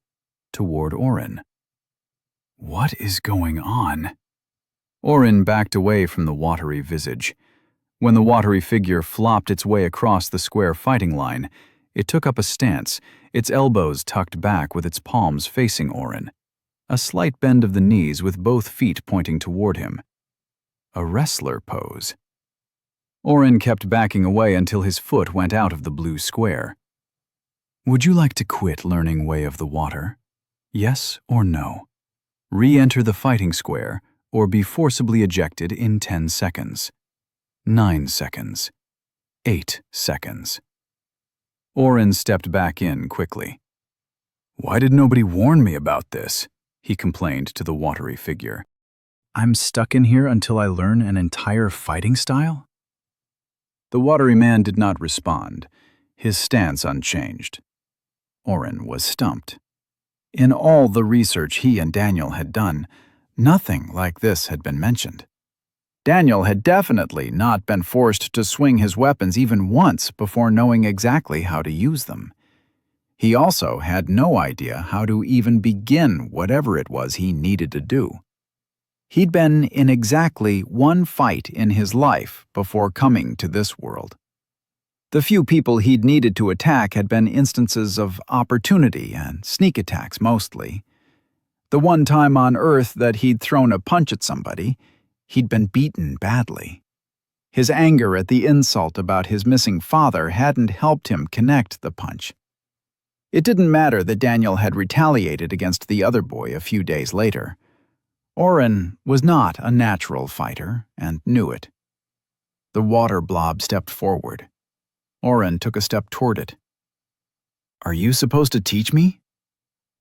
toward Oren. What is going on? Oren backed away from the watery visage. When the watery figure flopped its way across the square fighting line, it took up a stance, its elbows tucked back with its palms facing Oren. A slight bend of the knees with both feet pointing toward him. A wrestler pose. Oren kept backing away until his foot went out of the blue square. Would you like to quit learning Way of the Water? Yes or no? Re-enter the fighting square, or be forcibly ejected in 10 seconds. 9 seconds. 8 seconds. Oren stepped back in quickly. Why did nobody warn me about this? He complained to the watery figure. I'm stuck in here until I learn an entire fighting style? The watery man did not respond, his stance unchanged. Oren was stumped. In all the research he and Daniel had done, nothing like this had been mentioned. Daniel had definitely not been forced to swing his weapons even once before knowing exactly how to use them. He also had no idea how to even begin whatever it was he needed to do. He'd been in exactly one fight in his life before coming to this world. The few people he'd needed to attack had been instances of opportunity and sneak attacks mostly. The one time on Earth that he'd thrown a punch at somebody, he'd been beaten badly. His anger at the insult about his missing father hadn't helped him connect the punch. It didn't matter that Daniel had retaliated against the other boy a few days later. Oren was not a natural fighter and knew it. The water blob stepped forward. Oren took a step toward it. Are you supposed to teach me?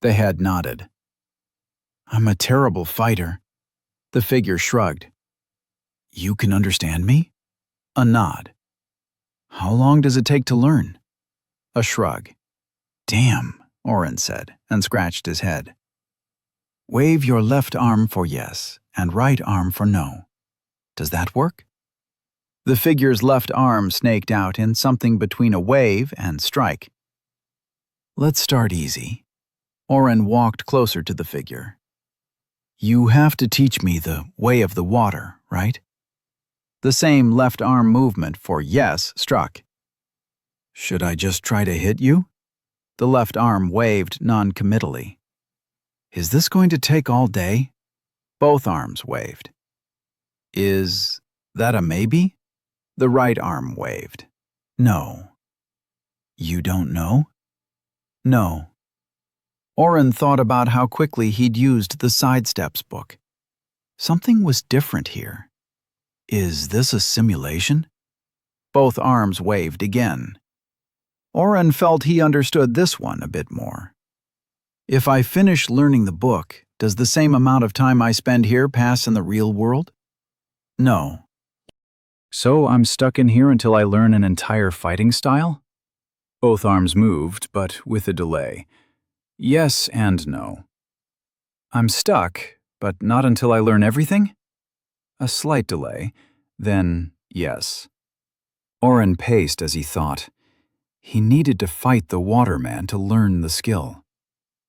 The head nodded. I'm a terrible fighter. The figure shrugged. You can understand me? A nod. How long does it take to learn? A shrug. Damn, Oren said, and scratched his head. Wave your left arm for yes, and right arm for no.
Does that work? The figure's left arm snaked out in something between a wave and strike. Let's start easy. Oren walked closer to the figure. You have to teach me the way of the water, right? The same left arm movement for yes struck. Should I just try to hit you? The left arm waved non-committally. Is this going to take all day? Both arms waved. Is that a maybe? The right arm waved. No. You don't know? No. Oren thought about how quickly he'd used the Sidesteps book. Something was different here. Is this a simulation? Both arms waved again. Oren felt he understood this one a bit more. If I finish learning the book, does the same amount of time I spend here pass in the real world? No.
So I'm stuck in here until I learn an entire fighting style? Both arms moved, but with a delay. Yes and no. I'm stuck, but not until I learn everything? A slight delay, then yes. Oren paced as he thought. He needed to fight the waterman to learn the skill.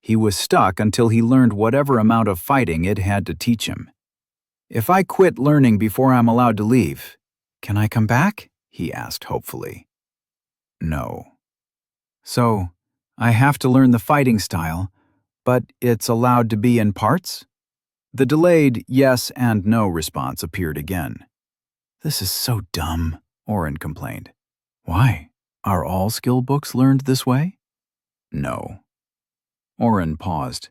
He was stuck until he learned whatever amount of fighting it had to teach him. If I quit learning before I'm allowed to leave, can I come back? He asked hopefully. No. So, I have to learn the fighting style, but it's allowed to be in parts? The delayed yes and no response appeared again. This is so dumb, Oren complained. Why? Are all skill books learned this way? No. Oren paused.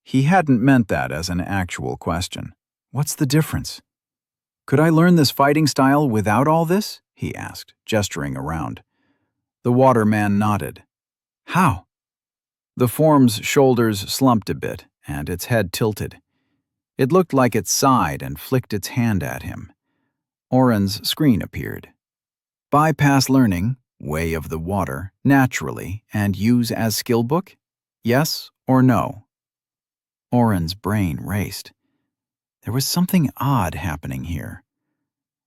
He hadn't meant that as an actual question. What's the difference? Could I learn this fighting style without all this? He asked, gesturing around. The waterman nodded. How? The form's shoulders slumped a bit, and its head tilted. It looked like it sighed and flicked its hand at him. Oren's screen appeared. Bypass learning, way of the water, naturally, and use as skill book? Yes or no? Oren's brain raced. There was something odd happening here.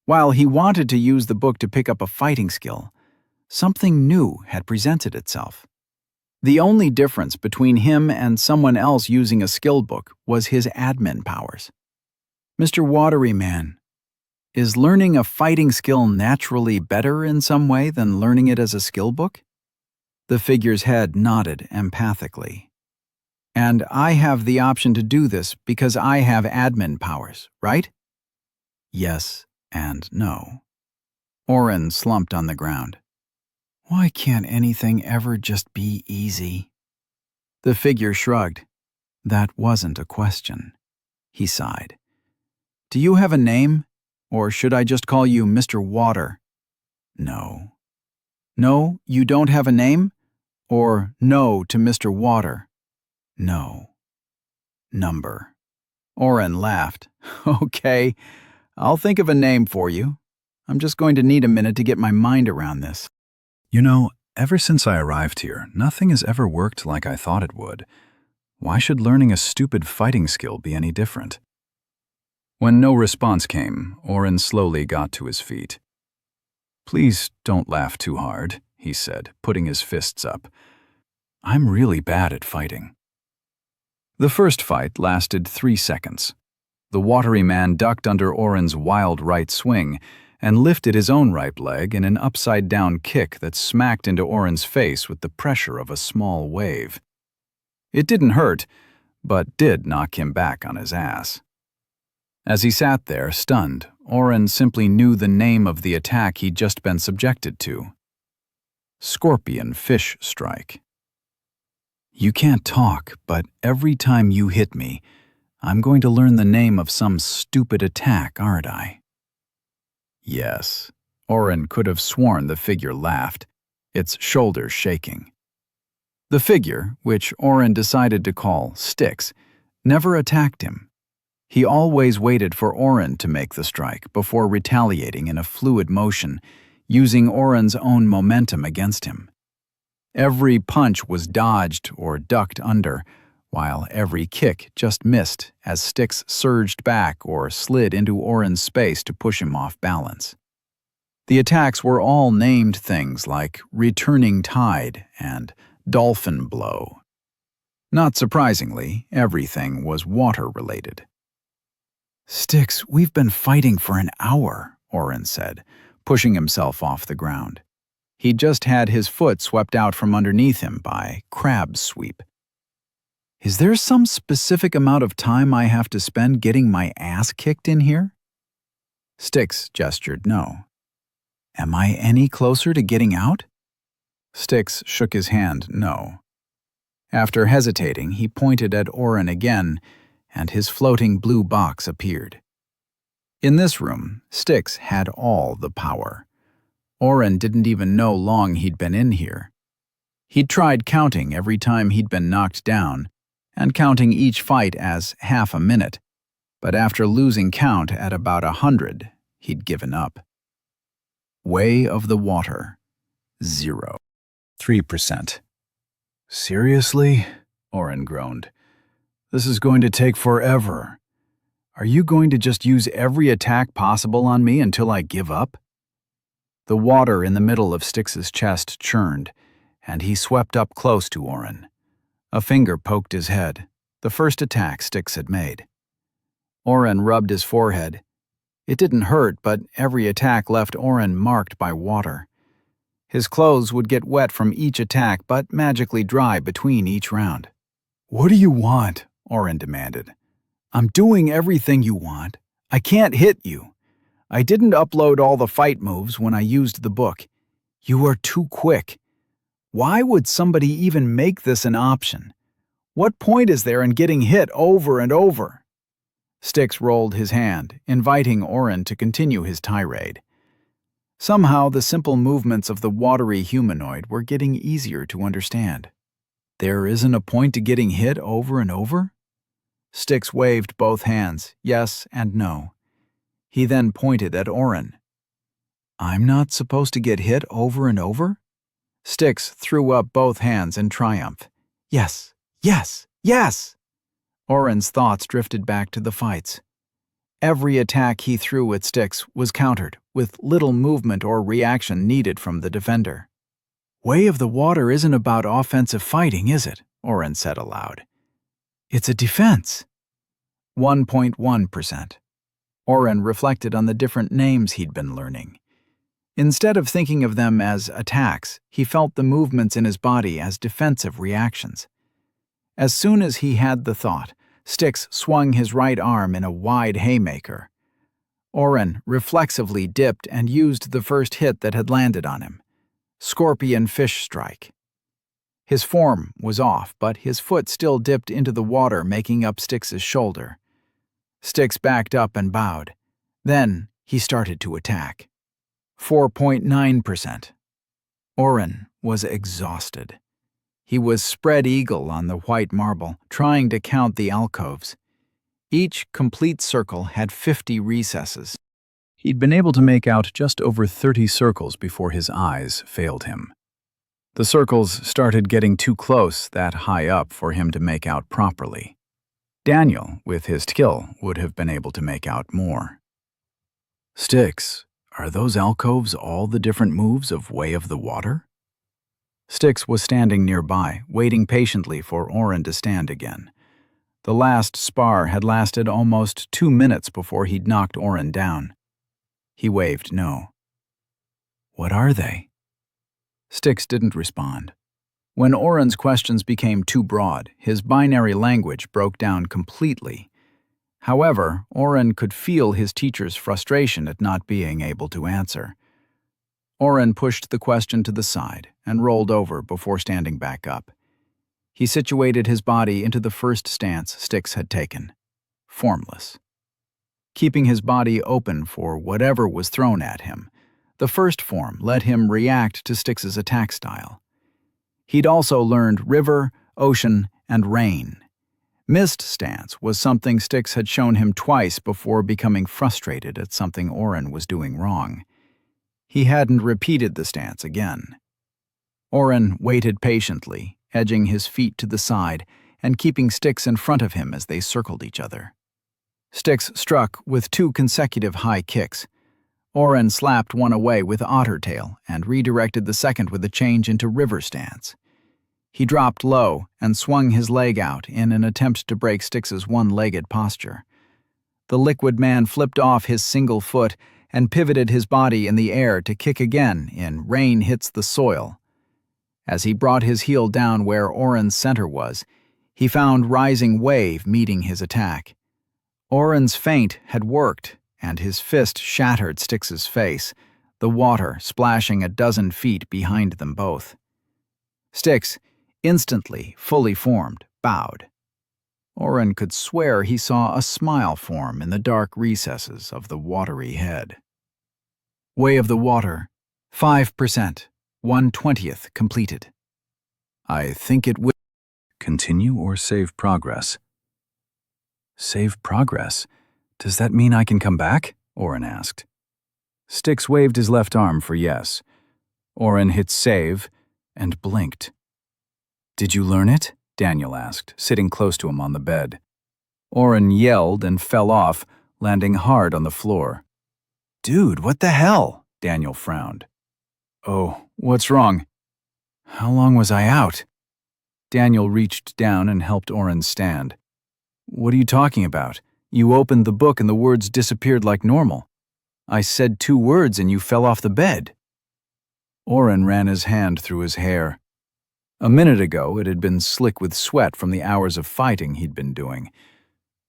While he wanted to use the book to pick up a fighting skill, something new had presented itself. The only difference between him and someone else using a skill book was his admin powers. Mr. Wateryman, is learning a fighting skill naturally better in some way than learning it as a skill book? The figure's head nodded empathically. And I have the option to do this because I have admin powers, right? Yes and no. Oren slumped on the ground. Why can't anything ever just be easy? The figure shrugged. That wasn't a question. He sighed. Do you have a name? Or should I just call you Mr. Water? No. No, you don't have a name? Or no to Mr. Water? No. Number. Oren laughed. Okay, I'll think of a name for you. I'm just going to need a minute to get my mind around this.
You know, ever since I arrived here, nothing has ever worked like I thought it would. Why should learning a stupid fighting skill be any different? When no response came, Oren slowly got to his feet. Please don't laugh too hard, he said, putting his fists up. I'm really bad at fighting. The first fight lasted 3 seconds. The watery man ducked under Oren's wild right swing and lifted his own right leg in an upside-down kick that smacked into Oren's face with the pressure of a small wave. It didn't hurt, but did knock him back on his ass. As he sat there, stunned, Oren simply knew the name of the attack he'd just been subjected to. Scorpion Fish Strike. You can't talk, but every time you hit me, I'm going to learn the name of some stupid attack, aren't I? Yes. Oren could have sworn the figure laughed, its shoulders shaking. The figure, which Oren decided to call Styx, never attacked him. He always waited for Oren to make the strike before retaliating in a fluid motion, using Oren's own momentum against him. Every punch was dodged or ducked under,
while every kick just missed as Styx surged back or slid into Oren's space to push him off balance. The attacks were all named things like returning tide and dolphin blow. Not surprisingly, everything was water-related.
Styx, we've been fighting for an hour, Oren said, pushing himself off the ground.
He'd just had his foot swept out from underneath him by crab sweep.
Is there some specific amount of time I have to spend getting my ass kicked in here?
Styx gestured no.
Am I any closer to getting out?
Styx shook his hand no. After hesitating, he pointed at Oren again, and his floating blue box appeared. In this room, Styx had all the power. Oren didn't even know long he'd been in here. He'd tried counting every time he'd been knocked down, and counting each fight as half a minute, but after losing count at about 100, he'd given up. Way of the water, 0. 3%.
Seriously?
Oren groaned. This is going to take forever. Are you going to just use every attack possible on me until I give up? The water in the middle of Styx's chest churned, and he swept up close to Oren. A finger poked his head, the first attack Styx had made. Oren rubbed his forehead. It didn't hurt, but every attack left Oren marked by water. His clothes would get wet from each attack, but magically dry between each round.
What do you want? Oren demanded. I'm doing everything you want. I can't hit you. I didn't upload all the fight moves when I used the book. You are too quick. Why would somebody even make this an option? What point is there in getting hit over and over? Styx rolled his hand, inviting Oren to continue his tirade. Somehow, the simple movements of the watery humanoid were getting easier to understand. There isn't a point to getting hit over and over? Styx waved both hands, yes and no. He then pointed at Oren. I'm not supposed to get hit over and over? Styx threw up both hands in triumph. Yes, yes, yes! Oren's thoughts drifted back to the fights. Every attack he threw at Styx was countered, with little movement or reaction needed from the defender. Way of the Water isn't about offensive fighting, is it? Oren said aloud. It's a defense. 1.1%. Oren reflected on the different names he'd been learning. Instead of thinking of them as attacks, he felt the movements in his body as defensive reactions. As soon as he had the thought, Styx swung his right arm in a wide haymaker. Oren reflexively dipped and used the first hit that had landed on him. Scorpion fish strike. His form was off, but his foot still dipped into the water, making up Styx's shoulder. Styx backed up and bowed. Then he started to attack. 4.9%. Oren was exhausted. He was spread eagle on the white marble, trying to count the alcoves. Each complete circle had 50 recesses.
He'd been able to make out just over 30 circles before his eyes failed him. The circles started getting too close that high up for him to make out properly. Daniel, with his skill, would have been able to make out more.
Styx, are those alcoves all the different moves of Way of the Water?
Styx was standing nearby, waiting patiently for Oren to stand again. The last spar had lasted almost 2 minutes before he'd knocked Oren down. He waved no.
What are they?
Styx didn't respond. When Oren's questions became too broad, his binary language broke down completely. However, Oren could feel his teacher's frustration at not being able to answer. Oren pushed the question to the side and rolled over before standing back up. He situated his body into the first stance Styx had taken, formless. Keeping his body open for whatever was thrown at him, the first form let him react to Styx's attack style. He'd also learned river, ocean, and rain. Mist stance was something Styx had shown him twice before becoming frustrated at something Oren was doing wrong. He hadn't repeated the stance again. Oren waited patiently, edging his feet to the side
and keeping Styx in front of him as they circled each other. Styx struck with 2 consecutive high kicks. Oren slapped one away with Otter Tail and redirected the second with a change into River Stance. He dropped low and swung his leg out in an attempt to break Styx's one-legged posture. The liquid man flipped off his single foot and pivoted his body in the air to kick again in Rain Hits the Soil. As he brought his heel down where Oren's center was, he found Rising Wave meeting his attack. Oren's feint had worked, and his fist shattered Styx's face, the water splashing a dozen feet behind them both. Styx, instantly fully formed, bowed. Oren could swear he saw a smile form in the dark recesses of the watery head. Way of the Water, 5%, 1/20th completed. I think it will.
Continue or save progress? Save progress? Does that mean I can come back? Oren asked. Styx waved his left arm for yes. Oren hit save and blinked. Did you learn it? Daniel asked, sitting close to him on the bed. Oren yelled and fell off, landing hard on the floor. Dude, what the hell? Daniel frowned. Oh, what's wrong? How long was I out? Daniel reached down and helped Oren stand. What are you talking about? You opened the book and the words disappeared like normal. I said 2 words and you fell off the bed. Oren ran his hand through his hair. A minute ago, it had been slick with sweat from the hours of fighting he'd been doing.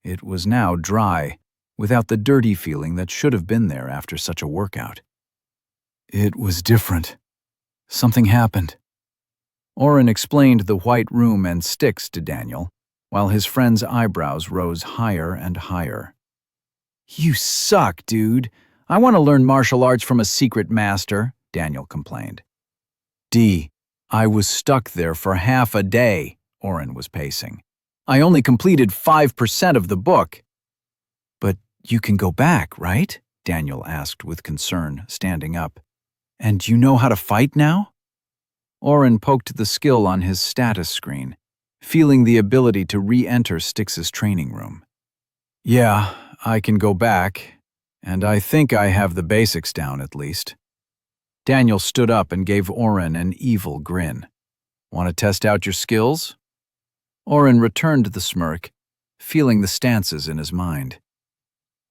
It was now dry, without the dirty feeling that should have been there after such a workout. It was different. Something happened. Oren explained the white room and Styx to Daniel, while his friend's eyebrows rose higher and higher. You suck, dude. I want to learn martial arts from a secret master, Daniel complained. I was stuck there for half a day, Oren was pacing. I only completed 5% of the book. But you can go back, right? Daniel asked with concern, standing up. And you know how to fight now? Oren poked the skill on his status screen, feeling the ability to re-enter Styx's training room. Yeah, I can go back, and I think I have the basics down at least. Daniel stood up and gave Oren an evil grin. Want to test out your skills? Oren returned the smirk, feeling the stances in his mind.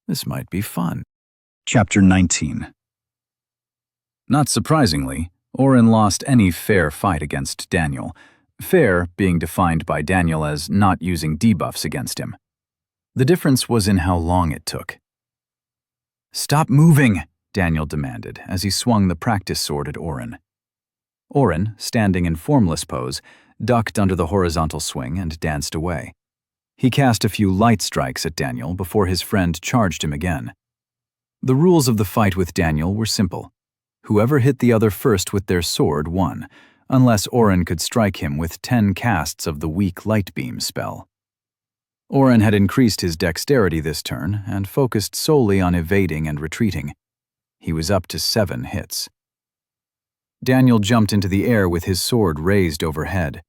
This might be fun.
Chapter 19. Not surprisingly, Oren lost any fair fight against Daniel, fair being defined by Daniel as not using debuffs against him. The difference was in how long it took. Stop moving, Daniel demanded as he swung the practice sword at Oren. Oren, standing in formless pose, ducked under the horizontal swing and danced away. He cast a few light strikes at Daniel before his friend charged him again. The rules of the fight with Daniel were simple. Whoever hit the other first with their sword won, unless Oren could strike him with 10 casts of the weak light beam spell. Oren had increased his dexterity this turn and focused solely on evading and retreating. He was up to 7 hits. Daniel jumped into the air with his sword raised overhead.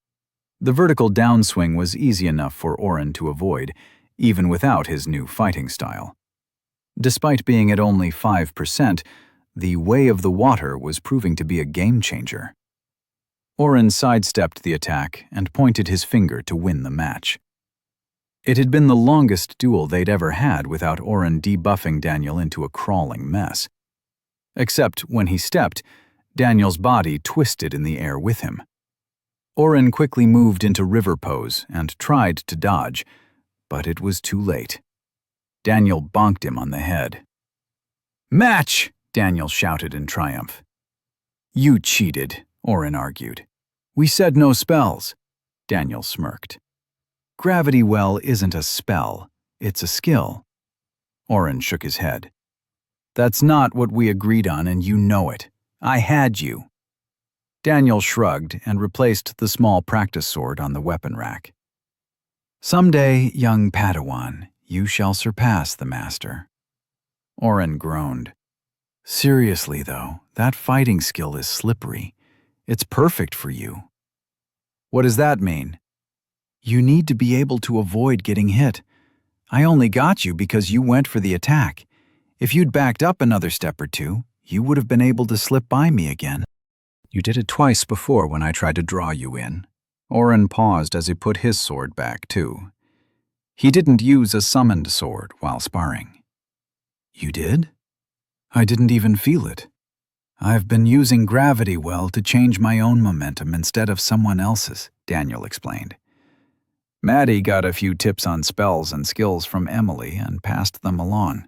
The vertical downswing was easy enough for Oren to avoid, even without his new fighting style. Despite being at only 5%, the Way of the Water was proving to be a game-changer. Oren sidestepped the attack and pointed his finger to win the match. It had been the longest duel they'd ever had without Oren debuffing Daniel into a crawling mess. Except when he stepped, Daniel's body twisted in the air with him. Oren quickly moved into river pose and tried to dodge, but it was too late. Daniel bonked him on the head. "Match!" Daniel shouted in triumph. "You cheated," Oren argued. "We said no spells." Daniel smirked. "Gravity Well isn't a spell, it's a skill." Oren shook his head. "That's not what we agreed on, and you know it. I had you." Daniel shrugged and replaced the small practice sword on the weapon rack. "Someday, young Padawan, you shall surpass the master." Oren groaned. "Seriously, though, that fighting skill is slippery. It's perfect for you." "What does that mean?"
You need to be able to avoid getting hit. I only got you because you went for the attack. If you'd backed up another step or two, you would have been able to slip by me again.
You did it twice before when I tried to draw you in. Oren paused as he put his sword back, too. He didn't use a summoned sword while sparring.
You did? I didn't even feel it. I've been using gravity well to change my own momentum instead of someone else's, Daniel explained. Maddie got a few tips on spells and skills from Emily and passed them along.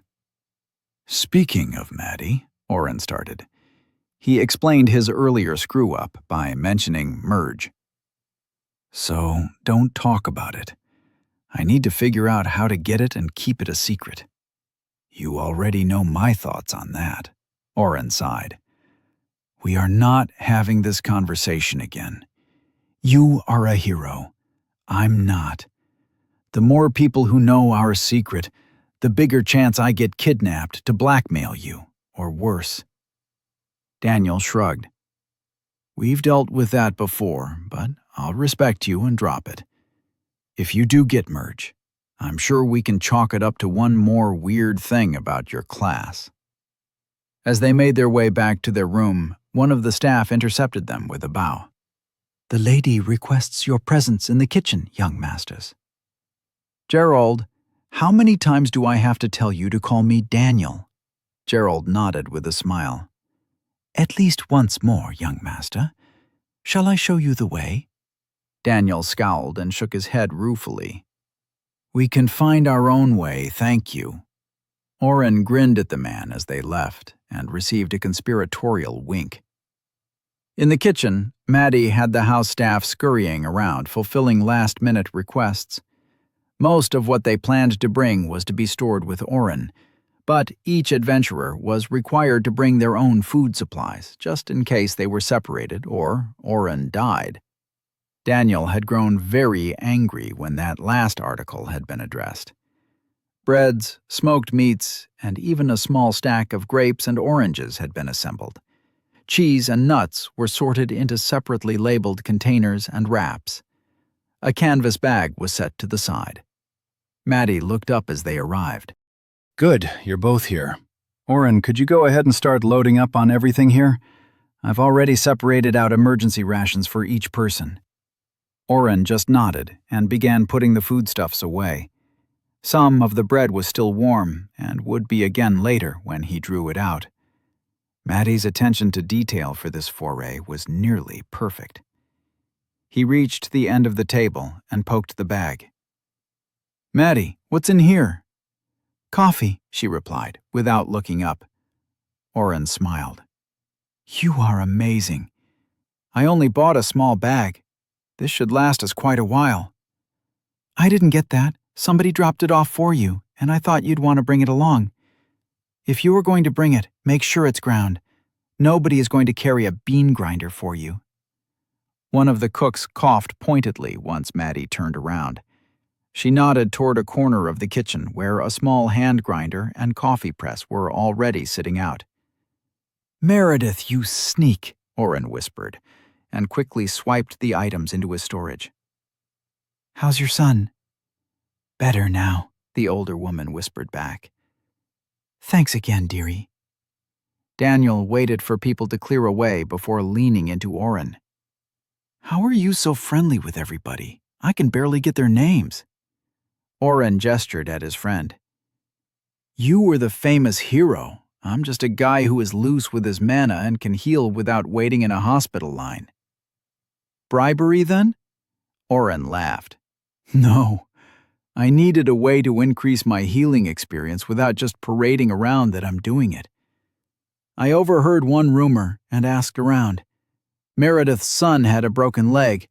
Speaking of Maddie, Oren started. He explained his earlier screw-up by mentioning merge. So, don't talk about it. I need to figure out how to get it and keep it a secret. You already know my thoughts on that, Oren sighed. We are not having this conversation again. You are a hero. I'm not. The more people who know our secret, the bigger chance I get kidnapped to blackmail you, or worse. Daniel shrugged. We've dealt with that before, but I'll respect you and drop it. If you do get merge, I'm sure we can chalk it up to one more weird thing about your class. As they made their way back to their room, one of the staff intercepted them with a bow. The lady requests your presence in the kitchen, young masters. Gerald, how many times do I have to tell you to call me Daniel? Gerald nodded with a smile. At least once more, young master. Shall I show you the way? Daniel scowled and shook his head ruefully. We can find our own way, thank you. Oren grinned at the man as they left and received a conspiratorial wink. In the kitchen, Maddie had the house staff scurrying around, fulfilling last-minute requests. Most of what they planned to bring was to be stored with Oren, but each adventurer was required to bring their own food supplies, just in case they were separated or Oren died. Daniel had grown very angry when that last article had been addressed. Breads, smoked meats, and even a small stack of grapes and oranges had been assembled. Cheese and nuts were sorted into separately labeled containers and wraps. A canvas bag was set to the side. Maddie looked up as they arrived.
Good, you're both here. Oren, could you go ahead and start loading up on everything here? I've already separated out emergency rations for each person.
Oren just nodded and began putting the foodstuffs away. Some of the bread was still warm and would be again later when he drew it out. Maddie's attention to detail for this foray was nearly perfect. He reached the end of the table and poked the bag. Maddie, what's in here? Coffee, she replied, without looking up. Oren smiled. You are amazing. I only bought a small bag. This should last us quite a while. I didn't get that. Somebody dropped it off for you, and I thought you'd want to bring it along. If you are going to bring it, make sure it's ground. Nobody is going to carry a bean grinder for you. One of the cooks coughed pointedly once Maddie turned around. She nodded toward a corner of the kitchen where a small hand grinder and coffee press were already sitting out. Meredith, you sneak, Oren whispered, and quickly swiped the items into his storage. How's your son? Better now, the older woman whispered back. Thanks again, dearie. Daniel waited for people to clear away before leaning into Oren. How are you so friendly with everybody? I can barely get their names. Oren gestured at his friend. You were the famous hero. I'm just a guy who is loose with his mana and can heal without waiting in a hospital line. Bribery, then? Oren laughed. No. I needed a way to increase my healing experience without just parading around that I'm doing it. I overheard one rumor and asked around. Meredith's son had a broken leg,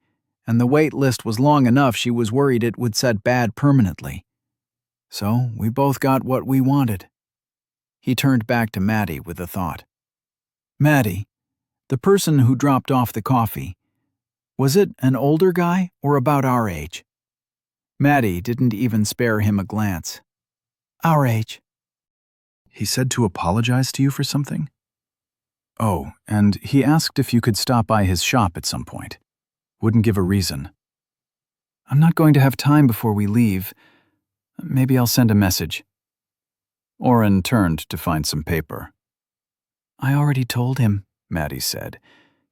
and the wait list was long enough she was worried it would set bad permanently. So we both got what we wanted. He turned back to Maddie with a thought. Maddie, the person who dropped off the coffee, was it an older guy or about our age? Maddie didn't even spare him a glance. Our age.
He said to apologize to you for something? Oh, and he asked if you could stop by his shop at some point. Wouldn't give a reason.
I'm not going to have time before we leave. Maybe I'll send a message. Oren turned to find some paper. I already told him, Maddie said,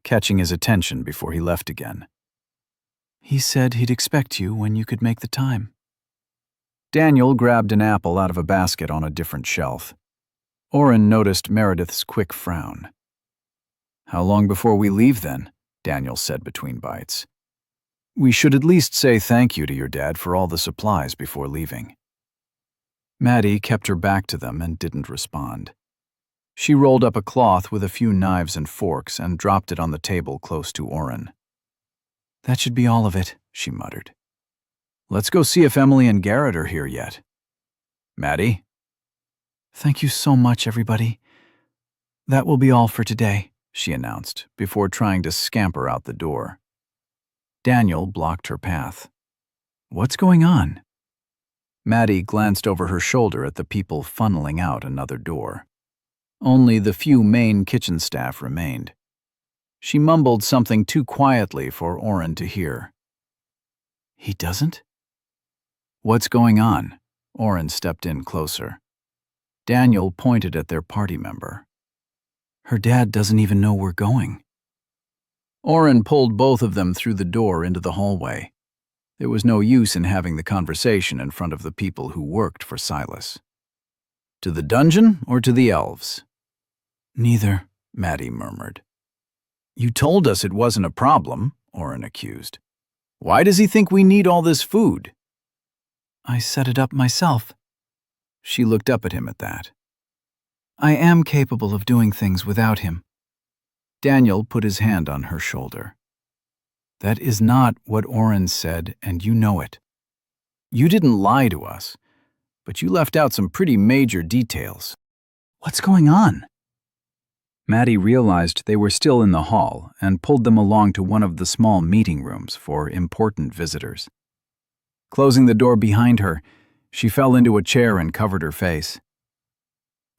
catching his attention before he left again. He said he'd expect you when you could make the time. Daniel grabbed an apple out of a basket on a different shelf. Oren noticed Meredith's quick frown. How long before we leave, then? Daniel said between bites. We should at least say thank you to your dad for all the supplies before leaving. Maddie kept her back to them and didn't respond. She rolled up a cloth with a few knives and forks and dropped it on the table close to Oren. That should be all of it, she muttered. Let's go see if Emily and Garrett are here yet. Maddie? Thank you so much, everybody. That will be all for today, she announced, before trying to scamper out the door. Daniel blocked her path. What's going on? Maddie glanced over her shoulder at the people funneling out another door. Only the few main kitchen staff remained. She mumbled something too quietly for Oren to hear. He doesn't? What's going on? Oren stepped in closer. Daniel pointed at their party member. Her dad doesn't even know we're going. Oren pulled both of them through the door into the hallway. There was no use in having the conversation in front of the people who worked for Silas. To the dungeon or to the elves? Neither, Maddie murmured. You told us it wasn't a problem, Oren accused. Why does he think we need all this food? I set it up myself. She looked up at him at that. I am capable of doing things without him. Daniel put his hand on her shoulder. That is not what Oren said, and you know it. You didn't lie to us, but you left out some pretty major details. What's going on? Maddie realized they were still in the hall and pulled them along to one of the small meeting rooms for important visitors. Closing the door behind her, she fell into a chair and covered her face.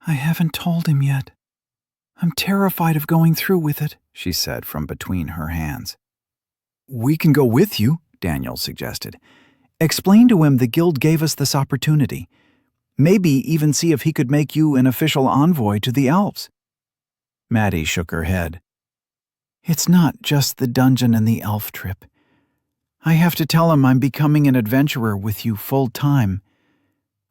I haven't told him yet. I'm terrified of going through with it, she said from between her hands. We can go with you, Daniel suggested. Explain to him the guild gave us this opportunity. Maybe even see if he could make you an official envoy to the elves. Maddie shook her head. It's not just the dungeon and the elf trip. I have to tell him I'm becoming an adventurer with you full time.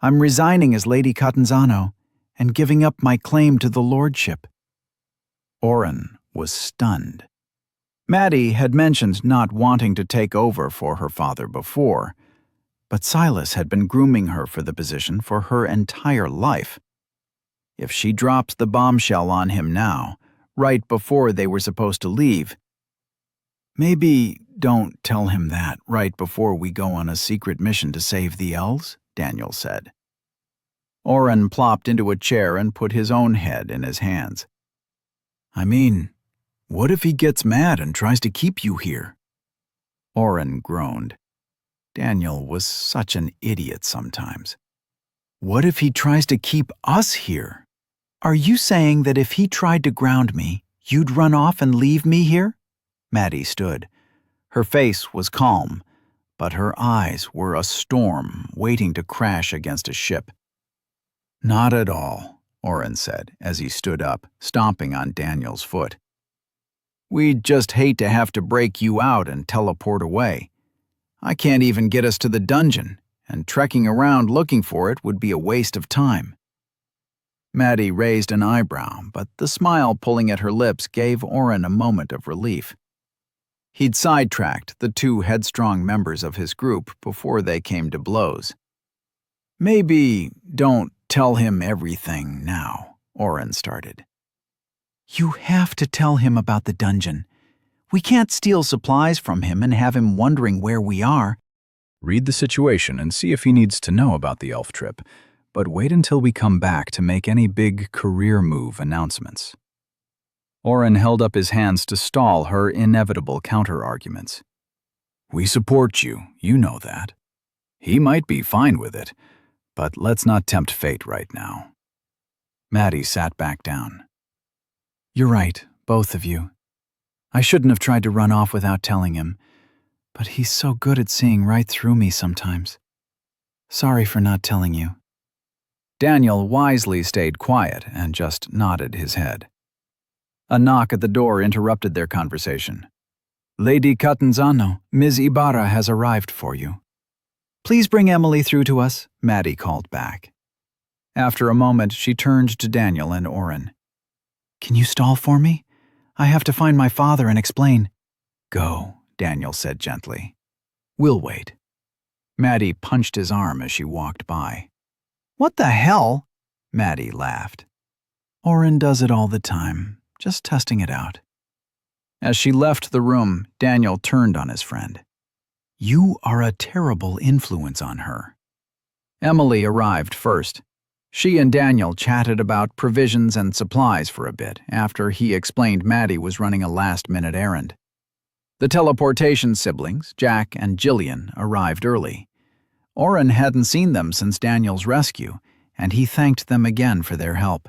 I'm resigning as Lady Catanzano and giving up my claim to the lordship. Oren was stunned. Maddie had mentioned not wanting to take over for her father before, but Silas had been grooming her for the position for her entire life. If she drops the bombshell on him now, right before they were supposed to leave, maybe don't tell him that right before we go on a secret mission to save the elves, Daniel said. Oren plopped into a chair and put his own head in his hands. I mean, what if he gets mad and tries to keep you here? Oren groaned. Daniel was such an idiot sometimes. What if he tries to keep us here? Are you saying that if he tried to ground me, you'd run off and leave me here? Maddie stood. Her face was calm, but her eyes were a storm waiting to crash against a ship. Not at all, Oren said as he stood up, stomping on Daniel's foot. We'd just hate to have to break you out and teleport away. I can't even get us to the dungeon, and trekking around looking for it would be a waste of time. Maddie raised an eyebrow, but the smile pulling at her lips gave Oren a moment of relief. He'd sidetracked the two headstrong members of his group before they came to blows. Maybe don't tell him everything now, Oren started. You have to tell him about the dungeon. We can't steal supplies from him and have him wondering where we are. Read the situation and see if he needs to know about the elf trip, but wait until we come back to make any big career move announcements. Oren held up his hands to stall her inevitable counter-arguments. We support you, you know that. He might be fine with it, but let's not tempt fate right now. Maddie sat back down. You're right, both of you. I shouldn't have tried to run off without telling him.
But he's so good at seeing right through me sometimes. Sorry for not telling you.
Daniel wisely stayed quiet and just nodded his head. A knock at the door interrupted their conversation.
Lady Catanzano, Ms. Ibarra has arrived for you. Please bring Emily through to us, Maddie called back.
After a moment, she turned to Daniel and Oren.
Can you stall for me? I have to find my father and explain.
Go, Daniel said gently.
We'll wait.
Maddie punched his arm as she walked by.
What the hell?
Maddie laughed.
Oren does it all the time, just testing it out.
As she left the room, Daniel turned on his friend.
You are a terrible influence on her.
Emily arrived first. She and Daniel chatted about provisions and supplies for a bit after he explained Maddie was running a last-minute errand. The teleportation siblings, Jack and Jillian, arrived early. Oren hadn't seen them since Daniel's rescue, and he thanked them again for their help.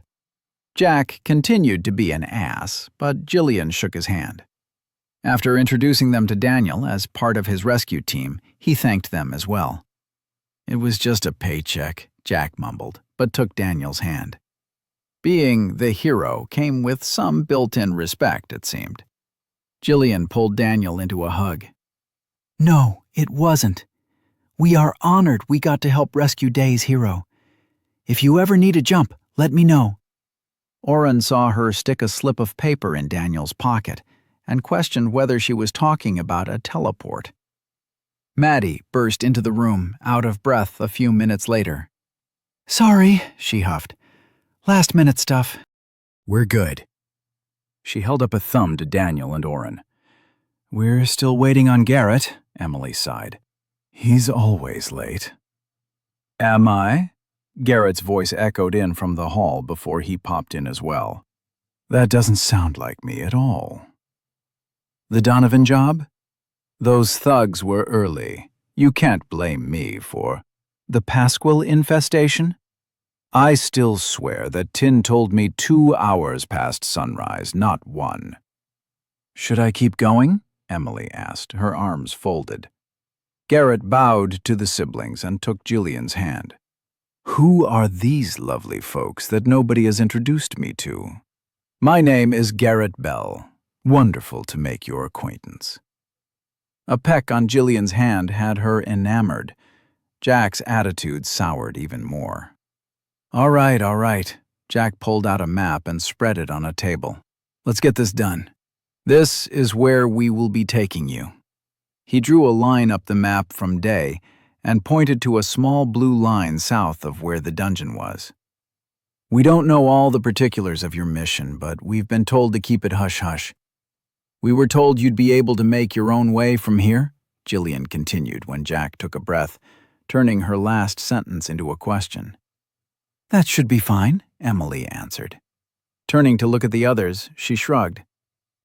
Jack continued to be an ass, but Jillian shook his hand. After introducing them to Daniel as part of his rescue team, he thanked them as well.
It was just a paycheck, Jack mumbled, but took Daniel's hand.
Being the hero came with some built-in respect, it seemed. Jillian pulled Daniel into a hug.
No, it wasn't. We are honored we got to help rescue Day's hero. If you ever need a jump, let me know.
Oren saw her stick a slip of paper in Daniel's pocket and questioned whether she was talking about a teleport. Maddie burst into the room, out of breath a few minutes later.
Sorry, she huffed. Last-minute stuff.
We're good. She held up a thumb to Daniel and Oren.
We're still waiting on Garrett, Emily sighed.
He's always late.
Am I? Garrett's voice echoed in from the hall before he popped in as well.
That doesn't sound like me at all.
The Donovan job? Those thugs were early. You can't blame me for the Pasquale infestation? I still swear that Tin told me 2 hours past sunrise, not 1.
Should I keep going? Emily asked, her arms folded.
Garrett bowed to the siblings and took Jillian's hand. Who are these lovely folks that nobody has introduced me to? My name is Garrett Bell. Wonderful to make your acquaintance. A peck on Jillian's hand had her enamored. Jack's attitude soured even more. All right. Jack pulled out a map and spread it on a table. Let's get this done. This is where we will be taking you. He drew a line up the map from Day and pointed to a small blue line south of where the dungeon was. We don't know all the particulars of your mission, but we've been told to keep it hush-hush. We were told you'd be able to make your own way from here, Jillian continued when Jack took a breath, turning her last sentence into a question.
That should be fine, Emily answered.
Turning to look at the others, she shrugged.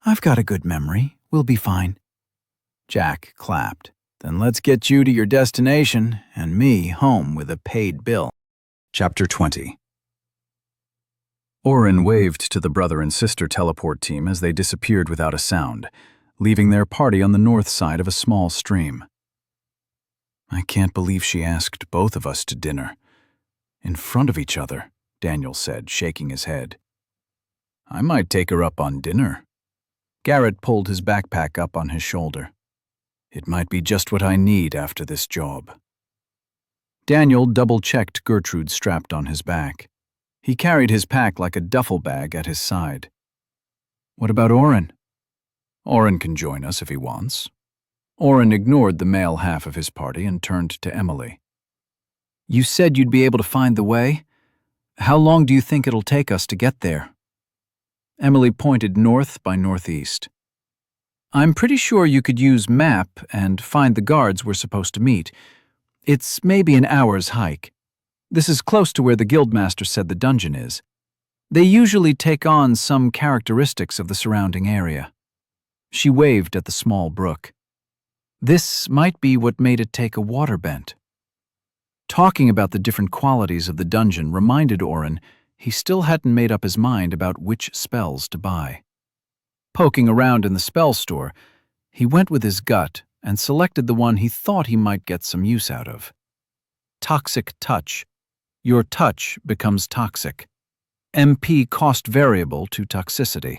I've got a good memory. We'll be fine.
Jack clapped. Then let's get you to your destination and me home with a paid bill.
Chapter 20. Oren waved to the brother and sister teleport team as they disappeared without a sound, leaving their party on the north side of a small stream. I can't believe she asked both of us to dinner. In front of each other, Daniel said, shaking his head.
I might take her up on dinner. Garrett pulled his backpack up on his shoulder.
It might be just what I need after this job.
Daniel double-checked Gertrude strapped on his back. He carried his pack like a duffel bag at his side.
What about Oren?
Oren can join us if he wants. Oren ignored the male half of his party and turned to Emily. You said you'd be able to find the way? How long do you think it'll take us to get there? Emily pointed north by northeast. I'm pretty sure you could use map and find the guards we're supposed to meet. It's maybe an hour's hike. This is close to where the guildmaster said the dungeon is. They usually take on some characteristics of the surrounding area. She waved at the small brook. This might be what made it take a water bent. Talking about the different qualities of the dungeon reminded Oren he still hadn't made up his mind about which spells to buy. Poking around in the spell store, he went with his gut and selected the one he thought he might get some use out of. Toxic touch. Your touch becomes toxic. MP cost variable to toxicity,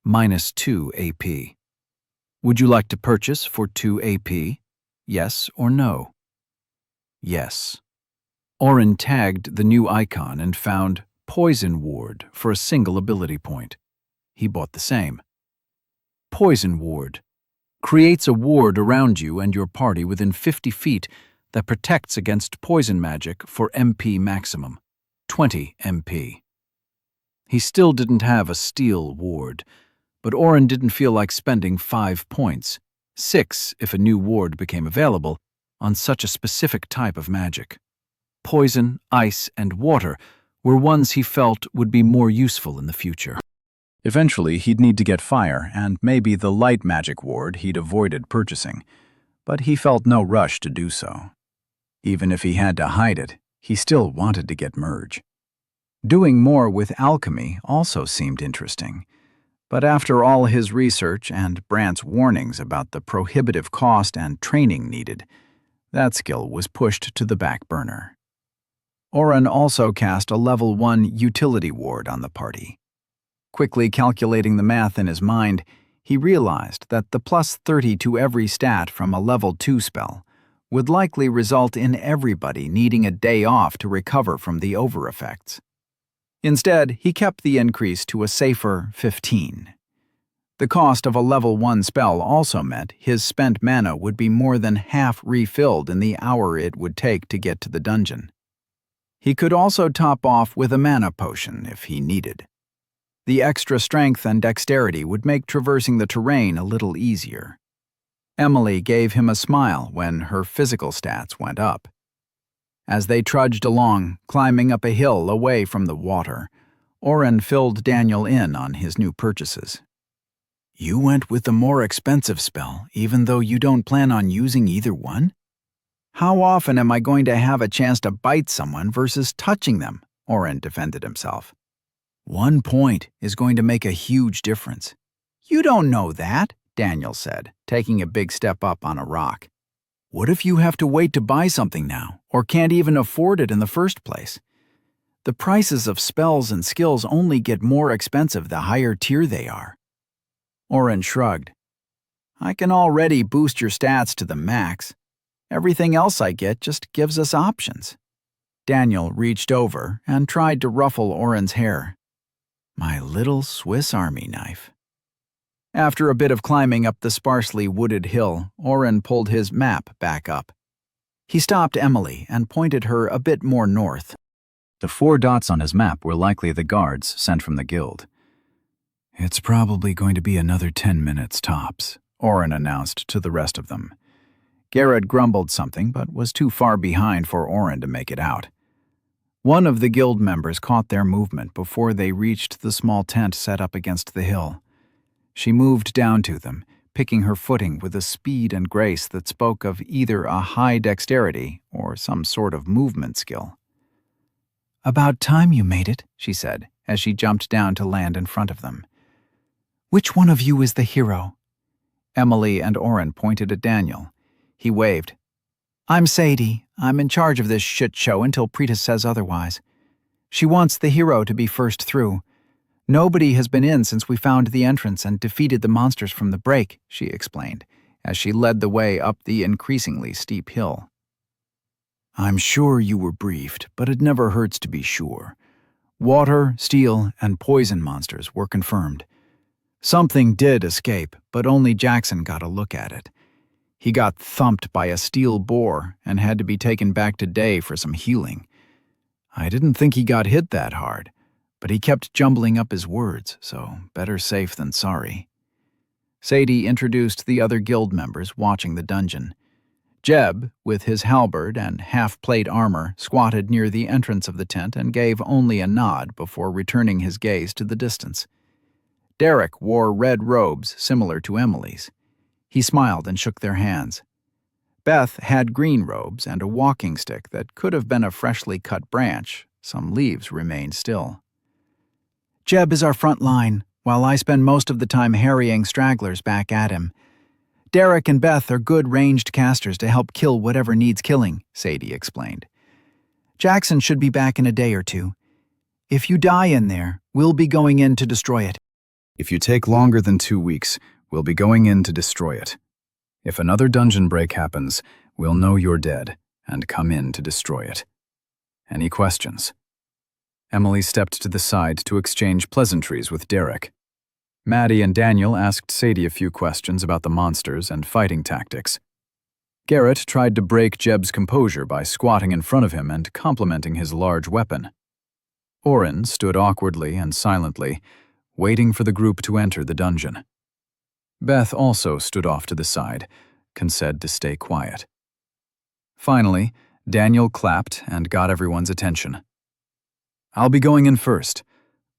-2 AP. Would you like to purchase for 2 AP? Yes or no? Yes. Oren tagged the new icon and found Poison Ward for a single ability point. He bought the same. Poison Ward creates a ward around you and your party within 50 feet that protects against poison magic for MP maximum, 20 MP. He still didn't have a steel ward, but Oren didn't feel like spending 5 points, 6 if a new ward became available, on such a specific type of magic. Poison, ice, and water were ones he felt would be more useful in the future. Eventually, he'd need to get fire and maybe the light magic ward he'd avoided purchasing, but he felt no rush to do so. Even if he had to hide it, he still wanted to get merge. Doing more with alchemy also seemed interesting, but after all his research and Brant's warnings about the prohibitive cost and training needed, that skill was pushed to the back burner. Oren also cast a level 1 utility ward on the party. Quickly calculating the math in his mind, he realized that the +30 to every stat from a level 2 spell would likely result in everybody needing a day off to recover from the over-effects. Instead, he kept the increase to a safer 15. The cost of a level 1 spell also meant his spent mana would be more than half refilled in the hour it would take to get to the dungeon. He could also top off with a mana potion if he needed. The extra strength and dexterity would make traversing the terrain a little easier. Emily gave him a smile when her physical stats went up. As they trudged along, climbing up a hill away from the water, Oren filled Daniel in on his new purchases. You went with the more expensive spell, even though you don't plan on using either one? How often am I going to have a chance to bite someone versus touching them? Oren defended himself. 1 point is going to make a huge difference. You don't know that, Daniel said, taking a big step up on a rock. What if you have to wait to buy something now, or can't even afford it in the first place? The prices of spells and skills only get more expensive the higher tier they are. Oren shrugged. I can already boost your stats to the max. Everything else I get just gives us options. Daniel reached over and tried to ruffle Oren's hair. My little Swiss Army knife. After a bit of climbing up the sparsely wooded hill, Oren pulled his map back up. He stopped Emily and pointed her a bit more north. The 4 dots on his map were likely the guards sent from the guild. It's probably going to be another 10 minutes tops, Oren announced to the rest of them. Garrett grumbled something, but was too far behind for Oren to make it out. One of the guild members caught their movement before they reached the small tent set up against the hill. She moved down to them, picking her footing with a speed and grace that spoke of either a high dexterity or some sort of movement skill. About time you made it, she said, as she jumped down to land in front of them. Which one of you is the hero? Emily and Oren pointed at Daniel. He waved. I'm Sadie. I'm in charge of this shit show until Preeta says otherwise. She wants the hero to be first through. Nobody has been in since we found the entrance and defeated the monsters from the break, she explained, as she led the way up the increasingly steep hill. I'm sure you were briefed, but it never hurts to be sure. Water, steel, and poison monsters were confirmed. Something did escape, but only Jackson got a look at it. He got thumped by a steel boar and had to be taken back to Day for some healing. I didn't think he got hit that hard, but he kept jumbling up his words, so better safe than sorry. Sadie introduced the other guild members watching the dungeon. Jeb, with his halberd and half-plate armor, squatted near the entrance of the tent and gave only a nod before returning his gaze to the distance. Derek wore red robes similar to Emily's. He smiled and shook their hands. Beth had green robes and a walking stick that could have been a freshly cut branch. Some leaves remained still. Jeb is our front line, while I spend most of the time harrying stragglers back at him.
Derek and Beth are good ranged casters to help kill whatever needs killing, Sadie explained. Jackson should be back in a day or two. If you die in there, we'll be going in to destroy it.
If you take longer than 2 weeks, we'll be going in to destroy it. If another dungeon break happens, we'll know you're dead and come in to destroy it. Any questions? Emily stepped to the side to exchange pleasantries with Derek. Maddie and Daniel asked Sadie a few questions about the monsters and fighting tactics. Garrett tried to break Jeb's composure by squatting in front of him and complimenting his large weapon. Oren stood awkwardly and silently, waiting for the group to enter the dungeon. Beth also stood off to the side, conceded to stay quiet. Finally, Daniel clapped and got everyone's attention. "I'll be going in first,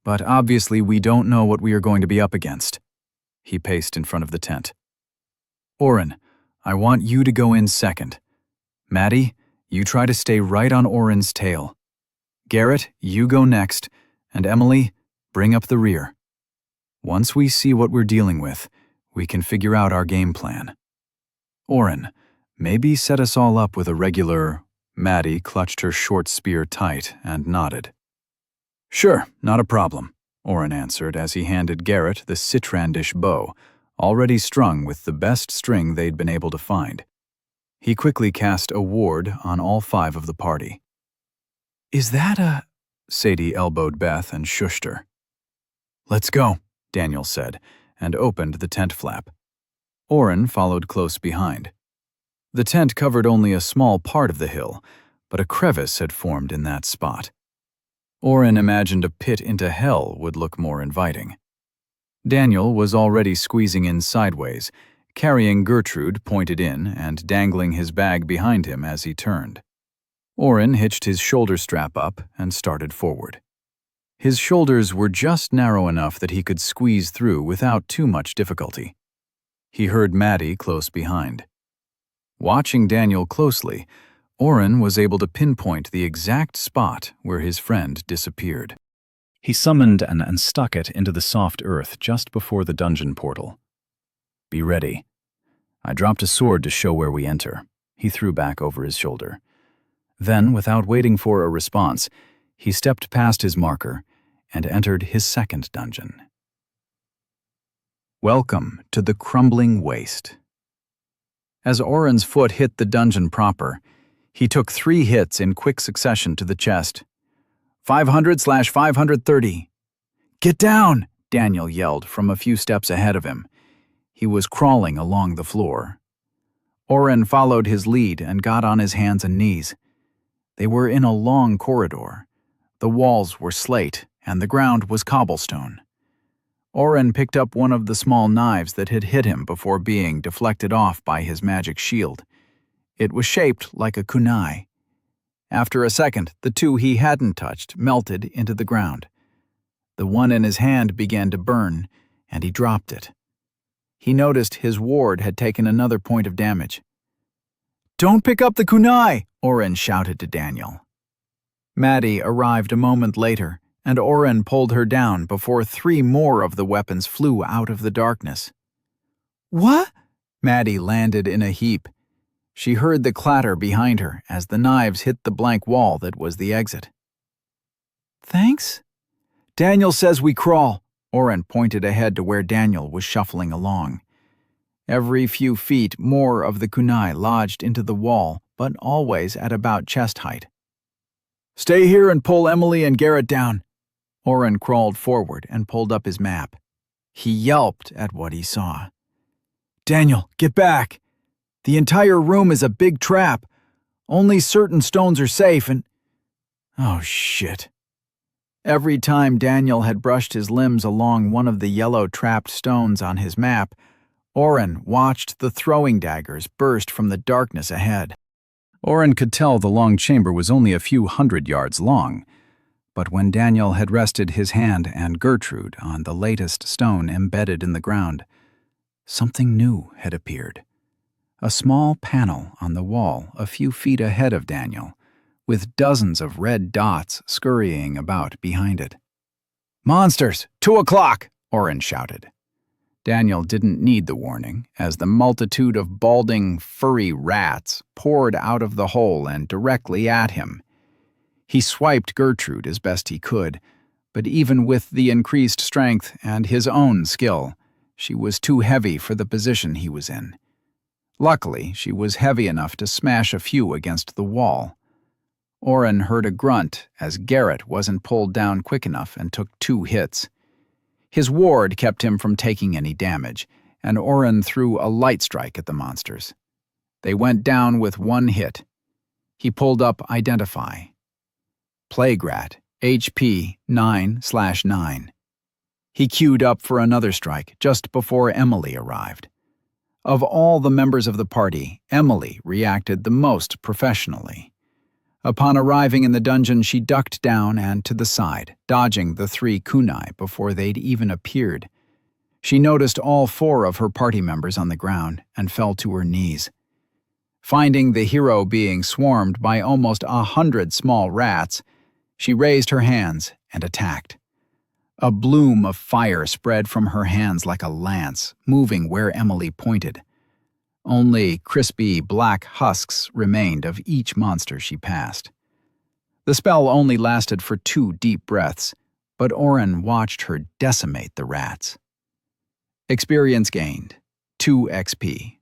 but obviously we don't know what we are going to be up against." He paced in front of the tent. "Oren, I want you to go in second. Maddie, you try to stay right on Oren's tail. Garrett, you go next, and Emily, bring up the rear. Once we see what we're dealing with, we can figure out our game plan. Oren, maybe set us all up with a regular—" Maddie clutched her short spear tight and nodded. "Sure, not a problem," Oren answered as he handed Garrett the Citrandish bow, already strung with the best string they'd been able to find. He quickly cast a ward on all 5 of the party. "Is that a—" Sadie elbowed Beth and shushed her. "Let's go," Daniel said, and opened the tent flap. Oren followed close behind. The tent covered only a small part of the hill, but a crevice had formed in that spot. Oren imagined a pit into hell would look more inviting. Daniel was already squeezing in sideways, carrying Gertrude pointed in and dangling his bag behind him as he turned. Oren hitched his shoulder strap up and started forward. His shoulders were just narrow enough that he could squeeze through without too much difficulty. He heard Maddie close behind. Watching Daniel closely, Oren was able to pinpoint the exact spot where his friend disappeared. He summoned and stuck it into the soft earth just before the dungeon portal. "Be ready." I dropped a sword to show where we enter, he threw back over his shoulder. Then, without waiting for a response, he stepped past his marker and entered his second dungeon. Welcome to the Crumbling Waste. As Oren's foot hit the dungeon proper, he took 3 hits in quick succession to the chest. 500/530. "Get down!" Daniel yelled from a few steps ahead of him. He was crawling along the floor. Oren followed his lead and got on his hands and knees. They were in a long corridor. The walls were slate and the ground was cobblestone. Oren picked up one of the small knives that had hit him before being deflected off by his magic shield. It was shaped like a kunai. After a second, the 2 he hadn't touched melted into the ground. The one in his hand began to burn, and he dropped it. He noticed his ward had taken another point of damage. "Don't pick up the kunai!" Oren shouted to Daniel. Maddie arrived a moment later, and Oren pulled her down before 3 more of the weapons flew out of the darkness. "What?" Maddie landed in a heap. She heard the clatter behind her as the knives hit the blank wall that was the exit. "Thanks?" "Daniel says we crawl." Oren pointed ahead to where Daniel was shuffling along. Every few feet, more of the kunai lodged into the wall, but always at about chest height. "Stay here and pull Emily and Garrett down." Oren crawled forward and pulled up his map. He yelped at what he saw. "Daniel, get back! The entire room is a big trap. Only certain stones are safe and—" Oh, shit. Every time Daniel had brushed his limbs along one of the yellow trapped stones on his map, Oren watched the throwing daggers burst from the darkness ahead. Oren could tell the long chamber was only a few 100 yards long, but when Daniel had rested his hand and Gertrude on the latest stone embedded in the ground, something new had appeared. A small panel on the wall a few feet ahead of Daniel, with dozens of red dots scurrying about behind it. "Monsters! 2 o'clock!" Oren shouted.
Daniel didn't need the warning, as the multitude of balding, furry rats poured out of the hole and directly at him. He swiped Gertrude as best he could, but even with the increased strength and his own skill, she was too heavy for the position he was in. Luckily, she was heavy enough to smash a few against the wall. Oren heard a grunt as Garrett wasn't pulled down quick enough and took 2 hits. His ward kept him from taking any damage, and Oren threw a light strike at the monsters. They went down with 1 hit. He pulled up Identify. Plague Rat, HP 9/9. He queued up for another strike just before Emily arrived. Of all the members of the party, Emily reacted the most professionally. Upon arriving in the dungeon, she ducked down and to the side, dodging the 3 kunai before they'd even appeared. She noticed all 4 of her party members on the ground and fell to her knees. Finding the hero being swarmed by almost 100 small rats, she raised her hands and attacked. A bloom of fire spread from her hands like a lance, moving where Emily pointed. Only crispy black husks remained of each monster she passed. The spell only lasted for 2 deep breaths, but Oren watched her decimate the rats. Experience gained, 2 XP.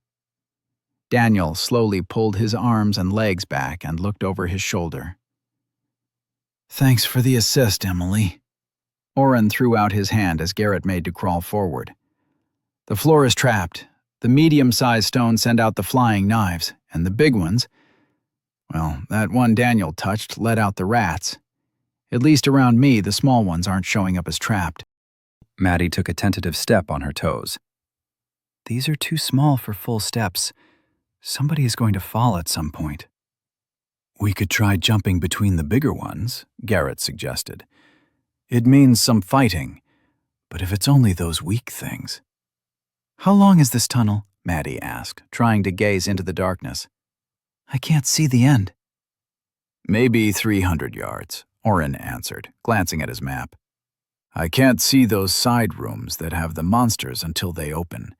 Daniel slowly pulled his arms and legs back and looked over his shoulder. "Thanks for the assist, Emily." Oren threw out his hand as Garrett made to crawl forward. "The floor is trapped. The medium-sized stones send out the flying knives, and the big ones, well, that one Daniel touched let out the rats. At least around me, the small ones aren't showing up as trapped."
Maddie took a tentative step on her toes. "These are too small for full steps. Somebody is going to fall at some point." "We could try jumping between the bigger ones," Garrett suggested. "It means some fighting, but if it's only those weak things."
"How long is this tunnel?" Maddie asked, trying to gaze into the darkness. "I can't see the end."
"Maybe 300 yards, Oren answered, glancing at his map. "I can't see those side rooms that have the monsters until they open.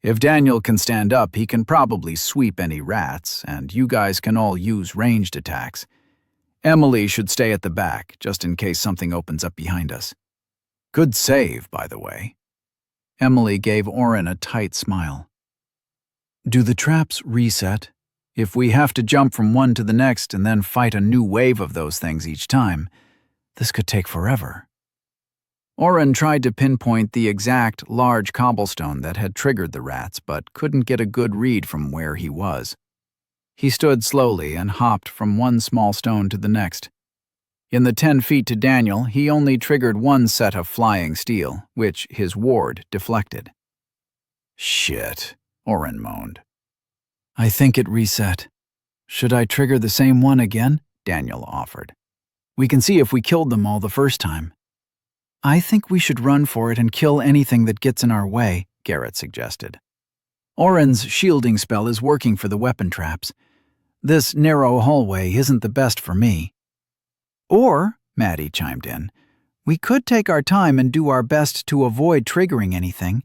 If Daniel can stand up, he can probably sweep any rats, and you guys can all use ranged attacks. Emily should stay at the back, just in case something opens up behind us. Good save, by the way." Emily gave Oren a tight smile. "Do the traps reset? If we have to jump from one to the next and then fight a new wave of those things each time, this could take forever." Oren tried to pinpoint the exact large cobblestone that had triggered the rats, but couldn't get a good read from where he was. He stood slowly and hopped from one small stone to the next. In the 10 feet to Daniel, he only triggered 1 set of flying steel, which his ward deflected. "Shit," Oren moaned. "I think it reset. Should I trigger the same one again?" Daniel offered. "We can see if we killed them all the first time." "I think we should run for it and kill anything that gets in our way," Garrett suggested. "Oren's shielding spell is working for the weapon traps. This narrow hallway isn't the best for me." "Or," Maddie chimed in, "we could take our time and do our best to avoid triggering anything.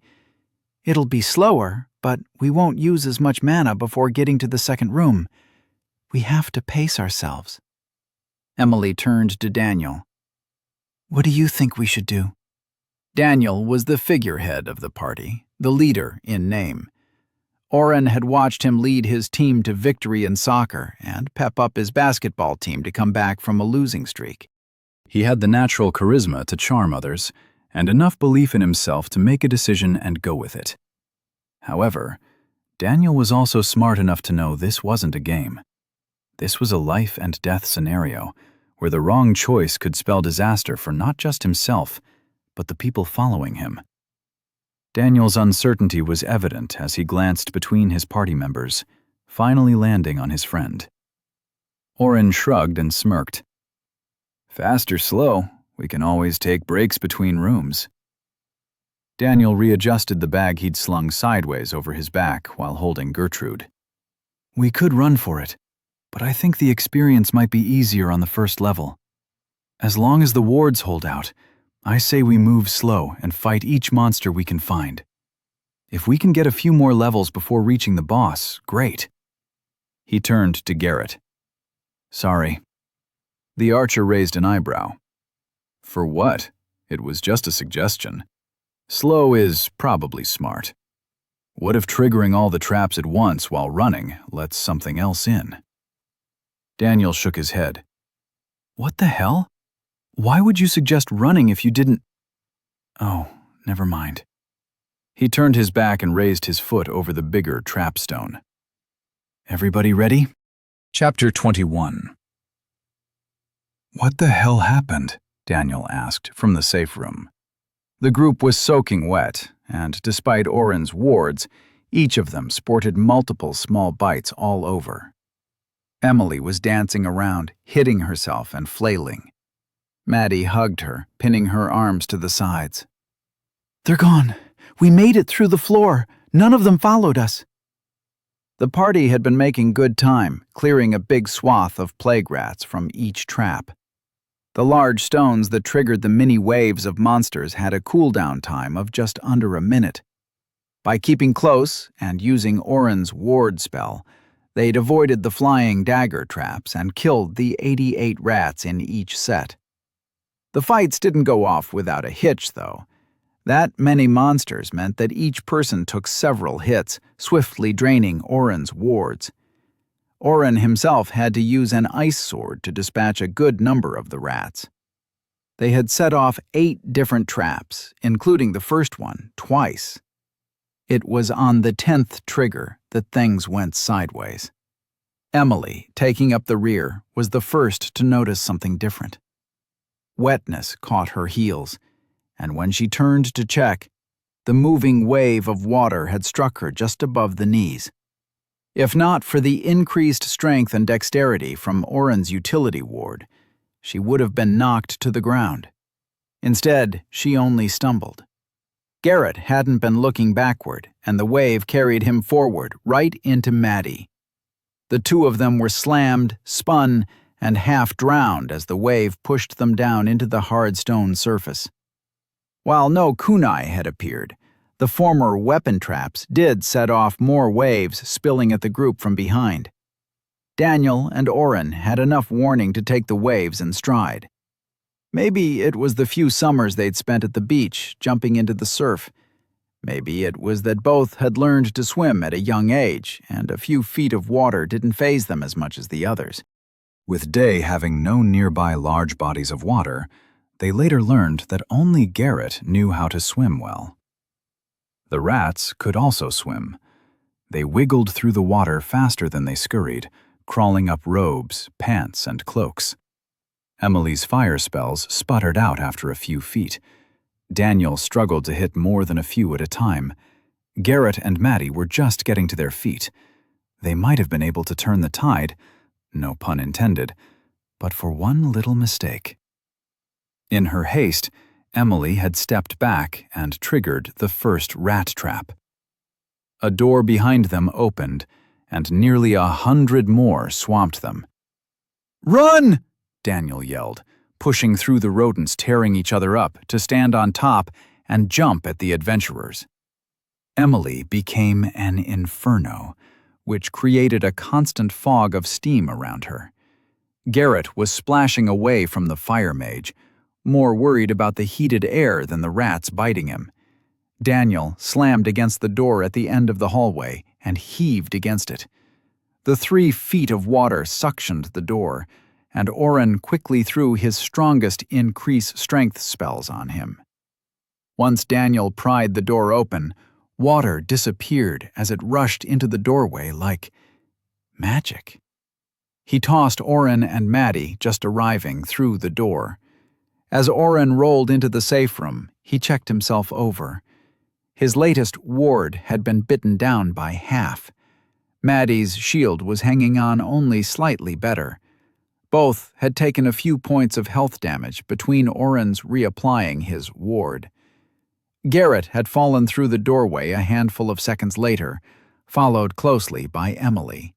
It'll be slower, but we won't use as much mana before getting to the second room. We have to pace ourselves." Emily turned to Daniel. "What do you think we should do?" Daniel was the figurehead of the party, the leader in name. Oren had watched him lead his team to victory in soccer and pep up his basketball team to come back from a losing streak.
He had the natural charisma to charm others, and enough belief in himself to make a decision and go with it. However, Daniel was also smart enough to know this wasn't a game. This was a life and death scenario, where the wrong choice could spell disaster for not just himself, but the people following him. Daniel's uncertainty was evident as he glanced between his party members, finally landing on his friend. Oren shrugged and smirked. "Fast or slow, we can always take breaks between rooms." Daniel readjusted the bag he'd slung sideways over his back while holding Gertrude. "We could run for it, but I think the experience might be easier on the first level. As long as the wards hold out, I say we move slow and fight each monster we can find."
If we can get a few more levels before reaching the boss, great. He turned to Garrett. Sorry. The archer raised an eyebrow. For what? It was just a suggestion. Slow is probably smart. What if triggering all the traps at once while running lets something else in? Daniel shook his head. What the hell? Why would you suggest running if you didn't? Oh, never mind. He turned his back and raised his foot over the bigger trap stone. Everybody ready? Chapter 21. What the hell happened? Daniel asked from the safe room. The group was soaking wet, and despite Oren's wards, each of them sported multiple small bites all over. Emily was dancing around, hitting herself and flailing. Maddie hugged her, pinning her arms to the sides.
They're gone. We made it through the floor. None of them followed us.
The party had been making good time, clearing a big swath of plague rats from each trap. The large stones that triggered the mini waves of monsters had a cooldown time of just under a minute. By keeping close and using Oren's ward spell, they'd avoided the flying dagger traps and killed the 88 rats in each set. The fights didn't go off without a hitch, though. That many monsters meant that each person took several hits, swiftly draining Oren's wards. Oren himself had to use an ice sword to dispatch a good number of the rats. They had set off 8 different traps, including the first one, twice. It was on the 10th trigger that things went sideways. Emily, taking up the rear, was the first to notice something different. Wetness caught her heels, and when she turned to check, the moving wave of water had struck her just above the knees. If not for the increased strength and dexterity from Oren's utility ward, she would have been knocked to the ground. Instead, she only stumbled. Garrett hadn't been looking backward, and the wave carried him forward, right into Maddie. The two of them were slammed, spun, and half drowned as the wave pushed them down into the hard stone surface. While no kunai had appeared, the former weapon traps did set off more waves spilling at the group from behind. Daniel and Oren had enough warning to take the waves in stride. Maybe it was the few summers they'd spent at the beach, jumping into the surf. Maybe it was that both had learned to swim at a young age, and a few feet of water didn't faze them as much as the others. With Day having no nearby large bodies of water, they later learned that only Garrett knew how to swim well. The rats could also swim. They wiggled through the water faster than they scurried, crawling up robes, pants, and cloaks. Emily's fire spells sputtered out after a few feet. Daniel struggled to hit more than a few at a time. Garrett and Maddie were just getting to their feet. They might have been able to turn the tide, no pun intended, but for one little mistake. In her haste, Emily had stepped back and triggered the first rat trap. A door behind them opened, and nearly 100 more swamped them. "Run!" Daniel yelled, pushing through the rodents tearing each other up to stand on top and jump at the adventurers. Emily became an inferno, which created a constant fog of steam around her. Garrett was splashing away from the fire mage, more worried about the heated air than the rats biting him. Daniel slammed against the door at the end of the hallway and heaved against it. The 3 feet of water suctioned the door, and Oren quickly threw his strongest increase strength spells on him. Once Daniel pried the door open, water disappeared as it rushed into the doorway like magic. He tossed Oren and Maddie, just arriving, through the door. As Oren rolled into the safe room, he checked himself over. His latest ward had been bitten down by half. Maddie's shield was hanging on only slightly better. Both had taken a few points of health damage between Oren's reapplying his ward. Garrett had fallen through the doorway a handful of seconds later, followed closely by Emily.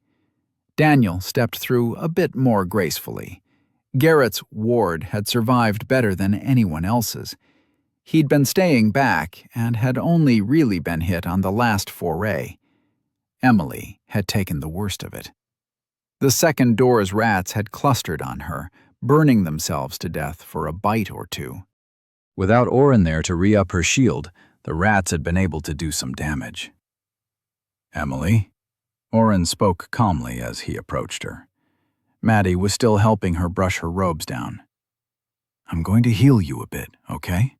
Daniel stepped through a bit more gracefully. Garrett's ward had survived better than anyone else's.
He'd been staying back and had only really been hit on the last foray. Emily had taken the worst of it. The second door's rats had clustered on her, burning themselves to death for a bite or two.
Without Oren there to re-up her shield, the rats had been able to do some damage. "Emily?" Oren spoke calmly as he approached her. Maddie was still helping her brush her robes down. "I'm going to heal you a bit, okay?"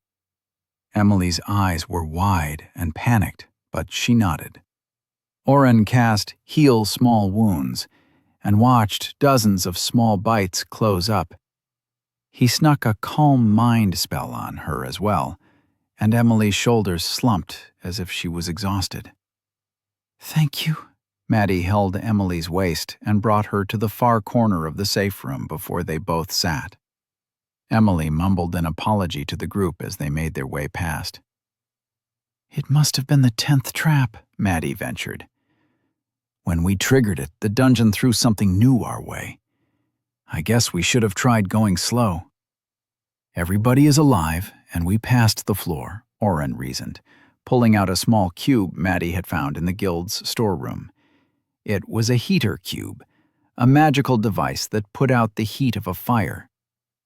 Emily's eyes were wide and panicked, but she nodded. Oren cast Heal Small Wounds and watched dozens of small bites close up. He snuck a Calm Mind spell on her as well, and Emily's shoulders slumped as if she was exhausted. "Thank you." Maddie held Emily's waist and brought her to the far corner of the safe room before they both sat. Emily mumbled an apology to the group as they made their way past. "It must have been the 10th trap," Maddie ventured. "When we triggered it, the dungeon threw something new our way. I guess we should have tried going slow." "Everybody is alive, and we passed the floor," Oren reasoned, pulling out a small cube Maddie had found in the guild's storeroom. It was a heater cube, a magical device that put out the heat of a fire.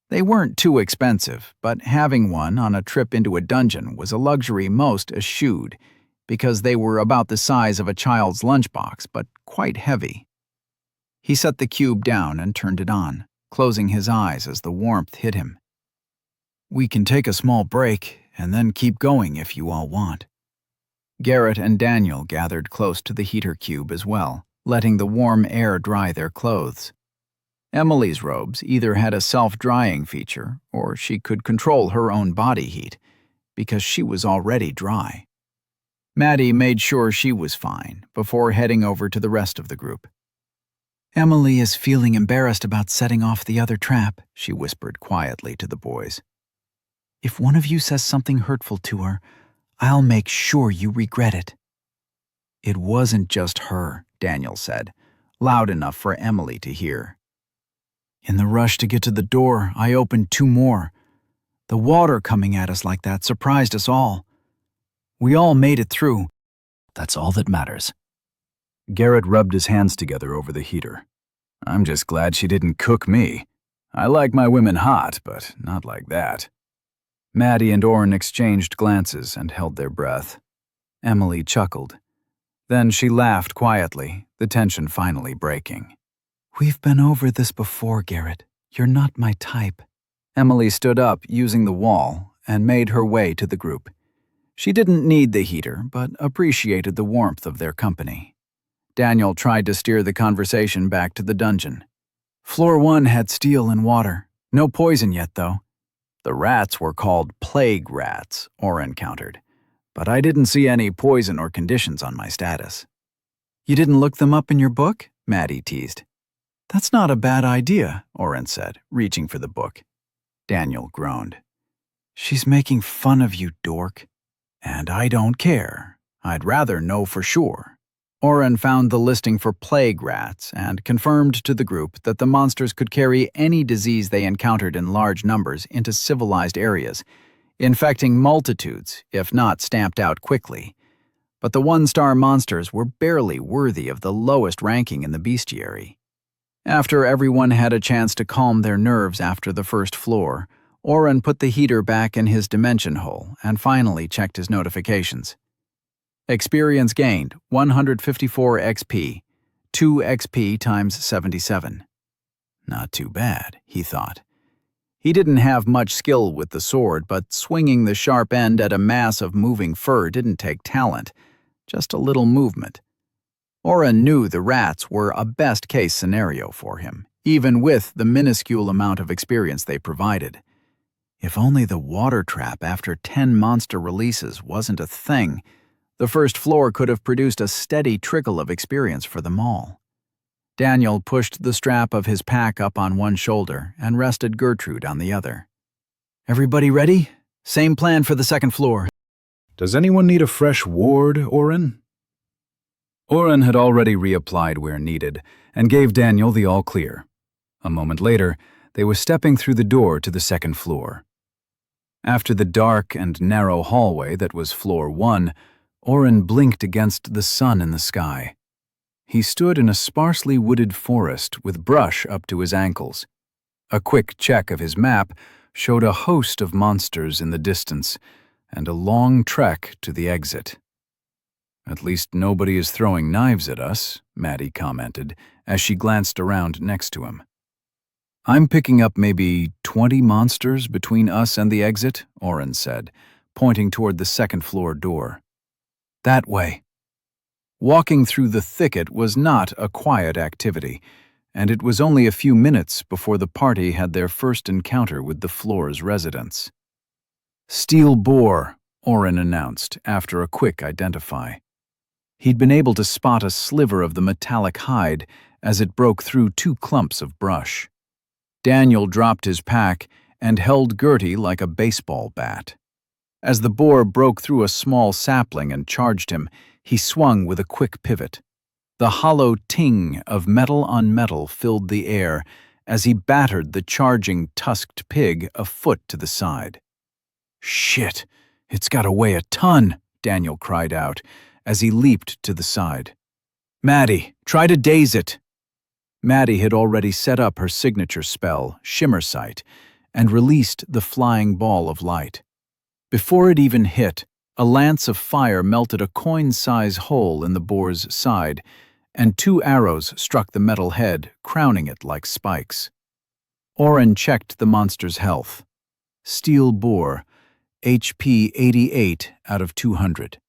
They weren't too expensive, but having one on a trip into a dungeon was a luxury most eschewed, because they were about the size of a child's lunchbox, but quite heavy. He set the cube down and turned it on, closing his eyes as the warmth hit him. "We can take a small break, and then keep going if you all want." Garrett and Daniel gathered close to the heater cube as well, letting the warm air dry their clothes. Emily's robes either had a self-drying feature, or she could control her own body heat, because she was already dry. Maddie made sure she was fine before heading over to the rest of the group. "Emily is feeling embarrassed about setting off the other trap," she whispered quietly to the boys. "If one of you says something hurtful to her, I'll make sure you regret it." "It wasn't just her," Daniel said, loud enough for Emily to hear. "In the rush to get to the door, I opened 2 more. The water coming at us like that surprised us all. We all made it through. That's all that matters." Garrett rubbed his hands together over the heater. "I'm just glad she didn't cook me. I like my women hot, but not like that." Maddie and Oren exchanged glances and held their breath. Emily chuckled. Then she laughed quietly, the tension finally breaking.
"We've been over this before, Garrett. You're not my type."
Emily stood up using the wall and made her way to the group. She didn't need the heater, but appreciated the warmth of their company. Daniel tried to steer the conversation back to the dungeon.
"Floor 1 had steel and water. No poison yet, though."
"The rats were called plague rats," Oren countered. "But I didn't see any poison or conditions on my status."
"You didn't look them up in your book?" Maddie teased. "That's not a bad idea," Oren said, reaching for the book.
Daniel groaned.
"She's making fun of you, dork."
"And I don't care. I'd rather know for sure." Oren found the listing for plague rats and confirmed to the group that the monsters could carry any disease they encountered in large numbers into civilized areas, infecting multitudes, if not stamped out quickly. But the 1-star monsters were barely worthy of the lowest ranking in the bestiary. After everyone had a chance to calm their nerves after the first floor, Oren put the heater back in his dimension hole and finally checked his notifications. Experience gained, 154 XP, 2 XP times 77. Not too bad, he thought. He didn't have much skill with the sword, but swinging the sharp end at a mass of moving fur didn't take talent, just a little movement. Oren knew the rats were a best-case scenario for him, even with the minuscule amount of experience they provided. If only the water trap after 10 monster releases wasn't a thing, the first floor could have produced a steady trickle of experience for them all. Daniel pushed the strap of his pack up on one shoulder and rested Gertrude on the other.
"Everybody ready? Same plan for the second floor."
"Does anyone need a fresh ward, Oren?" Oren had already reapplied where needed and gave Daniel the all-clear. A moment later, they were stepping through the door to the second floor. After the dark and narrow hallway that was floor 1, Oren blinked against the sun in the sky. He stood in a sparsely wooded forest with brush up to his ankles. A quick check of his map showed a host of monsters in the distance and a long trek to the exit. "At least nobody is throwing knives at us," Maddie commented as she glanced around next to him. "I'm picking up maybe 20 monsters between us and the exit," Oren said, pointing toward the second-floor door. "That way." Walking through the thicket was not a quiet activity, and it was only a few minutes before the party had their first encounter with the floor's residents. "Steel boar," Oren announced after a quick identify. He'd been able to spot a sliver of the metallic hide as it broke through 2 clumps of brush. Daniel dropped his pack and held Gertie like a baseball bat. As the boar broke through a small sapling and charged him, he swung with a quick pivot. The hollow ting of metal on metal filled the air as he battered the charging, tusked pig a foot to the side. "Shit, it's got to weigh a ton," Daniel cried out as he leaped to the side. "Maddie, try to daze it." Maddie had already set up her signature spell, Shimmer Sight, and released the flying ball of light. Before it even hit, a lance of fire melted a coin-size hole in the boar's side, and 2 arrows struck the metal head, crowning it like spikes. Oren checked the monster's health. Steel boar, HP 88 out of 200.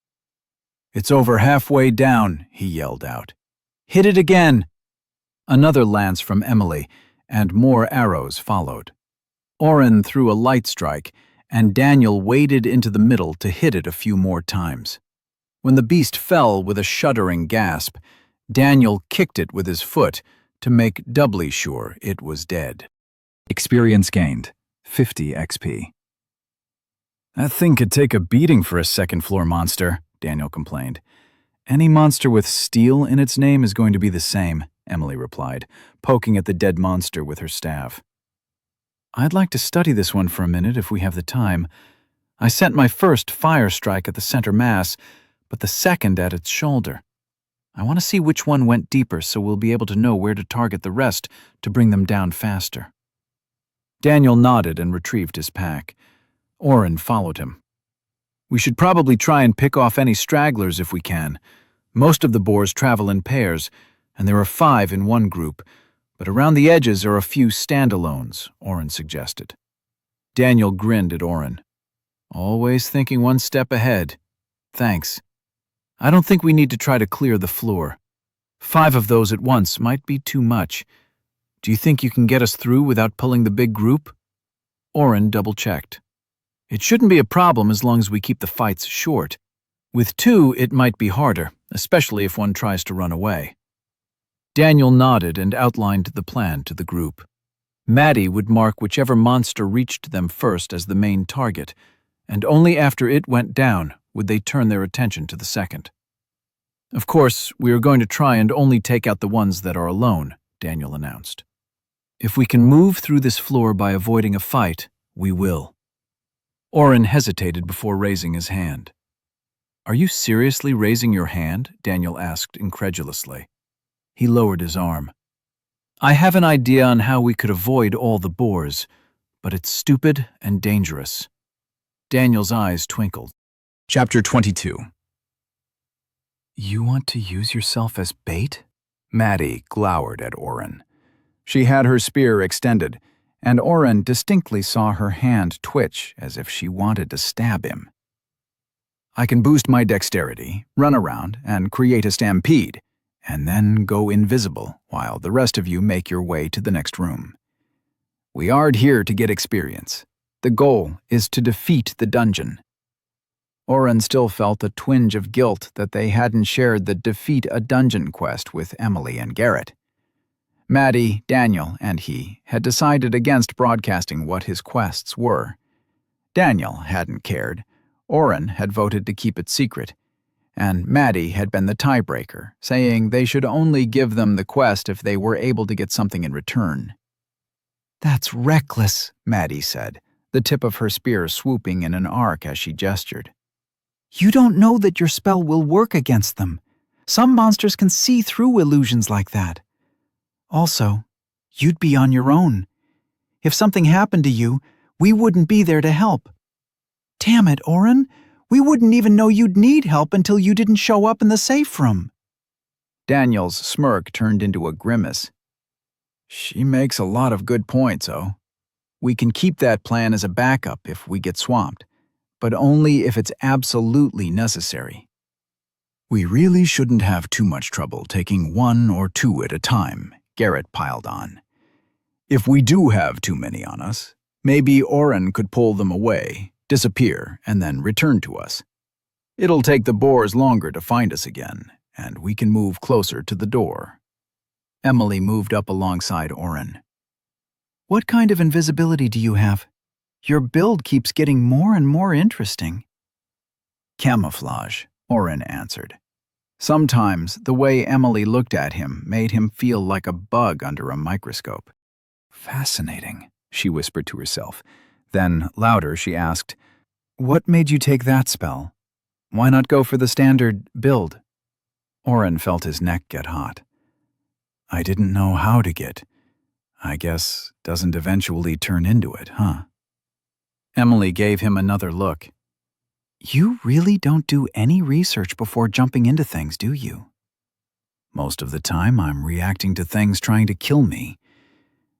"It's over halfway down," he yelled out. "Hit it again!" Another lance from Emily, and more arrows followed. Oren threw a light strike, and Daniel waded into the middle to hit it a few more times. When the beast fell with a shuddering gasp, Daniel kicked it with his foot to make doubly sure it was dead.
Experience gained, 50 XP.
"That thing could take a beating for a second-floor monster," Daniel complained. "Any monster with steel in its name is going to be the same," Emily replied, poking at the dead monster with her staff. "I'd like to study this one for a minute if we have the time. I sent my first fire strike at the center mass, but the second at its shoulder. I want to see which one went deeper so we'll be able to know where to target the rest to bring them down faster." Daniel nodded and retrieved his pack. Oren followed him. "We should probably try and pick off any stragglers if we can. Most of the boars travel in pairs, and there are 5 in one group, but around the edges are a few standalones," Oren suggested. Daniel grinned at Oren. "Always thinking one step ahead. Thanks. I don't think we need to try to clear the floor. 5 of those at once might be too much. Do you think you can get us through without pulling the big group?" Oren double-checked. "It shouldn't be a problem as long as we keep the fights short. With 2, it might be harder, especially if one tries to run away." Daniel nodded and outlined the plan to the group. Maddie would mark whichever monster reached them first as the main target, and only after it went down would they turn their attention to the second. "Of course, we are going to try and only take out the ones that are alone," Daniel announced. "If we can move through this floor by avoiding a fight, we will." Oren hesitated before raising his hand. "Are you seriously raising your hand?" Daniel asked incredulously. He lowered his arm. "I have an idea on how we could avoid all the boars, but it's stupid and dangerous." Daniel's eyes twinkled.
Chapter 22. "You want to use yourself as bait?" Maddie glowered at Oren. She had her spear extended, and Oren distinctly saw her hand twitch as if she wanted to stab him. "I can boost my dexterity, run around, and create a stampede, and then go invisible while the rest of you make your way to the next room. We aren't here to get experience. The goal is to defeat the dungeon." Oren still felt a twinge of guilt that they hadn't shared the defeat a dungeon quest with Emily and Garrett. Maddie, Daniel, and he had decided against broadcasting what his quests were. Daniel hadn't cared. Oren had voted to keep it secret, and Maddie had been the tiebreaker, saying they should only give them the quest if they were able to get something in return. "That's reckless," Maddie said,
the tip of her spear swooping in an arc as she gestured. You don't know that your spell will work against them. Some monsters can see through illusions like that. Also, you'd be on your own. If something happened to you, we wouldn't be there to help. Damn it, Oren. We wouldn't even know you'd need help until you didn't show up in the safe room. Daniel's smirk turned into a grimace. She makes a lot of good points, Oh. We can keep that plan as a backup if we get swamped, but only if it's absolutely necessary. We really shouldn't have too much trouble taking one or two at a time, Garrett piled on. If we do have too many on us, maybe Oren could pull them away, disappear, and then return to us. It'll take the boars longer to find us again, and we can move closer to the door. Emily moved up alongside Oren. What kind of invisibility do you have? Your build keeps getting more and more interesting. Camouflage, Oren answered. Sometimes the way Emily looked at him made him feel like a bug under a microscope. Fascinating, she whispered to herself. Then, louder, she asked, What made you take that spell? Why not go for the standard build? Oren felt his neck get hot. I didn't know how to get. I guess doesn't eventually turn into it, huh? Emily gave him another look. You really don't do any research before jumping into things, do you? Most of the time, I'm reacting to things trying to kill me.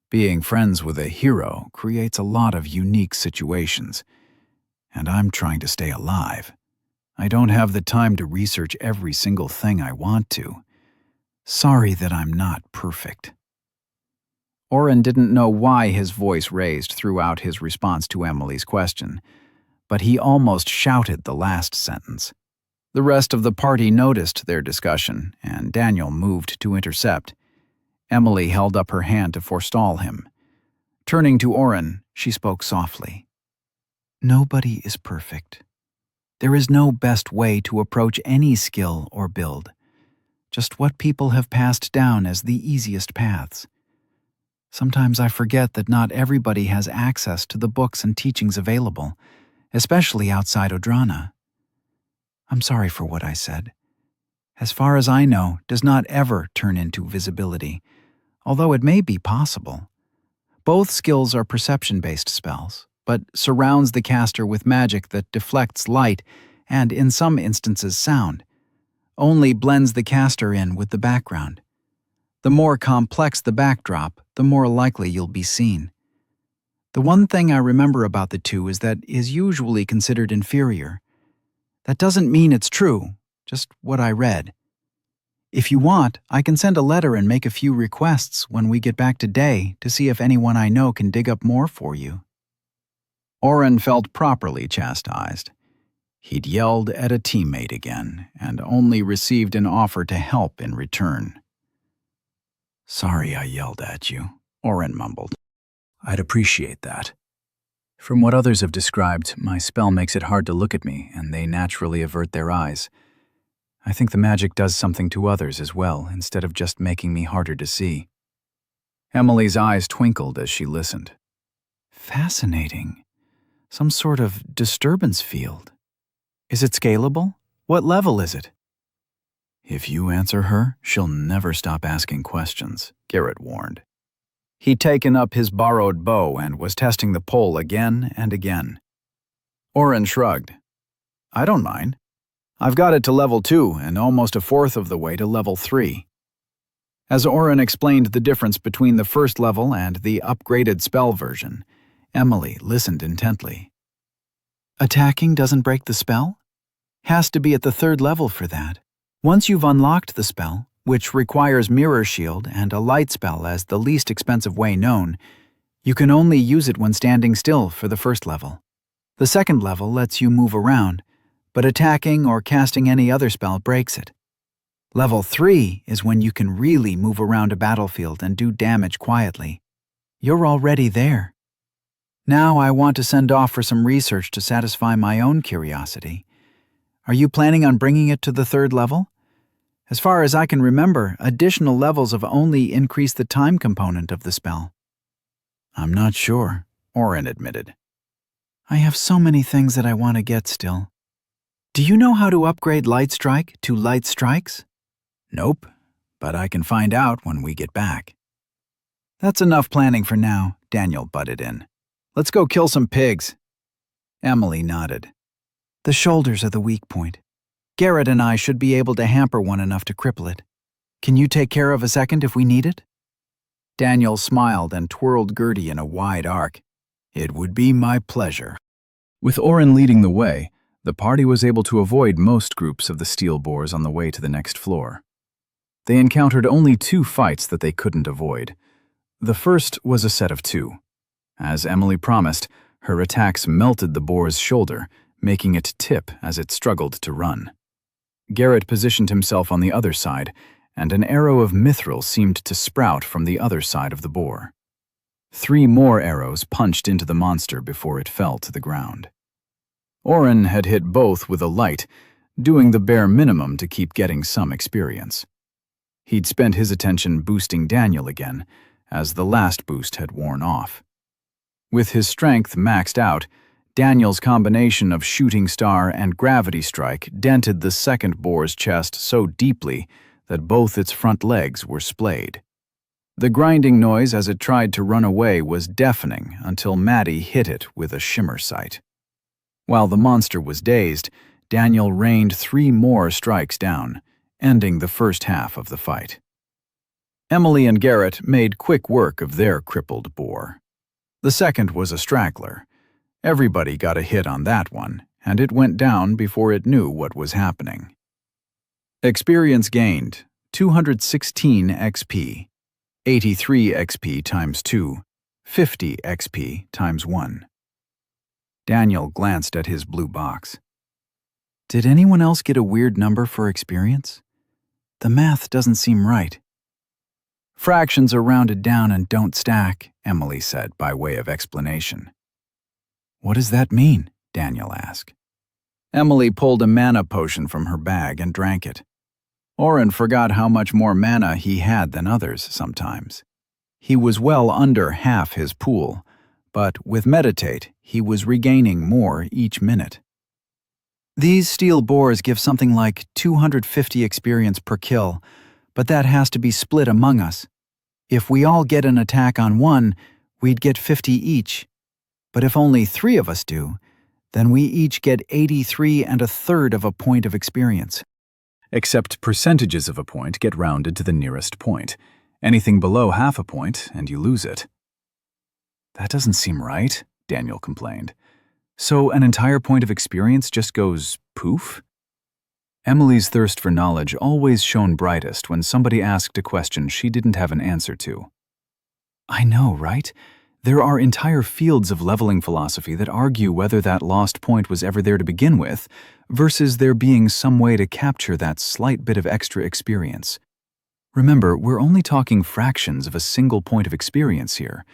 Being friends with a hero creates a lot of unique situations, and I'm trying to stay alive. I don't have the time to research every single thing I want to. Sorry that I'm not perfect. Oren didn't know why his voice raised throughout his response to Emily's question, but he almost shouted the last sentence. The rest of the party noticed their discussion, and Daniel moved to intercept. Emily held up her hand to forestall him. Turning to Oren, she spoke softly. Nobody is perfect. There is no best way to approach any skill or build, just what people have passed down as the easiest paths. Sometimes I forget that not everybody has access to the books and teachings available, especially outside Odrana. I'm sorry for what I said. As far as I know, does not ever turn into visibility, although it may be possible. Both skills are perception-based spells, but surrounds the caster with magic that deflects light and, in some instances, sound. Only blends the caster in with the background. The more complex the backdrop, the more likely you'll be seen. The one thing I remember about the two is that it is usually considered inferior. That doesn't mean it's true, just what I read. If you want, I can send a letter and make a few requests when we get back to Day to see if anyone I know can dig up more for you. Oren felt properly chastised. He'd yelled at a teammate again and only received an offer to help in return. Sorry I yelled at you, Oren mumbled. I'd appreciate that. From what others have described, my spell makes it hard to look at me, and they naturally avert their eyes. I think the magic does something to others as well, instead of just making me harder to see. Emily's eyes twinkled as she listened. Fascinating. Some sort of disturbance field. Is it scalable? What level is it? If you answer her, she'll never stop asking questions, Garrett warned. He'd taken up his borrowed bow and was testing the pole again and again. Oren shrugged. I don't mind. I've got it to level 2 and almost a fourth of the way to level 3. As Oren explained the difference between the first level and the upgraded spell version, Emily listened intently. Attacking doesn't break the spell? Has to be at the 3rd level for that. Once you've unlocked the spell, which requires Mirror Shield and a light spell as the least expensive way known, you can only use it when standing still for the 1st level. The 2nd level lets you move around, but attacking or casting any other spell breaks it. Level 3 is when you can really move around a battlefield and do damage quietly. You're already there. Now I want to send off for some research to satisfy my own curiosity. Are you planning on bringing it to the 3rd level? As far as I can remember, additional levels have only increased the time component of the spell. I'm not sure, Oren admitted. I have so many things that I want to get still. Do you know how to upgrade Light Strike to Light Strikes? Nope, but I can find out when we get back. That's enough planning for now, Daniel butted in. Let's go kill some pigs. Emily nodded. The shoulders are the weak point. Garrett and I should be able to hamper one enough to cripple it. Can you take care of a second if we need it? Daniel smiled and twirled Gertie in a wide arc. It would be my pleasure.
With Oren leading the way, the party was able to avoid most groups of the steel boars on the way to the next floor. They encountered only 2 fights that they couldn't avoid. The first was a set of 2. As Emily promised, her attacks melted the boar's shoulder, making it tip as it struggled to run. Garrett positioned himself on the other side, and an arrow of mithril seemed to sprout from the other side of the boar. 3 more arrows punched into the monster before it fell to the ground. Oren had hit both with a light, doing the bare minimum to keep getting some experience. He'd spent his attention boosting Daniel again, as the last boost had worn off. With his strength maxed out, Daniel's combination of shooting star and gravity strike dented the second boar's chest so deeply that both its front legs were splayed. The grinding noise as it tried to run away was deafening until Maddie hit it with a shimmer sight. While the monster was dazed, Daniel rained 3 more strikes down, ending the first half of the fight. Emily and Garrett made quick work of their crippled boar. The second was a straggler. Everybody got a hit on that one, and it went down before it knew what was happening. Experience gained, 216 XP, 83 XP times 2, 50 XP times 1. Daniel glanced at his blue box. Did anyone else get a weird number for experience? The math doesn't seem right. Fractions are rounded down and don't stack, Emily said by way of explanation. What does that mean? Daniel asked. Emily pulled a mana potion from her bag and drank it. Oren forgot how much more mana he had than others sometimes. He was well under half his pool, but with Meditate, he was regaining more each minute. These steel boars give something like 250 experience per kill, but that has to be split among us. If we all get an attack on one, we'd get 50 each. But if only 3 of us do, then we each get 83 1/3 of a point of experience. Except percentages of a point get rounded to the nearest point. Anything below half a point, and you lose it. That doesn't seem right, Daniel complained. So an entire point of experience just goes poof? Emily's thirst for knowledge always shone brightest when somebody asked a question she didn't have an answer to. I know, right? There are entire fields of leveling philosophy that argue whether that lost point was ever there to begin with, versus there being some way to capture that slight bit of extra experience. Remember, we're only talking fractions of a single point of experience here,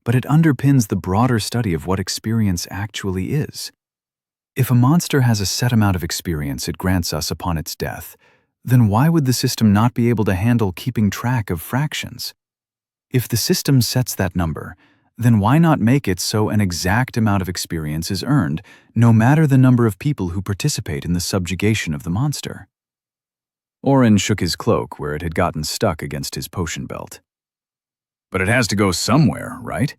but it underpins the broader study of what experience actually is. If a monster has a set amount of experience it grants us upon its death, then why would the system not be able to handle keeping track of fractions? If the system sets that number, then why not make it so an exact amount of experience is earned, no matter the number of people who participate in the subjugation of the monster? Oren shook his cloak where it had gotten stuck against his potion belt. But it has to go somewhere, right?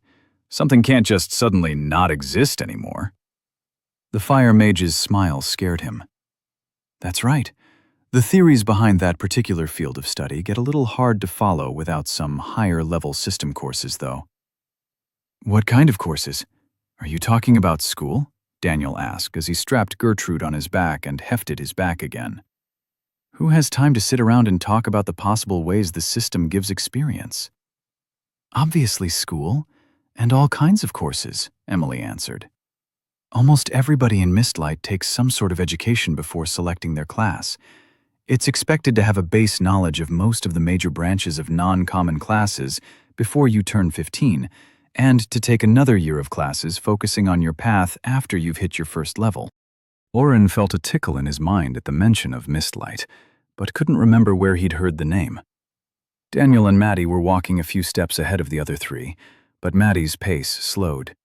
Something can't just suddenly not exist anymore. The fire mage's smile scared him. That's right. The theories behind that particular field of study get a little hard to follow without some higher-level system courses, though. What kind of courses? Are you talking about school? Daniel asked as he strapped Gertrude on his back and hefted his back again. Who has time to sit around and talk about the possible ways the system gives experience? Obviously school, and all kinds of courses, Emily answered. Almost everybody in Mistlight takes some sort of education before selecting their class. It's expected to have a base knowledge of most of the major branches of non-common classes before you turn 15, and to take another year of classes focusing on your path after you've hit your first level. Oren felt a tickle in his mind at the mention of Mistlight, but couldn't remember where he'd heard the name. Daniel and Maddie were walking a few steps ahead of the other 3, but Maddie's pace slowed.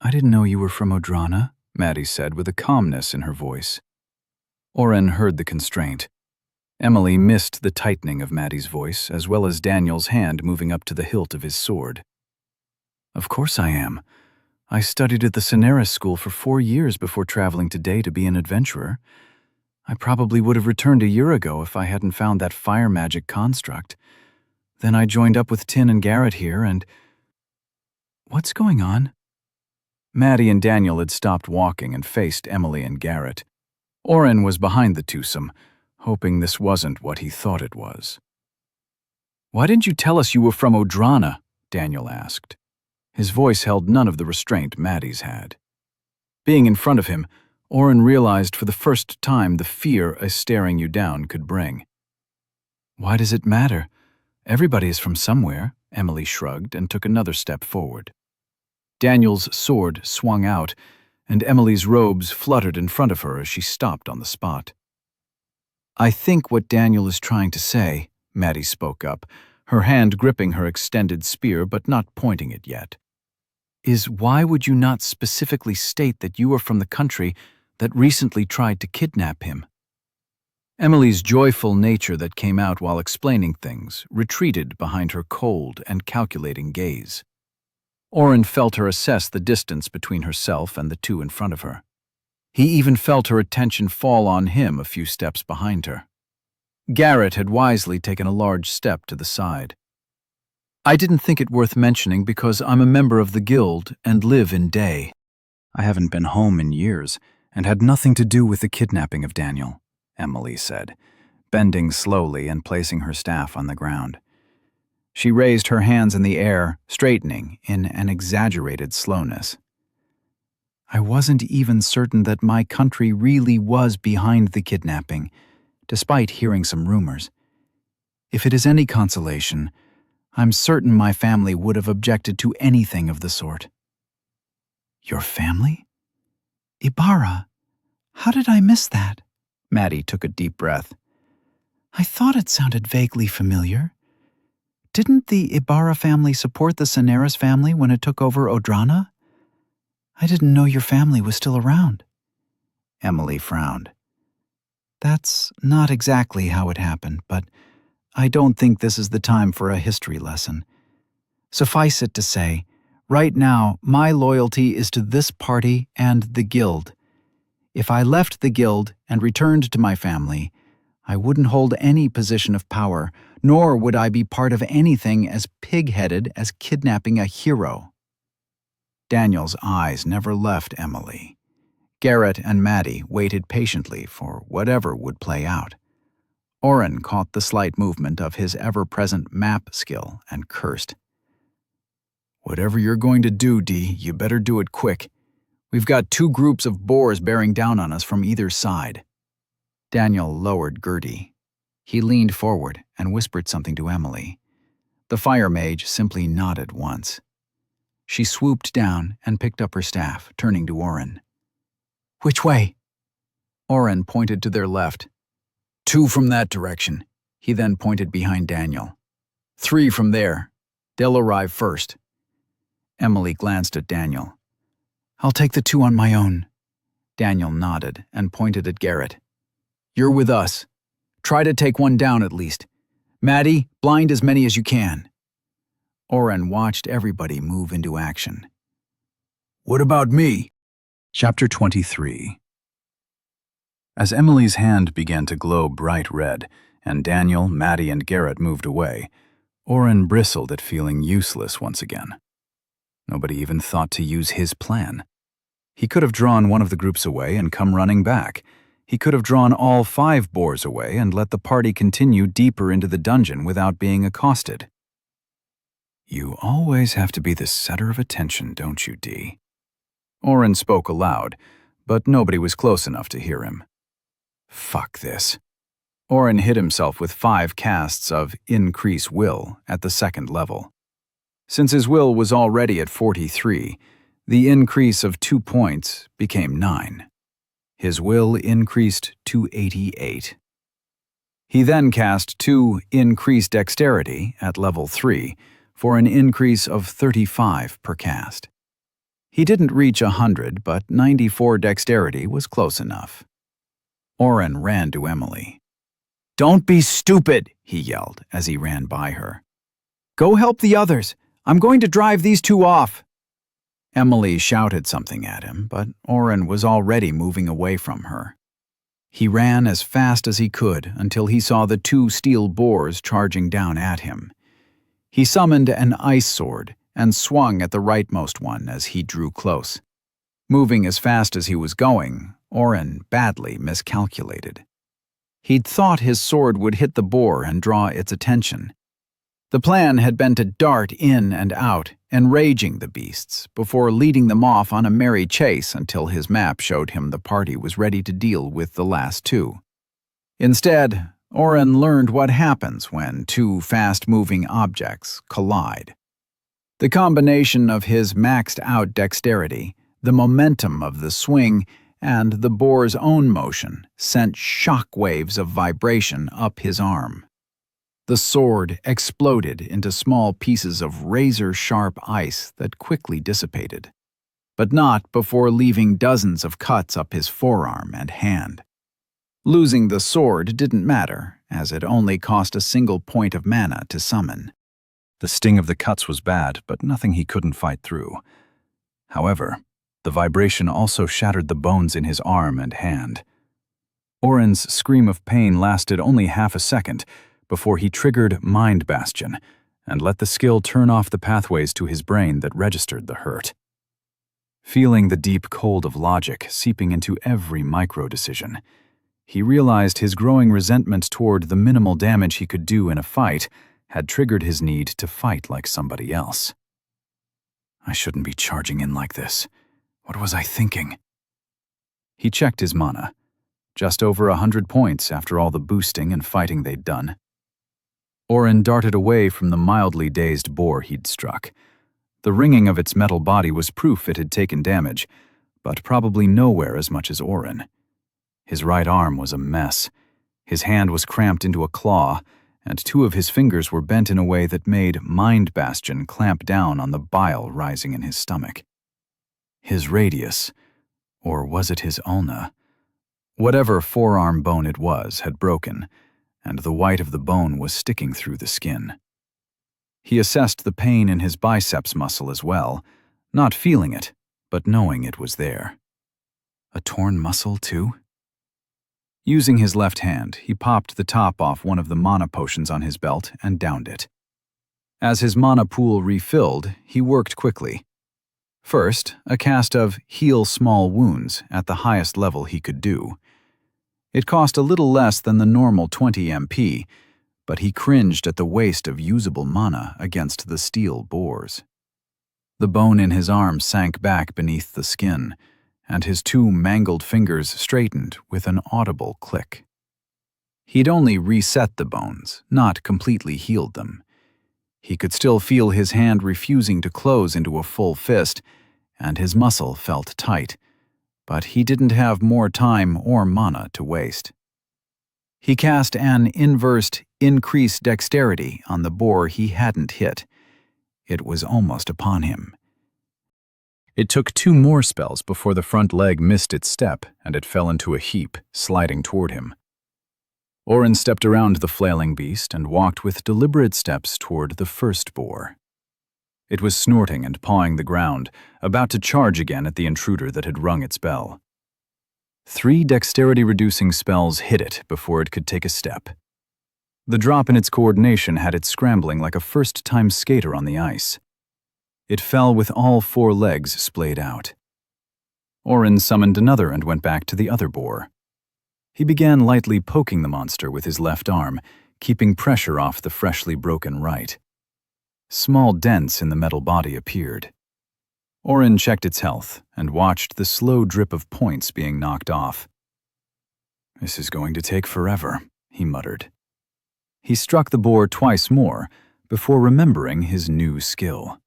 I didn't know you were from Odrana, Maddie said with a calmness in her voice. Oren heard the constraint. Emily missed the tightening of Maddie's voice, as well as Daniel's hand moving up to the hilt of his sword. Of course I am. I studied at the Cineris School for 4 years before traveling today to be an adventurer. I probably would have returned a year ago if I hadn't found that fire magic construct. Then I joined up with Tin and Garrett here and... What's going on? Maddie and Daniel had stopped walking and faced Emily and Garrett. Oren was behind the twosome, hoping this wasn't what he thought it was. Why didn't you tell us you were from Odrana? Daniel asked. His voice held none of the restraint Maddie's had. Being in front of him, Oren realized for the first time the fear a staring you down could bring. Why does it matter? Everybody is from somewhere, Emily shrugged and took another step forward. Daniel's sword swung out, and Emily's robes fluttered in front of her as she stopped on the spot. I think what Daniel is trying to say, Maddie spoke up, her hand gripping her extended spear but not pointing it yet, is why would you not specifically state that you are from the country that recently tried to kidnap him? Emily's joyful nature that came out while explaining things retreated behind her cold and calculating gaze. Oren felt her assess the distance between herself and the two in front of her. He even felt her attention fall on him a few steps behind her. Garrett had wisely taken a large step to the side. I didn't think it worth mentioning because I'm a member of the guild and live in Day. I haven't been home in years and had nothing to do with the kidnapping of Daniel, Emily said, bending slowly and placing her staff on the ground. She raised her hands in the air, straightening in an exaggerated slowness. I wasn't even certain that my country really was behind the kidnapping, despite hearing some rumors. If it is any consolation, I'm certain my family would have objected to anything of the sort. Your family? Ibarra. How did I miss that? Maddie took a deep breath. I thought it sounded vaguely familiar. Didn't the Ibarra family support the Cineris family when it took over Odrana? I didn't know your family was still around. Emily frowned. That's not exactly how it happened, but I don't think this is the time for a history lesson. Suffice it to say, right now my loyalty is to this party and the guild. If I left the guild and returned to my family, I wouldn't hold any position of power, nor would I be part of anything as pig-headed as kidnapping a hero. Daniel's eyes never left Emily. Garrett and Maddie waited patiently for whatever would play out. Oren caught the slight movement of his ever-present map skill and cursed. Whatever you're going to do, Dee, you better do it quick. We've got 2 groups of boars bearing down on us from either side. Daniel lowered Gertie. He leaned forward and whispered something to Emily. The fire mage simply nodded once. She swooped down and picked up her staff, turning to Oren. Which way? Oren pointed to their left. 2 from that direction. He then pointed behind Daniel. 3 from there. They'll arrive first. Emily glanced at Daniel. I'll take the 2 on my own. Daniel nodded and pointed at Garrett. You're with us. Try to take 1 down at least. Maddie, blind as many as you can. Oren watched everybody move into action. What about me? Chapter 23. As Emily's hand began to glow bright red, and Daniel, Maddie, and Garrett moved away, Oren bristled at feeling useless once again. Nobody even thought to use his plan. He could have drawn one of the groups away and come running back. He could have drawn all 5 boars away and let the party continue deeper into the dungeon without being accosted. You always have to be the center of attention, don't you, Dee? Oren spoke aloud, but nobody was close enough to hear him. Fuck this. Oren hit himself with 5 casts of Increase Will at the 2nd level. Since his will was already at 43, the increase of 2 points became 9. His will increased to 88. He then cast 2 Increased Dexterity at level 3 for an increase of 35 per cast.
He didn't reach 100, but 94 dexterity was close enough. Oren ran to Emily. "Don't be stupid," he yelled as he ran by her. "Go help the others. I'm going to drive these two off." Emily shouted something at him, but Oren was already moving away from her. He ran as fast as he could until he saw the two steel boars charging down at him. He summoned an ice sword and swung at the rightmost one as he drew close. Moving as fast as he was going, Oren badly miscalculated. He'd thought his sword would hit the boar and draw its attention. The plan had been to dart in and out, enraging the beasts, before leading them off on a merry chase until his map showed him the party was ready to deal with the last two. Instead, Oren learned what happens when two fast-moving objects collide. The combination of his maxed-out dexterity, the momentum of the swing, and the boar's own motion sent shock waves of vibration up his arm. The sword exploded into small pieces of razor-sharp ice that quickly dissipated, but not before leaving dozens of cuts up his forearm and hand. Losing the sword didn't matter, as it only cost a single point of mana to summon.
The sting of the cuts was bad, but nothing he couldn't fight through. However, the vibration also shattered the bones in his arm and hand. Oren's scream of pain lasted only half a second before he triggered Mind Bastion and let the skill turn off the pathways to his brain that registered the hurt. Feeling the deep cold of logic seeping into every micro-decision, he realized his growing resentment toward the minimal damage he could do in a fight had triggered his need to fight like somebody else. I shouldn't be charging in like this. What was I thinking? He checked his mana. Just over 100 points after all the boosting and fighting they'd done. Oren darted away from the mildly dazed boar he'd struck. The ringing of its metal body was proof it had taken damage, but probably nowhere as much as Oren. His right arm was a mess. His hand was cramped into a claw, and two of his fingers were bent in a way that made Mind Bastion clamp down on the bile rising in his stomach. His radius, or was it his ulna? Whatever forearm bone it was had broken, and the white of the bone was sticking through the skin. He assessed the pain in his biceps muscle as well, not feeling it, but knowing it was there. A torn muscle, too? Using his left hand, he popped the top off one of the mana potions on his belt and downed it. As his mana pool refilled, he worked quickly. First, a cast of Heal Small Wounds at the highest level he could do. It cost a little less than the normal 20 MP, but he cringed at the waste of usable mana against the steel boars. The bone in his arm sank back beneath the skin, and his two mangled fingers straightened with an audible click. He'd only reset the bones, not completely healed them. He could still feel his hand refusing to close into a full fist, and his muscle felt tight, but he didn't have more time or mana to waste. He cast an inversed Increase Dexterity on the boar he hadn't hit. It was almost upon him. It took 2 more spells before the front leg missed its step and it fell into a heap, sliding toward him. Oren stepped around the flailing beast and walked with deliberate steps toward the first boar. It was snorting and pawing the ground, about to charge again at the intruder that had rung its bell. 3 dexterity-reducing spells hit it before it could take a step. The drop in its coordination had it scrambling like a first-time skater on the ice. It fell with all 4 legs splayed out. Oren summoned another and went back to the other boar. He began lightly poking the monster with his left arm, keeping pressure off the freshly broken right. Small dents in the metal body appeared. Oren checked its health and watched the slow drip of points being knocked off. "This is going to take forever," he muttered. He struck the boar twice more before remembering his new skill.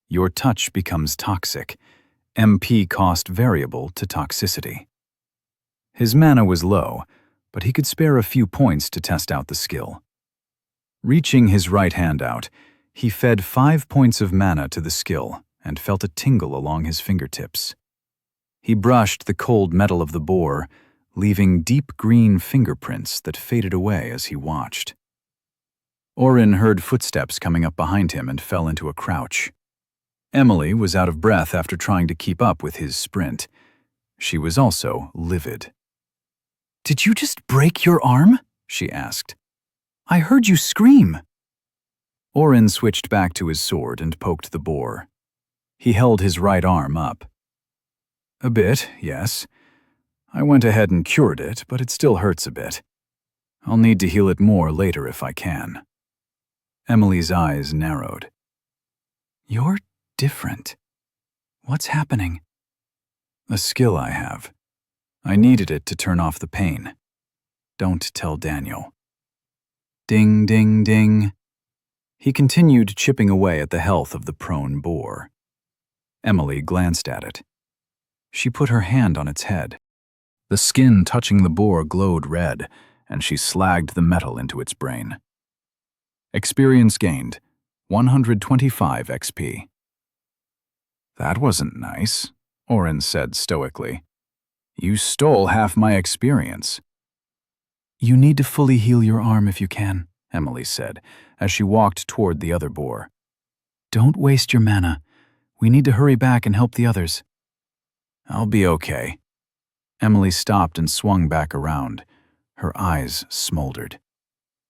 Your touch becomes toxic, MP cost variable to toxicity. His mana was low, but he could spare a few points to test out the skill. Reaching his right hand out, he fed 5 points of mana to the skill
and felt a tingle along his fingertips. He brushed the cold metal of the bore, leaving deep green fingerprints that faded away as he watched. Oren heard footsteps coming up behind him and fell into a crouch. Emily was out of breath after trying to keep up with his sprint. She was also livid.
"Did you just break your arm?" she asked. "I heard you scream."
Oren switched back to his sword and poked the boar. He held his right arm up. "A bit, yes. I went ahead and cured it, but it still hurts a bit. I'll need to heal it more later if I can." Emily's eyes narrowed.
"You're different. What's happening?"
"A skill I have. I needed it to turn off the pain. Don't tell Daniel." Ding, ding, ding. He continued chipping away at the health of the prone boar. Emily glanced at it. She put her hand on its head. The skin touching the boar glowed red, and she slagged the metal into its brain. Experience gained, 125 XP. "That wasn't nice," Oren said stoically. "You stole half my experience."
"You need to fully heal your arm if you can," Emily said, as she walked toward the other boar. "Don't waste your mana. We need to hurry back and help the others."
"I'll be okay." Emily stopped and swung back around. Her eyes smoldered.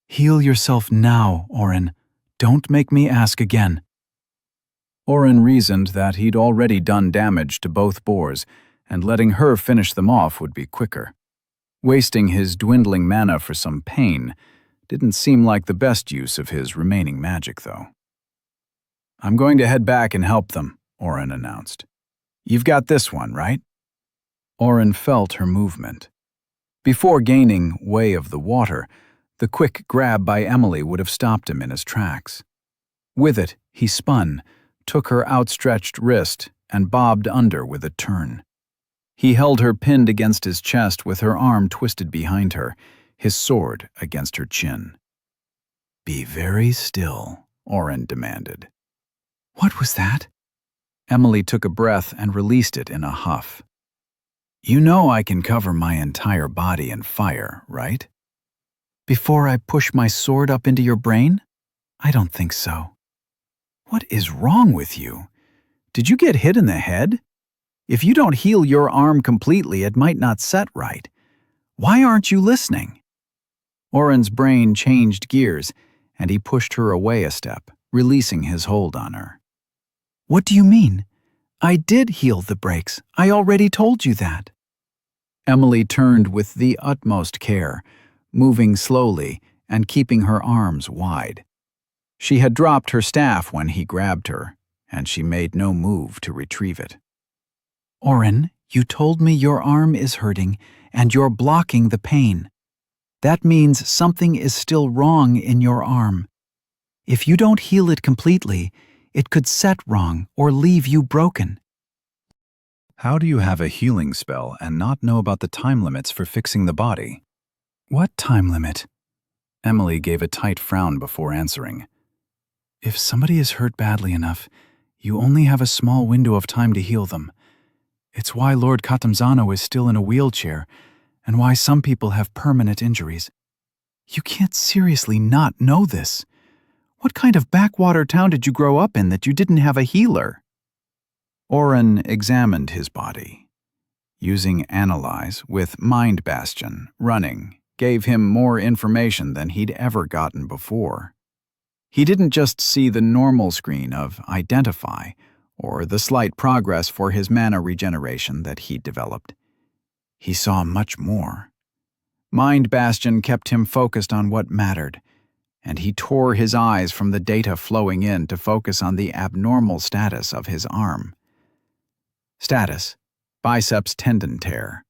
"Heal yourself now, Oren. Don't make me ask again."
Oren reasoned that he'd already done damage to both boars, and letting her finish them off would be quicker. Wasting his dwindling mana for some pain didn't seem like the best use of his remaining magic, though. "I'm going to head back and help them," Oren announced. "You've got this one, right?" Oren felt her movement. Before gaining way of the water, the quick grab by Emily would have stopped him in his tracks. With it, he spun, took her outstretched wrist, and bobbed under with a turn. He held her pinned against his chest with her arm twisted behind her, his sword against her chin. "Be very still," Oren demanded.
"What was that?"
Emily took a breath and released it in a huff. "You know I can cover my entire body in fire, right?"
"Before I push my sword up into your brain? I don't think so."
"What is wrong with you? Did you get hit in the head? If you don't heal your arm completely, it might not set right. Why aren't you listening?" Oren's brain changed gears, and he pushed her away a step, releasing his hold on her.
"What do you mean? I did heal the breaks. I already told you that."
Emily turned with the utmost care, moving slowly and keeping her arms wide. She had dropped her staff when he grabbed her, and she made no move to retrieve it.
"Oren, you told me your arm is hurting, and you're blocking the pain. That means something is still wrong in your arm. If you don't heal it completely, it could set wrong or leave you broken."
How do you have a healing spell and not know about the time limits for fixing the body?
"What time limit?"
Emily gave a tight frown before answering.
"If somebody is hurt badly enough, you only have a small window of time to heal them. It's why Lord Katamzano is still in a wheelchair, and why some people have permanent injuries. You can't seriously not know this. What kind of backwater town did you grow up in that you didn't have a healer?"
Oren examined his body. Using Analyze with Mind Bastion running gave him more information than he'd ever gotten before. He didn't just see the normal screen of Identify or the slight progress for his mana regeneration that he'd developed. He saw much more. Mind Bastion kept him focused on what mattered, and he tore his eyes from the data flowing in to focus on the abnormal status of his arm. Status: biceps tendon tear.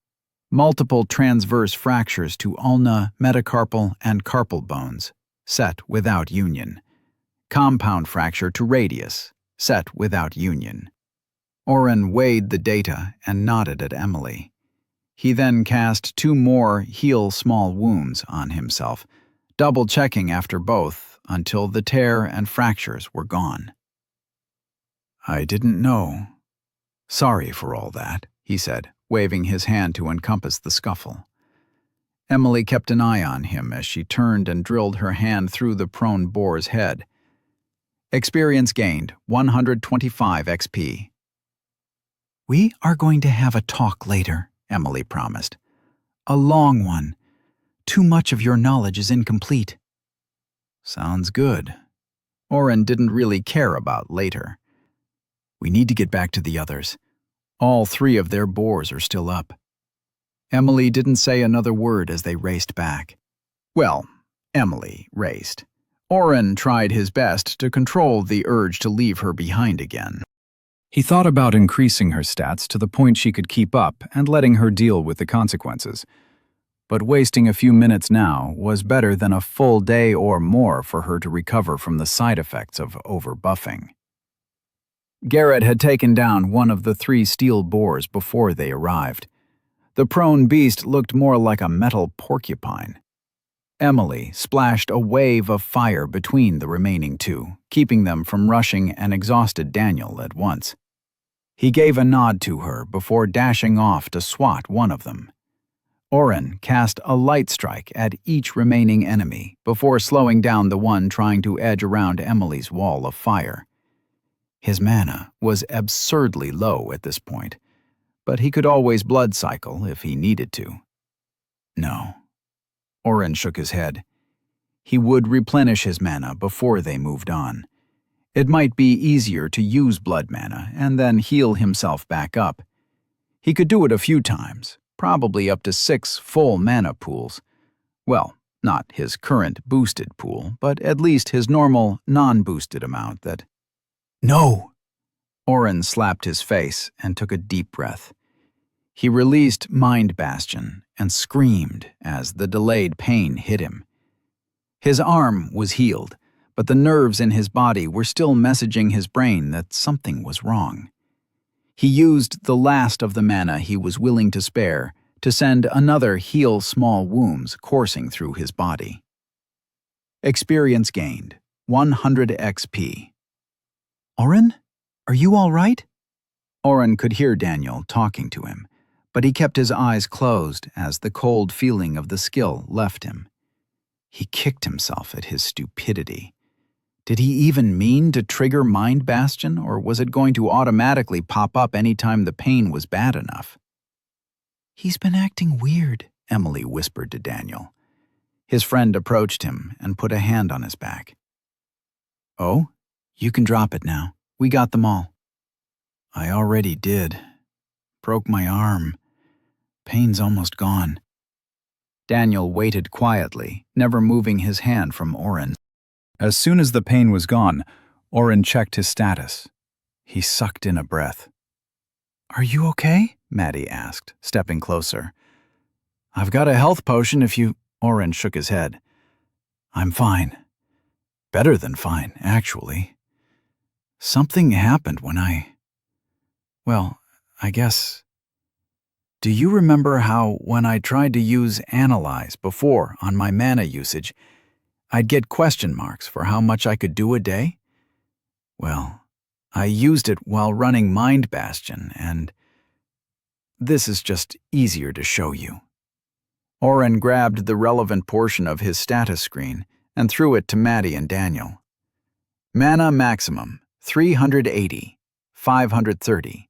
Multiple transverse fractures to ulna, metacarpal, and carpal bones, set without union. Compound fracture to radius, set without union. Oren weighed the data and nodded at Emily. He then cast 2 more heal small wounds on himself, double-checking after both until the tear and fractures were gone. I didn't know. Sorry for all that, he said, waving his hand to encompass the scuffle. Emily kept an eye on him as she turned and drilled her hand through the prone boar's head. Experience gained, 125 XP.
We are going to have a talk later, Emily promised. A long one. Too much of your knowledge is incomplete.
Sounds good. Oren didn't really care about later. We need to get back to the others. All 3 of their boars are still up. Emily didn't say another word as they raced back. Well, Emily raced. Oren tried his best to control the urge to leave her behind again.
He thought about increasing her stats to the point she could keep up and letting her deal with the consequences. But wasting a few minutes now was better than a full day or more for her to recover from the side effects of overbuffing. Garrett had taken down one of the 3 steel boars before they arrived. The prone beast looked more like a metal porcupine. Emily splashed a wave of fire between the remaining 2, keeping them from rushing an exhausted Daniel at once. He gave a nod to her before dashing off to swat one of them. Oren cast a light strike at each remaining enemy before slowing down the one trying to edge around Emily's wall of fire. His mana was absurdly low at this point, but he could always blood cycle if he needed to. No. Oren shook his head. He would replenish his mana before they moved on. It might be easier to use blood mana and then heal himself back up. He could do it a few times, probably up to 6 full mana pools. Well, not his current boosted pool, but at least his normal, non-boosted amount that... No! Oren slapped his face and took a deep breath. He released Mind Bastion and screamed as the delayed pain hit him. His arm was healed, but the nerves in his body were still messaging his brain that something was wrong. He used the last of the mana he was willing to spare to send another heal small wounds coursing through his body. Experience gained, 100 XP.
Oren, are you all right?
Oren could hear Daniel talking to him, but he kept his eyes closed as the cold feeling of the skill left him. He kicked himself at his stupidity. Did he even mean to trigger Mind Bastion, or was it going to automatically pop up anytime the pain was bad enough?
He's been acting weird,
Emily whispered to Daniel. His friend approached him and put a hand on his back. Oh, you can drop it now. We got them all. I already did. Broke my arm. Pain's almost gone. Daniel waited quietly, never moving his hand from Oren.
As soon as the pain was gone, Oren checked his status. He sucked in a breath.
Are you okay?
Maddie asked, stepping closer. I've got a health potion if you... Oren shook his head. I'm fine. Better than fine, actually. Something happened when Well, I guess... Do you remember how, when I tried to use Analyze before on my mana usage, I'd get question marks for how much I could do a day? Well, I used it while running Mind Bastion, and this is just easier to show you. Oren grabbed the relevant portion of his status screen and threw it to Maddie and Daniel. Mana maximum, 380, 530.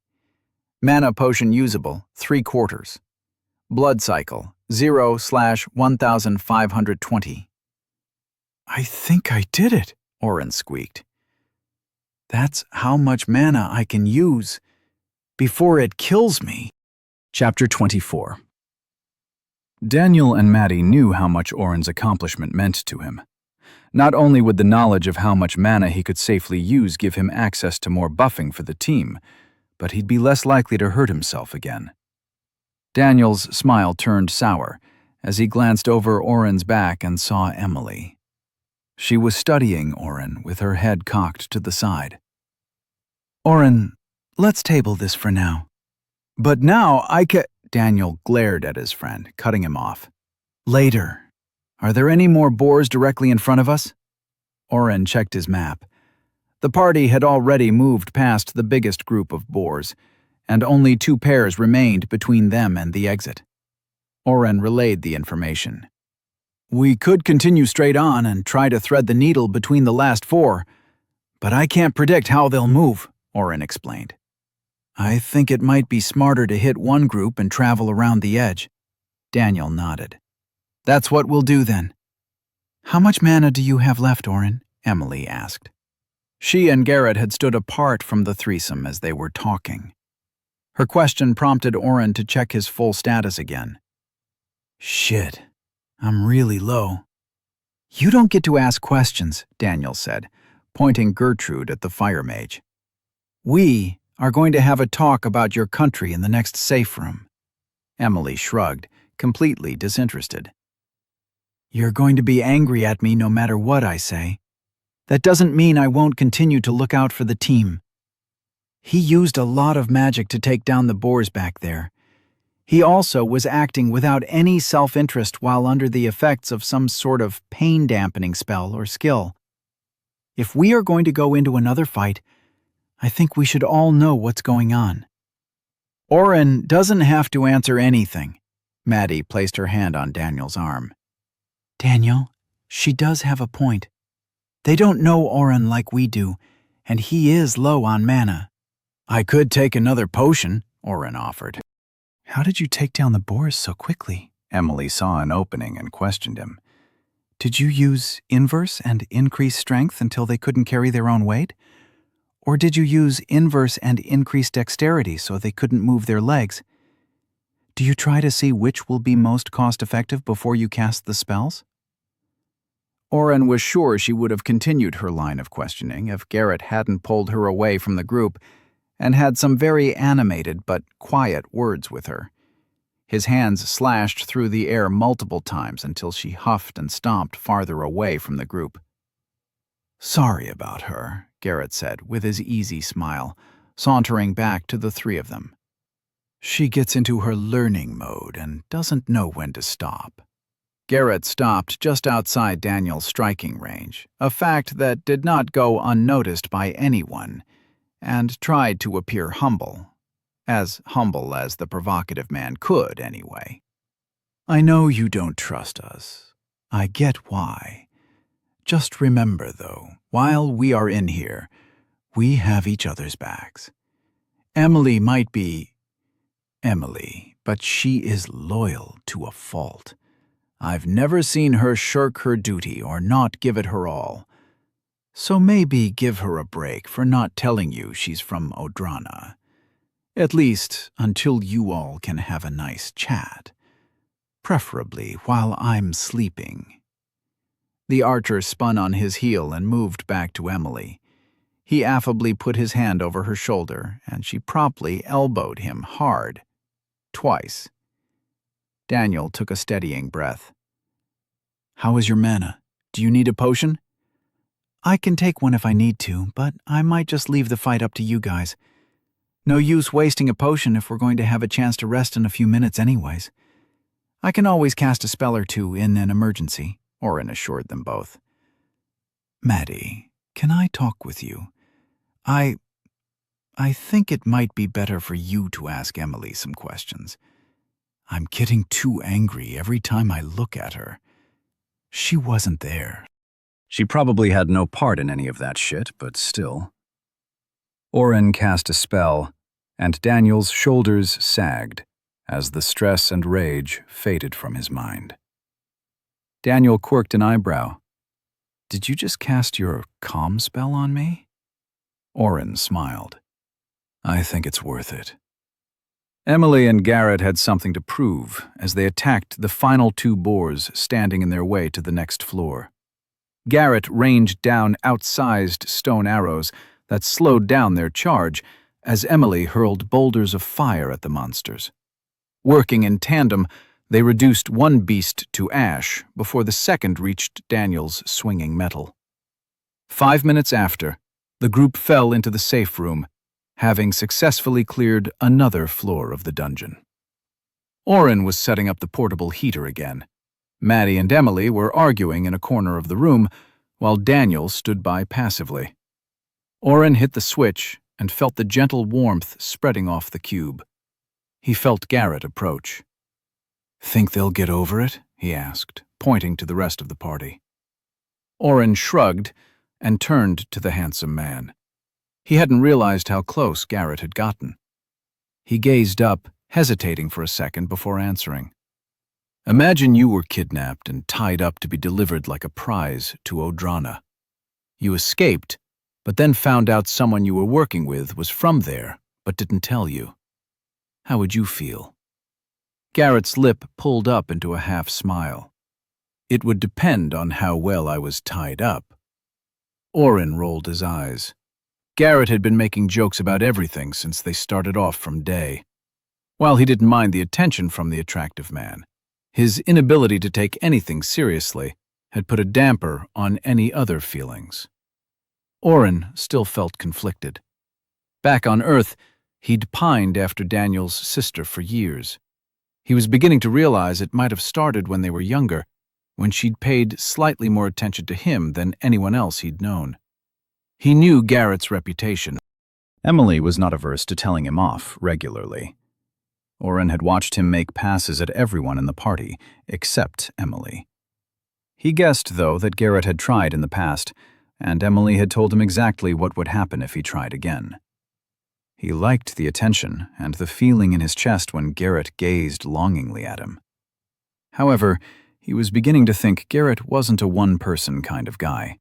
Mana potion usable, 3/4. Blood cycle, 0/1520. I think I did it, Oren squeaked. That's how much mana I can use before it kills me.
Chapter 24. Daniel and Maddie knew how much Oren's accomplishment meant to him. Not only would the knowledge of how much mana he could safely use give him access to more buffing for the team, but he'd be less likely to hurt himself again. Daniel's smile turned sour as he glanced over Oren's back and saw Emily. She was studying Oren with her head cocked to the side.
Oren, let's table this for now.
But now I ca— Daniel glared at his friend, cutting him off. Later. Are there any more boars directly in front of us? Oren checked his map. The party had already moved past the biggest group of boars, and only 2 pairs remained between them and the exit. Oren relayed the information. "We could continue straight on and try to thread the needle between the last 4, but I can't predict how they'll move," Oren explained. "I think it might be smarter to hit one group and travel around the edge." Daniel nodded. "That's what we'll do then." "How much mana do you have left, Oren?" Emily asked. She and Garrett had stood apart from the threesome as they were talking. Her question prompted Oren to check his full status again. "Shit, I'm really low." "You don't get to ask questions," Daniel said, pointing Gertrude at the fire mage. "We are going to have a talk about your country in the next safe room." Emily shrugged, completely disinterested. "You're going to be angry at me no matter what I say. That doesn't mean I won't continue to look out for the team. He used a lot of magic to take down the boars back there. He also was acting without any self-interest while under the effects of some sort of pain-dampening spell or skill. If we are going to go into another fight, I think we should all know what's going on." "Oren doesn't have to answer anything." Maddie placed her hand on Daniel's arm. "Daniel, she does have a point. They don't know Oren like we do, and he is low on mana." "I could take another potion," Oren offered. "How did you take down the boars so quickly?" Emily saw an opening and questioned him. "Did you use inverse and increase strength until they couldn't carry their own weight? Or did you use inverse and increase dexterity so they couldn't move their legs? Do you try to see which will be most cost-effective before you cast the spells?" Oren was sure she would have continued her line of questioning if Garrett hadn't pulled her away from the group and had some very animated but quiet words with her. His hands slashed through the air multiple times until she huffed and stomped farther away from the group. "Sorry about her," Garrett said with his easy smile, sauntering back to the 3 of them. "She gets into her learning mode and doesn't know when to stop." Garrett stopped just outside Daniel's striking range, a fact that did not go unnoticed by anyone, and tried to appear humble. As humble as the provocative man could, anyway. "I know you don't trust us. I get why. Just remember, though, while we are in here, we have each other's backs. Emily might be Emily, but she is loyal to a fault. I've never seen her shirk her duty or not give it her all. So maybe give her a break for not telling you she's from Odrana. At least until you all can have a nice chat. Preferably while I'm sleeping." The archer spun on his heel and moved back to Emily. He affably put his hand over her shoulder, and she promptly elbowed him hard. Twice. Daniel took a steadying breath. "How is your mana? Do you need a potion?" "I can take one if I need to, but I might just leave the fight up to you guys. No use wasting a potion if we're going to have a chance to rest in a few minutes anyways. I can always cast a spell or two in an emergency," Oren assured them both. "Maddie, can I talk with you? I think it might be better for you to ask Emily some questions. I'm getting too angry every time I look at her. She wasn't there."
She probably had no part in any of that shit, but still. Oren cast a spell, and Daniel's shoulders sagged as the stress and rage faded from his mind. Daniel quirked an eyebrow. "Did you just cast your calm spell on me?" Oren smiled. "I think it's worth it." Emily and Garrett had something to prove as they attacked the final 2 boars standing in their way to the next floor. Garrett rained down outsized stone arrows that slowed down their charge as Emily hurled boulders of fire at the monsters. Working in tandem, they reduced one beast to ash before the second reached Daniel's swinging metal. 5 minutes after, the group fell into the safe room, having successfully cleared another floor of the dungeon. Oren was setting up the portable heater again. Maddie and Emily were arguing in a corner of the room, while Daniel stood by passively.
Oren hit the switch and felt the gentle warmth spreading off the cube. He felt Garrett approach.
"Think they'll get over it?" he asked, pointing to the rest of the party.
Oren shrugged and turned to the handsome man. He hadn't realized how close Garrett had gotten. He gazed up, hesitating for a second before answering. "Imagine you were kidnapped and tied up to be delivered like a prize to Odrana. You escaped, but then found out someone you were working with was from there, but didn't tell you. How would you feel?" Garrett's lip pulled up into a half smile. "It would depend on how well I was tied up." Oren rolled his eyes. Garrett had been making jokes about everything since they started off from day. While he didn't mind the attention from the attractive man, his inability to take anything seriously had put a damper on any other feelings. Oren still felt conflicted. Back on Earth, he'd pined after Daniel's sister for years. He was beginning to realize it might have started when they were younger, when she'd paid slightly more attention to him than anyone else he'd known. He knew Garrett's reputation.
Emily was not averse to telling him off regularly. Oren had watched him make passes at everyone in the party, except Emily. He guessed, though, that Garrett had tried in the past, and Emily had told him exactly what would happen if he tried again. He liked the attention and the feeling in his chest when Garrett gazed longingly at him. However, he was beginning to think Garrett wasn't a one-person kind of guy.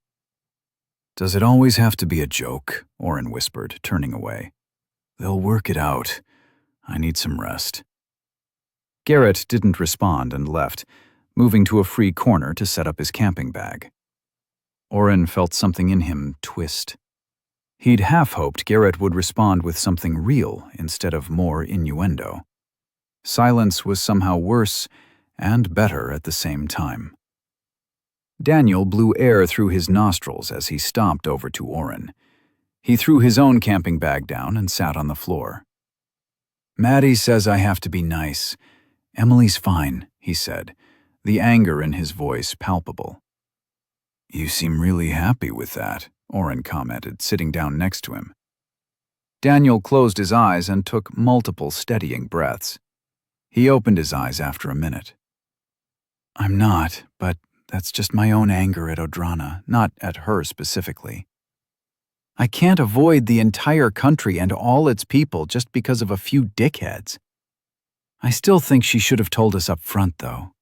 "Does it always have to be a joke?" Oren whispered, turning away. "They'll work it out. I need some rest." Garrett didn't respond and left, moving to a free corner to set up his camping bag. Oren felt something in him twist. He'd half-hoped Garrett would respond with something real instead of more innuendo. Silence was somehow worse and better at the same time. Daniel blew air through his nostrils as he stomped over to Oren. He threw his own camping bag down and sat on the floor. "Maddie says I have to be nice. Emily's fine," he said, the anger in his voice palpable. "You seem really happy with that," Oren commented, sitting down next to him. Daniel closed his eyes and took multiple steadying breaths. He opened his eyes after a minute. "I'm not, but that's just my own anger at Odrana, not at her specifically. I can't avoid the entire country and all its people just because of a few dickheads. I still think she should have told us up front, though."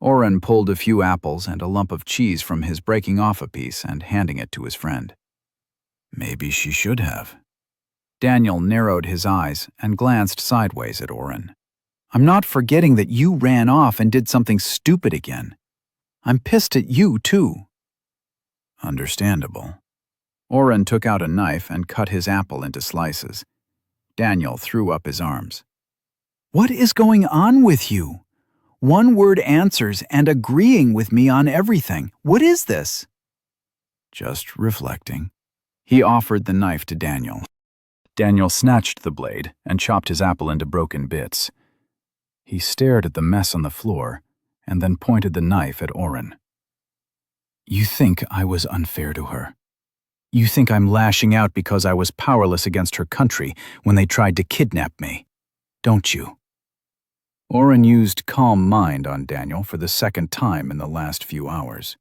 Oren pulled a few apples and a lump of cheese from his breaking off a piece and handing it to his friend. "Maybe she should have." Daniel narrowed his eyes and glanced sideways at Oren. "I'm not forgetting that you ran off and did something stupid again. I'm pissed at you, too." "Understandable." Oren took out a knife and cut his apple into slices. Daniel threw up his arms. "What is going on with you? One-word answers and agreeing with me on everything. What is this?" "Just reflecting." He offered the knife to Daniel. Daniel snatched the blade and chopped his apple into broken bits. He stared at the mess on the floor and then pointed the knife at Oren. "You think I was unfair to her? You think I'm lashing out because I was powerless against her country when they tried to kidnap me, don't you?" Oren used calm mind on Daniel for the second time in the last few hours.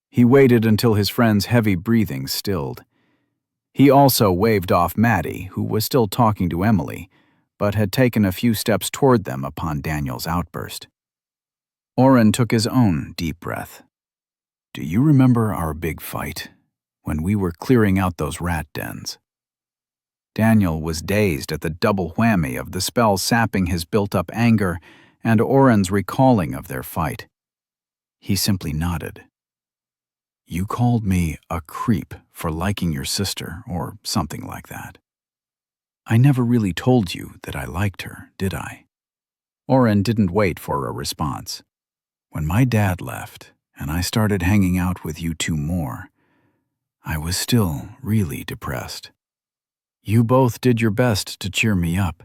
He waited until his friend's heavy breathing stilled. He also waved off Maddie, who was still talking to Emily, but had taken a few steps toward them upon Daniel's outburst. Oren took his own deep breath. "Do you remember our big fight, when we were clearing out those rat dens?" Daniel was dazed at the double whammy of the spell sapping his built-up anger and Oren's recalling of their fight. He simply nodded. "You called me a creep for liking your sister, or something like that. I never really told you that I liked her, did I?" Oren didn't wait for a response. "When my dad left, and I started hanging out with you two more, I was still really depressed. You both did your best to cheer me up.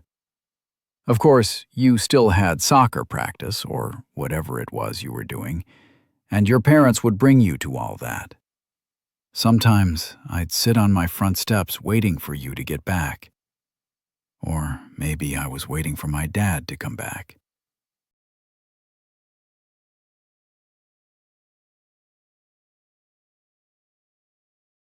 Of course, you still had soccer practice, or whatever it was you were doing, and your parents would bring you to all that.
Sometimes I'd sit on my front steps waiting for you to get back. Or maybe I was waiting for my dad to come back.